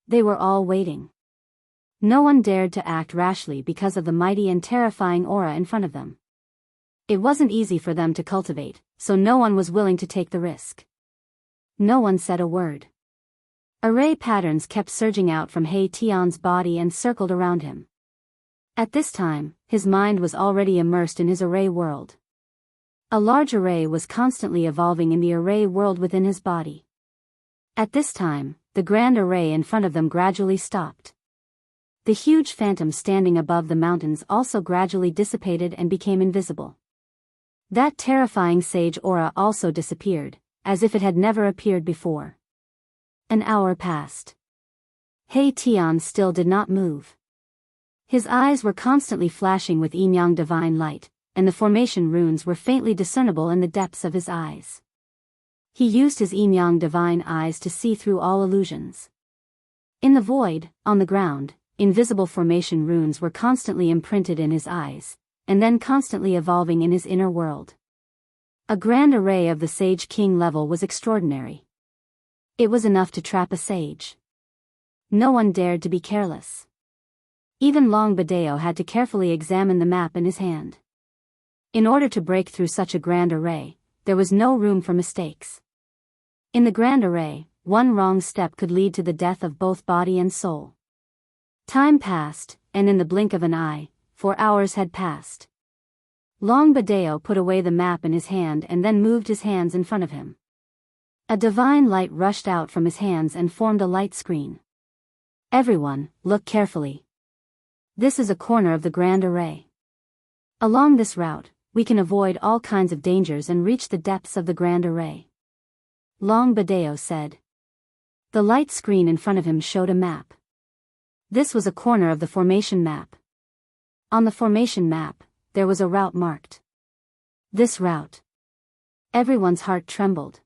They were all waiting. No one dared to act rashly because of the mighty and terrifying aura in front of them. It wasn't easy for them to cultivate, so no one was willing to take the risk. No one said a word. Array patterns kept surging out from He Tian's body and circled around him. At this time, his mind was already immersed in his array world. A large array was constantly evolving in the array world within his body. At this time, the grand array in front of them gradually stopped. The huge phantom standing above the mountains also gradually dissipated and became invisible. That terrifying sage aura also disappeared, as if it had never appeared before. An hour passed. He Tian still did not move. His eyes were constantly flashing with yin-yang divine light, and the formation runes were faintly discernible in the depths of his eyes. He used his yin-yang divine eyes to see through all illusions. In the void, on the ground, invisible formation runes were constantly imprinted in his eyes, and then constantly evolving in his inner world. A grand array of the Sage King level was extraordinary. It was enough to trap a sage. No one dared to be careless. Even Long Bidao had to carefully examine the map in his hand. In order to break through such a grand array, there was no room for mistakes. In the grand array, one wrong step could lead to the death of both body and soul. Time passed, and in the blink of an eye, 4 hours had passed. Long Bidao put away the map in his hand and then moved his hands in front of him. A divine light rushed out from his hands and formed a light screen. Everyone, look carefully. This is a corner of the Grand Array. Along this route, we can avoid all kinds of dangers and reach the depths of the Grand Array. Long Bidao said. The light screen in front of him showed a map. This was a corner of the formation map. On the formation map, there was a route marked. This route. Everyone's heart trembled.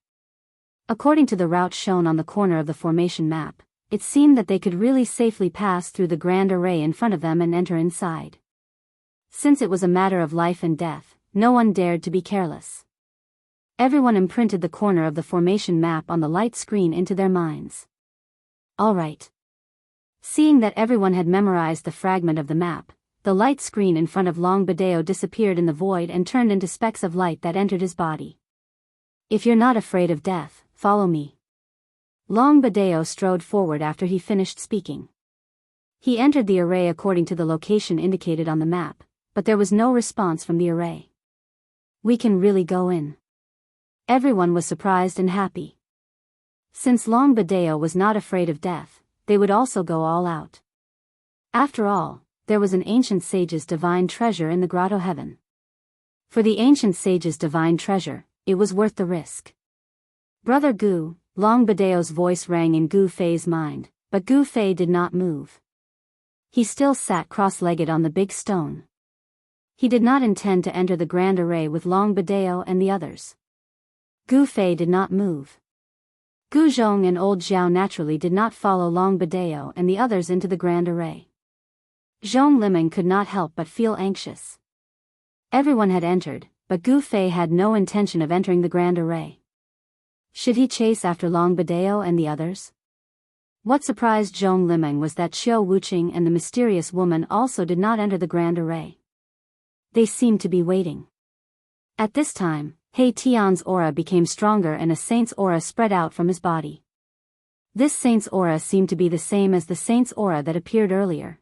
According to the route shown on the corner of the formation map, it seemed that they could really safely pass through the grand array in front of them and enter inside. Since it was a matter of life and death, no one dared to be careless. Everyone imprinted the corner of the formation map on the light screen into their minds. All right. Seeing that everyone had memorized the fragment of the map, the light screen in front of Long Bidao disappeared in the void and turned into specks of light that entered his body. If you're not afraid of death, follow me. Long Bidao strode forward after he finished speaking. He entered the array according to the location indicated on the map, but there was no response from the array. We can really go in. Everyone was surprised and happy. Since Long Bidao was not afraid of death, they would also go all out. After all, there was an ancient sage's divine treasure in the grotto heaven. For the ancient sage's divine treasure, it was worth the risk. Brother Gu, Long Bidao's voice rang in Gu Fei's mind, but Gu Fei did not move. He still sat cross-legged on the big stone. He did not intend to enter the grand array with Long Biyao and the others. Gu Fei did not move. Gu Zhong and old Zhao naturally did not follow Long Biyao and the others into the grand array. Zhong Liming could not help but feel anxious. Everyone had entered, but Gu Fei had no intention of entering the grand array. Should he chase after Long Biyao and the others? What surprised Zhong Liming was that Xiao Wuqing and the mysterious woman also did not enter the grand array. They seemed to be waiting. At this time, He Tian's aura became stronger and a saint's aura spread out from his body. This saint's aura seemed to be the same as the saint's aura that appeared earlier.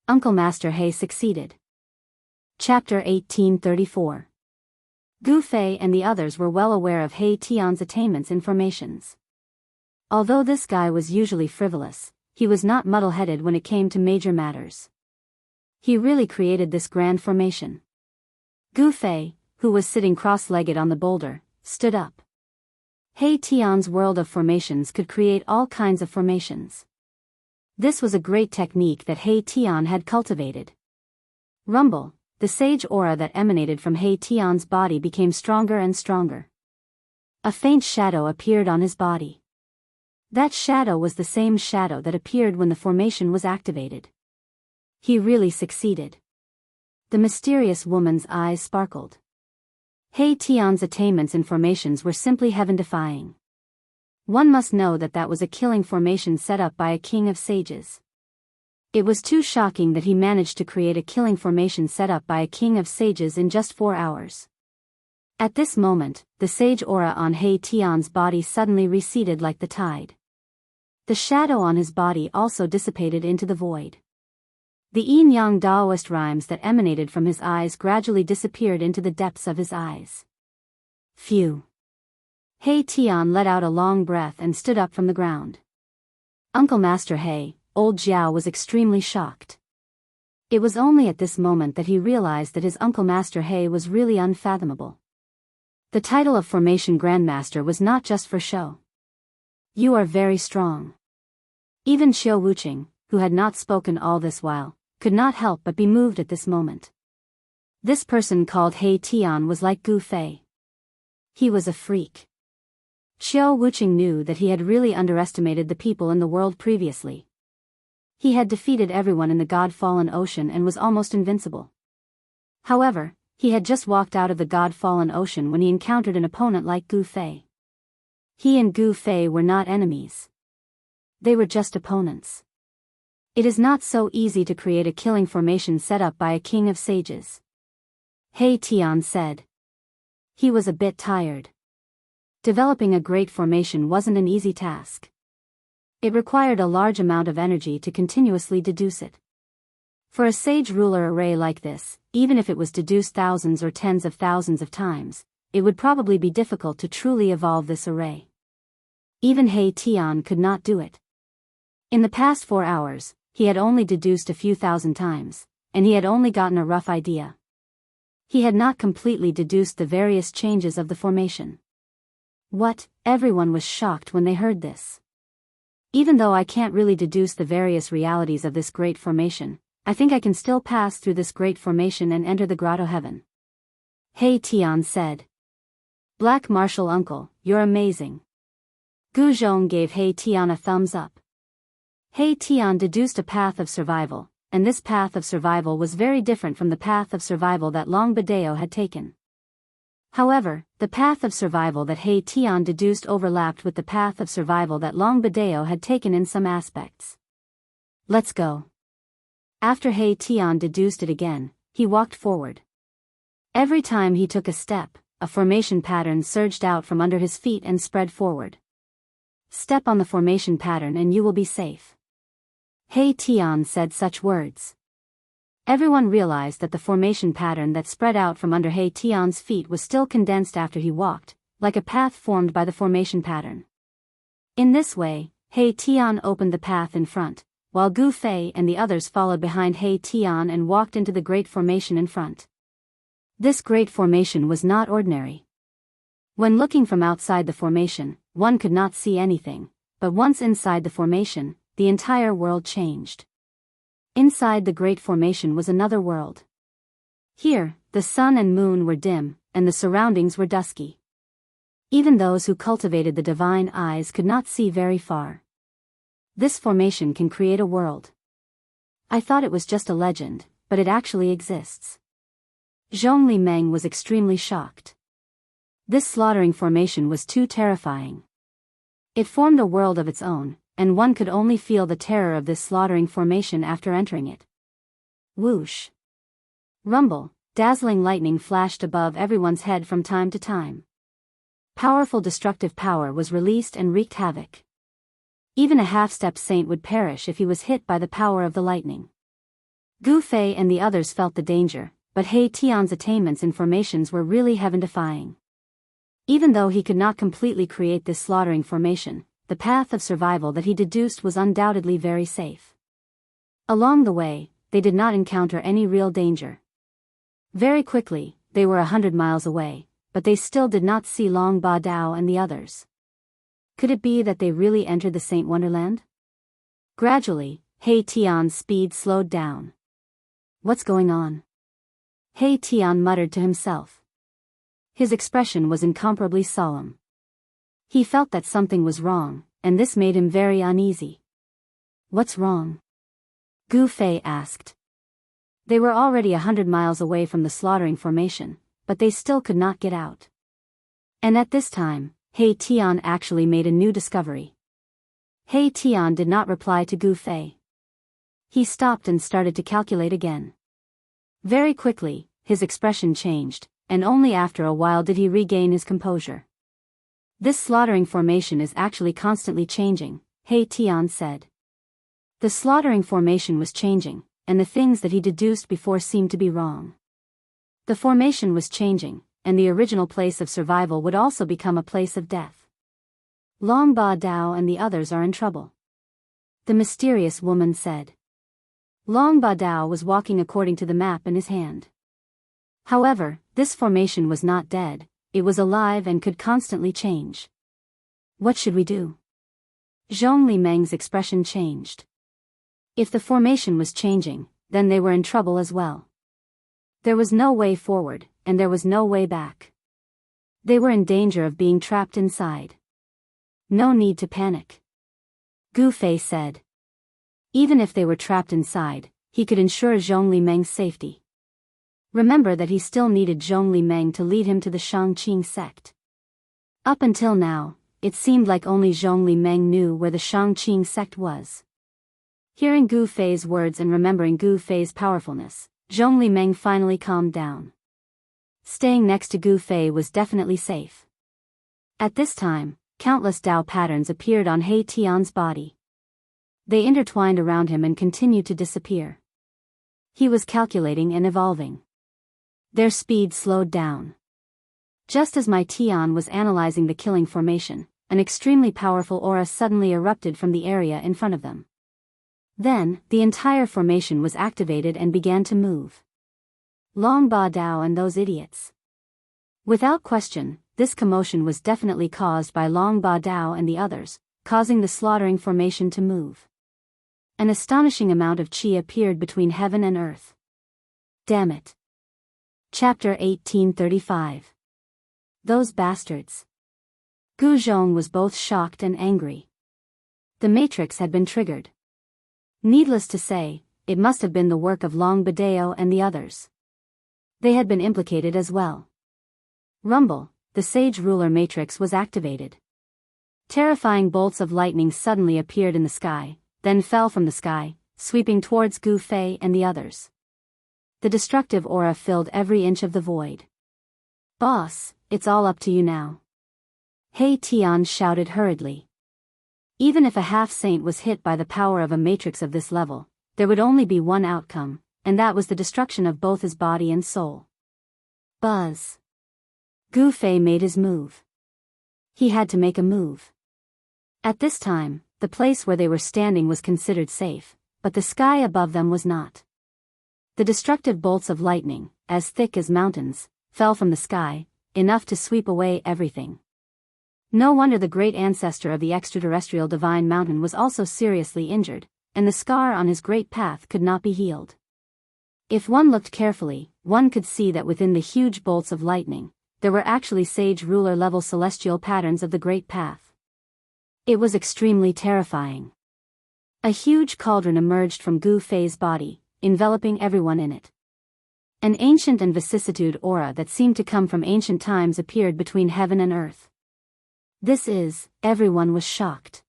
Uncle Master He succeeded. Chapter 1834. Gu Fei and the others were well aware of He Tian's attainments and formations. Although this guy was usually frivolous, he was not muddle-headed when it came to major matters. He really created this grand formation. Gu Fei, who was sitting cross-legged on the boulder, stood up. He Tian's world of formations could create all kinds of formations. This was a great technique that He Tian had cultivated. Rumble, the sage aura that emanated from He Tian's body became stronger and stronger. A faint shadow appeared on his body. That shadow was the same shadow that appeared when the formation was activated. He really succeeded. The mysterious woman's eyes sparkled. He Tian's attainments and formations were simply heaven-defying. One must know that that was a killing formation set up by a king of sages. It was too shocking that he managed to create a killing formation set up by a king of sages in just 4 hours. At this moment, the sage aura on He Tian's body suddenly receded like the tide. The shadow on his body also dissipated into the void. The yin-yang Taoist rhymes that emanated from his eyes gradually disappeared into the depths of his eyes. Phew! He Tian let out a long breath and stood up from the ground. Uncle Master He, old Jiao, was extremely shocked. It was only at this moment that he realized that his Uncle Master He was really unfathomable. The title of Formation Grandmaster was not just for show. You are very strong. Even Xiao Wuqing, who had not spoken all this while, could not help but be moved at this moment. This person called He Tian was like Gu Fei. He was a freak. Xiao Wuqing knew that he had really underestimated the people in the world previously. He had defeated everyone in the God-fallen ocean and was almost invincible. However, he had just walked out of the God-fallen ocean when he encountered an opponent like Gu Fei. He and Gu Fei were not enemies. They were just opponents. It is not so easy to create a killing formation set up by a king of sages. He Tian said. He was a bit tired. Developing a great formation wasn't an easy task. It required a large amount of energy to continuously deduce it. For a sage ruler array like this, even if it was deduced thousands or tens of thousands of times, it would probably be difficult to truly evolve this array. Even He Tian could not do it. In the past 4 hours, he had only deduced a few thousand times, and he had only gotten a rough idea. He had not completely deduced the various changes of the formation. What? Everyone was shocked when they heard this. Even though I can't really deduce the various realities of this great formation, I think I can still pass through this great formation and enter the grotto heaven. He Tian said. Black Martial Uncle, you're amazing. Gu Zhong gave He Tian a thumbs up. He Tian deduced a path of survival, and this path of survival was very different from the path of survival that Long Biyao had taken. However, the path of survival that He Tian deduced overlapped with the path of survival that Long Biyao had taken in some aspects. Let's go. After He Tian deduced it again, he walked forward. Every time he took a step, a formation pattern surged out from under his feet and spread forward. Step on the formation pattern and you will be safe. He Tian said such words. Everyone realized that the formation pattern that spread out from under He Tian's feet was still condensed after he walked, like a path formed by the formation pattern. In this way, He Tian opened the path in front, while Gu Fei and the others followed behind He Tian and walked into the great formation in front. This great formation was not ordinary. When looking from outside the formation, one could not see anything, but once inside the formation, the entire world changed. Inside the Great Formation was another world. Here, the sun and moon were dim, and the surroundings were dusky. Even those who cultivated the divine eyes could not see very far. This formation can create a world. I thought it was just a legend, but it actually exists. Zhongli Meng was extremely shocked. This slaughtering formation was too terrifying. It formed a world of its own, and one could only feel the terror of this slaughtering formation after entering it. Whoosh! Rumble, dazzling lightning flashed above everyone's head from time to time. Powerful destructive power was released and wreaked havoc. Even a half-step saint would perish if he was hit by the power of the lightning. Gu Fei and the others felt the danger, but He Tian's attainments and formations were really heaven-defying. Even though he could not completely create this slaughtering formation, the path of survival that he deduced was undoubtedly very safe. Along the way, they did not encounter any real danger. Very quickly, they were 100 miles away, but they still did not see Long Ba Dao and the others. Could it be that they really entered the Saint Wonderland? Gradually, He Tian's speed slowed down. What's going on? He Tian muttered to himself. His expression was incomparably solemn. He felt that something was wrong, and this made him very uneasy. What's wrong? Gu Fei asked. They were already 100 miles away from the slaughtering formation, but they still could not get out. And at this time, He Tian actually made a new discovery. He Tian did not reply to Gu Fei. He stopped and started to calculate again. Very quickly, his expression changed, and only after a while did he regain his composure. This slaughtering formation is actually constantly changing, He Tian said. The slaughtering formation was changing, and the things that he deduced before seemed to be wrong. The formation was changing, and the original place of survival would also become a place of death. Long Ba Dao and the others are in trouble. The mysterious woman said. Long Ba Dao was walking according to the map in his hand. However, this formation was not dead, it was alive and could constantly change. What should we do? Zhongli Meng's expression changed. If the formation was changing, then they were in trouble as well. There was no way forward, and there was no way back. They were in danger of being trapped inside. No need to panic. Gu Fei said. Even if they were trapped inside, he could ensure Zhongli Meng's safety. Remember that he still needed Zhongli Meng to lead him to the Shangqing sect. Up until now, it seemed like only Zhongli Meng knew where the Shangqing sect was. Hearing Gu Fei's words and remembering Gu Fei's powerfulness, Zhongli Meng finally calmed down. Staying next to Gu Fei was definitely safe. At this time, countless Dao patterns appeared on He Tian's body. They intertwined around him and continued to disappear. He was calculating and evolving. Their speed slowed down. Just as my Tian was analyzing the killing formation, an extremely powerful aura suddenly erupted from the area in front of them. Then, the entire formation was activated and began to move. Long Ba Dao and those idiots. Without question, this commotion was definitely caused by Long Ba Dao and the others, causing the slaughtering formation to move. An astonishing amount of qi appeared between heaven and earth. Damn it. Chapter 1835. Those bastards. Gu Zhong was both shocked and angry. The matrix had been triggered. Needless to say, it must have been the work of Long Biyao and the others. They had been implicated as well. Rumble, the sage ruler matrix was activated. Terrifying bolts of lightning suddenly appeared in the sky, then fell from the sky, sweeping towards Gu Fei and the others. The destructive aura filled every inch of the void. Boss, it's all up to you now. He Tian shouted hurriedly. Even if a half-saint was hit by the power of a matrix of this level, there would only be one outcome, and that was the destruction of both his body and soul. Buzz. Gu Fei made his move. He had to make a move. At this time, the place where they were standing was considered safe, but the sky above them was not. The destructive bolts of lightning, as thick as mountains, fell from the sky, enough to sweep away everything. No wonder the great ancestor of the extraterrestrial divine mountain was also seriously injured, and the scar on his great path could not be healed. If one looked carefully, one could see that within the huge bolts of lightning, there were actually sage ruler level celestial patterns of the great path. It was extremely terrifying. A huge cauldron emerged from Gu Fei's body, enveloping everyone in it. An ancient and vicissitude aura that seemed to come from ancient times appeared between heaven and earth. Everyone was shocked.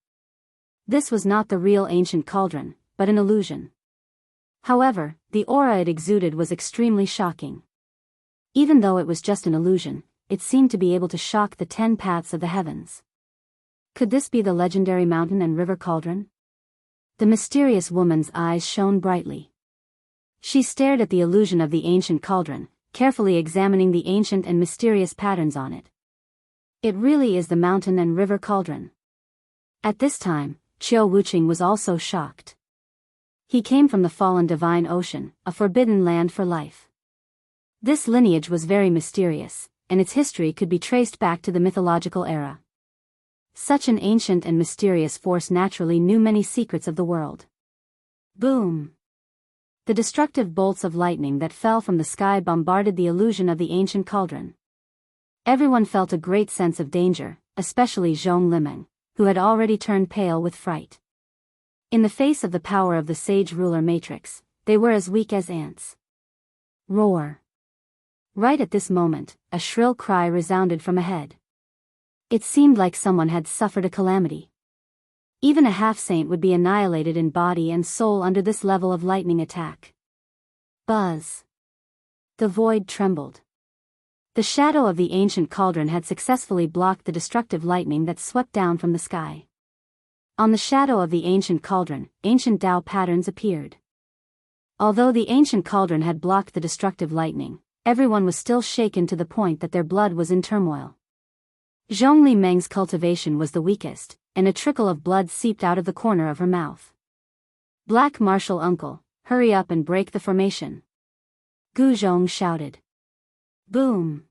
This was not the real ancient cauldron, but an illusion. However, the aura it exuded was extremely shocking. Even though it was just an illusion, it seemed to be able to shock the 10 paths of the heavens. Could this be the legendary mountain and river cauldron? The mysterious woman's eyes shone brightly. She stared at the illusion of the ancient cauldron, carefully examining the ancient and mysterious patterns on it. It really is the mountain and river cauldron. At this time, Qiu Wuqing was also shocked. He came from the fallen divine ocean, a forbidden land for life. This lineage was very mysterious, and its history could be traced back to the mythological era. Such an ancient and mysterious force naturally knew many secrets of the world. Boom! The destructive bolts of lightning that fell from the sky bombarded the illusion of the ancient cauldron. Everyone felt a great sense of danger, especially Zhong Limeng, who had already turned pale with fright. In the face of the power of the sage ruler matrix, they were as weak as ants. Roar! Right at this moment, a shrill cry resounded from ahead. It seemed like someone had suffered a calamity. Even a half-saint would be annihilated in body and soul under this level of lightning attack. Buzz! The void trembled. The shadow of the ancient cauldron had successfully blocked the destructive lightning that swept down from the sky. On the shadow of the ancient cauldron, ancient Tao patterns appeared. Although the ancient cauldron had blocked the destructive lightning, everyone was still shaken to the point that their blood was in turmoil. Zhong Limeng's cultivation was the weakest, and a trickle of blood seeped out of the corner of her mouth. Black Martial Uncle, hurry up and break the formation. Gu Zhong shouted. Boom!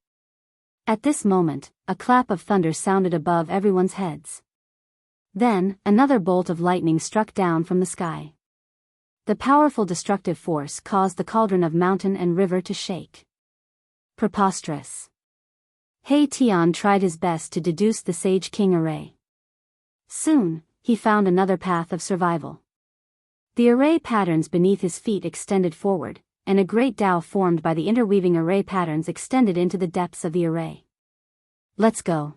At this moment, a clap of thunder sounded above everyone's heads. Then, another bolt of lightning struck down from the sky. The powerful destructive force caused the cauldron of mountain and river to shake. Preposterous. He Tian tried his best to deduce the Sage King array. Soon, he found another path of survival. The array patterns beneath his feet extended forward, and a great Tao formed by the interweaving array patterns extended into the depths of the array. Let's go.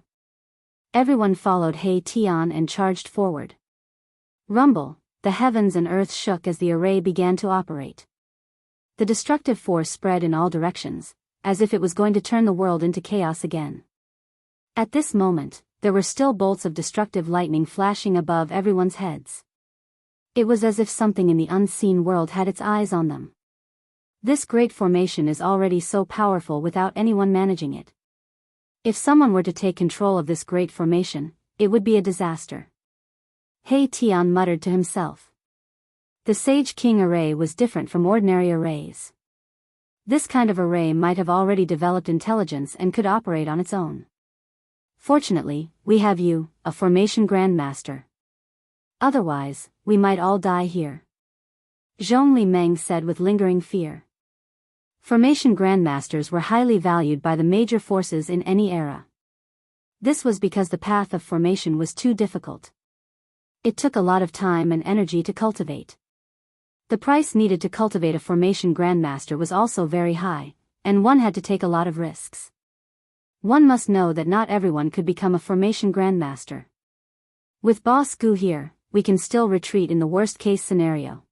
Everyone followed He Tian and charged forward. Rumble, the heavens and earth shook as the array began to operate. The destructive force spread in all directions, as if it was going to turn the world into chaos again. At this moment, there were still bolts of destructive lightning flashing above everyone's heads. It was as if something in the unseen world had its eyes on them. This great formation is already so powerful without anyone managing it. If someone were to take control of this great formation, it would be a disaster. He Tian muttered to himself. The Sage King array was different from ordinary arrays. This kind of array might have already developed intelligence and could operate on its own. Fortunately, we have you, a formation grandmaster. Otherwise, we might all die here. Zhong Limeng said with lingering fear. Formation grandmasters were highly valued by the major forces in any era. This was because the path of formation was too difficult. It took a lot of time and energy to cultivate. The price needed to cultivate a formation grandmaster was also very high, and one had to take a lot of risks. One must know that not everyone could become a formation grandmaster. With Boss Gu here, we can still retreat in the worst-case scenario.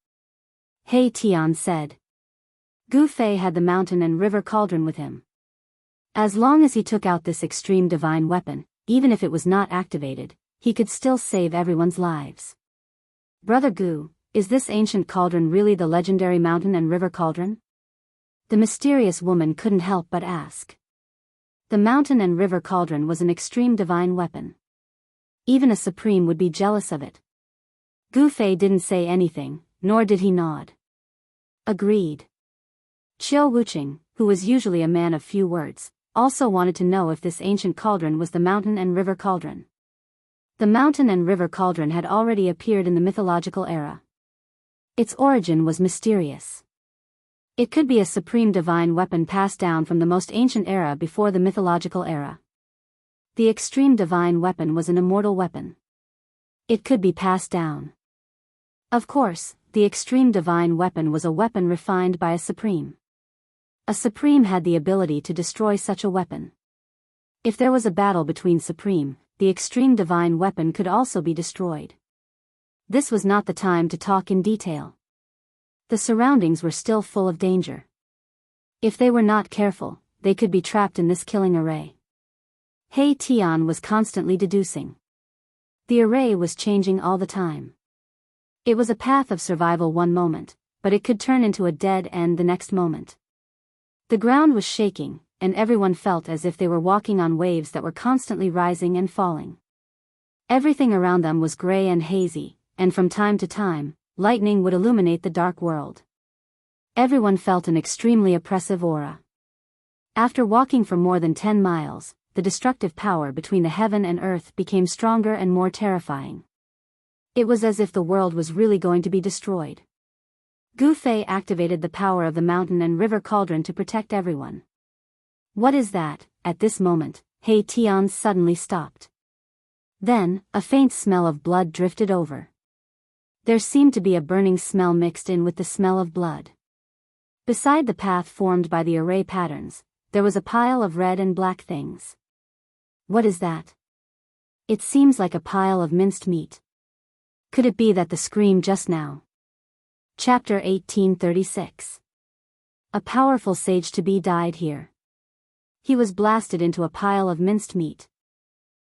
He Tian said. Gu Fei had the mountain and river cauldron with him. As long as he took out this extreme divine weapon, even if it was not activated, he could still save everyone's lives. Brother Gu, is this ancient cauldron really the legendary mountain and river cauldron? The mysterious woman couldn't help but ask. The mountain and river cauldron was an extreme divine weapon. Even a supreme would be jealous of it. Gu Fei didn't say anything, nor did he nod. Agreed. Qiu Wuqing, who was usually a man of few words, also wanted to know if this ancient cauldron was the mountain and river cauldron. The mountain and river cauldron had already appeared in the mythological era. Its origin was mysterious. It could be a supreme divine weapon passed down from the most ancient era before the mythological era. The extreme divine weapon was an immortal weapon. It could be passed down. Of course, the extreme divine weapon was a weapon refined by a supreme. A supreme had the ability to destroy such a weapon. If there was a battle between supreme, the extreme divine weapon could also be destroyed. This was not the time to talk in detail. The surroundings were still full of danger. If they were not careful, they could be trapped in this killing array. He Tian was constantly deducing. The array was changing all the time. It was a path of survival one moment, but it could turn into a dead end the next moment. The ground was shaking, and everyone felt as if they were walking on waves that were constantly rising and falling. Everything around them was gray and hazy, and from time to time, lightning would illuminate the dark world. Everyone felt an extremely oppressive aura. After walking for more than 10 miles, the destructive power between the heaven and earth became stronger and more terrifying. It was as if the world was really going to be destroyed. Gu Fei activated the power of the mountain and river cauldron to protect everyone. What is that? At this moment, He Tian suddenly stopped. Then, a faint smell of blood drifted over. There seemed to be a burning smell mixed in with the smell of blood. Beside the path formed by the array patterns, there was a pile of red and black things. What is that? It seems like a pile of minced meat. Could it be that the scream just now? Chapter 1836. A powerful sage-to-be died here. He was blasted into a pile of minced meat.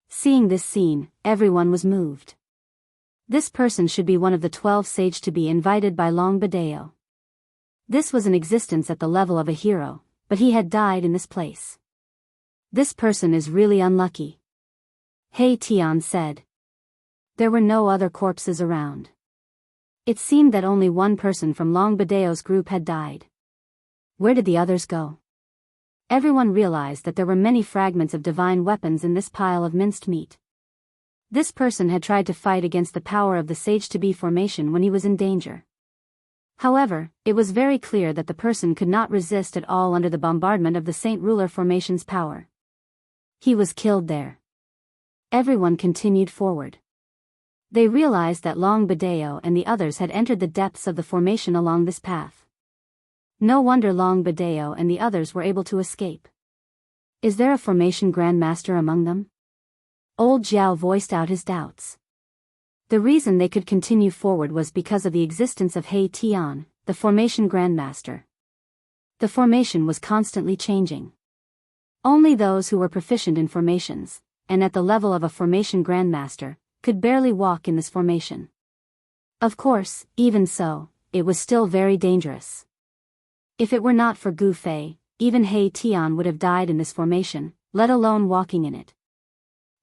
Seeing this scene, everyone was moved. This person should be one of the 12 sage-to-be invited by Long Biyao. This was an existence at the level of a hero, but he had died in this place. This person is really unlucky. He Tian said. There were no other corpses around. It seemed that only one person from Long Bidao's group had died. Where did the others go? Everyone realized that there were many fragments of divine weapons in this pile of minced meat. This person had tried to fight against the power of the sage-to-be formation when he was in danger. However, it was very clear that the person could not resist at all under the bombardment of the Saint Ruler formation's power. He was killed there. Everyone continued forward. They realized that Long Biyao and the others had entered the depths of the formation along this path. No wonder Long Biyao and the others were able to escape. Is there a formation grandmaster among them? Old Jiao voiced out his doubts. The reason they could continue forward was because of the existence of He Tian, the formation grandmaster. The formation was constantly changing. Only those who were proficient in formations, and at the level of a formation grandmaster, could barely walk in this formation. Of course, even so, it was still very dangerous. If it were not for Gu Fei, even He Tian would have died in this formation, let alone walking in it.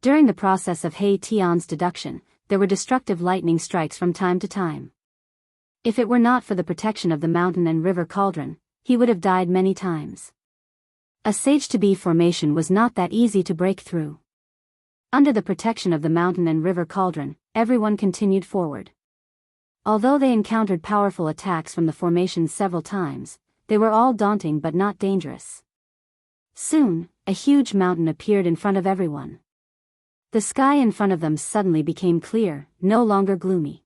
During the process of He Tian's deduction, there were destructive lightning strikes from time to time. If it were not for the protection of the mountain and river cauldron, he would have died many times. A sage-to-be formation was not that easy to break through. Under the protection of the mountain and river cauldron, everyone continued forward. Although they encountered powerful attacks from the formation several times, they were all daunting but not dangerous. Soon, a huge mountain appeared in front of everyone. The sky in front of them suddenly became clear, no longer gloomy.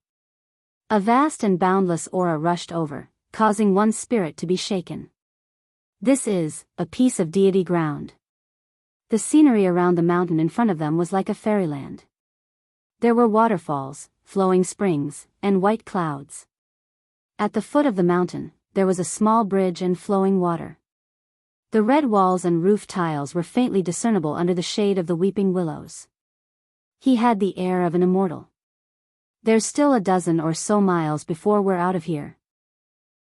A vast and boundless aura rushed over, causing one's spirit to be shaken. This is a piece of deity ground. The scenery around the mountain in front of them was like a fairyland. There were waterfalls, flowing springs, and white clouds. At the foot of the mountain, there was a small bridge and flowing water. The red walls and roof tiles were faintly discernible under the shade of the weeping willows. He had the air of an immortal. There's still a dozen or so miles before we're out of here.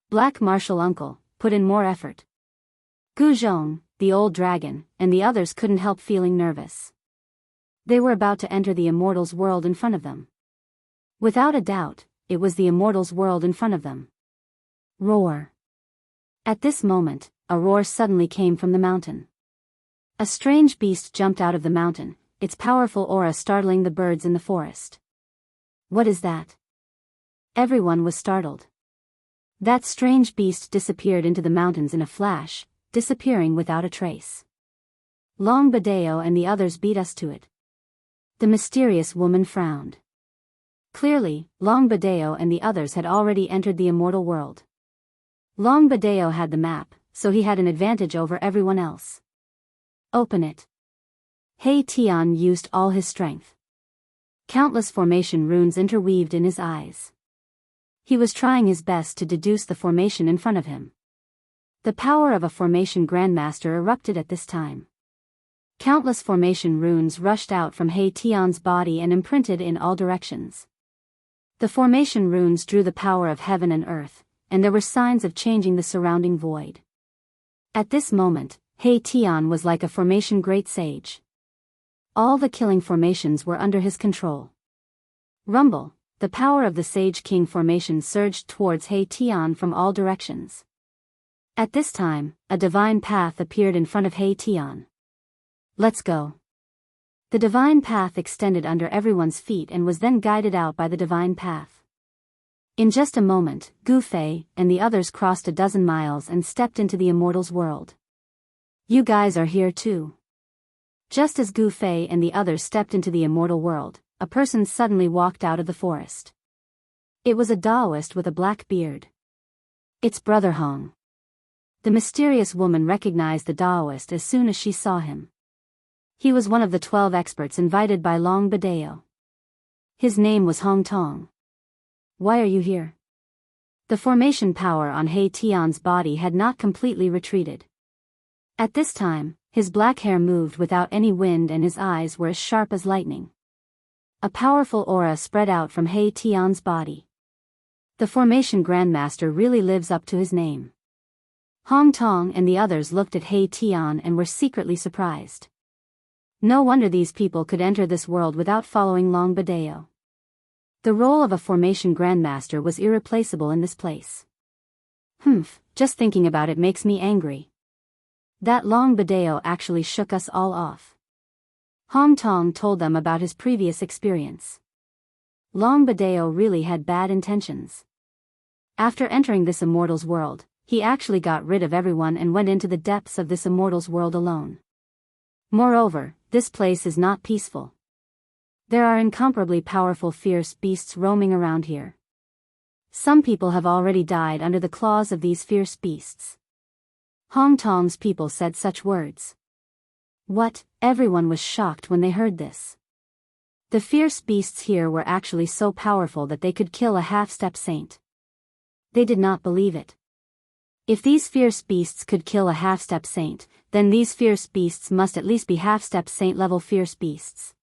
Black Martial Uncle put in more effort. Gu Zhong, the old dragon, and the others couldn't help feeling nervous. They were about to enter the Immortal's world in front of them. Without a doubt, it was the Immortal's world in front of them. Roar. At this moment, a roar suddenly came from the mountain. A strange beast jumped out of the mountain, its powerful aura startling the birds in the forest. What is that? Everyone was startled. That strange beast disappeared into the mountains in a flash, disappearing without a trace. Long Biyao and the others beat us to it. The mysterious woman frowned. Clearly, Long Biyao and the others had already entered the immortal world. Long Biyao had the map, so he had an advantage over everyone else. Open it. He Tian used all his strength. Countless formation runes interweaved in his eyes. He was trying his best to deduce the formation in front of him. The power of a formation grandmaster erupted at this time. Countless formation runes rushed out from He Tian's body and imprinted in all directions. The formation runes drew the power of heaven and earth, and there were signs of changing the surrounding void. At this moment, He Tian was like a formation great sage. All the killing formations were under his control. Rumble, the power of the Sage King formation surged towards He Tian from all directions. At this time, a divine path appeared in front of He Tian. Let's go. The divine path extended under everyone's feet and was then guided out by the divine path. In just a moment, Gu Fei and the others crossed a dozen miles and stepped into the Immortal's world. You guys are here too. Just as Gu Fei and the others stepped into the Immortal world, a person suddenly walked out of the forest. It was a Taoist with a black beard. It's Brother Hong. The mysterious woman recognized the Taoist as soon as she saw him. He was one of the 12 experts invited by Long Biyao. His name was Hong Tong. Why are you here? The formation power on He Tian's body had not completely retreated. At this time, his black hair moved without any wind and his eyes were as sharp as lightning. A powerful aura spread out from He Tian's body. The formation grandmaster really lives up to his name. Hong Tong and the others looked at He Tian and were secretly surprised. No wonder these people could enter this world without following Long Biyao. The role of a formation grandmaster was irreplaceable in this place. Just thinking about it makes me angry. That Long Biyao actually shook us all off. Hong Tong told them about his previous experience. Long Biyao really had bad intentions. After entering this immortal's world, he actually got rid of everyone and went into the depths of this immortal's world alone. Moreover, this place is not peaceful. There are incomparably powerful fierce beasts roaming around here. Some people have already died under the claws of these fierce beasts. Hong Tong's people said such words. What? Everyone was shocked when they heard this. The fierce beasts here were actually so powerful that they could kill a half-step saint. They did not believe it. If these fierce beasts could kill a half-step saint, then these fierce beasts must at least be half-step saint-level fierce beasts.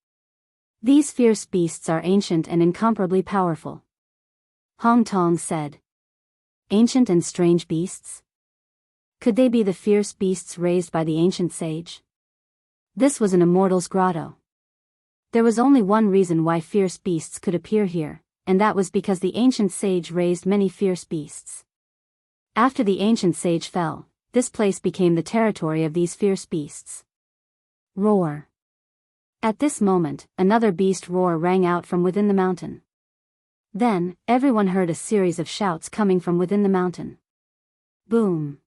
These fierce beasts are ancient and incomparably powerful. Hong Tong said. Ancient and strange beasts? Could they be the fierce beasts raised by the ancient sage? This was an immortal's grotto. There was only one reason why fierce beasts could appear here, and that was because the ancient sage raised many fierce beasts. After the ancient sage fell, this place became the territory of these fierce beasts. Roar. At this moment, another beast roar rang out from within the mountain. Then, everyone heard a series of shouts coming from within the mountain. Boom.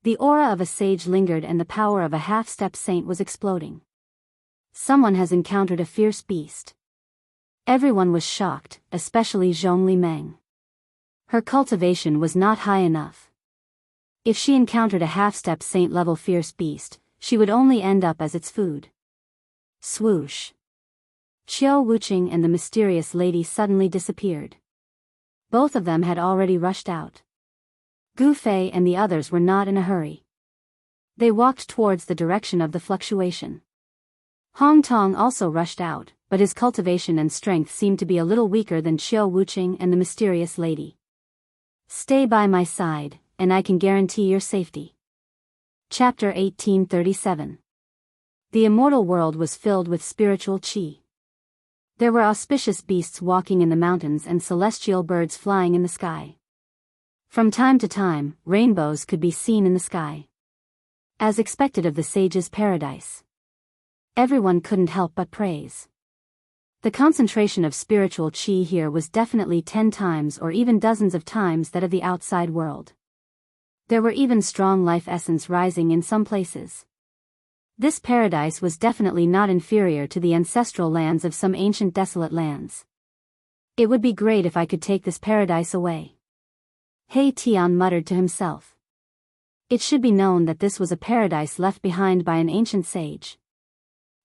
The aura of a sage lingered and the power of a half-step saint was exploding. Someone has encountered a fierce beast. Everyone was shocked, especially Zhongli Meng. Her cultivation was not high enough. If she encountered a half-step saint-level fierce beast, she would only end up as its food. Swoosh. Qiao Wuqing and the mysterious lady suddenly disappeared. Both of them had already rushed out. Gu Fei and the others were not in a hurry. They walked towards the direction of the fluctuation. Hong Tong also rushed out, but his cultivation and strength seemed to be a little weaker than Qiao Wuqing and the mysterious lady. Stay by my side, and I can guarantee your safety. Chapter 1837. The immortal world was filled with spiritual qi. There were auspicious beasts walking in the mountains and celestial birds flying in the sky. From time to time, rainbows could be seen in the sky. As expected of the sage's paradise. Everyone couldn't help but praise. The concentration of spiritual qi here was definitely 10 times or even dozens of times that of the outside world. There were even strong life essence rising in some places. This paradise was definitely not inferior to the ancestral lands of some ancient desolate lands. It would be great if I could take this paradise away. He Tian muttered to himself. It should be known that this was a paradise left behind by an ancient sage.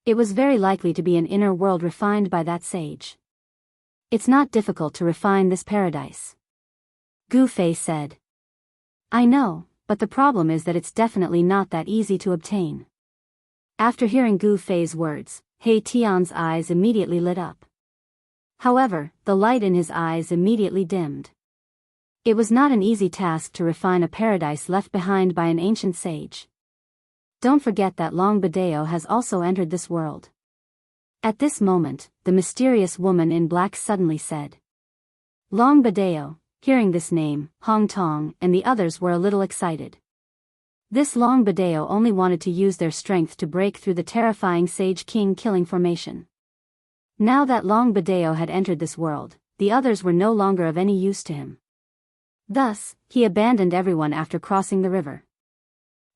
It was very likely to be an inner world refined by that sage. It's not difficult to refine this paradise. Gu Fei said. I know, but the problem is that it's definitely not that easy to obtain. After hearing Gu Fei's words, He Tian's eyes immediately lit up. However, the light in his eyes immediately dimmed. It was not an easy task to refine a paradise left behind by an ancient sage. Don't forget that Long Biyao has also entered this world. At this moment, the mysterious woman in black suddenly said. Long Biyao, hearing this name, Hong Tong and the others were a little excited. This Long Biyao only wanted to use their strength to break through the terrifying Sage King killing formation. Now that Long Biyao had entered this world, the others were no longer of any use to him. Thus, he abandoned everyone after crossing the river.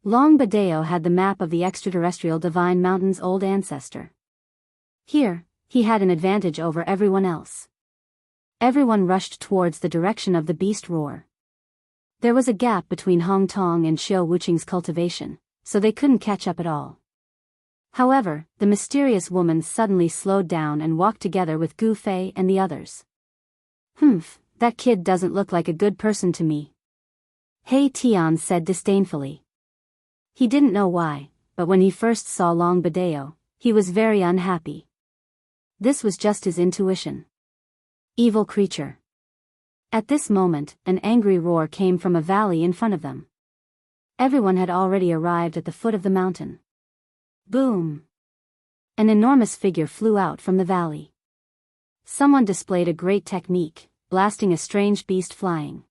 Long Biyao had the map of the extraterrestrial Divine Mountain's old ancestor. Here, he had an advantage over everyone else. Everyone rushed towards the direction of the beast roar. There was a gap between Hong Tong and Xiao Wuqing's cultivation, so they couldn't catch up at all. However, the mysterious woman suddenly slowed down and walked together with Gu Fei and the others. That kid doesn't look like a good person to me. He Tian said disdainfully. He didn't know why, but when he first saw Long Biyao, he was very unhappy. This was just his intuition. Evil creature. At this moment, an angry roar came from a valley in front of them. Everyone had already arrived at the foot of the mountain. Boom! An enormous figure flew out from the valley. Someone displayed a great technique, blasting a strange beast flying.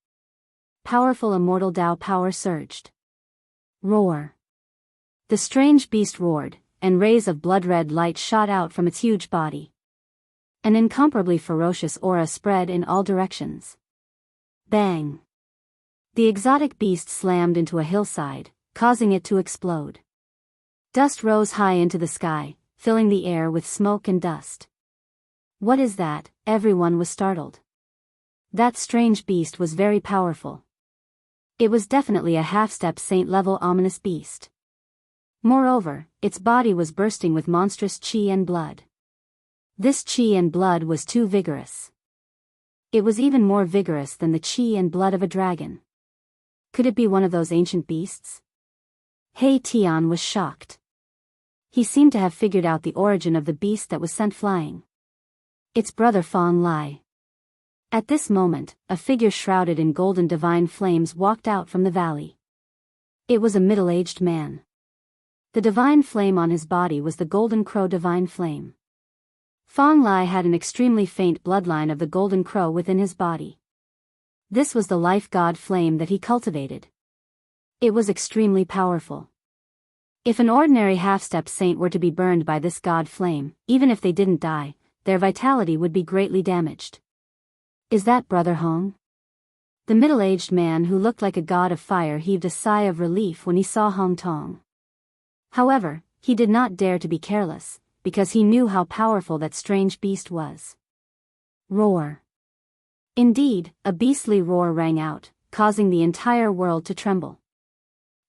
Powerful immortal Tao power surged. Roar! The strange beast roared, and rays of blood-red light shot out from its huge body. An incomparably ferocious aura spread in all directions. Bang! The exotic beast slammed into a hillside, causing it to explode. Dust rose high into the sky, filling the air with smoke and dust. What is that? Everyone was startled. That strange beast was very powerful. It was definitely a half-step saint-level ominous beast. Moreover, its body was bursting with monstrous qi and blood. This qi and blood was too vigorous. It was even more vigorous than the qi and blood of a dragon. Could it be one of those ancient beasts? He Tian was shocked. He seemed to have figured out the origin of the beast that was sent flying. Its brother Fong Lai. At this moment, a figure shrouded in golden divine flames walked out from the valley. It was a middle-aged man. The divine flame on his body was the golden crow divine flame. Fong Lai had an extremely faint bloodline of the golden crow within his body. This was the life god flame that he cultivated. It was extremely powerful. If an ordinary half-step saint were to be burned by this god flame, even if they didn't die, their vitality would be greatly damaged. Is that Brother Hong? The middle-aged man who looked like a god of fire heaved a sigh of relief when he saw Hong Tong. However, he did not dare to be careless, because he knew how powerful that strange beast was. Roar! Indeed, a beastly roar rang out, causing the entire world to tremble.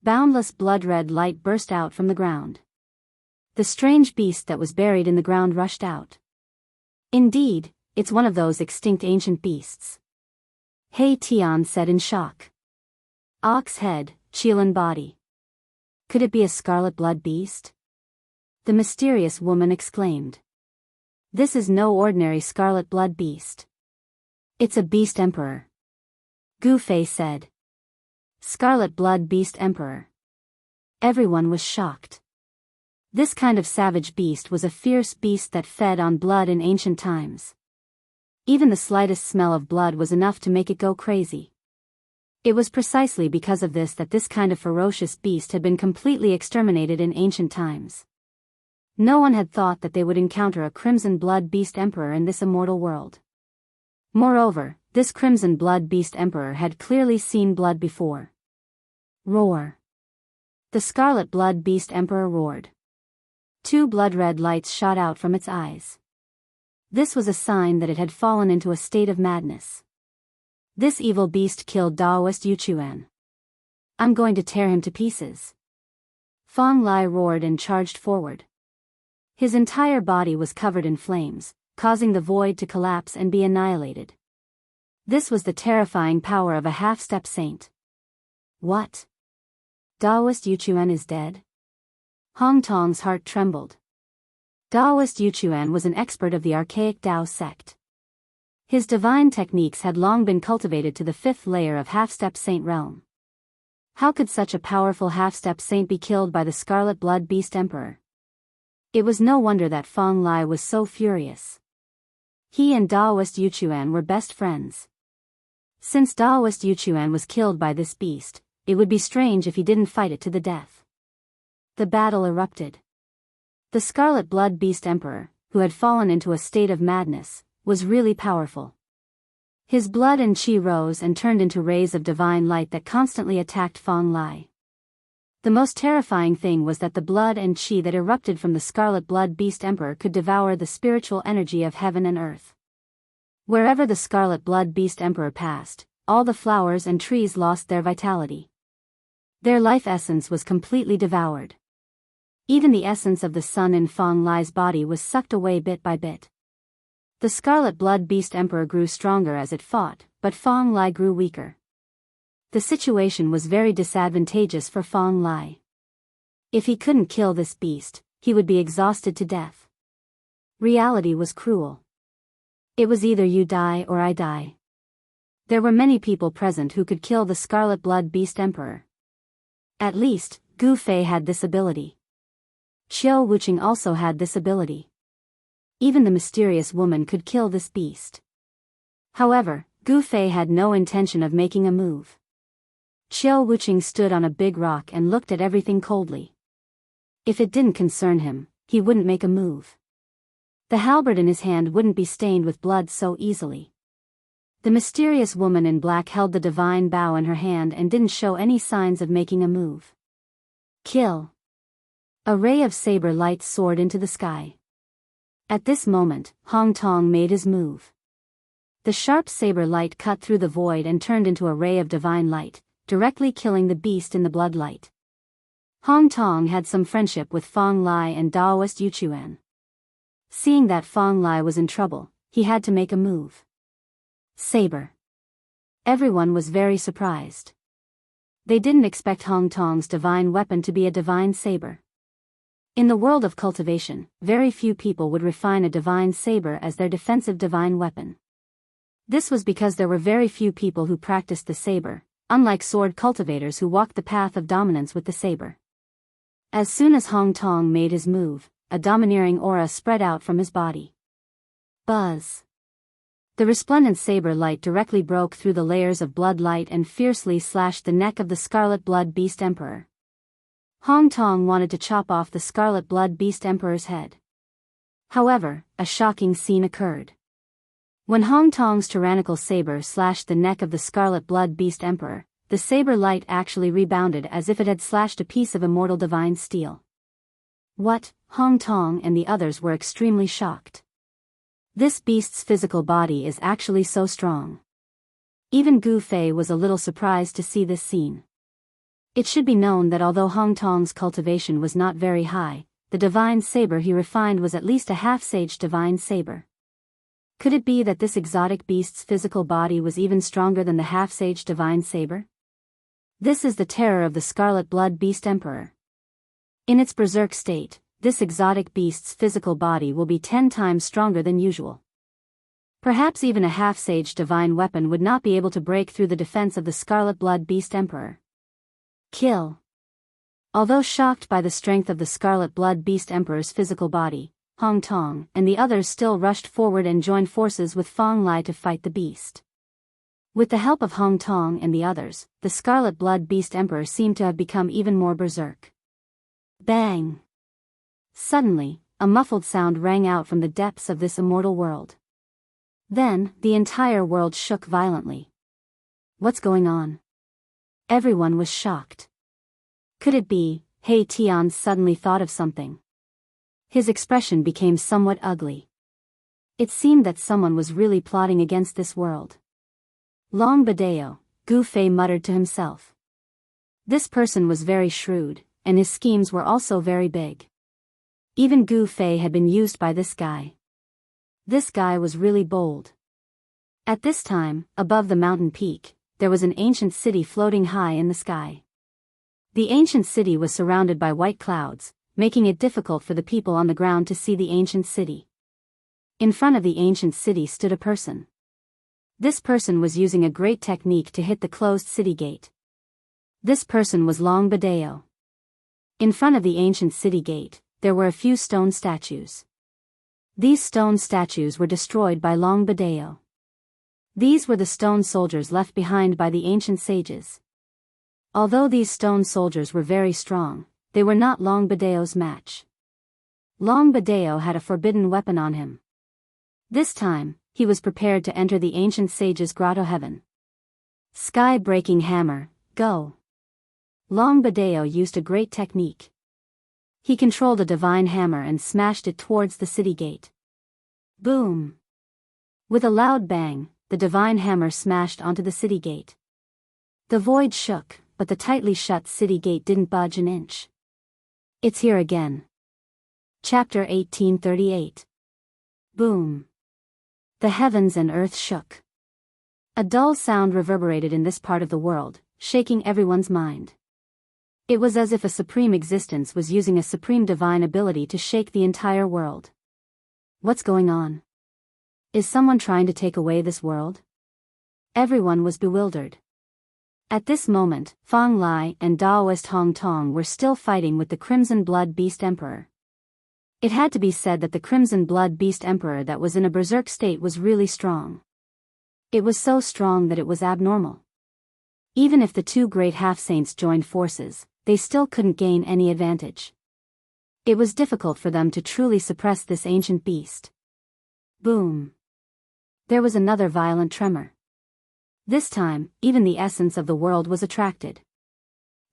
Boundless blood-red light burst out from the ground. The strange beast that was buried in the ground rushed out. Indeed, it's one of those extinct ancient beasts. He Tian said in shock. Ox head, Qilin body. Could it be a scarlet blood beast? The mysterious woman exclaimed. This is no ordinary scarlet blood beast. It's a beast emperor. Gu Fei said. Scarlet blood beast emperor. Everyone was shocked. This kind of savage beast was a fierce beast that fed on blood in ancient times. Even the slightest smell of blood was enough to make it go crazy. It was precisely because of this that this kind of ferocious beast had been completely exterminated in ancient times. No one had thought that they would encounter a Crimson Blood Beast Emperor in this immortal world. Moreover, this Crimson Blood Beast Emperor had clearly seen blood before. Roar. The Scarlet Blood Beast Emperor roared. 2 blood-red lights shot out from its eyes. This was a sign that it had fallen into a state of madness. This evil beast killed Daoist Yuchuan. I'm going to tear him to pieces. Fong Lai roared and charged forward. His entire body was covered in flames, causing the void to collapse and be annihilated. This was the terrifying power of a half-step saint. What? Daoist Yuchuan is dead? Hong Tong's heart trembled. Daoist Yuchuan was an expert of the archaic Dao sect. His divine techniques had long been cultivated to the 5th layer of half-step saint realm. How could such a powerful half-step saint be killed by the Scarlet Blood Beast Emperor? It was no wonder that Fong Lai was so furious. He and Daoist Yuchuan were best friends. Since Daoist Yuchuan was killed by this beast, it would be strange if he didn't fight it to the death. The battle erupted. The Scarlet Blood Beast Emperor, who had fallen into a state of madness, was really powerful. His blood and qi rose and turned into rays of divine light that constantly attacked Fong Lai. The most terrifying thing was that the blood and qi that erupted from the Scarlet Blood Beast Emperor could devour the spiritual energy of heaven and earth. Wherever the Scarlet Blood Beast Emperor passed, all the flowers and trees lost their vitality. Their life essence was completely devoured. Even the essence of the sun in Fong Lai's body was sucked away bit by bit. The Scarlet Blood Beast Emperor grew stronger as it fought, but Fong Lai grew weaker. The situation was very disadvantageous for Fong Lai. If he couldn't kill this beast, he would be exhausted to death. Reality was cruel. It was either you die or I die. There were many people present who could kill the Scarlet Blood Beast Emperor. At least, Gu Fei had this ability. Qiu Wuqing also had this ability. Even the mysterious woman could kill this beast. However, Gu Fei had no intention of making a move. Qiu Wuqing stood on a big rock and looked at everything coldly. If it didn't concern him, he wouldn't make a move. The halberd in his hand wouldn't be stained with blood so easily. The mysterious woman in black held the divine bow in her hand and didn't show any signs of making a move. Kill. A ray of saber light soared into the sky. At this moment, Hong Tong made his move. The sharp saber light cut through the void and turned into a ray of divine light, directly killing the beast in the bloodlight. Hong Tong had some friendship with Fong Lai and Daoist Yuchuan. Seeing that Fong Lai was in trouble, he had to make a move. Saber. Everyone was very surprised. They didn't expect Hong Tong's divine weapon to be a divine saber. In the world of cultivation, very few people would refine a divine saber as their defensive divine weapon. This was because there were very few people who practiced the saber, unlike sword cultivators who walked the path of dominance with the saber. As soon as Hong Tong made his move, a domineering aura spread out from his body. Buzz. The resplendent saber light directly broke through the layers of blood light and fiercely slashed the neck of the Scarlet Blood Beast Emperor. Hong Tong wanted to chop off the Scarlet Blood Beast Emperor's head. However, a shocking scene occurred. When Hong Tong's tyrannical saber slashed the neck of the Scarlet Blood Beast Emperor, the saber light actually rebounded as if it had slashed a piece of immortal divine steel. What? Hong Tong and the others were extremely shocked. This beast's physical body is actually so strong. Even Gu Fei was a little surprised to see this scene. It should be known that although Hong Tong's cultivation was not very high, the divine saber he refined was at least a half-sage divine saber. Could it be that this exotic beast's physical body was even stronger than the half-sage divine saber? This is the terror of the Scarlet Blood Beast Emperor. In its berserk state, this exotic beast's physical body will be 10 times stronger than usual. Perhaps even a half-sage divine weapon would not be able to break through the defense of the Scarlet Blood Beast Emperor. Kill. Although shocked by the strength of the Scarlet Blood Beast Emperor's physical body, Hong Tong and the others still rushed forward and joined forces with Fong Lai to fight the beast. With the help of Hong Tong and the others, the Scarlet Blood Beast Emperor seemed to have become even more berserk. Bang! Suddenly, a muffled sound rang out from the depths of this immortal world. Then, the entire world shook violently. What's going on? Everyone was shocked. Could it be? He Tian suddenly thought of something. His expression became somewhat ugly. It seemed that someone was really plotting against this world. Long Biyao, Gu Fei muttered to himself. This person was very shrewd, and his schemes were also very big. Even Gu Fei had been used by this guy. This guy was really bold. At this time, above the mountain peak, there was an ancient city floating high in the sky. The ancient city was surrounded by white clouds, making it difficult for the people on the ground to see the ancient city. In front of the ancient city stood a person. This person was using a great technique to hit the closed city gate. This person was Long Biyao. In front of the ancient city gate, there were a few stone statues. These stone statues were destroyed by Long Biyao. These were the stone soldiers left behind by the ancient sages. Although these stone soldiers were very strong, they were not Long Bidao's match. Long Biyao had a forbidden weapon on him. This time, he was prepared to enter the ancient sage's grotto heaven. Sky-breaking hammer, go! Long Biyao used a great technique. He controlled a divine hammer and smashed it towards the city gate. Boom! With a loud bang, the divine hammer smashed onto the city gate. The void shook, but the tightly shut city gate didn't budge an inch. It's here again. Chapter 1838. Boom! The heavens and earth shook. A dull sound reverberated in this part of the world, shaking everyone's mind. It was as if a supreme existence was using a supreme divine ability to shake the entire world. What's going on? Is someone trying to take away this world? Everyone was bewildered. At this moment, Fang Lai and Daoist Hong Tong were still fighting with the Crimson Blood Beast Emperor. It had to be said that the Crimson Blood Beast Emperor that was in a berserk state was really strong. It was so strong that it was abnormal. Even if the two great half-saints joined forces, they still couldn't gain any advantage. It was difficult for them to truly suppress this ancient beast. Boom! There was another violent tremor. This time, even the essence of the world was attracted.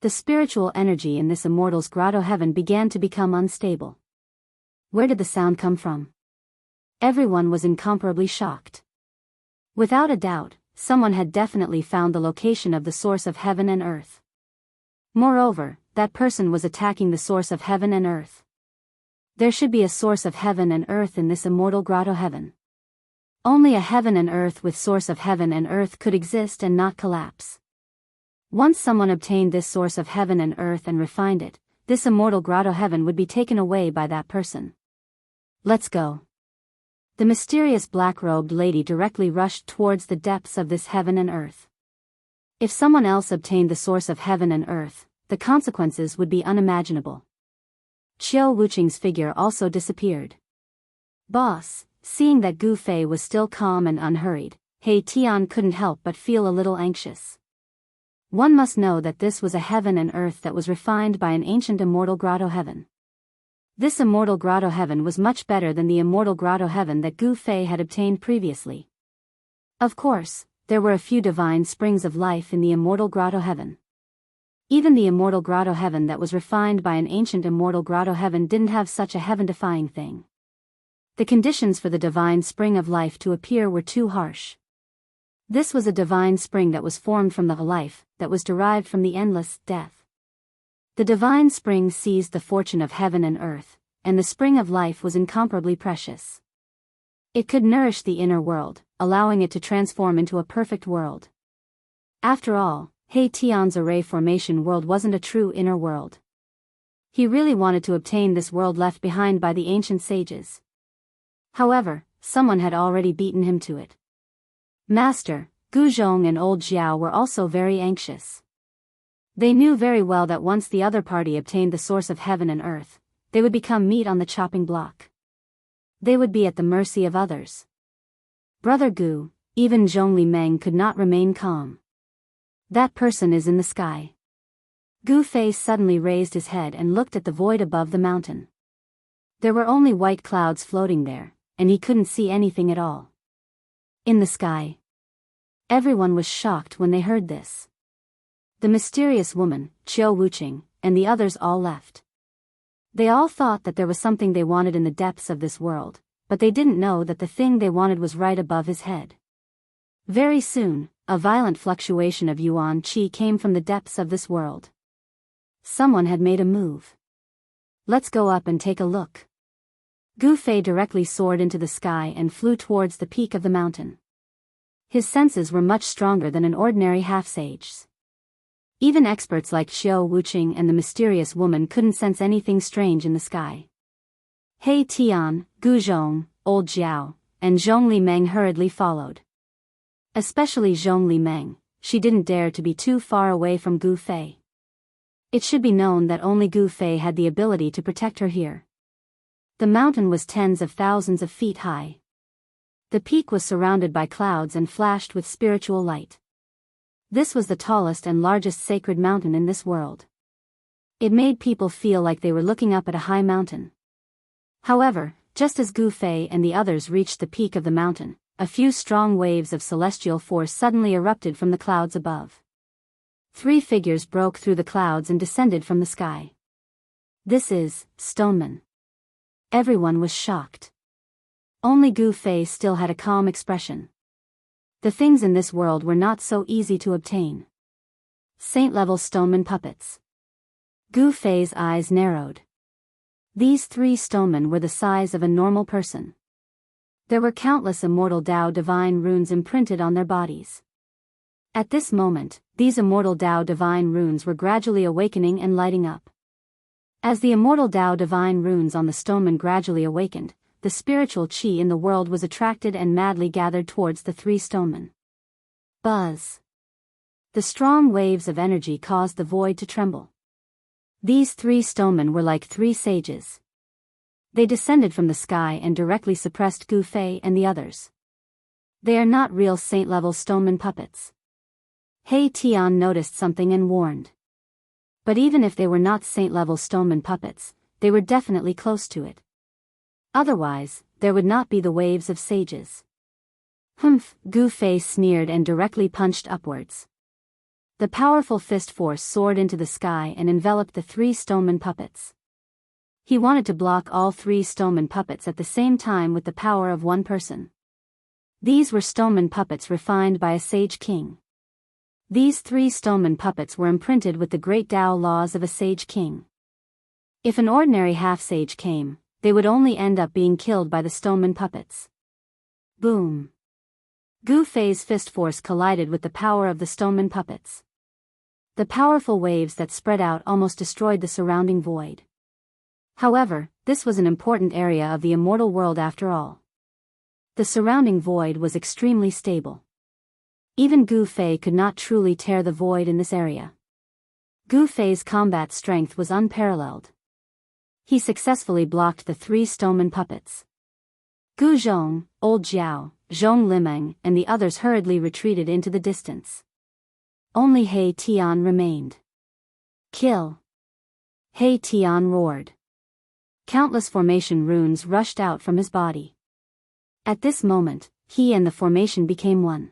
The spiritual energy in this immortal's grotto heaven began to become unstable. Where did the sound come from? Everyone was incomparably shocked. Without a doubt, someone had definitely found the location of the source of heaven and earth. Moreover, that person was attacking the source of heaven and earth. There should be a source of heaven and earth in this immortal grotto heaven. Only a heaven and earth with source of heaven and earth could exist and not collapse. Once someone obtained this source of heaven and earth and refined it, this immortal grotto heaven would be taken away by that person. Let's go. The mysterious black-robed lady directly rushed towards the depths of this heaven and earth. If someone else obtained the source of heaven and earth, the consequences would be unimaginable. Qiu Wuqing's figure also disappeared. Boss, seeing that Gu Fei was still calm and unhurried, He Tian couldn't help but feel a little anxious. One must know that this was a heaven and earth that was refined by an ancient immortal grotto heaven. This immortal grotto heaven was much better than the immortal grotto heaven that Gu Fei had obtained previously. Of course, there were a few divine springs of life in the immortal grotto heaven. Even the immortal grotto heaven that was refined by an ancient immortal grotto heaven didn't have such a heaven-defying thing. The conditions for the divine spring of life to appear were too harsh. This was a divine spring that was formed from the life that was derived from the endless death. The divine spring seized the fortune of heaven and earth, and the spring of life was incomparably precious. It could nourish the inner world, allowing it to transform into a perfect world. After all, He Tian's array formation world wasn't a true inner world. He really wanted to obtain this world left behind by the ancient sages. However, someone had already beaten him to it. Master, Gu Zhong and old Jiao were also very anxious. They knew very well that once the other party obtained the source of heaven and earth, they would become meat on the chopping block. They would be at the mercy of others. Brother Gu, even Zhongli Meng could not remain calm. That person is in the sky. Gu Fei suddenly raised his head and looked at the void above the mountain. There were only white clouds floating there, and he couldn't see anything at all. In the sky. Everyone was shocked when they heard this. The mysterious woman, Qiu Wuqing, and the others all left. They all thought that there was something they wanted in the depths of this world, but they didn't know that the thing they wanted was right above his head. Very soon, a violent fluctuation of yuan qi came from the depths of this world. Someone had made a move. Let's go up and take a look. Gu Fei directly soared into the sky and flew towards the peak of the mountain. His senses were much stronger than an ordinary half-sage's. Even experts like Qiu Wuqing and the mysterious woman couldn't sense anything strange in the sky. He Tian, Gu Zhong, Old Jiao, and Zhong Li Meng hurriedly followed. Especially Zhong Li Meng, she didn't dare to be too far away from Gu Fei. It should be known that only Gu Fei had the ability to protect her here. The mountain was tens of thousands of feet high. The peak was surrounded by clouds and flashed with spiritual light. This was the tallest and largest sacred mountain in this world. It made people feel like they were looking up at a high mountain. However, just as Gu Fei and the others reached the peak of the mountain, a few strong waves of celestial force suddenly erupted from the clouds above. 3 figures broke through the clouds and descended from the sky. This is Stoneman. Everyone was shocked. Only Gu Fei still had a calm expression. The things in this world were not so easy to obtain. Saint-level stoneman puppets. Gu Fei's eyes narrowed. These 3 stonemen were the size of a normal person. There were countless immortal Tao divine runes imprinted on their bodies. At this moment, these immortal Tao divine runes were gradually awakening and lighting up. As the immortal Tao divine runes on the stonemen gradually awakened, the spiritual qi in the world was attracted and madly gathered towards the 3 stonemen. Buzz. The strong waves of energy caused the void to tremble. These 3 stonemen were like 3 sages. They descended from the sky and directly suppressed Gu Fei and the others. They are not real saint-level stoneman puppets. He Tian noticed something and warned. But even if they were not saint-level stoneman puppets, they were definitely close to it. Otherwise, there would not be the waves of sages. Humph, Gu Fei sneered and directly punched upwards. The powerful fist force soared into the sky and enveloped the 3 stoneman puppets. He wanted to block all 3 stoneman puppets at the same time with the power of one person. These were stoneman puppets refined by a sage king. These 3 stoneman puppets were imprinted with the great Tao laws of a sage king. If an ordinary half-sage came, they would only end up being killed by the stoneman puppets. Boom. Gu Fei's fist force collided with the power of the stoneman puppets. The powerful waves that spread out almost destroyed the surrounding void. However, this was an important area of the immortal world after all. The surrounding void was extremely stable. Even Gu Fei could not truly tear the void in this area. Gu Fei's combat strength was unparalleled. He successfully blocked the 3 stoneman puppets. Gu Zhong, Old Jiao, Zhong Limeng, and the others hurriedly retreated into the distance. Only He Tian remained. Kill! He Tian roared. Countless formation runes rushed out from his body. At this moment, he and the formation became one.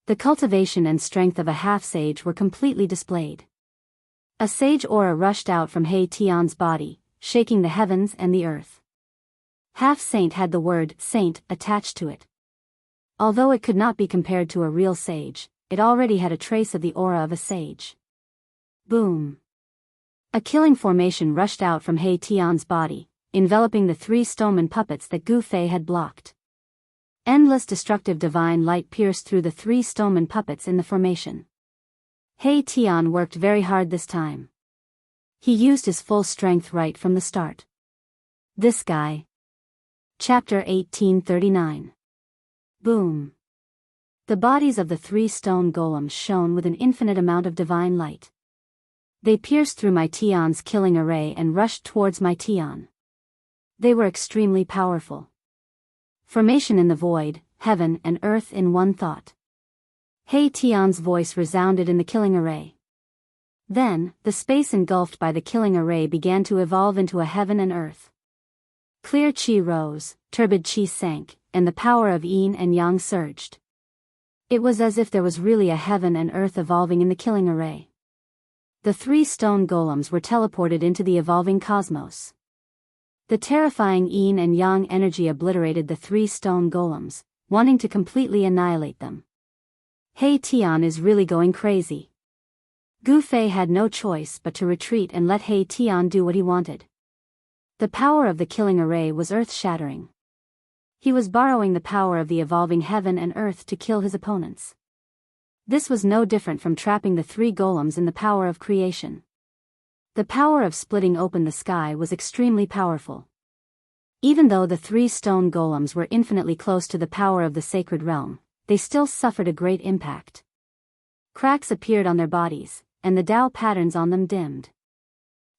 The cultivation and strength of a half-sage were completely displayed. A sage aura rushed out from He Tian's body, shaking the heavens and the earth. Half-saint had the word saint attached to it. Although it could not be compared to a real sage, it already had a trace of the aura of a sage. Boom. A killing formation rushed out from He Tian's body, enveloping the 3 stoneman puppets that Gu Fei had blocked. Endless destructive divine light pierced through the 3 stoneman puppets in the formation. He Tian worked very hard this time. He used his full strength right from the start. This guy. Chapter 1839. Boom. The bodies of the 3 stone golems shone with an infinite amount of divine light. They pierced through my Tian's killing array and rushed towards my Tian. They were extremely powerful. Formation in the void, heaven and earth in one thought. He Tian's voice resounded in the killing array. Then, the space engulfed by the killing array began to evolve into a heaven and earth. Clear qi rose, turbid qi sank, and the power of yin and yang surged. It was as if there was really a heaven and earth evolving in the killing array. The 3 stone golems were teleported into the evolving cosmos. The terrifying yin and yang energy obliterated the 3 stone golems, wanting to completely annihilate them. He Tian is really going crazy. Gu Fei had no choice but to retreat and let He Tian do what he wanted. The power of the killing array was earth-shattering. He was borrowing the power of the evolving heaven and earth to kill his opponents. This was no different from trapping the 3 golems in the power of creation. The power of splitting open the sky was extremely powerful. Even though the 3 stone golems were infinitely close to the power of the sacred realm, they still suffered a great impact. Cracks appeared on their bodies, and the Tao patterns on them dimmed.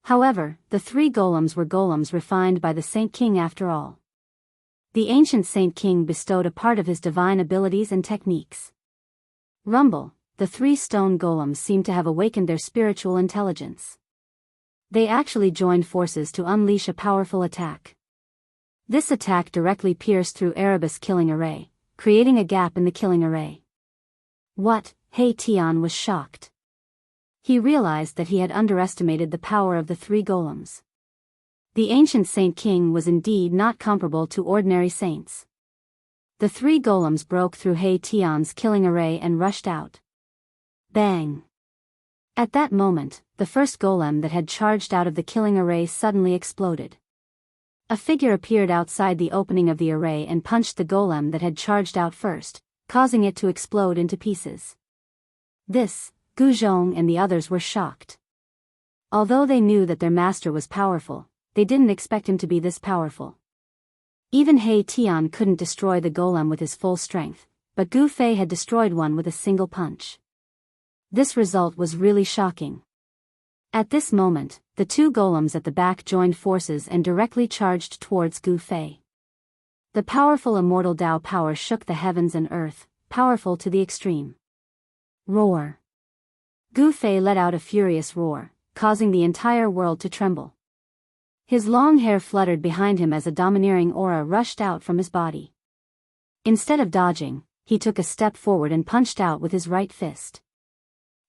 However, the 3 golems were golems refined by the Saint King after all. The ancient Saint King bestowed a part of his divine abilities and techniques. Rumble, the 3 stone golems seemed to have awakened their spiritual intelligence. They actually joined forces to unleash a powerful attack. This attack directly pierced through Erebus' killing array, creating a gap in the killing array. What? He Tian was shocked. He realized that he had underestimated the power of the 3 golems. The ancient Saint King was indeed not comparable to ordinary saints. The 3 golems broke through He Tian's killing array and rushed out. Bang! At that moment, the first golem that had charged out of the killing array suddenly exploded. A figure appeared outside the opening of the array and punched the golem that had charged out first, causing it to explode into pieces. This, Gu Zhong and the others were shocked. Although they knew that their master was powerful, they didn't expect him to be this powerful. Even He Tian couldn't destroy the golem with his full strength, but Gu Fei had destroyed one with a single punch. This result was really shocking. At this moment, the 2 golems at the back joined forces and directly charged towards Gu Fei. The powerful immortal Tao power shook the heavens and earth, powerful to the extreme. Roar! Gu Fei let out a furious roar, causing the entire world to tremble. His long hair fluttered behind him as a domineering aura rushed out from his body. Instead of dodging, he took a step forward and punched out with his right fist.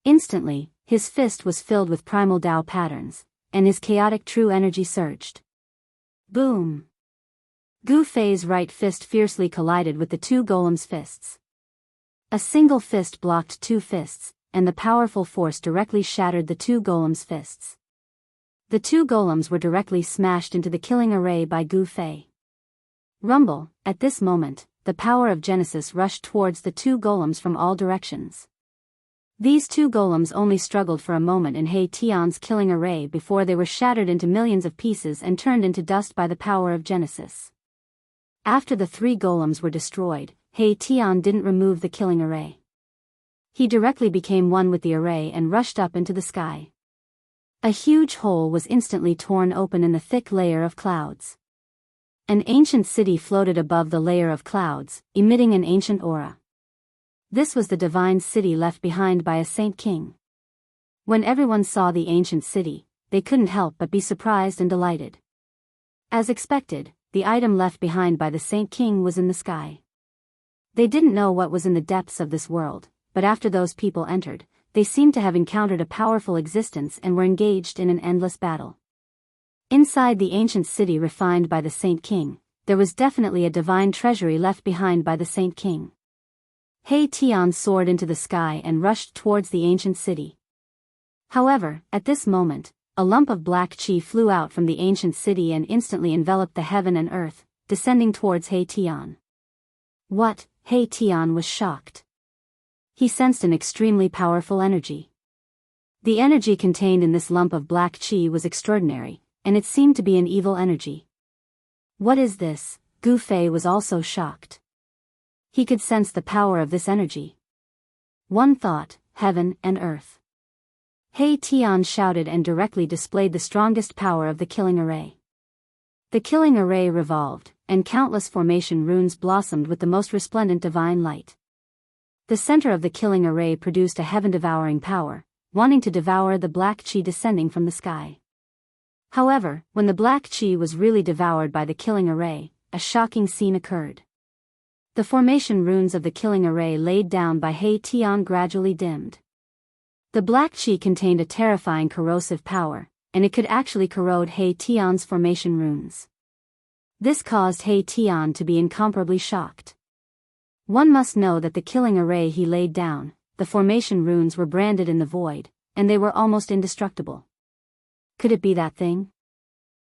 Instantly, his fist was filled with primal Tao patterns, and his chaotic true energy surged. Boom! Gu Fei's right fist fiercely collided with the 2 golems' fists. A single fist blocked 2 fists, and the powerful force directly shattered the 2 golems' fists. The 2 golems were directly smashed into the killing array by Gu Fei. Rumble, at this moment, the power of Genesis rushed towards the 2 golems from all directions. These 2 golems only struggled for a moment in He Tian's killing array before they were shattered into millions of pieces and turned into dust by the power of Genesis. After the 3 golems were destroyed, He Tian didn't remove the killing array. He directly became one with the array and rushed up into the sky. A huge hole was instantly torn open in the thick layer of clouds. An ancient city floated above the layer of clouds, emitting an ancient aura. This was the divine city left behind by a Saint King. When everyone saw the ancient city, they couldn't help but be surprised and delighted. As expected, the item left behind by the Saint King was in the sky. They didn't know what was in the depths of this world, but after those people entered, they seemed to have encountered a powerful existence and were engaged in an endless battle. Inside the ancient city refined by the Saint King, there was definitely a divine treasury left behind by the Saint King. He Tian soared into the sky and rushed towards the ancient city. However, at this moment, a lump of black qi flew out from the ancient city and instantly enveloped the heaven and earth, descending towards He Tian. What? He Tian was shocked. He sensed an extremely powerful energy. The energy contained in this lump of black qi was extraordinary, and it seemed to be an evil energy. What is this? Gu Fei was also shocked. He could sense the power of this energy. One thought, heaven and earth. He Tian shouted and directly displayed the strongest power of the killing array. The killing array revolved, and countless formation runes blossomed with the most resplendent divine light. The center of the killing array produced a heaven-devouring power, wanting to devour the black qi descending from the sky. However, when the black chi was really devoured by the killing array, a shocking scene occurred. The formation runes of the killing array laid down by He Tian gradually dimmed. The black chi contained a terrifying corrosive power, and it could actually corrode He Tian's formation runes. This caused He Tian to be incomparably shocked. One must know that the killing array he laid down, the formation runes were branded in the void, and they were almost indestructible. Could it be that thing?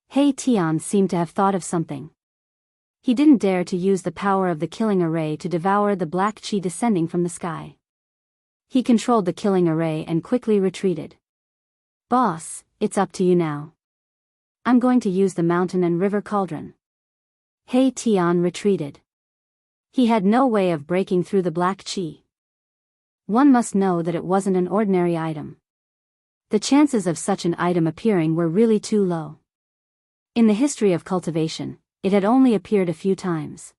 He Tian seemed to have thought of something. He didn't dare to use the power of the killing array to devour the black chi descending from the sky. He controlled the killing array and quickly retreated. "Boss, it's up to you now. I'm going to use the mountain and river cauldron." He Tian retreated. He had no way of breaking through the black chi. One must know that it wasn't an ordinary item. The chances of such an item appearing were really too low. In the history of cultivation, it had only appeared a few times.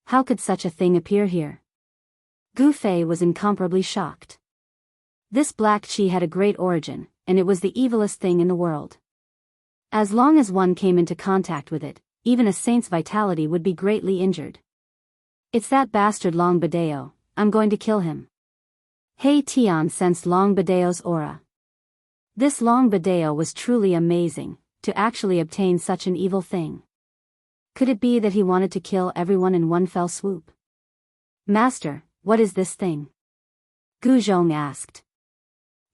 How could such a thing appear here? Gu Fei was incomparably shocked. This black chi had a great origin, and it was the evilest thing in the world. As long as one came into contact with it, even a saint's vitality would be greatly injured. "It's that bastard Long Biyao, I'm going to kill him." He Tian sensed Long Bidao's aura. This Long Biyao was truly amazing, to actually obtain such an evil thing. Could it be that he wanted to kill everyone in one fell swoop? "Master, what is this thing?" Gu Zhong asked.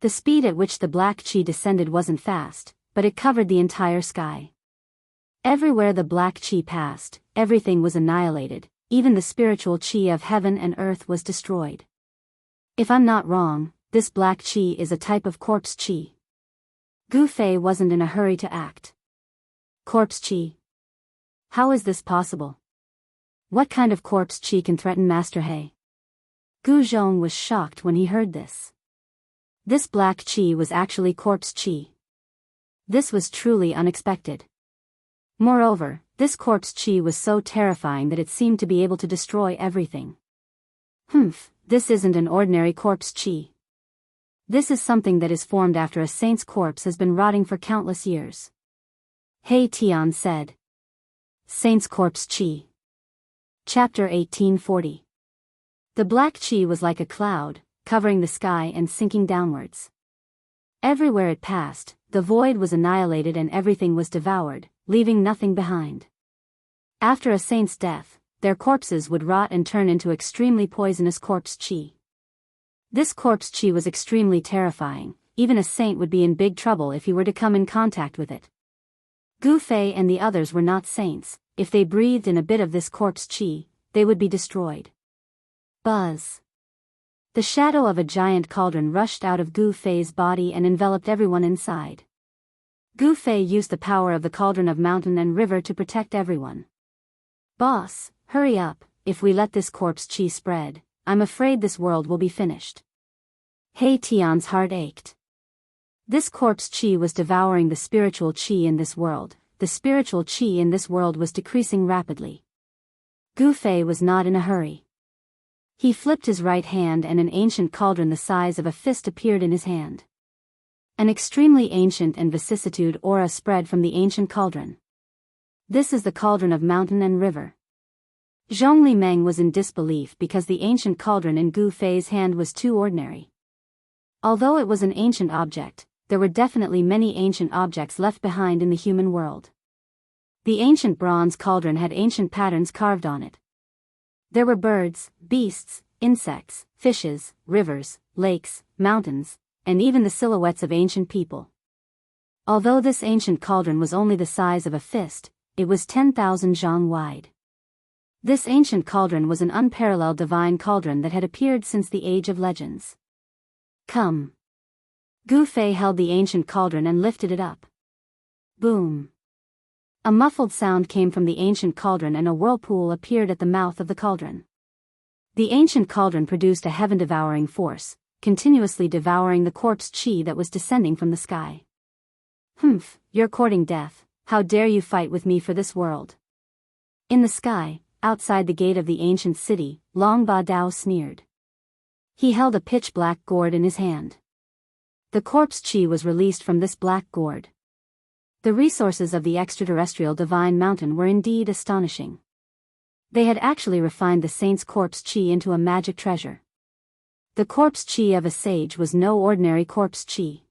The speed at which the black chi descended wasn't fast, but it covered the entire sky. Everywhere the black chi passed, everything was annihilated, even the spiritual chi of heaven and earth was destroyed. "If I'm not wrong, this black chi is a type of corpse chi." Gu Fei wasn't in a hurry to act. "Corpse chi? How is this possible? What kind of corpse chi can threaten Master He?" Gu Zhong was shocked when he heard this. This black chi was actually corpse chi. This was truly unexpected. Moreover, this corpse chi was so terrifying that it seemed to be able to destroy everything. This isn't an ordinary corpse chi. This is something that is formed after a saint's corpse has been rotting for countless years. He Tian said. Saint's Corpse Chi. Chapter 1840. The black chi was like a cloud, covering the sky and sinking downwards. Everywhere it passed, the void was annihilated and everything was devoured, leaving nothing behind. After a saint's death, their corpses would rot and turn into extremely poisonous corpse chi. This corpse chi was extremely terrifying, even a saint would be in big trouble if he were to come in contact with it. Gu Fei and the others were not saints. If they breathed in a bit of this corpse chi, they would be destroyed. Buzz. The shadow of a giant cauldron rushed out of Gu Fei's body and enveloped everyone inside. Gu Fei used the power of the cauldron of mountain and river to protect everyone. "Boss, hurry up, if we let this corpse chi spread, I'm afraid this world will be finished." He Tian's heart ached. This corpse chi was devouring the spiritual chi in this world. The spiritual chi in this world was decreasing rapidly. Gu Fei was not in a hurry. He flipped his right hand and an ancient cauldron the size of a fist appeared in his hand. An extremely ancient and vicissitude aura spread from the ancient cauldron. This is the cauldron of mountain and river. Zhongli Meng was in disbelief because the ancient cauldron in Gu Fei's hand was too ordinary. Although it was an ancient object, there were definitely many ancient objects left behind in the human world. The ancient bronze cauldron had ancient patterns carved on it. There were birds, beasts, insects, fishes, rivers, lakes, mountains, and even the silhouettes of ancient people. Although this ancient cauldron was only the size of a fist, it was 10,000 zhang wide. This ancient cauldron was an unparalleled divine cauldron that had appeared since the age of legends. "Come." Gu Fei held the ancient cauldron and lifted it up. Boom. A muffled sound came from the ancient cauldron and a whirlpool appeared at the mouth of the cauldron. The ancient cauldron produced a heaven-devouring force, continuously devouring the corpse chi that was descending from the sky. You're courting death, how dare you fight with me for this world?" In the sky, outside the gate of the ancient city, Long Biyao sneered. He held a pitch-black gourd in his hand. The corpse chi was released from this black gourd. The resources of the extraterrestrial divine mountain were indeed astonishing. They had actually refined the saint's corpse chi into a magic treasure. The corpse chi of a sage was no ordinary corpse chi.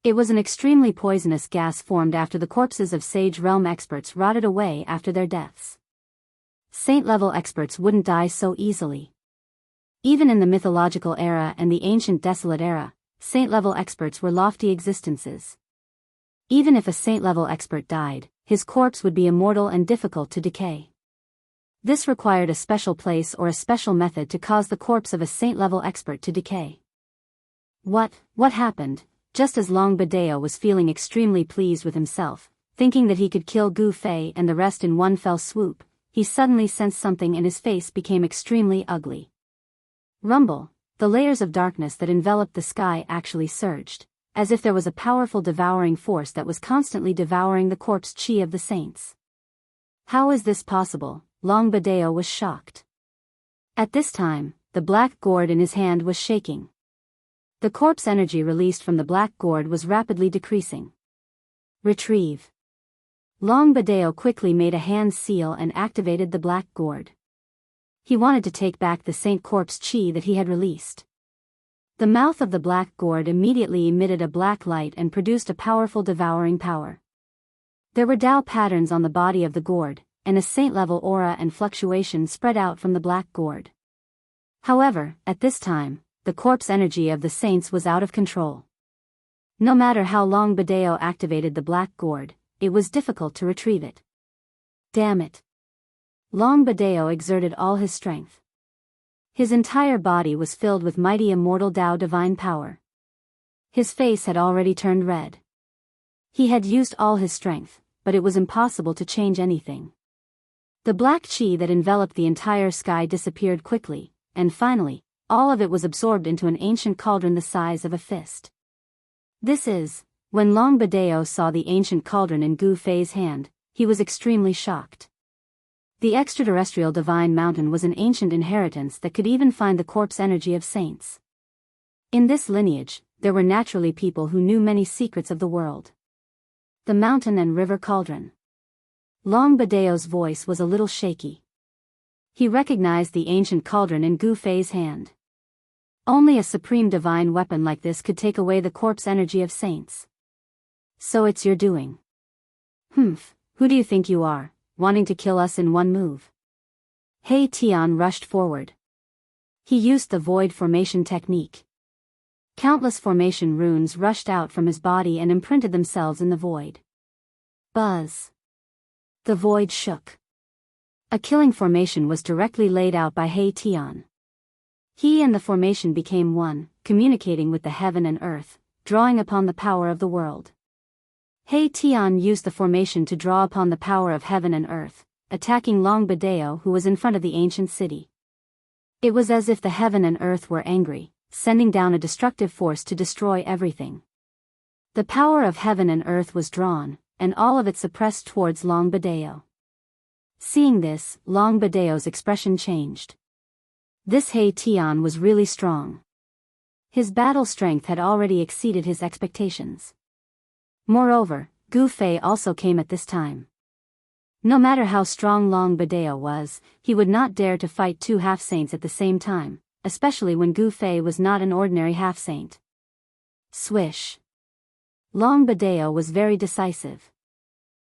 It was an extremely poisonous gas formed after the corpses of sage realm experts rotted away after their deaths. Saint-level experts wouldn't die so easily. Even in the mythological era and the ancient desolate era, saint-level experts were lofty existences. Even if a saint-level expert died, his corpse would be immortal and difficult to decay. This required a special place or a special method to cause the corpse of a saint-level expert to decay. What happened? Just as Long Bidao was feeling extremely pleased with himself, thinking that he could kill Gu Fei and the rest in one fell swoop, he suddenly sensed something and his face became extremely ugly. Rumble, the layers of darkness that enveloped the sky actually surged, as if there was a powerful devouring force that was constantly devouring the corpse chi of the saints. How is this possible? Long Bidao was shocked. At this time, the black gourd in his hand was shaking. The corpse energy released from the black gourd was rapidly decreasing. Retrieve. Long Bidao quickly made a hand seal and activated the black gourd. He wanted to take back the saint corpse chi that he had released. The mouth of the black gourd immediately emitted a black light and produced a powerful devouring power. There were Tao patterns on the body of the gourd, and a saint-level aura and fluctuation spread out from the black gourd. However, at this time, the corpse energy of the saints was out of control. No matter how Long Bidao activated the black gourd, it was difficult to retrieve it. Damn it. Long Bidao exerted all his strength. His entire body was filled with mighty immortal Tao divine power. His face had already turned red. He had used all his strength, but it was impossible to change anything. The black chi that enveloped the entire sky disappeared quickly, and finally, all of it was absorbed into an ancient cauldron the size of a fist. When Long Bidao saw the ancient cauldron in Gu Fei's hand, he was extremely shocked. The extraterrestrial divine mountain was an ancient inheritance that could even find the corpse energy of saints. In this lineage, there were naturally people who knew many secrets of the world. The mountain and river cauldron. Long Bidao's voice was a little shaky. He recognized the ancient cauldron in Gu Fei's hand. Only a supreme divine weapon like this could take away the corpse energy of saints. So it's your doing. Who do you think you are, wanting to kill us in one move? He Tian rushed forward. He used the void formation technique. Countless formation runes rushed out from his body and imprinted themselves in the void. Buzz. The void shook. A killing formation was directly laid out by He Tian. He and the formation became one, communicating with the heaven and earth, drawing upon the power of the world. He Tian used the formation to draw upon the power of heaven and earth, attacking Long Bidao who was in front of the ancient city. It was as if the heaven and earth were angry, sending down a destructive force to destroy everything. The power of heaven and earth was drawn, and all of it suppressed towards Long Bidao. Seeing this, Long Bidao's expression changed. This He Tian was really strong. His battle strength had already exceeded his expectations. Moreover, Gu Fei also came at this time. No matter how strong Long Bidao was, he would not dare to fight two half-saints at the same time, especially when Gu Fei was not an ordinary half-saint. Swish. Long Bidao was very decisive.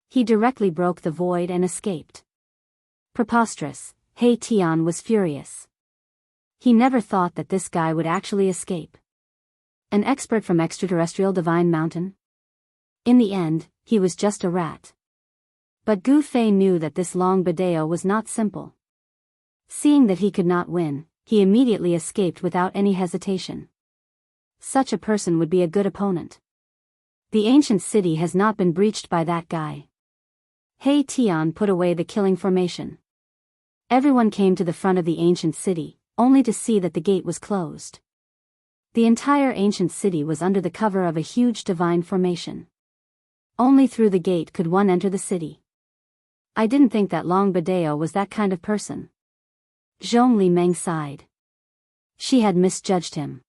He directly broke the void and escaped. Preposterous, He Tian was furious. He never thought that this guy would actually escape. An expert from extraterrestrial divine mountain? In the end, he was just a rat. But Gu Fei knew that this Long Bidao was not simple. Seeing that he could not win, he immediately escaped without any hesitation. Such a person would be a good opponent. The ancient city has not been breached by that guy. He Tian put away the killing formation. Everyone came to the front of the ancient city, only to see that the gate was closed. The entire ancient city was under the cover of a huge divine formation. Only through the gate could one enter the city. I didn't think that Long Bidao was that kind of person. Zhong Li Meng sighed. She had misjudged him.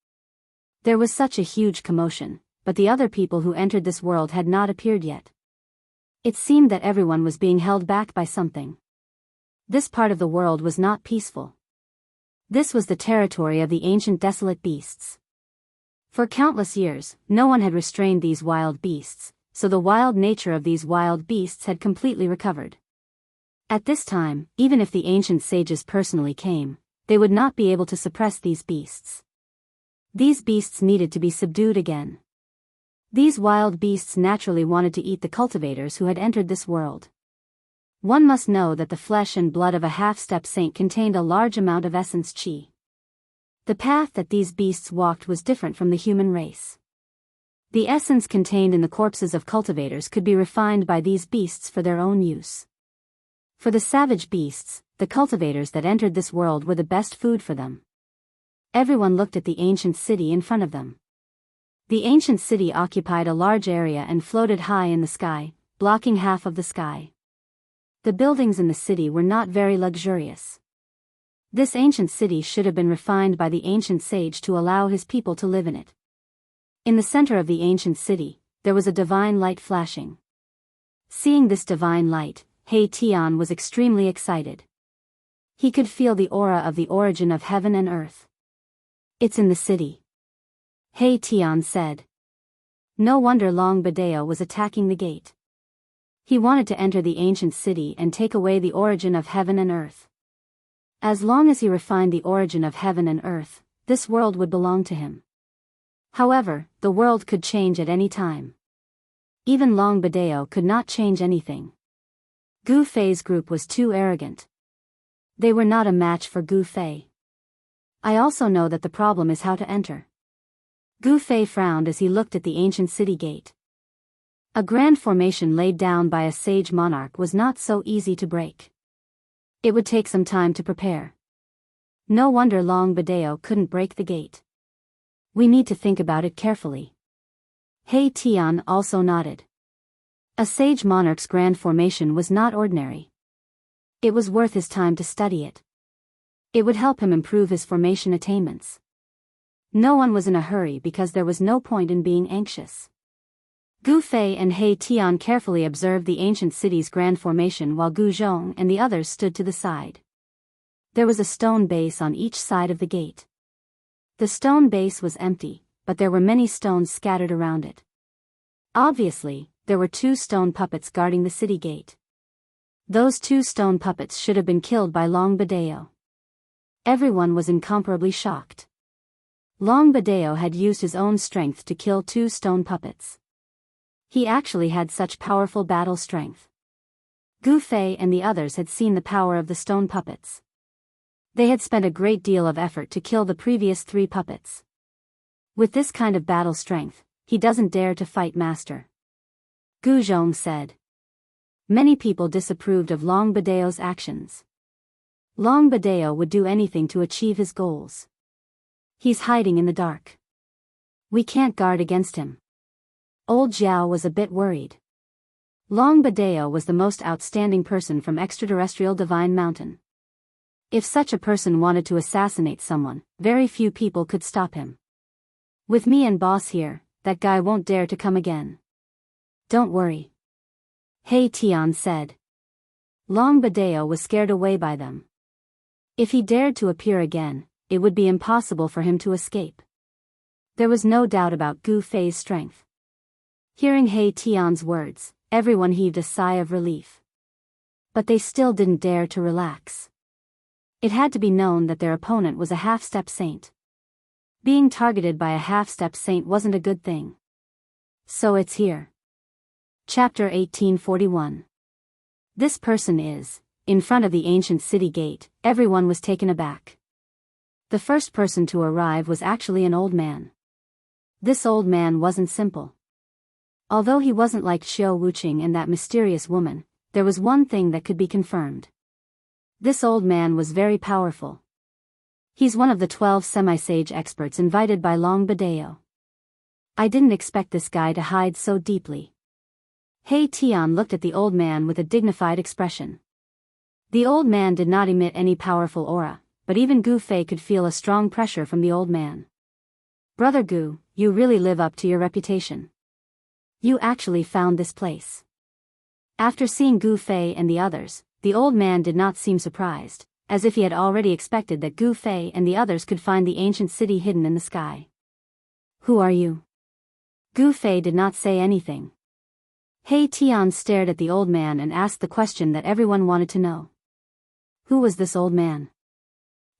There was such a huge commotion, but the other people who entered this world had not appeared yet. It seemed that everyone was being held back by something. This part of the world was not peaceful. This was the territory of the ancient desolate beasts. For countless years, no one had restrained these wild beasts, so the wild nature of these wild beasts had completely recovered. At this time, even if the ancient sages personally came, they would not be able to suppress these beasts. These beasts needed to be subdued again. These wild beasts naturally wanted to eat the cultivators who had entered this world. One must know that the flesh and blood of a half-step saint contained a large amount of essence qi. The path that these beasts walked was different from the human race. The essence contained in the corpses of cultivators could be refined by these beasts for their own use. For the savage beasts, the cultivators that entered this world were the best food for them. Everyone looked at the ancient city in front of them. The ancient city occupied a large area and floated high in the sky, blocking half of the sky. The buildings in the city were not very luxurious. This ancient city should have been refined by the ancient sage to allow his people to live in it. In the center of the ancient city, there was a divine light flashing. Seeing this divine light, He Tian was extremely excited. He could feel the aura of the origin of heaven and earth. It's in the city. He Tian said. No wonder Long Bidao was attacking the gate. He wanted to enter the ancient city and take away the origin of heaven and earth. As long as he refined the origin of heaven and earth, this world would belong to him. However, the world could change at any time. Even Long Bidao could not change anything. Gu Fei's group was too arrogant. They were not a match for Gu Fei. I also know that the problem is how to enter. Gu Fei frowned as he looked at the ancient city gate. A grand formation laid down by a sage monarch was not so easy to break. It would take some time to prepare. No wonder Long Bidao couldn't break the gate. We need to think about it carefully. He Tian also nodded. A sage monarch's grand formation was not ordinary. It was worth his time to study it. It would help him improve his formation attainments. No one was in a hurry because there was no point in being anxious. Gu Fei and He Tian carefully observed the ancient city's grand formation while Gu Zhong and the others stood to the side. There was a stone base on each side of the gate. The stone base was empty, but there were many stones scattered around it. Obviously, there were 2 stone puppets guarding the city gate. Those 2 stone puppets should have been killed by Long Bidao. Everyone was incomparably shocked. Long Bidao had used his own strength to kill 2 stone puppets. He actually had such powerful battle strength. Gu Fei and the others had seen the power of the stone puppets. They had spent a great deal of effort to kill the previous 3 puppets. With this kind of battle strength, he doesn't dare to fight Master. Gu Zhong said. Many people disapproved of Long Bidao's actions. Long Bidao would do anything to achieve his goals. He's hiding in the dark. We can't guard against him. Old Jiao was a bit worried. Long Bidao was the most outstanding person from extraterrestrial Divine Mountain. If such a person wanted to assassinate someone, very few people could stop him. With me and boss here, that guy won't dare to come again. Don't worry. He Tian said. Long Bidao was scared away by them. If he dared to appear again, it would be impossible for him to escape. There was no doubt about Gu Fei's strength. Hearing He Tian's words, everyone heaved a sigh of relief. But they still didn't dare to relax. It had to be known that their opponent was a half-step saint. Being targeted by a half-step saint wasn't a good thing. So it's here. Chapter 1841. This person is, in front of the ancient city gate, everyone was taken aback. The first person to arrive was actually an old man. This old man wasn't simple. Although he wasn't like Xiao Wuqing and that mysterious woman, there was one thing that could be confirmed. This old man was very powerful. He's one of the 12 semi-sage experts invited by Long Bidao. I didn't expect this guy to hide so deeply. He Tian looked at the old man with a dignified expression. The old man did not emit any powerful aura, but even Gu Fei could feel a strong pressure from the old man. Brother Gu, you really live up to your reputation. You actually found this place. After seeing Gu Fei and the others, the old man did not seem surprised, as if he had already expected that Gu Fei and the others could find the ancient city hidden in the sky. Who are you? Gu Fei did not say anything. He Tian stared at the old man and asked the question that everyone wanted to know. Who was this old man?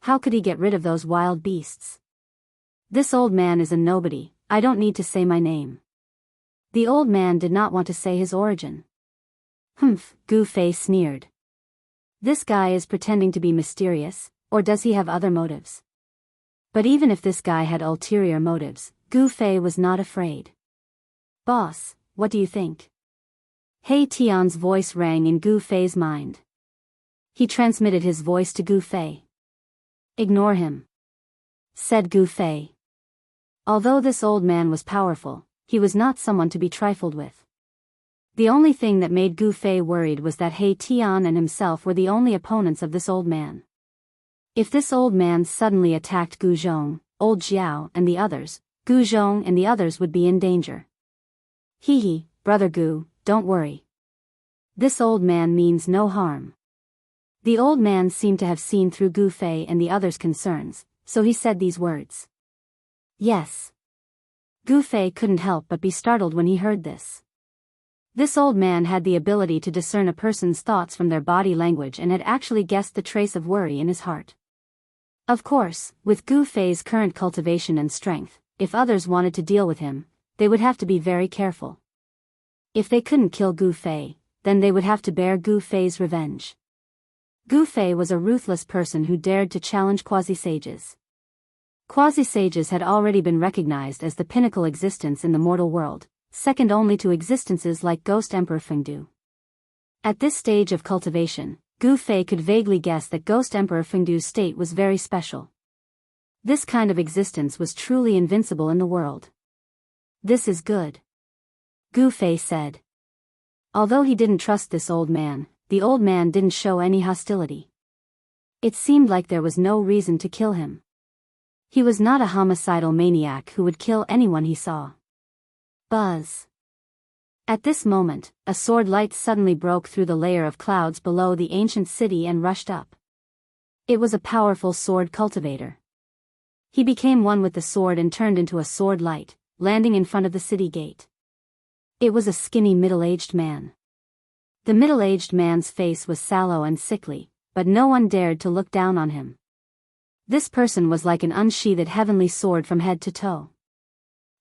How could he get rid of those wild beasts? This old man is a nobody, I don't need to say my name. The old man did not want to say his origin. Humph, Gu Fei sneered. This guy is pretending to be mysterious, or does he have other motives? But even if this guy had ulterior motives, Gu Fei was not afraid. Boss, what do you think? He Tian's voice rang in Gu Fei's mind. He transmitted his voice to Gu Fei. Ignore him, said Gu Fei. Although this old man was powerful, he was not someone to be trifled with. The only thing that made Gu Fei worried was that He Tian and himself were the only opponents of this old man. If this old man suddenly attacked Gu Zhong, old Jiao and the others, Gu Zhong and the others would be in danger. Hee, brother Gu, don't worry. This old man means no harm. The old man seemed to have seen through Gu Fei and the others' concerns, so he said these words. Yes. Gu Fei couldn't help but be startled when he heard this. This old man had the ability to discern a person's thoughts from their body language and had actually guessed the trace of worry in his heart. Of course, with Gu Fei's current cultivation and strength, if others wanted to deal with him, they would have to be very careful. If they couldn't kill Gu Fei, then they would have to bear Gu Fei's revenge. Gu Fei was a ruthless person who dared to challenge quasi-sages. Quasi-sages had already been recognized as the pinnacle existence in the mortal world, second only to existences like Ghost Emperor Fengdu. At this stage of cultivation, Gu Fei could vaguely guess that Ghost Emperor Fengdu's state was very special. This kind of existence was truly invincible in the world. This is good, Gu Fei said. Although he didn't trust this old man, the old man didn't show any hostility. It seemed like there was no reason to kill him. He was not a homicidal maniac who would kill anyone he saw. Buzz. At this moment, a sword light suddenly broke through the layer of clouds below the ancient city and rushed up. It was a powerful sword cultivator. He became one with the sword and turned into a sword light, landing in front of the city gate. It was a skinny middle-aged man. The middle-aged man's face was sallow and sickly, but no one dared to look down on him. This person was like an unsheathed heavenly sword from head to toe.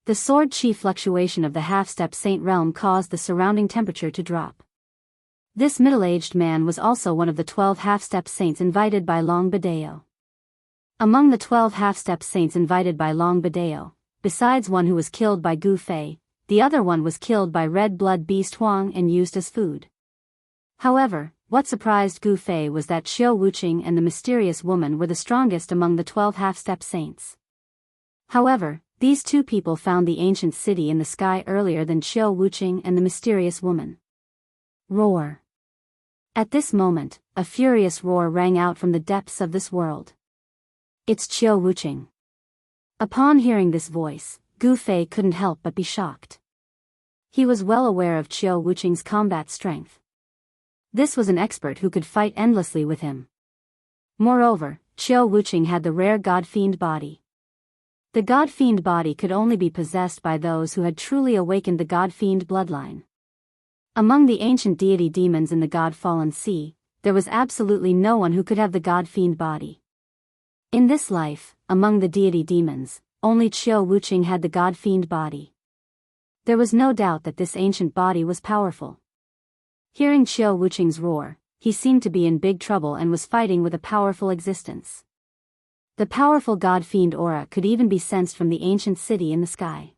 The sword chi fluctuation of the half-step saint realm caused the surrounding temperature to drop. This middle-aged man was also one of the 12 half-step saints invited by Long Bidao. Among the 12 half-step saints invited by Long Bidao, besides one who was killed by Gu Fei, the other one was killed by Red Blood Beast Huang and used as food. However, what surprised Gu Fei was that Xiao Wuqing and the mysterious woman were the strongest among the 12 half-step saints. However, these two people found the ancient city in the sky earlier than Xiao Wuqing and the mysterious woman. Roar. At this moment, a furious roar rang out from the depths of this world. It's Xiao Wuqing. Upon hearing this voice, Gu Fei couldn't help but be shocked. He was well aware of Xiao Wuqing's combat strength. This was an expert who could fight endlessly with him. Moreover, Xiao Wuqing had the rare God-fiend body. The God-fiend body could only be possessed by those who had truly awakened the God-fiend bloodline. Among the ancient deity demons in the God-fallen sea, there was absolutely no one who could have the God-fiend body. In this life, among the deity demons, only Xiao Wuqing had the God-fiend body. There was no doubt that this ancient body was powerful. Hearing Xiao Wuqing's roar, he seemed to be in big trouble and was fighting with a powerful existence. The powerful God-fiend aura could even be sensed from the ancient city in the sky.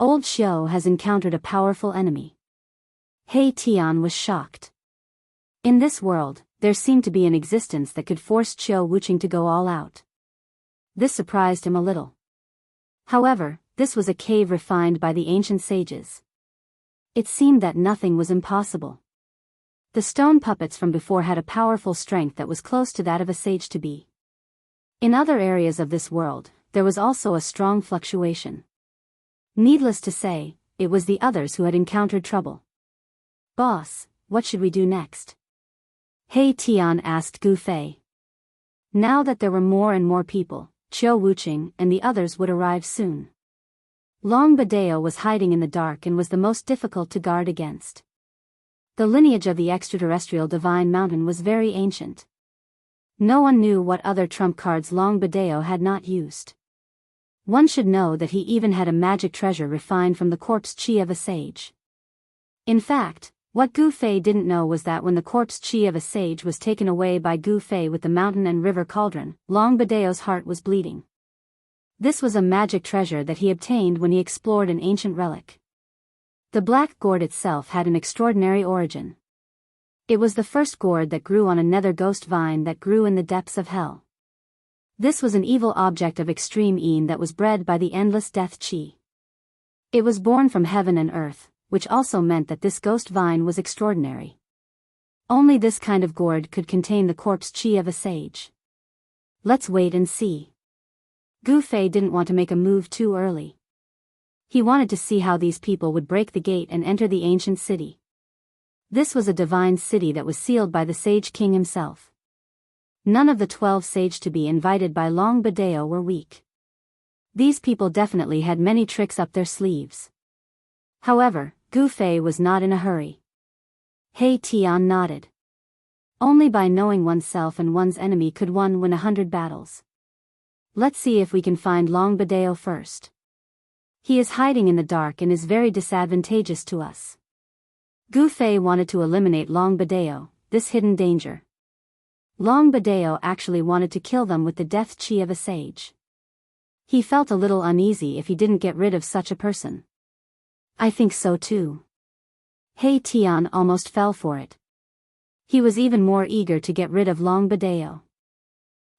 Old Xiao has encountered a powerful enemy. He Tian was shocked. In this world, there seemed to be an existence that could force Xiao Wuqing to go all out. This surprised him a little. However, this was a cave refined by the ancient sages. It seemed that nothing was impossible. The stone puppets from before had a powerful strength that was close to that of a sage to be. In other areas of this world, there was also a strong fluctuation. Needless to say, it was the others who had encountered trouble. Boss, what should we do next? He Tian asked Gu Fei. Now that there were more and more people, Qiu Wuqing and the others would arrive soon. Long Bidao was hiding in the dark and was the most difficult to guard against. The lineage of the extraterrestrial divine mountain was very ancient. No one knew what other trump cards Long Bidao had not used. One should know that he even had a magic treasure refined from the corpse chi of a sage. In fact, what Gu Fei didn't know was that when the corpse chi of a sage was taken away by Gu Fei with the mountain and river cauldron, Long Bidao's heart was bleeding. This was a magic treasure that he obtained when he explored an ancient relic. The black gourd itself had an extraordinary origin. It was the first gourd that grew on a nether ghost vine that grew in the depths of hell. This was an evil object of extreme een that was bred by the endless death chi. It was born from heaven and earth, which also meant that this ghost vine was extraordinary. Only this kind of gourd could contain the corpse chi of a sage. Let's wait and see. Gu Fei didn't want to make a move too early. He wanted to see how these people would break the gate and enter the ancient city. This was a divine city that was sealed by the Sage King himself. None of the 12 sage to be invited by Long Bidao were weak. These people definitely had many tricks up their sleeves. However, Gu Fei was not in a hurry. He Tian nodded. Only by knowing oneself and one's enemy could one win 100 battles. Let's see if we can find Long Bidao first. He is hiding in the dark and is very disadvantageous to us. Gu Fei wanted to eliminate Long Bidao, this hidden danger. Long Bidao actually wanted to kill them with the death chi of a sage. He felt a little uneasy if he didn't get rid of such a person. I think so too. He Tian almost fell for it. He was even more eager to get rid of Long Bidao.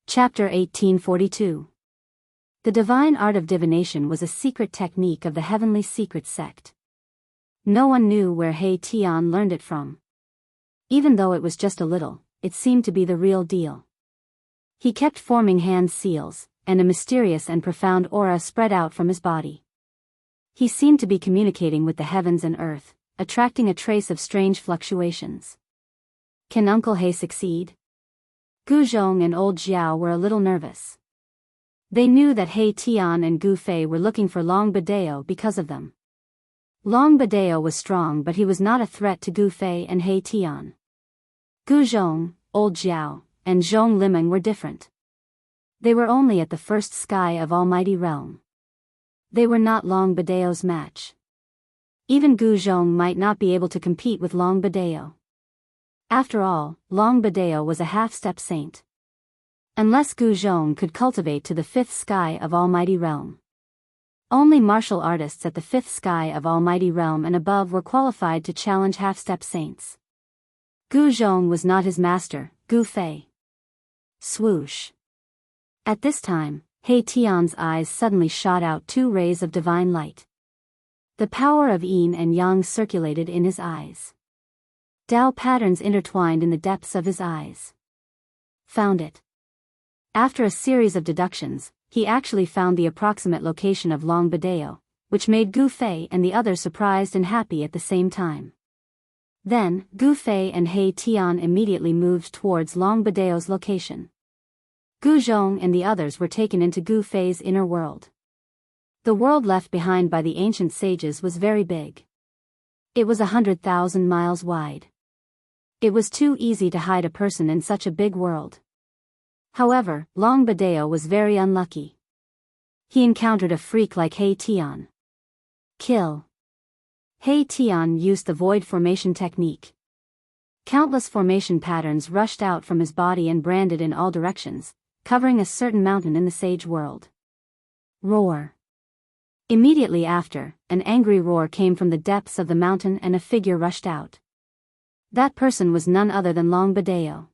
Chapter 1842. The divine art of divination was a secret technique of the heavenly secret sect. No one knew where He Tian learned it from. Even though it was just a little, it seemed to be the real deal. He kept forming hand seals, and a mysterious and profound aura spread out from his body. He seemed to be communicating with the heavens and earth, attracting a trace of strange fluctuations. Can Uncle He succeed? Gu Zhong and old Jiao were a little nervous. They knew that He Tian and Gu Fei were looking for Long Bidao because of them. Long Bidao was strong, but he was not a threat to Gu Fei and He Tian. Gu Zhong, old Jiao, and Zhong Limeng were different. They were only at the first sky of Almighty Realm. They were not Long Bidao's match. Even Gu Zhong might not be able to compete with Long Bidao. After all, Long Bidao was a half-step saint. Unless Gu Zhong could cultivate to the fifth sky of Almighty Realm. Only martial artists at the fifth sky of Almighty Realm and above were qualified to challenge half-step saints. Gu Zhong was not his master, Gu Fei. Swoosh. At this time, He Tian's eyes suddenly shot out 2 rays of divine light. The power of yin and yang circulated in his eyes. Tao patterns intertwined in the depths of his eyes. Found it. After a series of deductions, he actually found the approximate location of Long Bidao, which made Gu Fei and the others surprised and happy at the same time. Then, Gu Fei and He Tian immediately moved towards Long Bidao's location. Gu Zhong and the others were taken into Gu Fei's inner world. The world left behind by the ancient sages was very big. It was 100,000 miles wide. It was too easy to hide a person in such a big world. However, Long Bidao was very unlucky. He encountered a freak like He Tian. Kill. He Tian used the void formation technique. Countless formation patterns rushed out from his body and branded in all directions, covering a certain mountain in the sage world. Roar. Immediately after, an angry roar came from the depths of the mountain and a figure rushed out. That person was none other than Long Bidao.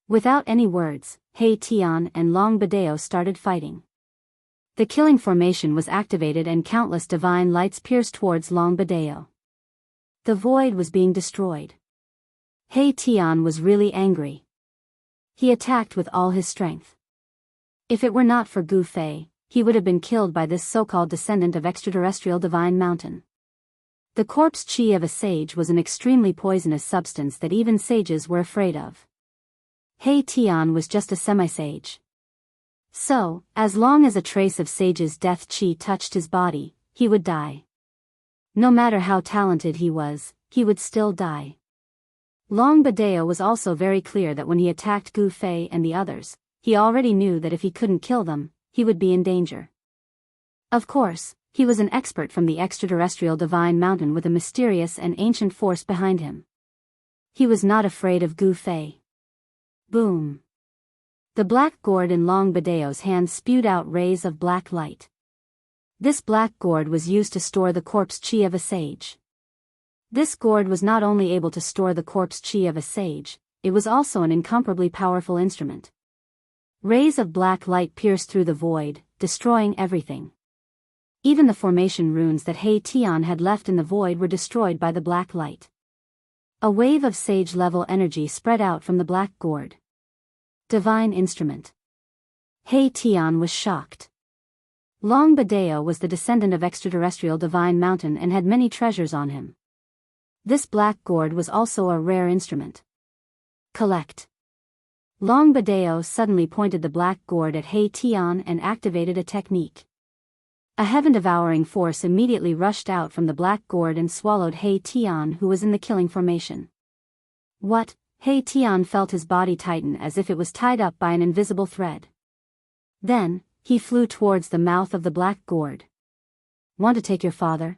Without any words, He Tian and Long Bidao started fighting. The killing formation was activated and countless divine lights pierced towards Long Bidao. The void was being destroyed. He Tian was really angry. He attacked with all his strength. If it were not for Gu Fei, he would have been killed by this so-called descendant of extraterrestrial divine mountain. The corpse chi of a sage was an extremely poisonous substance that even sages were afraid of. He Tian was just a semi-sage. So, as long as a trace of sage's death chi touched his body, he would die. No matter how talented he was, he would still die. Long Bidao was also very clear that when he attacked Gu Fei and the others, he already knew that if he couldn't kill them, he would be in danger. Of course, he was an expert from the extraterrestrial divine mountain with a mysterious and ancient force behind him. He was not afraid of Gu Fei. Boom. The black gourd in Long Bidao's hand spewed out rays of black light. This black gourd was used to store the corpse chi of a sage. This gourd was not only able to store the corpse chi of a sage, it was also an incomparably powerful instrument. Rays of black light pierced through the void, destroying everything. Even the formation runes that He Tian had left in the void were destroyed by the black light. A wave of sage-level energy spread out from the black gourd. Divine instrument. He Tian was shocked. Long Bidao was the descendant of extraterrestrial divine mountain and had many treasures on him. This black gourd was also a rare instrument. Collect. Long Bidao suddenly pointed the black gourd at He Tian and activated a technique. A heaven-devouring force immediately rushed out from the black gourd and swallowed He Tian, who was in the killing formation. What? He Tian felt his body tighten as if it was tied up by an invisible thread. Then, he flew towards the mouth of the black gourd. Want to take your father?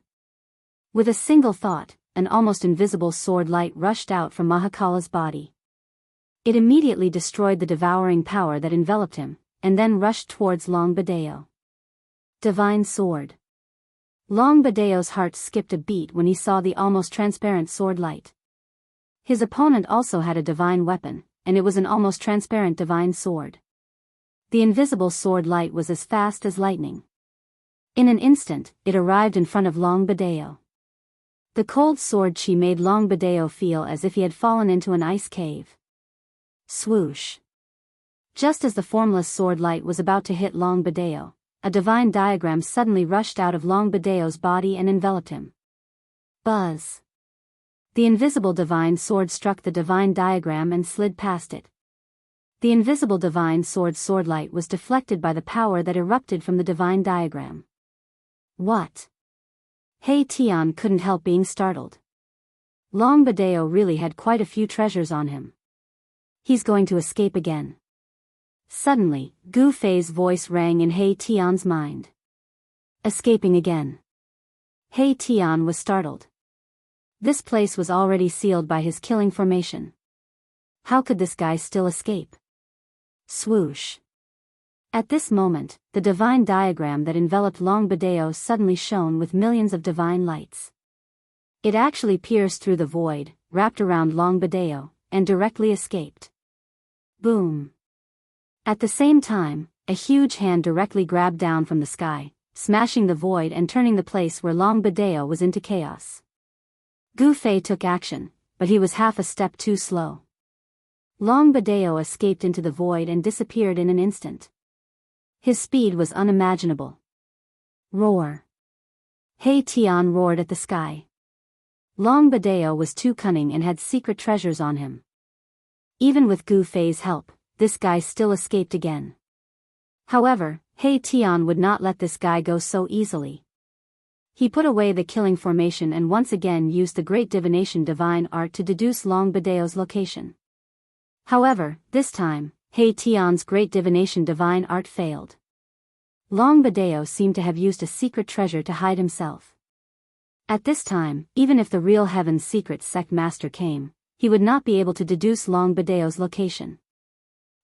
With a single thought, an almost invisible sword light rushed out from Mahakala's body. It immediately destroyed the devouring power that enveloped him, and then rushed towards Long Bidao. Divine sword. Long Bidao's heart skipped a beat when he saw the almost transparent sword light. His opponent also had a divine weapon, and it was an almost transparent divine sword. The invisible sword light was as fast as lightning. In an instant, it arrived in front of Long Bidao. The cold sword chi made Long Bidao feel as if he had fallen into an ice cave. Swoosh. Just as the formless sword light was about to hit Long Bidao, a divine diagram suddenly rushed out of Long Bidao's body and enveloped him. Buzz. The invisible divine sword struck the divine diagram and slid past it. The invisible divine sword light was deflected by the power that erupted from the divine diagram. What? He Tian couldn't help being startled. Long Bidao really had quite a few treasures on him. He's going to escape again. Suddenly, Gu Fei's voice rang in He Tian's mind. Escaping again. He Tian was startled. This place was already sealed by his killing formation. How could this guy still escape? Swoosh. At this moment, the divine diagram that enveloped Long Bidao suddenly shone with millions of divine lights. It actually pierced through the void, wrapped around Long Bidao, and directly escaped. Boom. At the same time, a huge hand directly grabbed down from the sky, smashing the void and turning the place where Long Bidao was into chaos. Gu Fei took action, but he was half a step too slow. Long Bidao escaped into the void and disappeared in an instant. His speed was unimaginable. Roar. He Tian roared at the sky. Long Bidao was too cunning and had secret treasures on him. Even with Gu Fei's help, this guy still escaped again. However, He Tian would not let this guy go so easily. He put away the killing formation and once again used the great divination divine art to deduce Long Bidao's location. However, this time, He Tian's great divination divine art failed. Long Bidao seemed to have used a secret treasure to hide himself. At this time, even if the real Heaven's secret sect master came, he would not be able to deduce Long Bidao's location.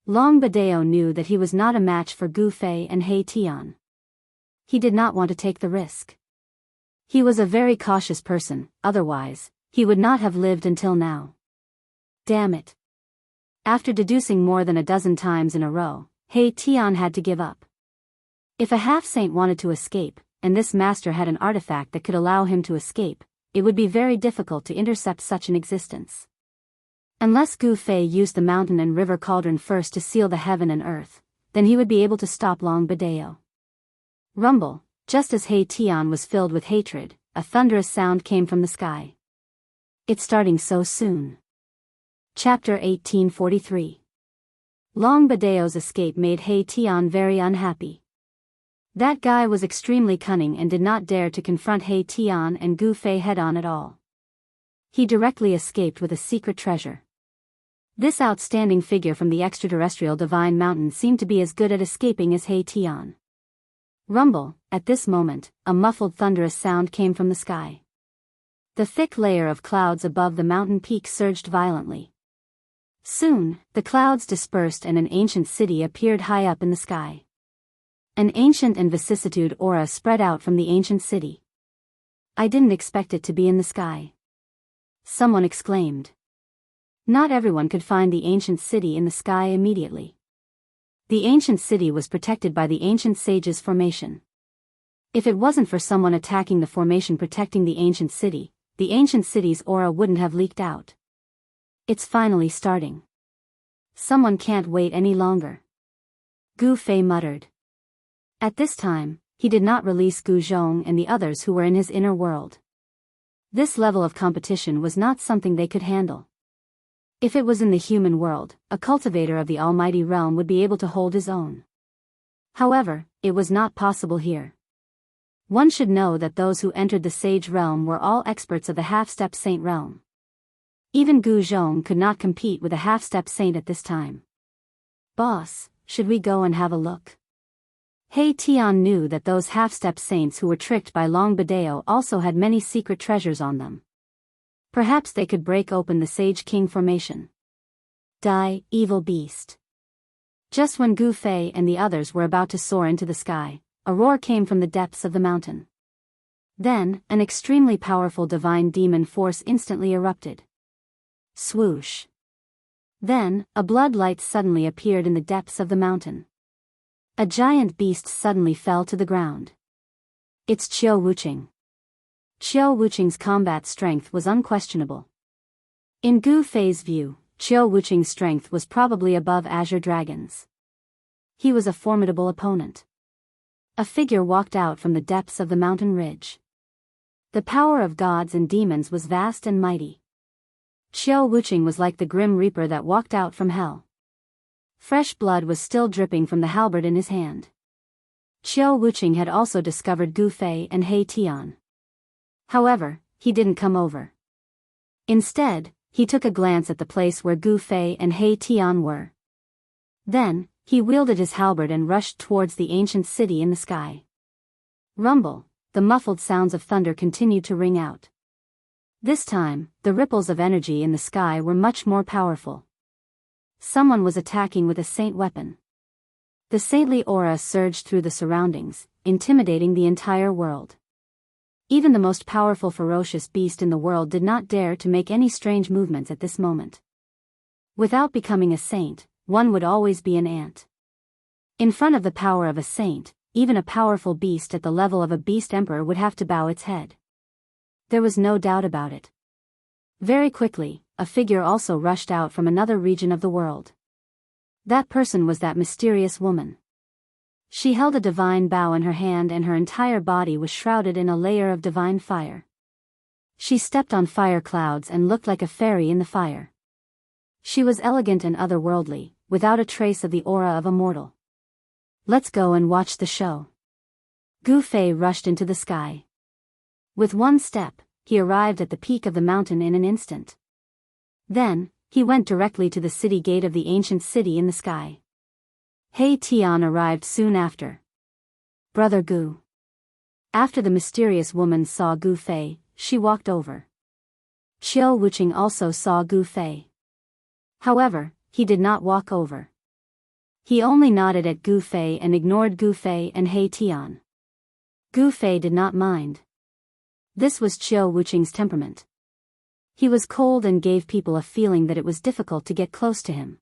Long Bidao knew that he was not a match for Gu Fei and He Tian. He did not want to take the risk. He was a very cautious person, otherwise, he would not have lived until now. Damn it. After deducing more than a dozen times in a row, He Tian had to give up. If a half-saint wanted to escape, and this master had an artifact that could allow him to escape, it would be very difficult to intercept such an existence. Unless Gu Fei used the mountain and river cauldron first to seal the heaven and earth, then he would be able to stop Long Bidao. Rumble. Just as He Tian was filled with hatred, a thunderous sound came from the sky. It's starting so soon. Chapter 1843. Long Bidao's escape made He Tian very unhappy. That guy was extremely cunning and did not dare to confront He Tian and Gu Fei head-on at all. He directly escaped with a secret treasure. This outstanding figure from the extraterrestrial divine mountain seemed to be as good at escaping as He Tian. Rumble, at this moment, a muffled thunderous sound came from the sky. The thick layer of clouds above the mountain peak surged violently. Soon, the clouds dispersed and an ancient city appeared high up in the sky. An ancient and vicissitude aura spread out from the ancient city. I didn't expect it to be in the sky. Someone exclaimed. Not everyone could find the ancient city in the sky immediately. The ancient city was protected by the ancient sage's formation. If it wasn't for someone attacking the formation protecting the ancient city's aura wouldn't have leaked out. It's finally starting. Someone can't wait any longer. Gu Fei muttered. At this time, he did not release Gu Zhong and the others who were in his inner world. This level of competition was not something they could handle. If it was in the human world, a cultivator of the almighty realm would be able to hold his own. However, it was not possible here. One should know that those who entered the sage realm were all experts of the half-step saint realm. Even Gu Zhong could not compete with a half-step saint at this time. Boss, should we go and have a look? He Tian knew that those half-step saints who were tricked by Long Bidao also had many secret treasures on them. Perhaps they could break open the Sage King formation. Die, evil beast. Just when Gu Fei and the others were about to soar into the sky, a roar came from the depths of the mountain. Then, an extremely powerful divine demon force instantly erupted. Swoosh. Then, a blood light suddenly appeared in the depths of the mountain. A giant beast suddenly fell to the ground. It's Qiu Wuqing. Qiu Wuqing's combat strength was unquestionable. In Gu Fei's view, Qiu Wuqing's strength was probably above Azure Dragon's. He was a formidable opponent. A figure walked out from the depths of the mountain ridge. The power of gods and demons was vast and mighty. Qiu Wuqing was like the grim reaper that walked out from hell. Fresh blood was still dripping from the halberd in his hand. Qiu Wuqing had also discovered Gu Fei and He Tian. However, he didn't come over. Instead, he took a glance at the place where Gu Fei and He Tian were. Then, he wielded his halberd and rushed towards the ancient city in the sky. Rumble, the muffled sounds of thunder continued to ring out. This time, the ripples of energy in the sky were much more powerful. Someone was attacking with a saint weapon. The saintly aura surged through the surroundings, intimidating the entire world. Even the most powerful ferocious beast in the world did not dare to make any strange movements at this moment. Without becoming a saint, one would always be an ant. In front of the power of a saint, even a powerful beast at the level of a beast emperor would have to bow its head. There was no doubt about it. Very quickly, a figure also rushed out from another region of the world. That person was that mysterious woman. She held a divine bow in her hand and her entire body was shrouded in a layer of divine fire. She stepped on fire clouds and looked like a fairy in the fire. She was elegant and otherworldly, without a trace of the aura of a mortal. Let's go and watch the show. Gu Fei rushed into the sky. With one step, he arrived at the peak of the mountain in an instant. Then, he went directly to the city gate of the ancient city in the sky. He Tian arrived soon after. Brother Gu. After the mysterious woman saw Gu Fei, she walked over. Qiu Wuqing also saw Gu Fei. However, he did not walk over. He only nodded at Gu Fei and ignored Gu Fei and He Tian. Gu Fei did not mind. This was Qiu Wuqing's temperament. He was cold and gave people a feeling that it was difficult to get close to him.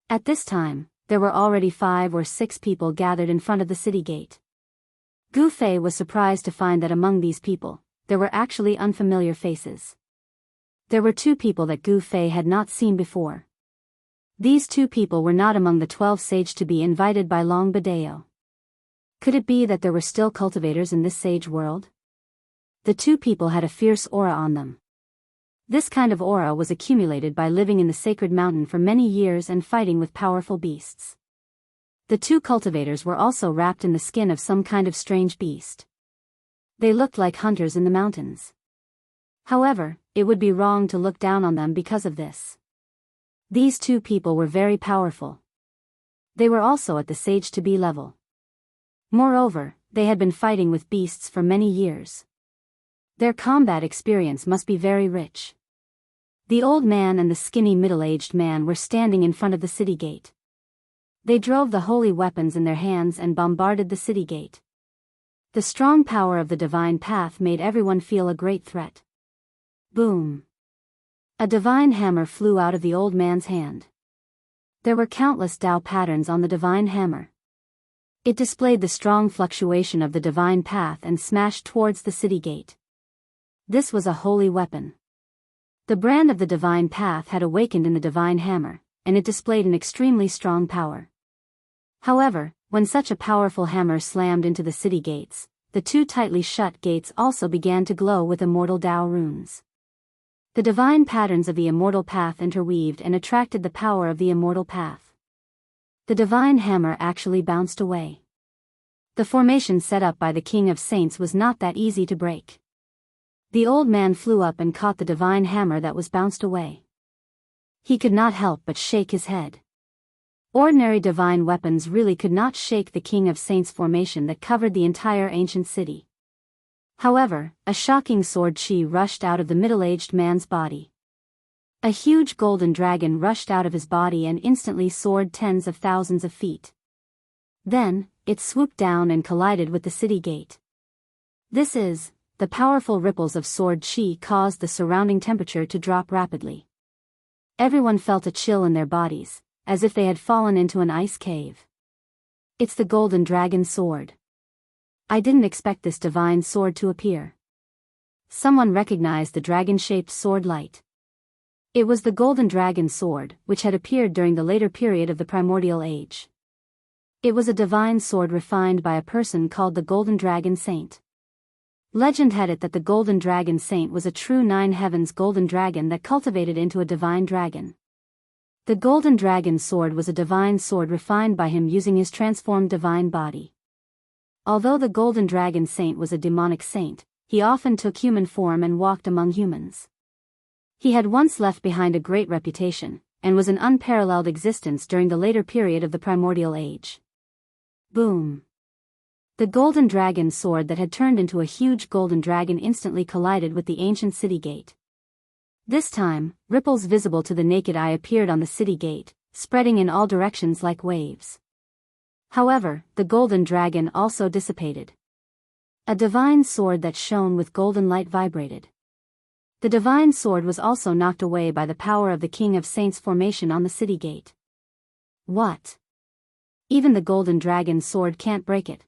At this time, there were already 5 or 6 people gathered in front of the city gate. Gu Fei was surprised to find that among these people, there were actually unfamiliar faces. There were 2 people that Gu Fei had not seen before. These 2 people were not among the 12 sage to be invited by Long Bidao. Could it be that there were still cultivators in this sage world? The two people had a fierce aura on them. This kind of aura was accumulated by living in the sacred mountain for many years and fighting with powerful beasts. The two cultivators were also wrapped in the skin of some kind of strange beast. They looked like hunters in the mountains. However, it would be wrong to look down on them because of this. These two people were very powerful. They were also at the sage-to-be level. Moreover, they had been fighting with beasts for many years. Their combat experience must be very rich. The old man and the skinny middle-aged man were standing in front of the city gate. They drove the holy weapons in their hands and bombarded the city gate. The strong power of the divine path made everyone feel a great threat. Boom! A divine hammer flew out of the old man's hand. There were countless Tao patterns on the divine hammer. It displayed the strong fluctuation of the divine path and smashed towards the city gate. This was a holy weapon. The brand of the divine path had awakened in the divine hammer, and it displayed an extremely strong power. However, when such a powerful hammer slammed into the city gates, the two tightly shut gates also began to glow with immortal Tao runes. The divine patterns of the immortal path interweaved and attracted the power of the immortal path. The divine hammer actually bounced away. The formation set up by the King of Saints was not that easy to break. The old man flew up and caught the divine hammer that was bounced away. He could not help but shake his head. Ordinary divine weapons really could not shake the King of Saints formation that covered the entire ancient city. However, a shocking sword chi rushed out of the middle-aged man's body. A huge golden dragon rushed out of his body and instantly soared tens of thousands of feet. Then, it swooped down and collided with the city gate. The powerful ripples of sword chi caused the surrounding temperature to drop rapidly. Everyone felt a chill in their bodies, as if they had fallen into an ice cave. It's the golden dragon sword. I didn't expect this divine sword to appear. Someone recognized the dragon-shaped sword light. It was the golden dragon sword, which had appeared during the later period of the primordial age. It was a divine sword refined by a person called the Golden Dragon Saint. Legend had it that the Golden Dragon Saint was a true nine heavens golden dragon that cultivated into a divine dragon. The Golden Dragon sword was a divine sword refined by him using his transformed divine body. Although the Golden Dragon Saint was a demonic saint, he often took human form and walked among humans. He had once left behind a great reputation, and was an unparalleled existence during the later period of the primordial age. Boom! The golden dragon sword that had turned into a huge golden dragon instantly collided with the ancient city gate. This time, ripples visible to the naked eye appeared on the city gate, spreading in all directions like waves. However, the golden dragon also dissipated. A divine sword that shone with golden light vibrated. The divine sword was also knocked away by the power of the King of Saints formation on the city gate. What? Even the golden dragon sword can't break it.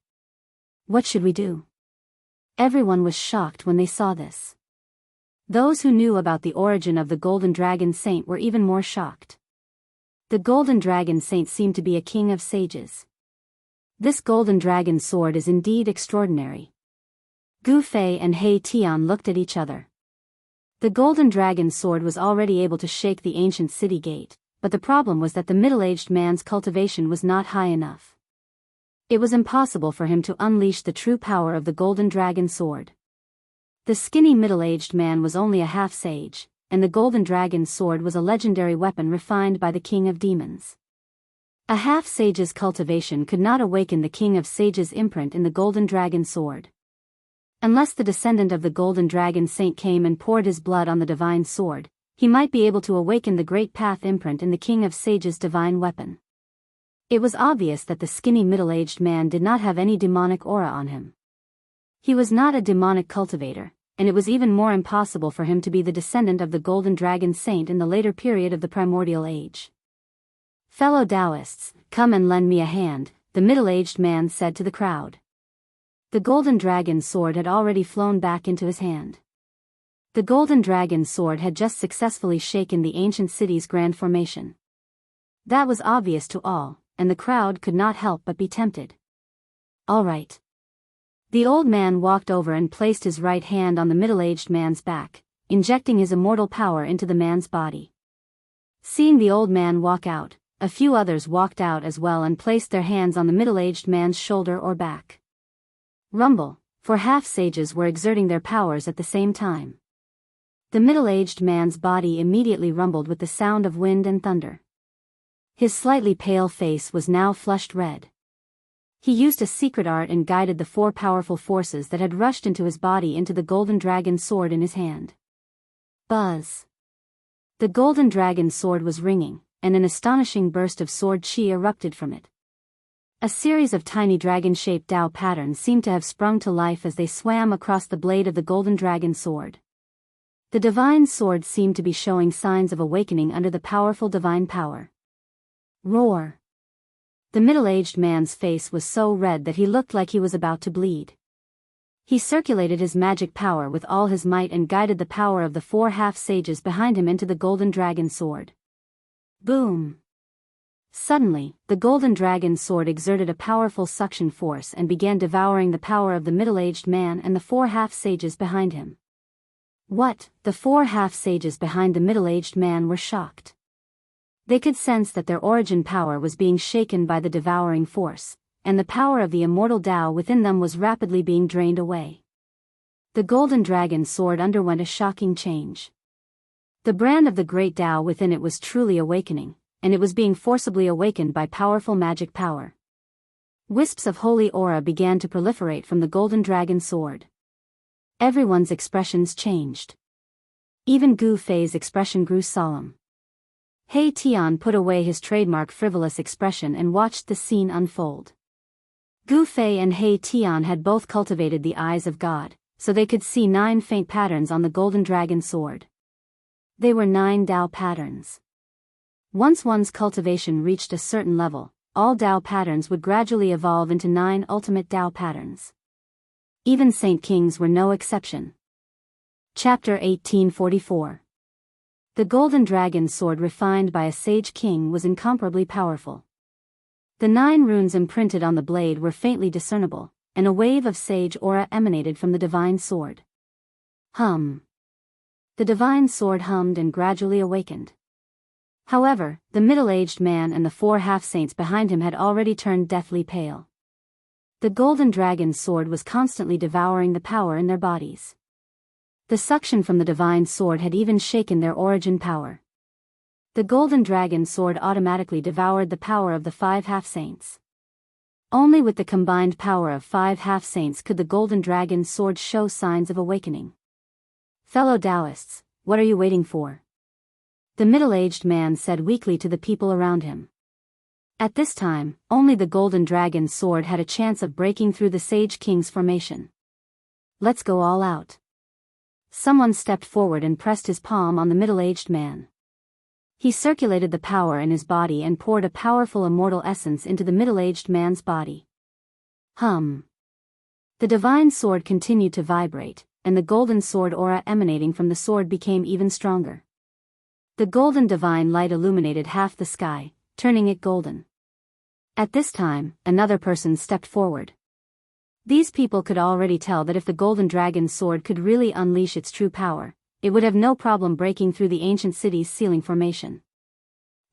What should we do? Everyone was shocked when they saw this. Those who knew about the origin of the Golden Dragon Saint were even more shocked. The Golden Dragon Saint seemed to be a king of sages. This Golden Dragon sword is indeed extraordinary. Gu Fei and He Tian looked at each other. The Golden Dragon sword was already able to shake the ancient city gate, but the problem was that the middle-aged man's cultivation was not high enough. It was impossible for him to unleash the true power of the Golden Dragon sword. The skinny middle-aged man was only a half-sage, and the Golden Dragon sword was a legendary weapon refined by the King of Demons. A half-sage's cultivation could not awaken the King of Sages' imprint in the Golden Dragon sword. Unless the descendant of the Golden Dragon Saint came and poured his blood on the divine sword, he might be able to awaken the Great Path imprint in the King of Sages' divine weapon. It was obvious that the skinny middle-aged man did not have any demonic aura on him. He was not a demonic cultivator, and it was even more impossible for him to be the descendant of the Golden Dragon Saint in the later period of the primordial age. Fellow Taoists, come and lend me a hand, the middle-aged man said to the crowd. The Golden Dragon sword had already flown back into his hand. The Golden Dragon sword had just successfully shaken the ancient city's grand formation. That was obvious to all, and the crowd could not help but be tempted. All right. The old man walked over and placed his right hand on the middle-aged man's back, injecting his immortal power into the man's body. Seeing the old man walk out, a few others walked out as well and placed their hands on the middle-aged man's shoulder or back. Rumble, for half-sages were exerting their powers at the same time. The middle-aged man's body immediately rumbled with the sound of wind and thunder. His slightly pale face was now flushed red. He used a secret art and guided the four powerful forces that had rushed into his body into the golden dragon sword in his hand. Buzz! The golden dragon sword was ringing, and an astonishing burst of sword chi erupted from it. A series of tiny dragon-shaped Tao patterns seemed to have sprung to life as they swam across the blade of the golden dragon sword. The divine sword seemed to be showing signs of awakening under the powerful divine power. Roar! The middle-aged man's face was so red that he looked like he was about to bleed. He circulated his magic power with all his might and guided the power of the four half-sages behind him into the golden dragon sword. Boom! Suddenly, the golden dragon sword exerted a powerful suction force and began devouring the power of the middle-aged man and the four half-sages behind him. What? The four half-sages behind the middle-aged man were shocked. They could sense that their origin power was being shaken by the devouring force, and the power of the immortal Tao within them was rapidly being drained away. The golden dragon sword underwent a shocking change. The brand of the great Tao within it was truly awakening, and it was being forcibly awakened by powerful magic power. Wisps of holy aura began to proliferate from the golden dragon sword. Everyone's expressions changed. Even Gu Fei's expression grew solemn. He Tian put away his trademark frivolous expression and watched the scene unfold. Gu Fei and He Tian had both cultivated the eyes of God, so they could see 9 faint patterns on the golden dragon sword. They were 9 Tao patterns. Once one's cultivation reached a certain level, all Tao patterns would gradually evolve into 9 ultimate Tao patterns. Even Saint Kings were no exception. Chapter 1844. The golden dragon sword refined by a sage king was incomparably powerful. The 9 runes imprinted on the blade were faintly discernible, and a wave of sage aura emanated from the divine sword. Hum. The divine sword hummed and gradually awakened. However, the middle-aged man and the 4 half-saints behind him had already turned deathly pale. The golden dragon's sword was constantly devouring the power in their bodies. The suction from the divine sword had even shaken their origin power. The golden dragon sword automatically devoured the power of the 5 half-saints. Only with the combined power of 5 half-saints could the golden dragon sword show signs of awakening. Fellow Taoists, what are you waiting for? The middle-aged man said weakly to the people around him. At this time, only the golden dragon sword had a chance of breaking through the Sage King's formation. Let's go all out. Someone stepped forward and pressed his palm on the middle-aged man. He circulated the power in his body and poured a powerful immortal essence into the middle-aged man's body. Hum. The divine sword continued to vibrate, and the golden sword aura emanating from the sword became even stronger. The golden divine light illuminated half the sky, turning it golden. At this time, another person stepped forward. These people could already tell that if the golden dragon sword could really unleash its true power, it would have no problem breaking through the ancient city's ceiling formation.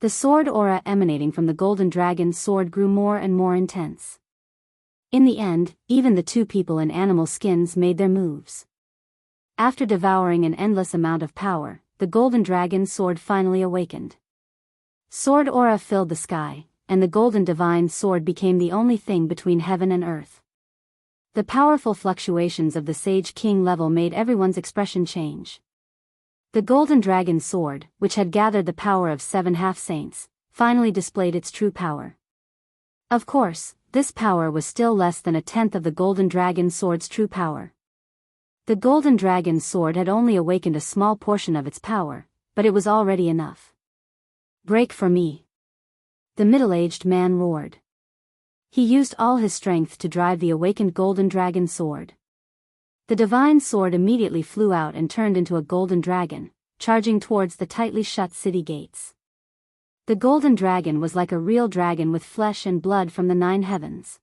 The sword aura emanating from the golden dragon sword grew more and more intense. In the end, even the 2 people in animal skins made their moves. After devouring an endless amount of power, the golden dragon sword finally awakened. Sword aura filled the sky, and the golden divine sword became the only thing between heaven and earth. The powerful fluctuations of the Sage King level made everyone's expression change. The golden dragon sword, which had gathered the power of 7 half-saints, finally displayed its true power. Of course, this power was still less than a tenth of the golden dragon sword's true power. The golden dragon sword had only awakened a small portion of its power, but it was already enough. Break for me. The middle-aged man roared. He used all his strength to drive the awakened golden dragon sword. The divine sword immediately flew out and turned into a golden dragon, charging towards the tightly shut city gates. The golden dragon was like a real dragon with flesh and blood from the 9 heavens.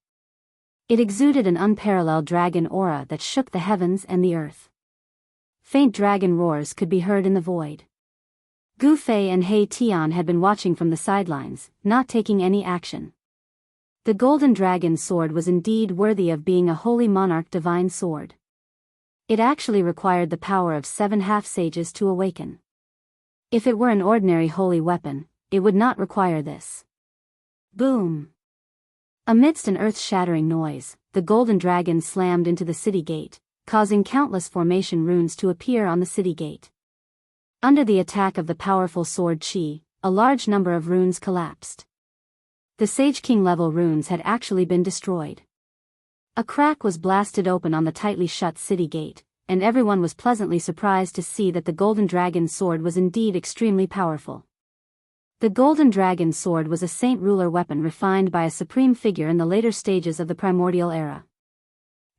It exuded an unparalleled dragon aura that shook the heavens and the earth. Faint dragon roars could be heard in the void. Gu Fei and He Tian had been watching from the sidelines, not taking any action. The golden dragon sword was indeed worthy of being a holy monarch divine sword. It actually required the power of 7 half-sages to awaken. If it were an ordinary holy weapon, it would not require this. Boom! Amidst an earth-shattering noise, the golden dragon slammed into the city gate, causing countless formation runes to appear on the city gate. Under the attack of the powerful sword Qi, a large number of runes collapsed. The Sage King level runes had actually been destroyed. A crack was blasted open on the tightly shut city gate, and everyone was pleasantly surprised to see that the golden dragon sword was indeed extremely powerful. The golden dragon sword was a saint ruler weapon refined by a supreme figure in the later stages of the primordial era.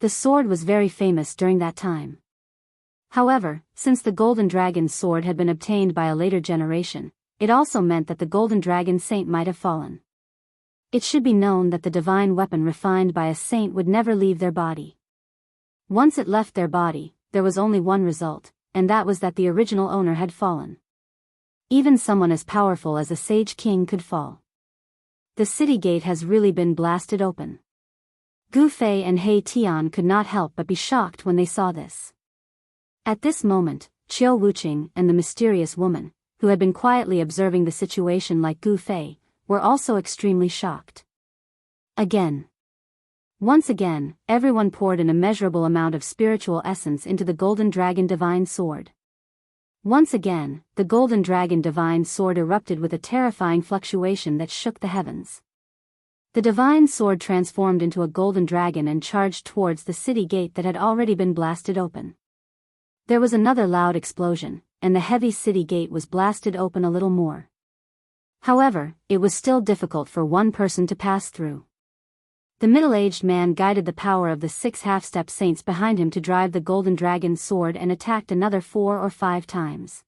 The sword was very famous during that time. However, since the golden dragon sword had been obtained by a later generation, it also meant that the golden dragon saint might have fallen. It should be known that the divine weapon refined by a saint would never leave their body. Once it left their body, there was only one result, and that was that the original owner had fallen. Even someone as powerful as a Sage King could fall. The city gate has really been blasted open. Gu Fei and He Tian could not help but be shocked when they saw this. At this moment, Qiu Wuqing and the mysterious woman, who had been quietly observing the situation like Gu Fei, were also extremely shocked. Once again, everyone poured an immeasurable amount of spiritual essence into the golden dragon divine sword. Once again, the golden dragon divine sword erupted with a terrifying fluctuation that shook the heavens. The divine sword transformed into a golden dragon and charged towards the city gate that had already been blasted open. There was another loud explosion, and the heavy city gate was blasted open a little more. However, it was still difficult for one person to pass through. The middle-aged man guided the power of the 6 half-step saints behind him to drive the golden dragon's sword and attacked another 4 or 5 times.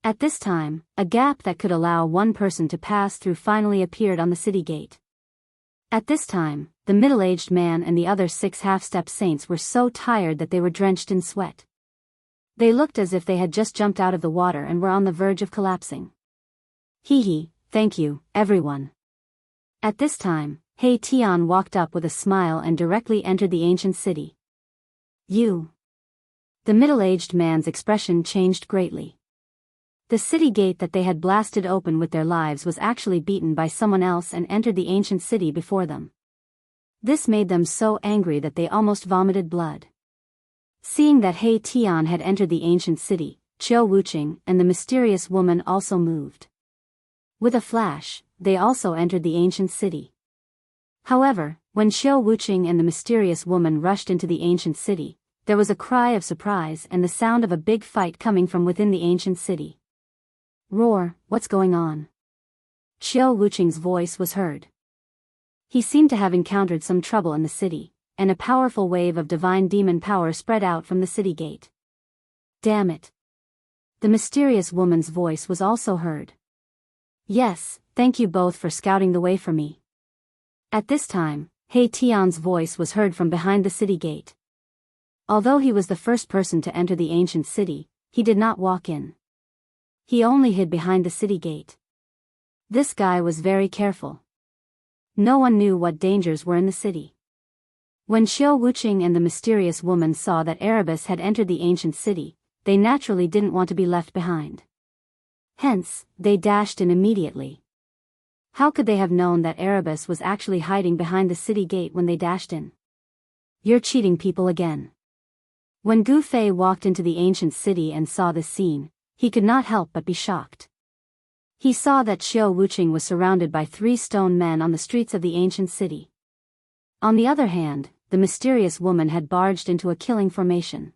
At this time, a gap that could allow one person to pass through finally appeared on the city gate. At this time, the middle-aged man and the other 6 half-step saints were so tired that they were drenched in sweat. They looked as if they had just jumped out of the water and were on the verge of collapsing. Hee, thank you, everyone. At this time, He Tian walked up with a smile and directly entered the ancient city. You. The middle-aged man's expression changed greatly. The city gate that they had blasted open with their lives was actually beaten by someone else and entered the ancient city before them. This made them so angry that they almost vomited blood. Seeing that He Tian had entered the ancient city, Qiu Wuqing and the mysterious woman also moved. With a flash, they also entered the ancient city. However, when Qiu Wuqing and the mysterious woman rushed into the ancient city, there was a cry of surprise and the sound of a big fight coming from within the ancient city. Roar, what's going on? Qiu Wuqing's voice was heard. He seemed to have encountered some trouble in the city, and a powerful wave of divine demon power spread out from the city gate. Damn it! The mysterious woman's voice was also heard. Yes, thank you both for scouting the way for me. At this time, He Tian's voice was heard from behind the city gate. Although he was the first person to enter the ancient city, he did not walk in. He only hid behind the city gate. This guy was very careful. No one knew what dangers were in the city. When Qiu Wuqing and the mysterious woman saw that Erebus had entered the ancient city, they naturally didn't want to be left behind. Hence, they dashed in immediately. How could they have known that Erebus was actually hiding behind the city gate when they dashed in? You're cheating people again. When Gu Fei walked into the ancient city and saw this scene, he could not help but be shocked. He saw that Qiu Wuqing was surrounded by 3 stone men on the streets of the ancient city. On the other hand, the mysterious woman had barged into a killing formation.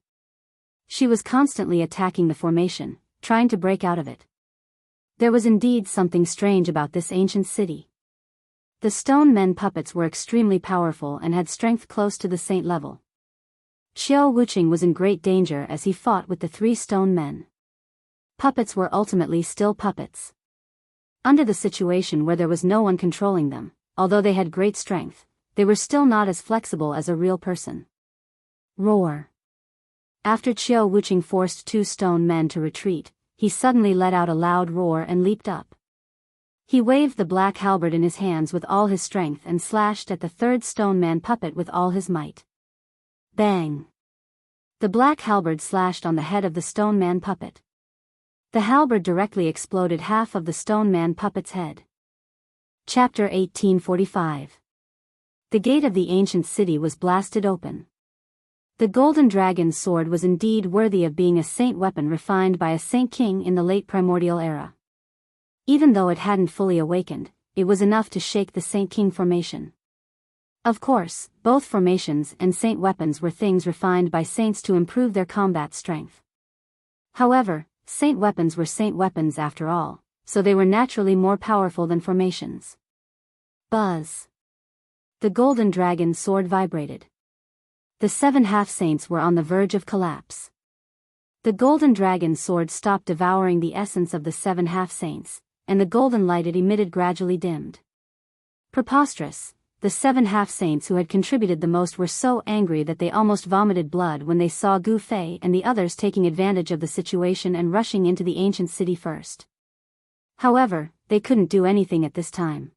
She was constantly attacking the formation, trying to break out of it. There was indeed something strange about this ancient city. The stone men puppets were extremely powerful and had strength close to the saint level. Qiu Wuqing was in great danger as he fought with the 3 stone men. Puppets were ultimately still puppets. Under the situation where there was no one controlling them, although they had great strength, they were still not as flexible as a real person. Roar. After Qiu Wuqing forced 2 stone men to retreat, he suddenly let out a loud roar and leaped up. He waved the black halberd in his hands with all his strength and slashed at the 3rd stone man puppet with all his might. Bang! The black halberd slashed on the head of the stone man puppet. The halberd directly exploded half of the stone man puppet's head. Chapter 1845. The gate of the ancient city was blasted open. The golden dragon's sword was indeed worthy of being a saint weapon refined by a saint king in the late primordial era. Even though it hadn't fully awakened, it was enough to shake the saint king formation. Of course, both formations and saint weapons were things refined by saints to improve their combat strength. However, saint weapons were saint weapons after all, so they were naturally more powerful than formations. Buzz. The golden dragon's sword vibrated. The 7 half-saints were on the verge of collapse. The golden dragon's sword stopped devouring the essence of the 7 half-saints, and the golden light it emitted gradually dimmed. Preposterous, the 7 half-saints who had contributed the most were so angry that they almost vomited blood when they saw Gu Fei and the others taking advantage of the situation and rushing into the ancient city first. However, they couldn't do anything at this time.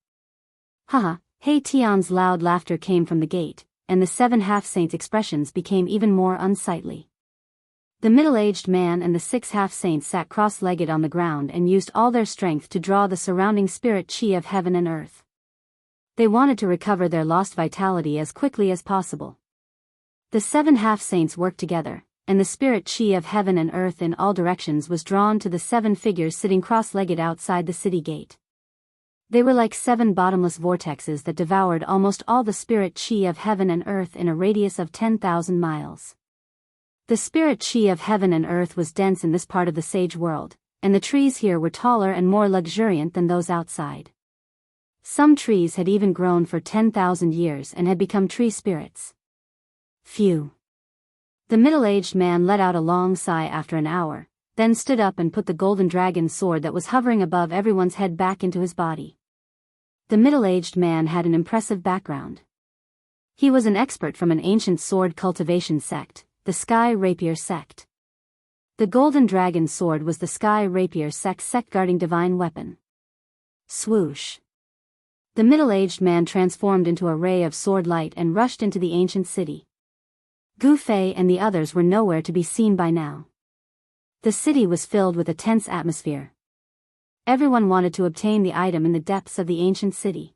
Haha, He Tian's loud laughter came from the gate, and the 7 half-saints' expressions became even more unsightly. The middle-aged man and the 6 half-saints sat cross-legged on the ground and used all their strength to draw the surrounding spirit qi of heaven and earth. They wanted to recover their lost vitality as quickly as possible. The 7 half-saints worked together, and the spirit qi of heaven and earth in all directions was drawn to the 7 figures sitting cross-legged outside the city gate. They were like 7 bottomless vortexes that devoured almost all the spirit qi of heaven and earth in a radius of 10,000 miles. The spirit qi of heaven and earth was dense in this part of the sage world, and the trees here were taller and more luxuriant than those outside. Some trees had even grown for 10,000 years and had become tree spirits. Phew. The middle-aged man let out a long sigh after an hour, then stood up and put the golden dragon's sword that was hovering above everyone's head back into his body. The middle-aged man had an impressive background. He was an expert from an ancient sword cultivation sect, the Sky Rapier sect. The golden dragon's sword was the Sky Rapier sect's sect-guarding divine weapon. Swoosh. The middle-aged man transformed into a ray of sword light and rushed into the ancient city. Gu Fei and the others were nowhere to be seen by now. The city was filled with a tense atmosphere. Everyone wanted to obtain the item in the depths of the ancient city.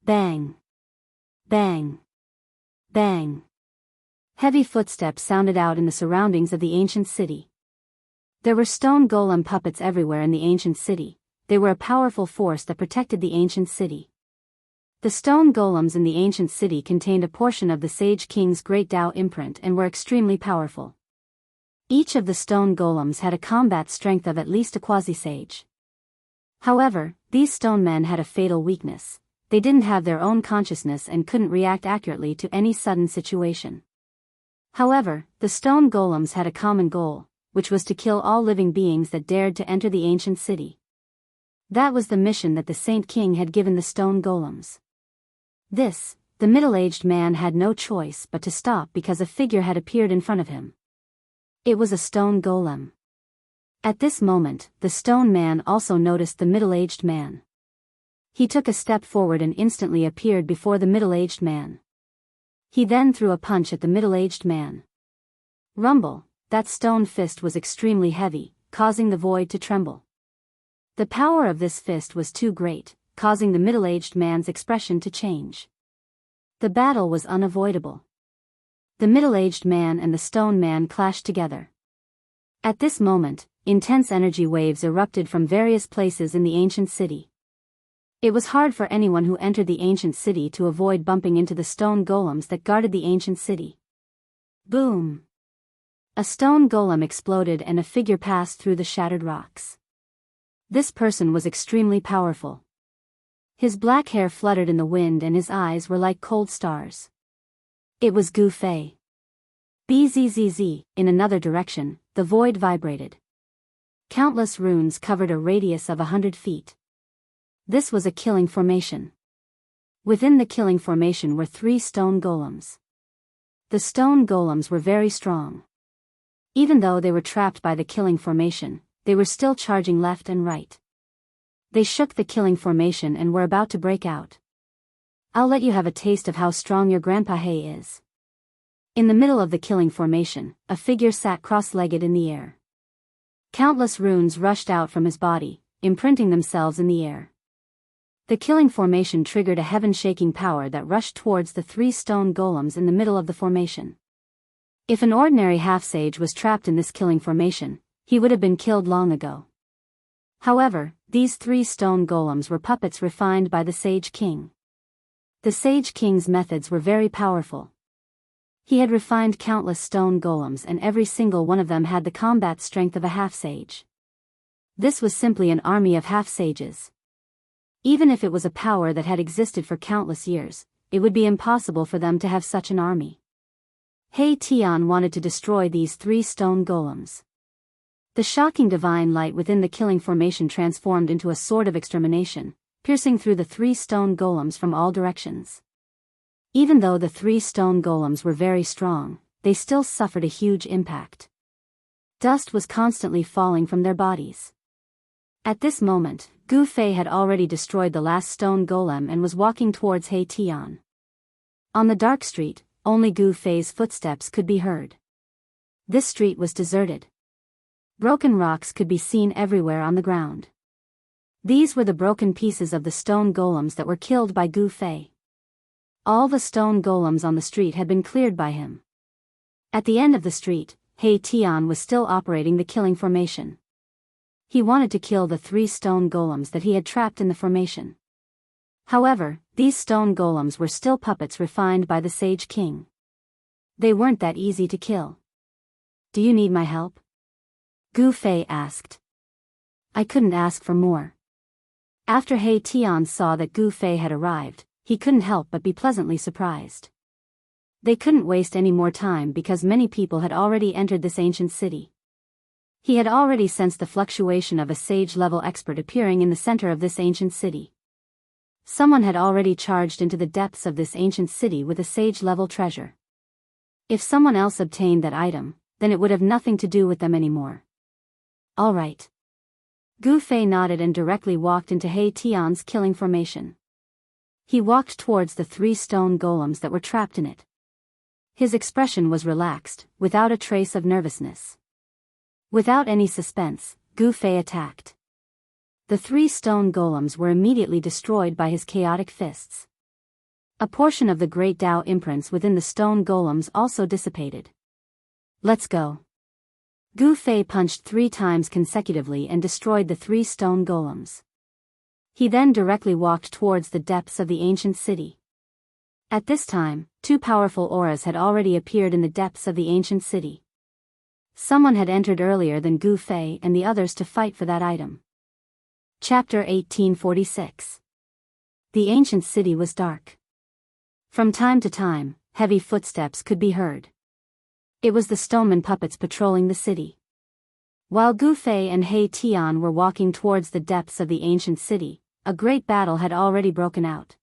Bang! Bang! Bang! Heavy footsteps sounded out in the surroundings of the ancient city. There were stone golem puppets everywhere in the ancient city. They were a powerful force that protected the ancient city. The stone golems in the ancient city contained a portion of the Sage King's great Tao imprint and were extremely powerful. Each of the stone golems had a combat strength of at least a quasi-sage. However, these stone men had a fatal weakness. They didn't have their own consciousness and couldn't react accurately to any sudden situation. However, the stone golems had a common goal, which was to kill all living beings that dared to enter the ancient city. That was the mission that the Saint King had given the stone golems. This, the middle-aged man had no choice but to stop because a figure had appeared in front of him. It was a stone golem. At this moment, the stone man also noticed the middle-aged man. He took a step forward and instantly appeared before the middle-aged man. He then threw a punch at the middle-aged man. Rumble, that stone fist was extremely heavy, causing the void to tremble. The power of this fist was too great, causing the middle-aged man's expression to change. The battle was unavoidable. The middle-aged man and the stone man clashed together. At this moment, intense energy waves erupted from various places in the ancient city. It was hard for anyone who entered the ancient city to avoid bumping into the stone golems that guarded the ancient city. Boom! A stone golem exploded and a figure passed through the shattered rocks. This person was extremely powerful. His black hair fluttered in the wind and his eyes were like cold stars. It was Gu Fei. Bzzz, in another direction, the void vibrated. Countless runes covered a radius of 100 feet. This was a killing formation. Within the killing formation were 3 stone golems. The stone golems were very strong. Even though they were trapped by the killing formation, they were still charging left and right. They shook the killing formation and were about to break out. I'll let you have a taste of how strong your Grandpa He is. In the middle of the killing formation, a figure sat cross-legged in the air. Countless runes rushed out from his body, imprinting themselves in the air. The killing formation triggered a heaven-shaking power that rushed towards the 3 stone golems in the middle of the formation. If an ordinary half-sage was trapped in this killing formation, he would have been killed long ago. However, these 3 stone golems were puppets refined by the Sage King. The Sage King's methods were very powerful. He had refined countless stone golems and every single one of them had the combat strength of a half-sage. This was simply an army of half-sages. Even if it was a power that had existed for countless years, it would be impossible for them to have such an army. He Tian wanted to destroy these 3 stone golems. The shocking divine light within the killing formation transformed into a sword of extermination, piercing through the 3 stone golems from all directions. Even though the 3 stone golems were very strong, they still suffered a huge impact. Dust was constantly falling from their bodies. At this moment, Gu Fei had already destroyed the last stone golem and was walking towards He Tian. On the dark street, only Gu Fei's footsteps could be heard. This street was deserted. Broken rocks could be seen everywhere on the ground. These were the broken pieces of the stone golems that were killed by Gu Fei. All the stone golems on the street had been cleared by him. At the end of the street, He Tian was still operating the killing formation. He wanted to kill the 3 stone golems that he had trapped in the formation. However, these stone golems were still puppets refined by the Sage King. They weren't that easy to kill. Do you need my help? Gu Fei asked. I couldn't ask for more. After He Tian saw that Gu Fei had arrived, he couldn't help but be pleasantly surprised. They couldn't waste any more time because many people had already entered this ancient city. He had already sensed the fluctuation of a sage-level expert appearing in the center of this ancient city. Someone had already charged into the depths of this ancient city with a sage-level treasure. If someone else obtained that item, then it would have nothing to do with them anymore. All right. Gu Fei nodded and directly walked into He Tian's killing formation. He walked towards the 3 stone golems that were trapped in it. His expression was relaxed, without a trace of nervousness. Without any suspense, Gu Fei attacked. The 3 stone golems were immediately destroyed by his chaotic fists. A portion of the great Tao imprints within the stone golems also dissipated. Let's go. Gu Fei punched 3 times consecutively and destroyed the 3 stone golems. He then directly walked towards the depths of the ancient city. At this time, 2 powerful auras had already appeared in the depths of the ancient city. Someone had entered earlier than Gu Fei and the others to fight for that item. Chapter 1846. The ancient city was dark. From time to time, heavy footsteps could be heard. It was the stoneman puppets patrolling the city. While Gu Fei and He Tian were walking towards the depths of the ancient city, a great battle had already broken out.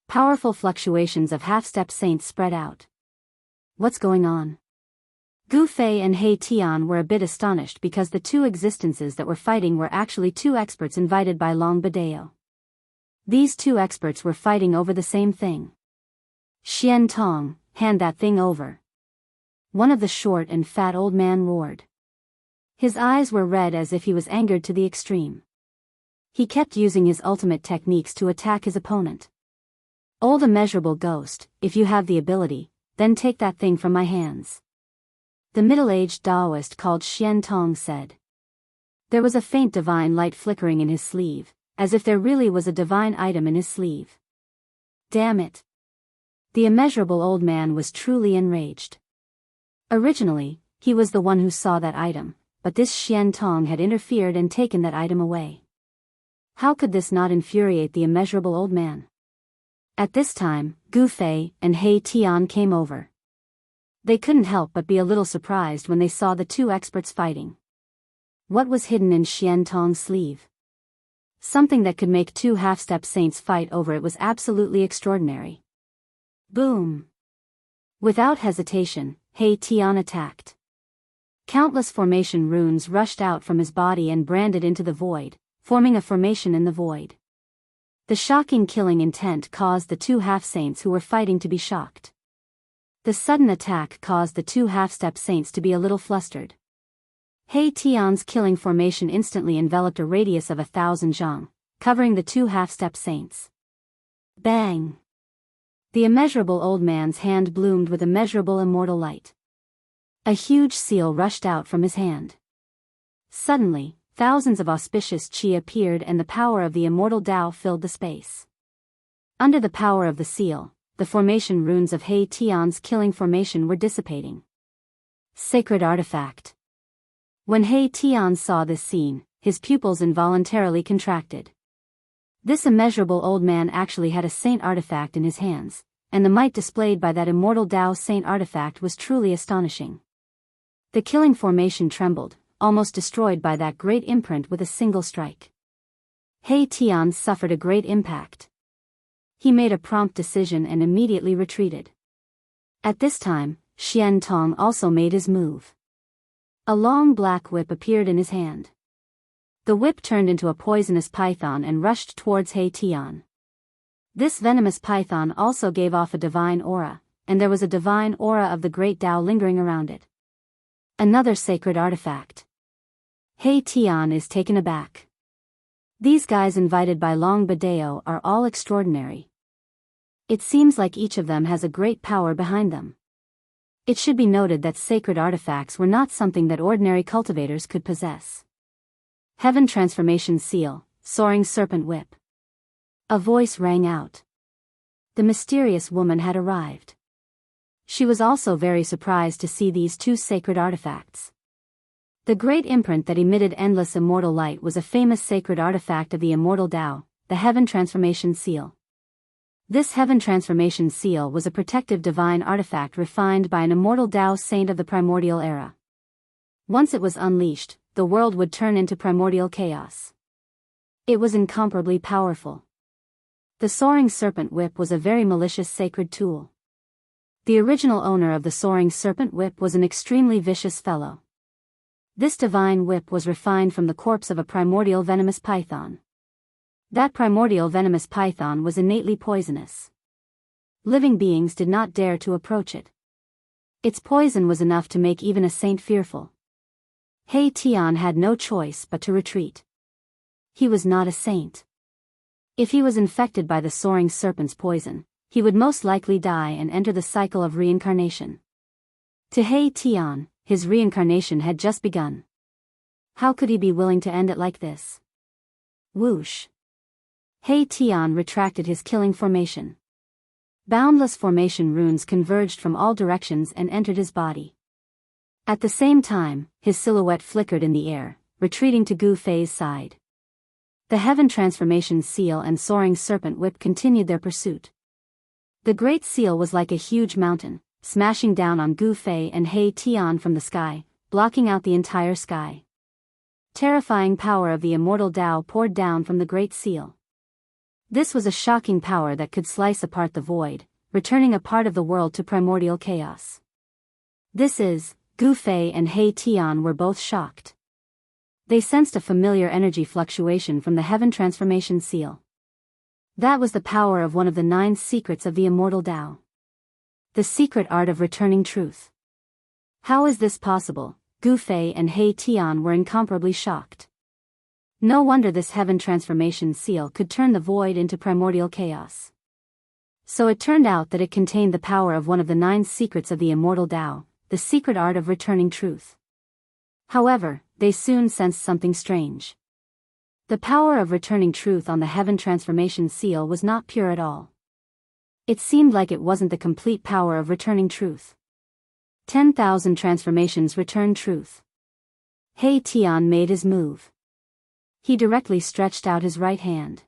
Powerful fluctuations of half-step saints spread out. What's going on? Gu Fei and He Tian were a bit astonished because the 2 existences that were fighting were actually 2 experts invited by Long Biyao. These 2 experts were fighting over the same thing. Xian Tong, hand that thing over. One of the short and fat old man roared. His eyes were red as if he was angered to the extreme. He kept using his ultimate techniques to attack his opponent. Old immeasurable ghost, if you have the ability, then take that thing from my hands. The middle-aged Taoist called Xian Tong said. There was a faint divine light flickering in his sleeve, as if there really was a divine item in his sleeve. Damn it. The immeasurable old man was truly enraged. Originally, he was the one who saw that item, but this Xian Tong had interfered and taken that item away. How could this not infuriate the immeasurable old man? At this time, Gu Fei and He Tian came over. They couldn't help but be a little surprised when they saw the 2 experts fighting. What was hidden in Xian Tong's sleeve? Something that could make two half-step saints fight over it was absolutely extraordinary. Boom! Without hesitation, He Tian attacked. Countless formation runes rushed out from his body and branded into the void, forming a formation in the void. The shocking killing intent caused the two half-saints who were fighting to be shocked. The sudden attack caused the two half-step saints to be a little flustered. He Tian's killing formation instantly enveloped a radius of 1,000 zhang, covering the two half-step saints. Bang! The immeasurable old man's hand bloomed with immeasurable immortal light. A huge seal rushed out from his hand. Suddenly, thousands of auspicious qi appeared and the power of the immortal Tao filled the space. Under the power of the seal, the formation runes of He Tian's killing formation were dissipating. Sacred artifact. When He Tian saw this scene, his pupils involuntarily contracted. This immeasurable old man actually had a saint artifact in his hands, and the might displayed by that immortal Tao saint artifact was truly astonishing. The killing formation trembled, almost destroyed by that great imprint with a single strike. He Tian suffered a great impact. He made a prompt decision and immediately retreated. At this time, Xian Tong also made his move. A long black whip appeared in his hand. The whip turned into a poisonous python and rushed towards He Tian. This venomous python also gave off a divine aura, and there was a divine aura of the great Tao lingering around it. Another sacred artifact. He Tian is taken aback. These guys invited by Long Biyao are all extraordinary. It seems like each of them has a great power behind them. It should be noted that sacred artifacts were not something that ordinary cultivators could possess. Heaven Transformation Seal, Soaring Serpent Whip. A voice rang out. The mysterious woman had arrived. She was also very surprised to see these two sacred artifacts. The great imprint that emitted endless immortal light was a famous sacred artifact of the immortal Tao, the Heaven Transformation Seal. This Heaven Transformation Seal was a protective divine artifact refined by an immortal Tao saint of the primordial era. Once it was unleashed, the world would turn into primordial chaos. It was incomparably powerful. The Soaring Serpent Whip was a very malicious sacred tool. The original owner of the Soaring Serpent Whip was an extremely vicious fellow. This divine whip was refined from the corpse of a primordial venomous python. That primordial venomous python was innately poisonous. Living beings did not dare to approach it. Its poison was enough to make even a saint fearful. He Tian had no choice but to retreat. He was not a saint. If he was infected by the soaring serpent's poison, he would most likely die and enter the cycle of reincarnation. To He Tian, his reincarnation had just begun. How could he be willing to end it like this? Whoosh! He Tian retracted his killing formation. Boundless formation runes converged from all directions and entered his body. At the same time, his silhouette flickered in the air, retreating to Gu Fei's side. The Heaven Transformation Seal and Soaring Serpent Whip continued their pursuit. The Great Seal was like a huge mountain, smashing down on Gu Fei and He Tian from the sky, blocking out the entire sky. Terrifying power of the immortal Tao poured down from the Great Seal. This was a shocking power that could slice apart the void, returning a part of the world to primordial chaos. Gu Fei and He Tian were both shocked. They sensed a familiar energy fluctuation from the Heaven Transformation Seal. That was the power of one of the 9 secrets of the immortal Tao. The secret art of returning truth. How is this possible? Gu Fei and He Tian were incomparably shocked. No wonder this Heaven Transformation Seal could turn the void into primordial chaos. So it turned out that it contained the power of one of the 9 secrets of the immortal Tao, the secret art of returning truth. However, they soon sensed something strange. The power of returning truth on the Heaven Transformation Seal was not pure at all. It seemed like it wasn't the complete power of returning truth. 10,000 transformations returned truth. He Tian made his move. He directly stretched out his right hand.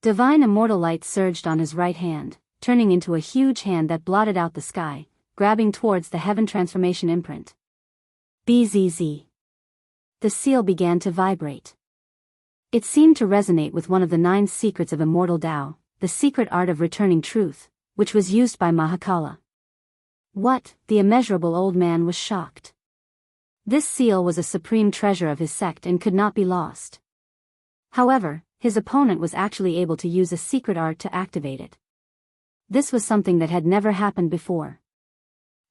Divine immortal light surged on his right hand, turning into a huge hand that blotted out the sky, grabbing towards the Heaven Transformation imprint. Bzz. The seal began to vibrate. It seemed to resonate with one of the 9 secrets of Immortal Tao, the secret art of returning truth, which was used by Mahakala. What? The immeasurable old man was shocked. This seal was a supreme treasure of his sect and could not be lost. However, his opponent was actually able to use a secret art to activate it. This was something that had never happened before.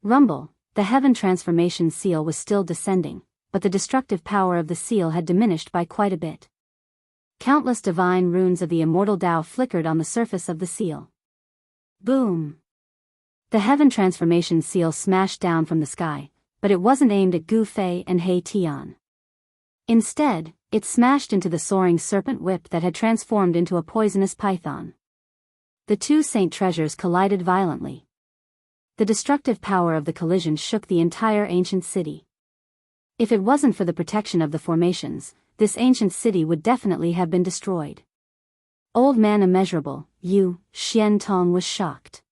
Rumble, the heaven transformation seal was still descending, but the destructive power of the seal had diminished by quite a bit. Countless divine runes of the Immortal Tao flickered on the surface of the seal. Boom! The heaven transformation seal smashed down from the sky, but it wasn't aimed at Gu Fei and He Tian. Instead, it smashed into the soaring serpent whip that had transformed into a poisonous python. The 2 saint treasures collided violently. The destructive power of the collision shook the entire ancient city. If it wasn't for the protection of the formations, this ancient city would definitely have been destroyed. Old Man Immeasurable, Yu Xian Tong was shocked.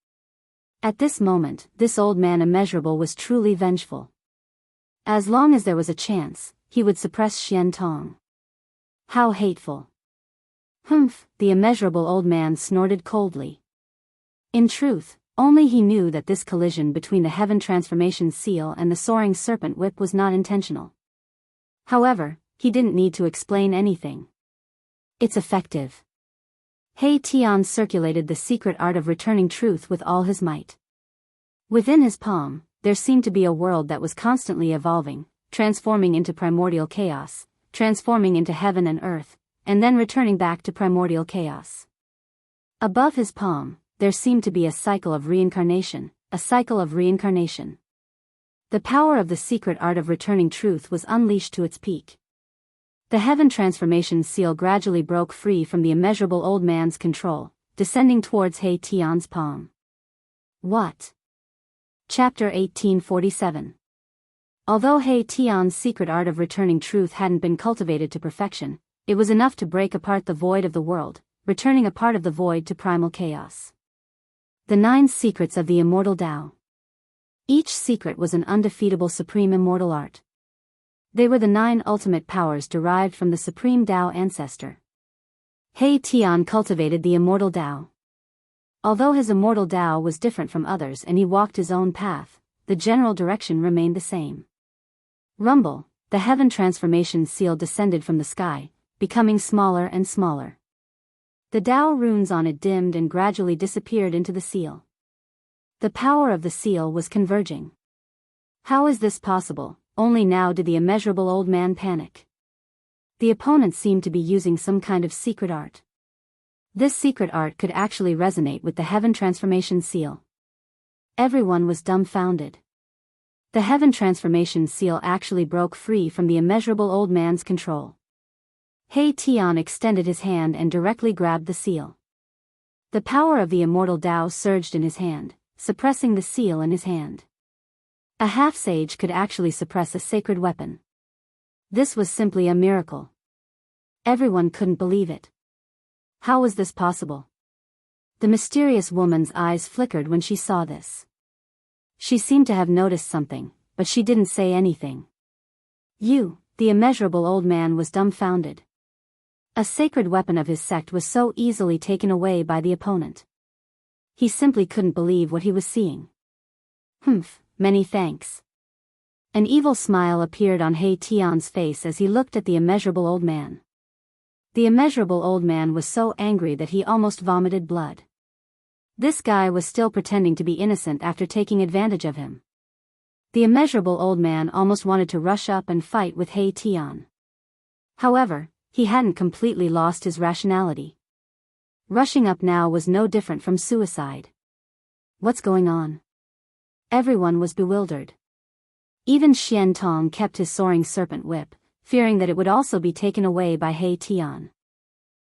At this moment, this Old Man Immeasurable was truly vengeful. As long as there was a chance, he would suppress Xian Tong. How hateful. Humph, the immeasurable old man snorted coldly. In truth, only he knew that this collision between the heaven transformation seal and the soaring serpent whip was not intentional. However, he didn't need to explain anything. It's effective. He Tian circulated the secret art of returning truth with all his might. Within his palm, there seemed to be a world that was constantly evolving, transforming into primordial chaos, transforming into heaven and earth, and then returning back to primordial chaos. Above his palm, there seemed to be a cycle of reincarnation, a cycle of reincarnation. The power of the secret art of returning truth was unleashed to its peak. The heaven transformation seal gradually broke free from the immeasurable old man's control, descending towards He Tian's palm. What? Chapter 1847. Although He Tian's secret art of returning truth hadn't been cultivated to perfection, it was enough to break apart the void of the world, returning a part of the void to primal chaos. The 9 secrets of the Immortal Tao. Each secret was an undefeatable supreme immortal art. They were the 9 ultimate powers derived from the supreme Tao ancestor. He Tian cultivated the Immortal Tao. Although his Immortal Tao was different from others and he walked his own path, the general direction remained the same. Rumble, the heaven transformation seal descended from the sky, becoming smaller and smaller. The Tao runes on it dimmed and gradually disappeared into the seal. The power of the seal was converging. How is this possible? Only now did the immeasurable old man panic. The opponent seemed to be using some kind of secret art. This secret art could actually resonate with the heaven transformation seal. Everyone was dumbfounded. The heaven transformation seal actually broke free from the immeasurable old man's control. He Tian extended his hand and directly grabbed the seal. The power of the Immortal Tao surged in his hand, suppressing the seal in his hand. A half-sage could actually suppress a sacred weapon. This was simply a miracle. Everyone couldn't believe it. How was this possible? The mysterious woman's eyes flickered when she saw this. She seemed to have noticed something, but she didn't say anything. The immeasurable old man was dumbfounded. A sacred weapon of his sect was so easily taken away by the opponent. He simply couldn't believe what he was seeing. Many thanks. An evil smile appeared on He Tian's face as he looked at the immeasurable old man. The immeasurable old man was so angry that he almost vomited blood. This guy was still pretending to be innocent after taking advantage of him. The immeasurable old man almost wanted to rush up and fight with He Tian. However, he hadn't completely lost his rationality. Rushing up now was no different from suicide. What's going on? Everyone was bewildered. Even Xian Tong kept his soaring serpent whip, fearing that it would also be taken away by He Tian.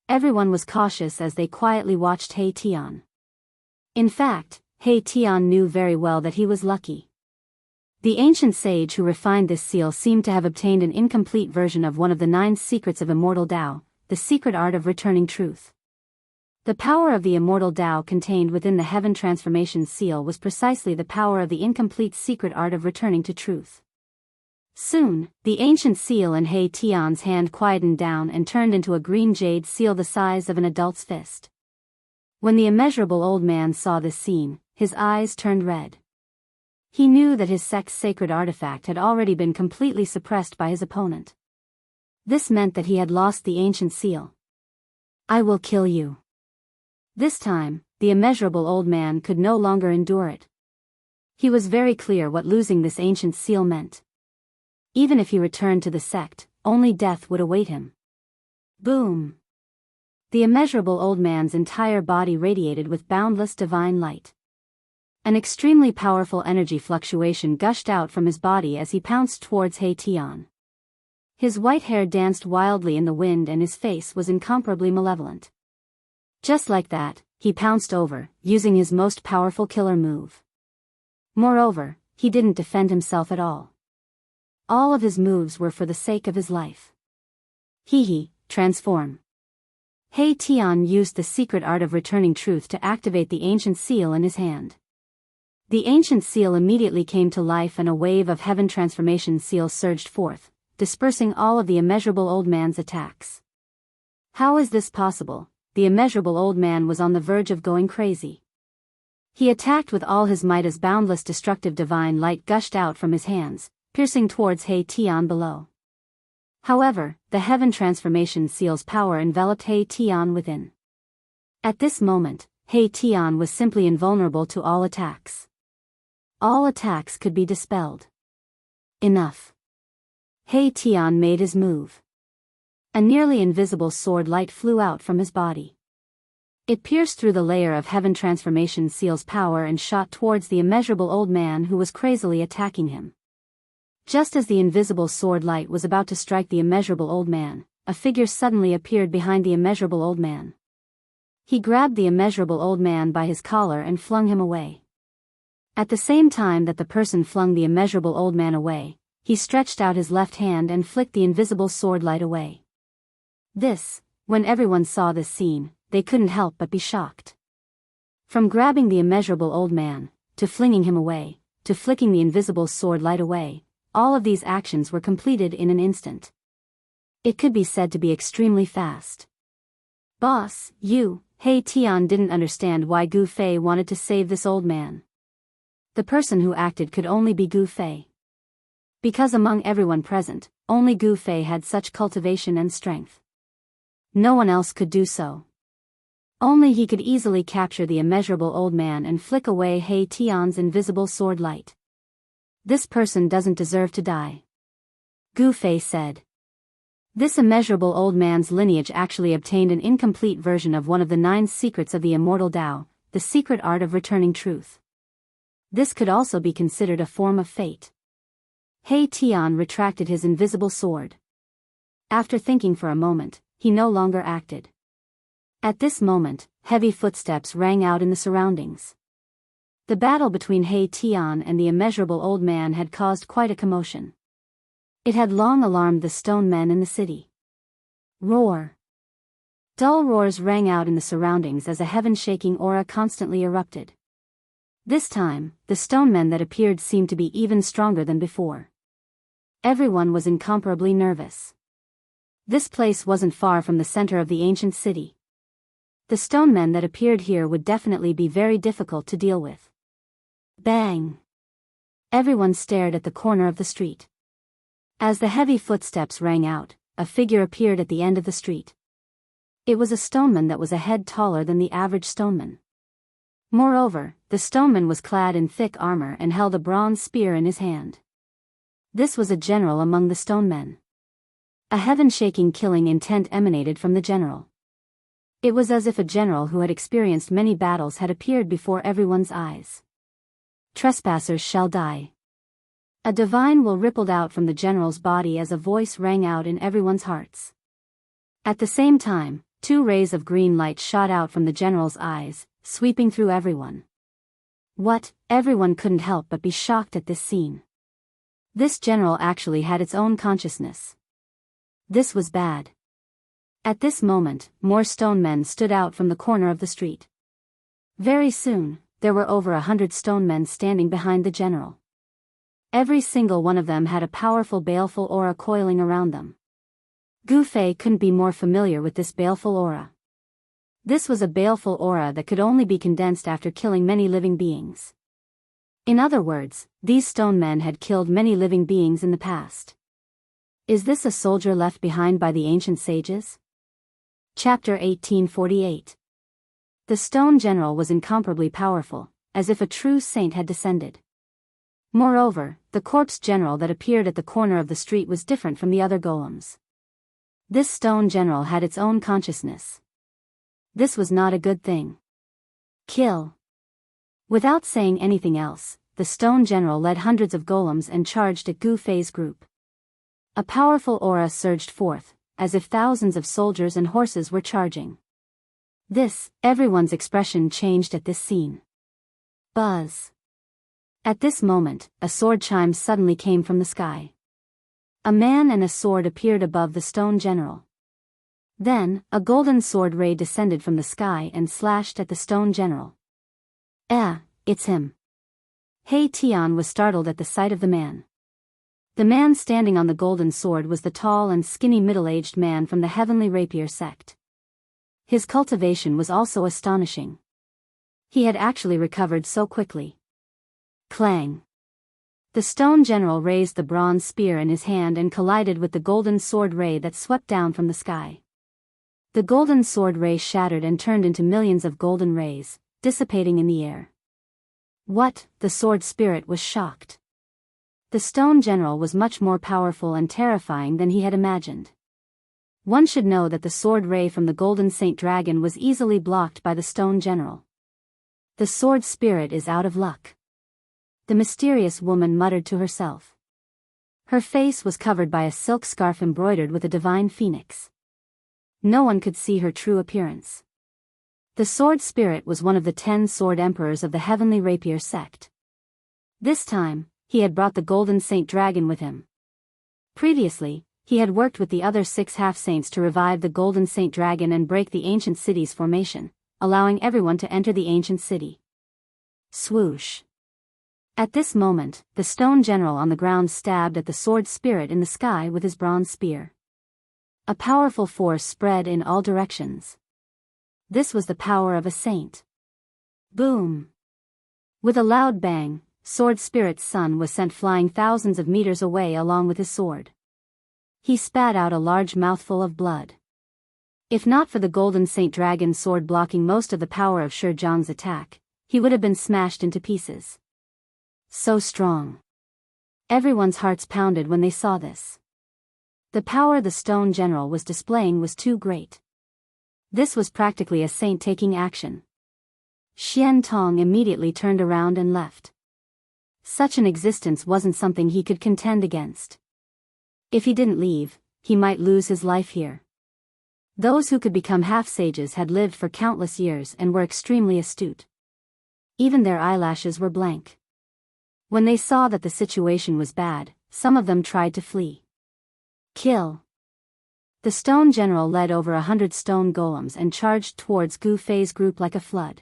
Everyone was cautious as they quietly watched He Tian. In fact, He Tian knew very well that he was lucky. The ancient sage who refined this seal seemed to have obtained an incomplete version of one of the 9 secrets of Immortal Tao, the secret art of returning truth. The power of the Immortal Tao contained within the heaven transformation seal was precisely the power of the incomplete secret art of returning to truth. Soon, the ancient seal in He Tian's hand quietened down and turned into a green jade seal the size of an adult's fist. When the immeasurable old man saw this scene, his eyes turned red. He knew that his sect's sacred artifact had already been completely suppressed by his opponent. This meant that he had lost the ancient seal. I will kill you. This time, the immeasurable old man could no longer endure it. He was very clear what losing this ancient seal meant. Even if he returned to the sect, only death would await him. Boom! The immeasurable old man's entire body radiated with boundless divine light. An extremely powerful energy fluctuation gushed out from his body as he pounced towards He Tian. His white hair danced wildly in the wind and his face was incomparably malevolent. Just like that, he pounced over, using his most powerful killer move. Moreover, he didn't defend himself at all. All of his moves were for the sake of his life. Transform. He Tian used the secret art of returning truth to activate the ancient seal in his hand. The ancient seal immediately came to life and a wave of heaven transformation seals surged forth, dispersing all of the immeasurable old man's attacks. How is this possible? The immeasurable old man was on the verge of going crazy. He attacked with all his might as boundless destructive divine light gushed out from his hands, piercing towards He Tian below. However, the heaven transformation seal's power enveloped He Tian within. At this moment, He Tian was simply invulnerable to all attacks. All attacks could be dispelled. Enough. He Tian made his move. A nearly invisible sword light flew out from his body. It pierced through the layer of heaven transformation seal's power and shot towards the immeasurable old man who was crazily attacking him. Just as the invisible sword light was about to strike the immeasurable old man, a figure suddenly appeared behind the immeasurable old man. He grabbed the immeasurable old man by his collar and flung him away. At the same time that the person flung the immeasurable old man away, he stretched out his left hand and flicked the invisible sword light away. When everyone saw this scene, they couldn't help but be shocked. From grabbing the immeasurable old man, to flinging him away, to flicking the invisible sword light away, all of these actions were completed in an instant. It could be said to be extremely fast. Boss, He Tian didn't understand why Gu Fei wanted to save this old man. The person who acted could only be Gu Fei. Because among everyone present, only Gu Fei had such cultivation and strength. No one else could do so. Only he could easily capture the immeasurable old man and flick away He Tian's invisible sword light. This person doesn't deserve to die. Gu Fei said. This immeasurable old man's lineage actually obtained an incomplete version of one of the 9 secrets of the Immortal Tao, the secret art of returning truth. This could also be considered a form of fate. He Tian retracted his invisible sword. After thinking for a moment, he no longer acted. At this moment, heavy footsteps rang out in the surroundings. The battle between He Tian and the immeasurable old man had caused quite a commotion. It had long alarmed the stone men in the city. Roar! Dull roars rang out in the surroundings as a heaven-shaking aura constantly erupted. This time, the stone men that appeared seemed to be even stronger than before. Everyone was incomparably nervous. This place wasn't far from the center of the ancient city. The stone men that appeared here would definitely be very difficult to deal with. Bang! Everyone stared at the corner of the street. As the heavy footsteps rang out, a figure appeared at the end of the street. It was a stoneman that was a head taller than the average stoneman. Moreover, the stoneman was clad in thick armor and held a bronze spear in his hand. This was a general among the stonemen. A heaven-shaking killing intent emanated from the general. It was as if a general who had experienced many battles had appeared before everyone's eyes. Trespassers shall die. A divine will rippled out from the general's body as a voice rang out in everyone's hearts. At the same time, 2 rays of green light shot out from the general's eyes, sweeping through everyone. What? Everyone couldn't help but be shocked at this scene. This general actually had its own consciousness. This was bad. At this moment, more stone men stood out from the corner of the street. Very soon, there were over 100 stone men standing behind the general. Every single one of them had a powerful baleful aura coiling around them. Gu Fei couldn't be more familiar with this baleful aura. This was a baleful aura that could only be condensed after killing many living beings. In other words, these stone men had killed many living beings in the past. Is this a soldier left behind by the ancient sages? Chapter 1848. The stone general was incomparably powerful, as if a true saint had descended. Moreover, the corpse general that appeared at the corner of the street was different from the other golems. This stone general had its own consciousness. This was not a good thing. Kill. Without saying anything else, the stone general led hundreds of golems and charged at Gu Fei's group. A powerful aura surged forth, as if thousands of soldiers and horses were charging. Everyone's expression changed at this scene. Buzz. At this moment, a sword chime suddenly came from the sky. A man and a sword appeared above the stone general. Then, a golden sword ray descended from the sky and slashed at the stone general. It's him. He Tian was startled at the sight of the man. The man standing on the golden sword was the tall and skinny middle-aged man from the Heavenly Rapier sect. His cultivation was also astonishing. He had actually recovered so quickly. Clang. The stone general raised the bronze spear in his hand and collided with the golden sword ray that swept down from the sky. The golden sword ray shattered and turned into millions of golden rays, dissipating in the air. What? The sword spirit was shocked. The stone general was much more powerful and terrifying than he had imagined. One should know that the sword ray from the golden saint dragon was easily blocked by the stone general. The sword spirit is out of luck. The mysterious woman muttered to herself. Her face was covered by a silk scarf embroidered with a divine phoenix. No one could see her true appearance. The sword spirit was one of the 10 sword emperors of the Heavenly Rapier sect. This time, he had brought the golden saint dragon with him. Previously, he had worked with the other 6 half-saints to revive the golden saint dragon and break the ancient city's formation, allowing everyone to enter the ancient city. Swoosh. At this moment, the stone general on the ground stabbed at the sword spirit in the sky with his bronze spear. A powerful force spread in all directions. This was the power of a saint. Boom! With a loud bang, sword spirit's son was sent flying thousands of meters away along with his sword. He spat out a large mouthful of blood. If not for the golden saint dragon's sword blocking most of the power of Shi Zhang's attack, he would have been smashed into pieces. So strong. Everyone's hearts pounded when they saw this. The power the stone general was displaying was too great. This was practically a saint taking action. Xian Tong immediately turned around and left. Such an existence wasn't something he could contend against. If he didn't leave, he might lose his life here. Those who could become half-sages had lived for countless years and were extremely astute. Even their eyelashes were blank. When they saw that the situation was bad, some of them tried to flee. Kill. The stone general led over 100 stone golems and charged towards Gu Fei's group like a flood.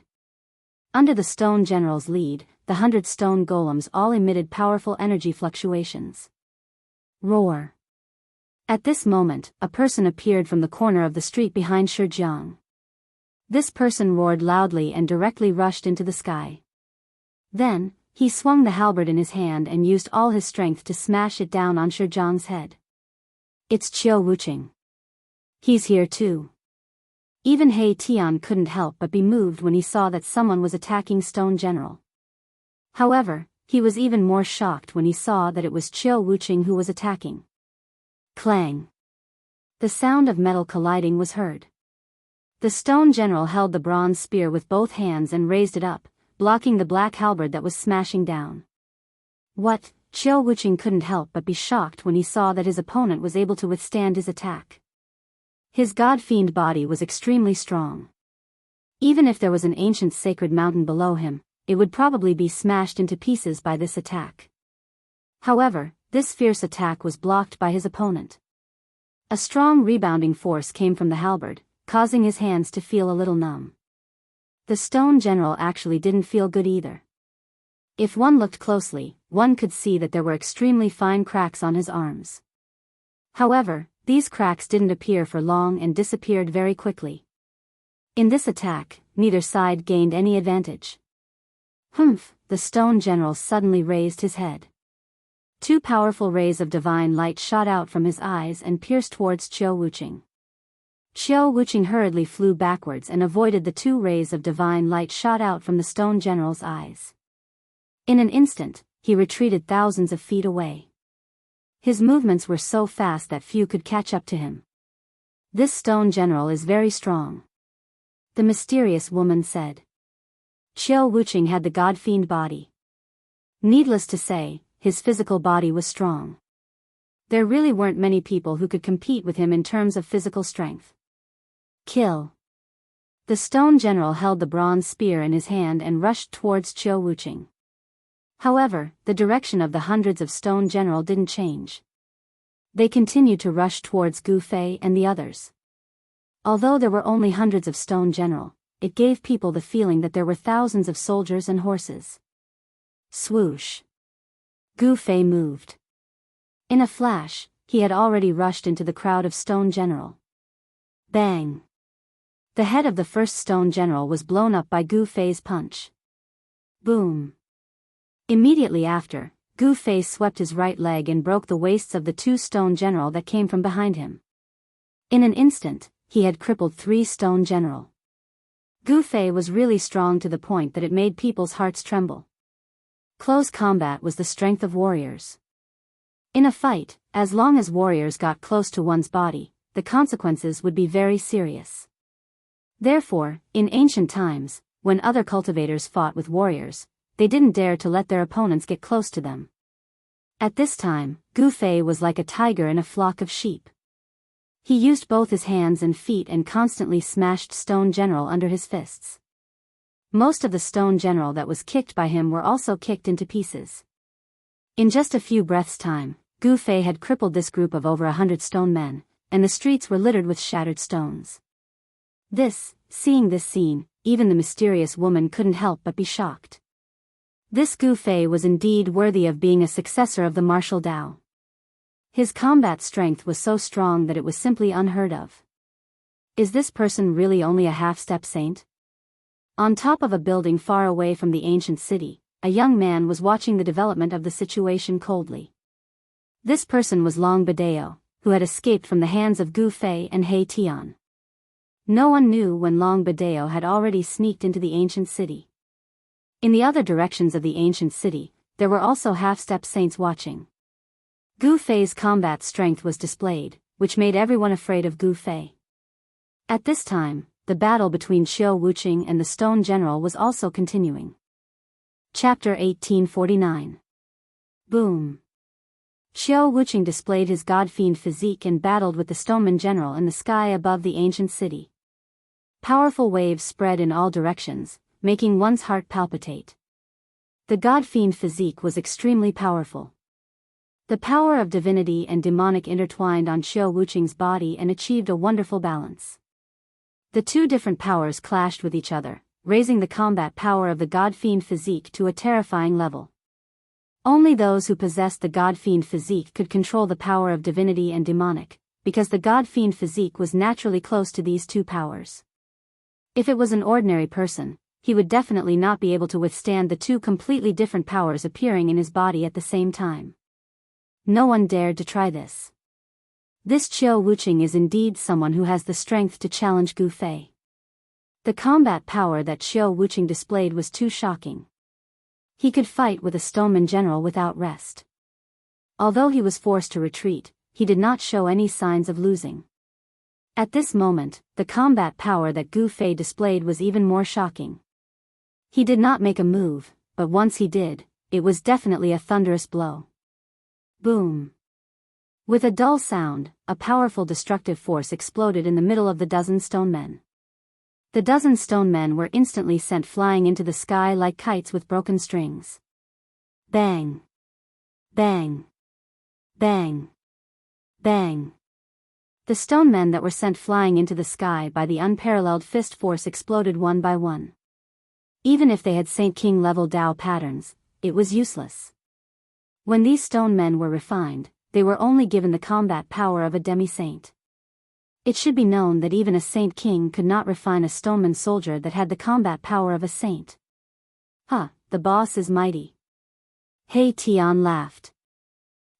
Under the stone general's lead, the 100 stone golems all emitted powerful energy fluctuations. Roar. At this moment, a person appeared from the corner of the street behind Shi Jiang. This person roared loudly and directly rushed into the sky. Then, he swung the halberd in his hand and used all his strength to smash it down on Shi Jiang's head. It's Qiu Wuqing. He's here too. Even He Tian couldn't help but be moved when he saw that someone was attacking Stone General. However, he was even more shocked when he saw that it was Qiu Wuqing who was attacking. Clang. The sound of metal colliding was heard. The Stone General held the bronze spear with both hands and raised it up, blocking the black halberd that was smashing down. What? Qiu Wuqing couldn't help but be shocked when he saw that his opponent was able to withstand his attack. His god-fiend body was extremely strong. Even if there was an ancient sacred mountain below him, it would probably be smashed into pieces by this attack. However, this fierce attack was blocked by his opponent. A strong rebounding force came from the halberd, causing his hands to feel a little numb. The Stone General actually didn't feel good either. If one looked closely, one could see that there were extremely fine cracks on his arms. However, these cracks didn't appear for long and disappeared very quickly. In this attack, neither side gained any advantage. Humph! The stone general suddenly raised his head. Two powerful rays of divine light shot out from his eyes and pierced towards Qiu Wuqing. Qiu Wuqing hurriedly flew backwards and avoided the two rays of divine light shot out from the stone general's eyes. In an instant, he retreated thousands of feet away. His movements were so fast that few could catch up to him. This stone general is very strong, the mysterious woman said. Qiu Wuqing had the god-fiend body. Needless to say, his physical body was strong. There really weren't many people who could compete with him in terms of physical strength. Kill. The stone general held the bronze spear in his hand and rushed towards Qiu Wuqing. However, the direction of the hundreds of stone general didn't change. They continued to rush towards Gu Fei and the others. Although there were only hundreds of stone general, it gave people the feeling that there were thousands of soldiers and horses. Swoosh. Gu Fei moved. In a flash, he had already rushed into the crowd of stone general. Bang! The head of the first stone general was blown up by Gu Fei's punch. Boom! Immediately after, Gu Fei swept his right leg and broke the waists of the two stone general that came from behind him. In an instant, he had crippled 3 stone general. Gu Fei was really strong to the point that it made people's hearts tremble. Close combat was the strength of warriors. In a fight, as long as warriors got close to one's body, the consequences would be very serious. Therefore, in ancient times, when other cultivators fought with warriors, they didn't dare to let their opponents get close to them. At this time, Gu Fei was like a tiger in a flock of sheep. He used both his hands and feet and constantly smashed stone general under his fists. Most of the stone general that was kicked by him were also kicked into pieces. In just a few breaths' time, Gu Fei had crippled this group of over 100 stone men, and the streets were littered with shattered stones. Seeing this scene, even the mysterious woman couldn't help but be shocked. This Gu Fei was indeed worthy of being a successor of the martial Dao. His combat strength was so strong that it was simply unheard of. Is this person really only a half-step saint? On top of a building far away from the ancient city, a young man was watching the development of the situation coldly. This person was Long Biyao, who had escaped from the hands of Gu Fei and He Tian. No one knew when Long Biyao had already sneaked into the ancient city. In the other directions of the ancient city, there were also half-step saints watching. Gu Fei's combat strength was displayed, which made everyone afraid of Gu Fei. At this time, the battle between Qiu Wuqing and the stone general was also continuing. Chapter 1849. Boom! Qiu Wuqing displayed his god-fiend physique and battled with the stoneman general in the sky above the ancient city. Powerful waves spread in all directions, making one's heart palpitate. The god-fiend physique was extremely powerful. The power of divinity and demonic intertwined on Qiu Wuqing's body and achieved a wonderful balance. The two different powers clashed with each other, raising the combat power of the god-fiend physique to a terrifying level. Only those who possessed the god-fiend physique could control the power of divinity and demonic, because the god-fiend physique was naturally close to these two powers. If it was an ordinary person, he would definitely not be able to withstand the two completely different powers appearing in his body at the same time. No one dared to try this. This Qiu Wuqing is indeed someone who has the strength to challenge Gu Fei. The combat power that Qiu Wuqing displayed was too shocking. He could fight with a stoneman general without rest. Although he was forced to retreat, he did not show any signs of losing. At this moment, the combat power that Gu Fei displayed was even more shocking. He did not make a move, but once he did, it was definitely a thunderous blow. Boom! With a dull sound, a powerful destructive force exploded in the middle of the dozen stone men. The dozen stone men were instantly sent flying into the sky like kites with broken strings. Bang! Bang! Bang! Bang! The stone men that were sent flying into the sky by the unparalleled fist force exploded one by one. Even if they had Saint King level Dao patterns, it was useless. When these stone men were refined, they were only given the combat power of a demi-saint. It should be known that even a saint king could not refine a stoneman soldier that had the combat power of a saint. Huh, the boss is mighty. Hey, Tian laughed.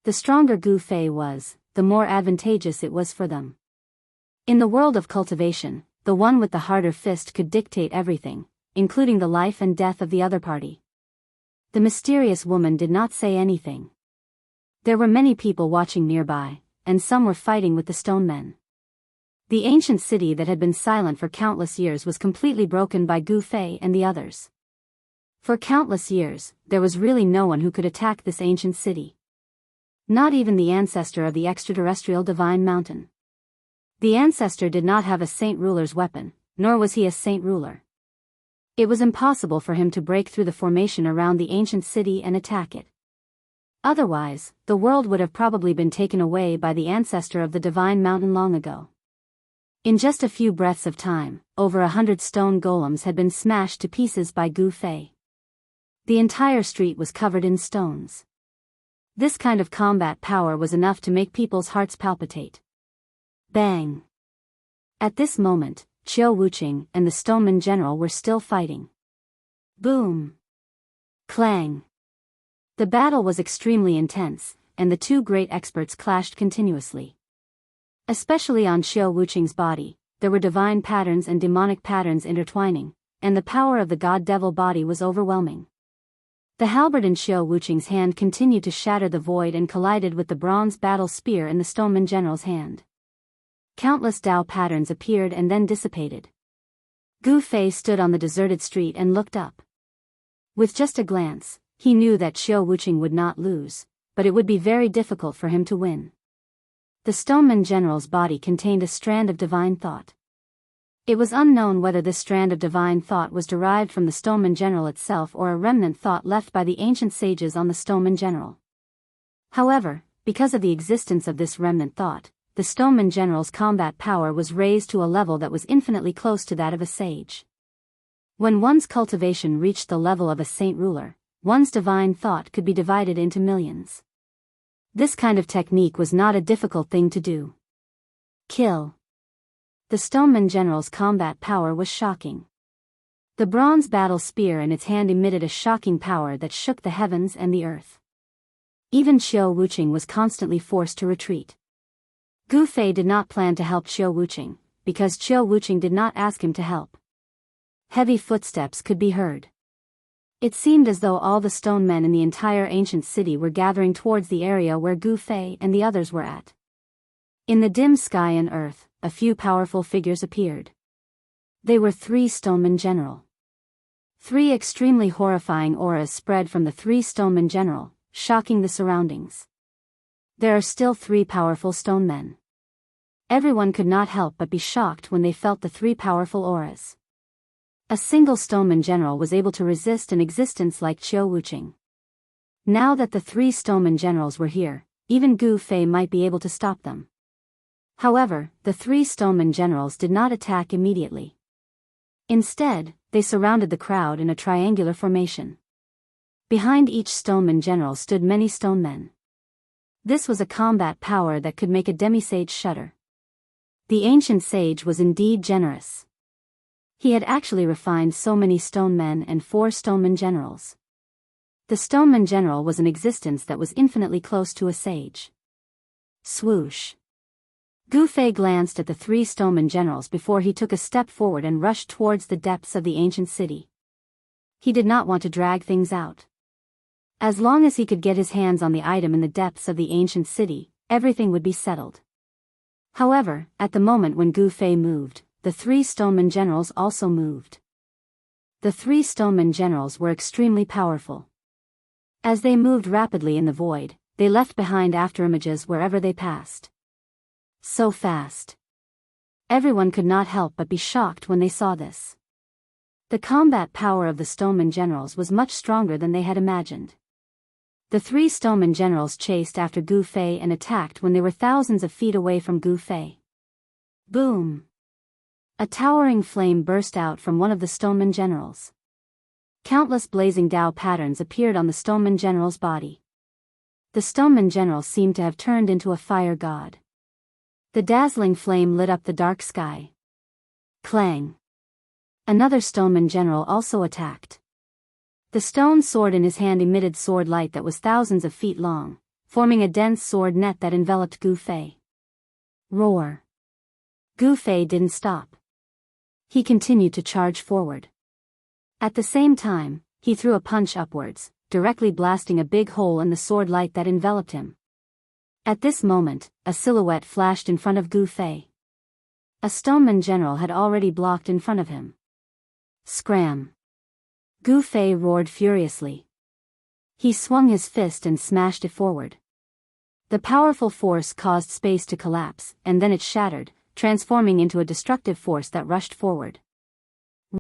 The stronger Gu Fei was, the more advantageous it was for them. In the world of cultivation, the one with the harder fist could dictate everything, including the life and death of the other party. The mysterious woman did not say anything. There were many people watching nearby, and some were fighting with the stone men. The ancient city that had been silent for countless years was completely broken by Gu Fei and the others. For countless years, there was really no one who could attack this ancient city. Not even the ancestor of the extraterrestrial divine mountain. The ancestor did not have a saint ruler's weapon, nor was he a saint ruler. It was impossible for him to break through the formation around the ancient city and attack it. Otherwise, the world would have probably been taken away by the ancestor of the divine mountain long ago. In just a few breaths of time, over 100 stone golems had been smashed to pieces by Gu Fei. The entire street was covered in stones. This kind of combat power was enough to make people's hearts palpitate. Bang! At this moment, Qiu Wuqing and the stoneman general were still fighting. Boom! Clang! The battle was extremely intense, and the two great experts clashed continuously. Especially on Qiu Wuqing's body, there were divine patterns and demonic patterns intertwining, and the power of the god-devil body was overwhelming. The halberd in Qiu Wuqing's hand continued to shatter the void and collided with the bronze battle spear in the stoneman general's hand. Countless Dao patterns appeared and then dissipated. Gu Fei stood on the deserted street and looked up. With just a glance, he knew that Qiu Wuqing would not lose, but it would be very difficult for him to win. The stoneman general's body contained a strand of divine thought. It was unknown whether this strand of divine thought was derived from the stoneman general itself or a remnant thought left by the ancient sages on the stoneman general. However, because of the existence of this remnant thought, the stoneman general's combat power was raised to a level that was infinitely close to that of a sage. When one's cultivation reached the level of a saint ruler, one's divine thought could be divided into millions. This kind of technique was not a difficult thing to do. Kill. The stoneman general's combat power was shocking. The bronze battle spear in its hand emitted a shocking power that shook the heavens and the earth. Even Qiu Wuqing was constantly forced to retreat. Gu Fei did not plan to help Qiu Wuqing, because Qiu Wuqing did not ask him to help. Heavy footsteps could be heard. It seemed as though all the stone men in the entire ancient city were gathering towards the area where Gu Fei and the others were at. In the dim sky and earth, a few powerful figures appeared. They were 3 stonemen general. 3 extremely horrifying auras spread from the 3 stonemen general, shocking the surroundings. There are still 3 powerful stone men. Everyone could not help but be shocked when they felt the 3 powerful auras. A single stoneman general was able to resist an existence like Qiu Wuqing. Now that the 3 stoneman generals were here, even Gu Fei might be able to stop them. However, the 3 stoneman generals did not attack immediately. Instead, they surrounded the crowd in a triangular formation. Behind each stoneman general stood many stone men. This was a combat power that could make a demi-sage shudder. The ancient sage was indeed generous. He had actually refined so many stone men and 4 stoneman generals. The stoneman general was an existence that was infinitely close to a sage. Swoosh. Gu Fei glanced at the 3 stoneman generals before he took a step forward and rushed towards the depths of the ancient city. He did not want to drag things out. As long as he could get his hands on the item in the depths of the ancient city, everything would be settled. However, at the moment when Gu Fei moved, the 3 stoneman generals also moved. The 3 stoneman generals were extremely powerful. As they moved rapidly in the void, they left behind afterimages wherever they passed. So fast. Everyone could not help but be shocked when they saw this. The combat power of the stoneman generals was much stronger than they had imagined. The 3 stoneman generals chased after Gu Fei and attacked when they were thousands of feet away from Gu Fei. Boom! A towering flame burst out from one of the stoneman generals. Countless blazing Dao patterns appeared on the Stoneman General's body. The Stoneman General seemed to have turned into a fire god. The dazzling flame lit up the dark sky. Clang! Another Stoneman General also attacked. The stone sword in his hand emitted sword light that was thousands of feet long, forming a dense sword net that enveloped Gu Fei. Roar! Gu Fei didn't stop. He continued to charge forward. At the same time, he threw a punch upwards, directly blasting a big hole in the sword light that enveloped him. At this moment, a silhouette flashed in front of Gu Fei. A Stoneman General had already blocked in front of him. Scram! Gu Fei roared furiously. He swung his fist and smashed it forward. The powerful force caused space to collapse, and then it shattered, transforming into a destructive force that rushed forward.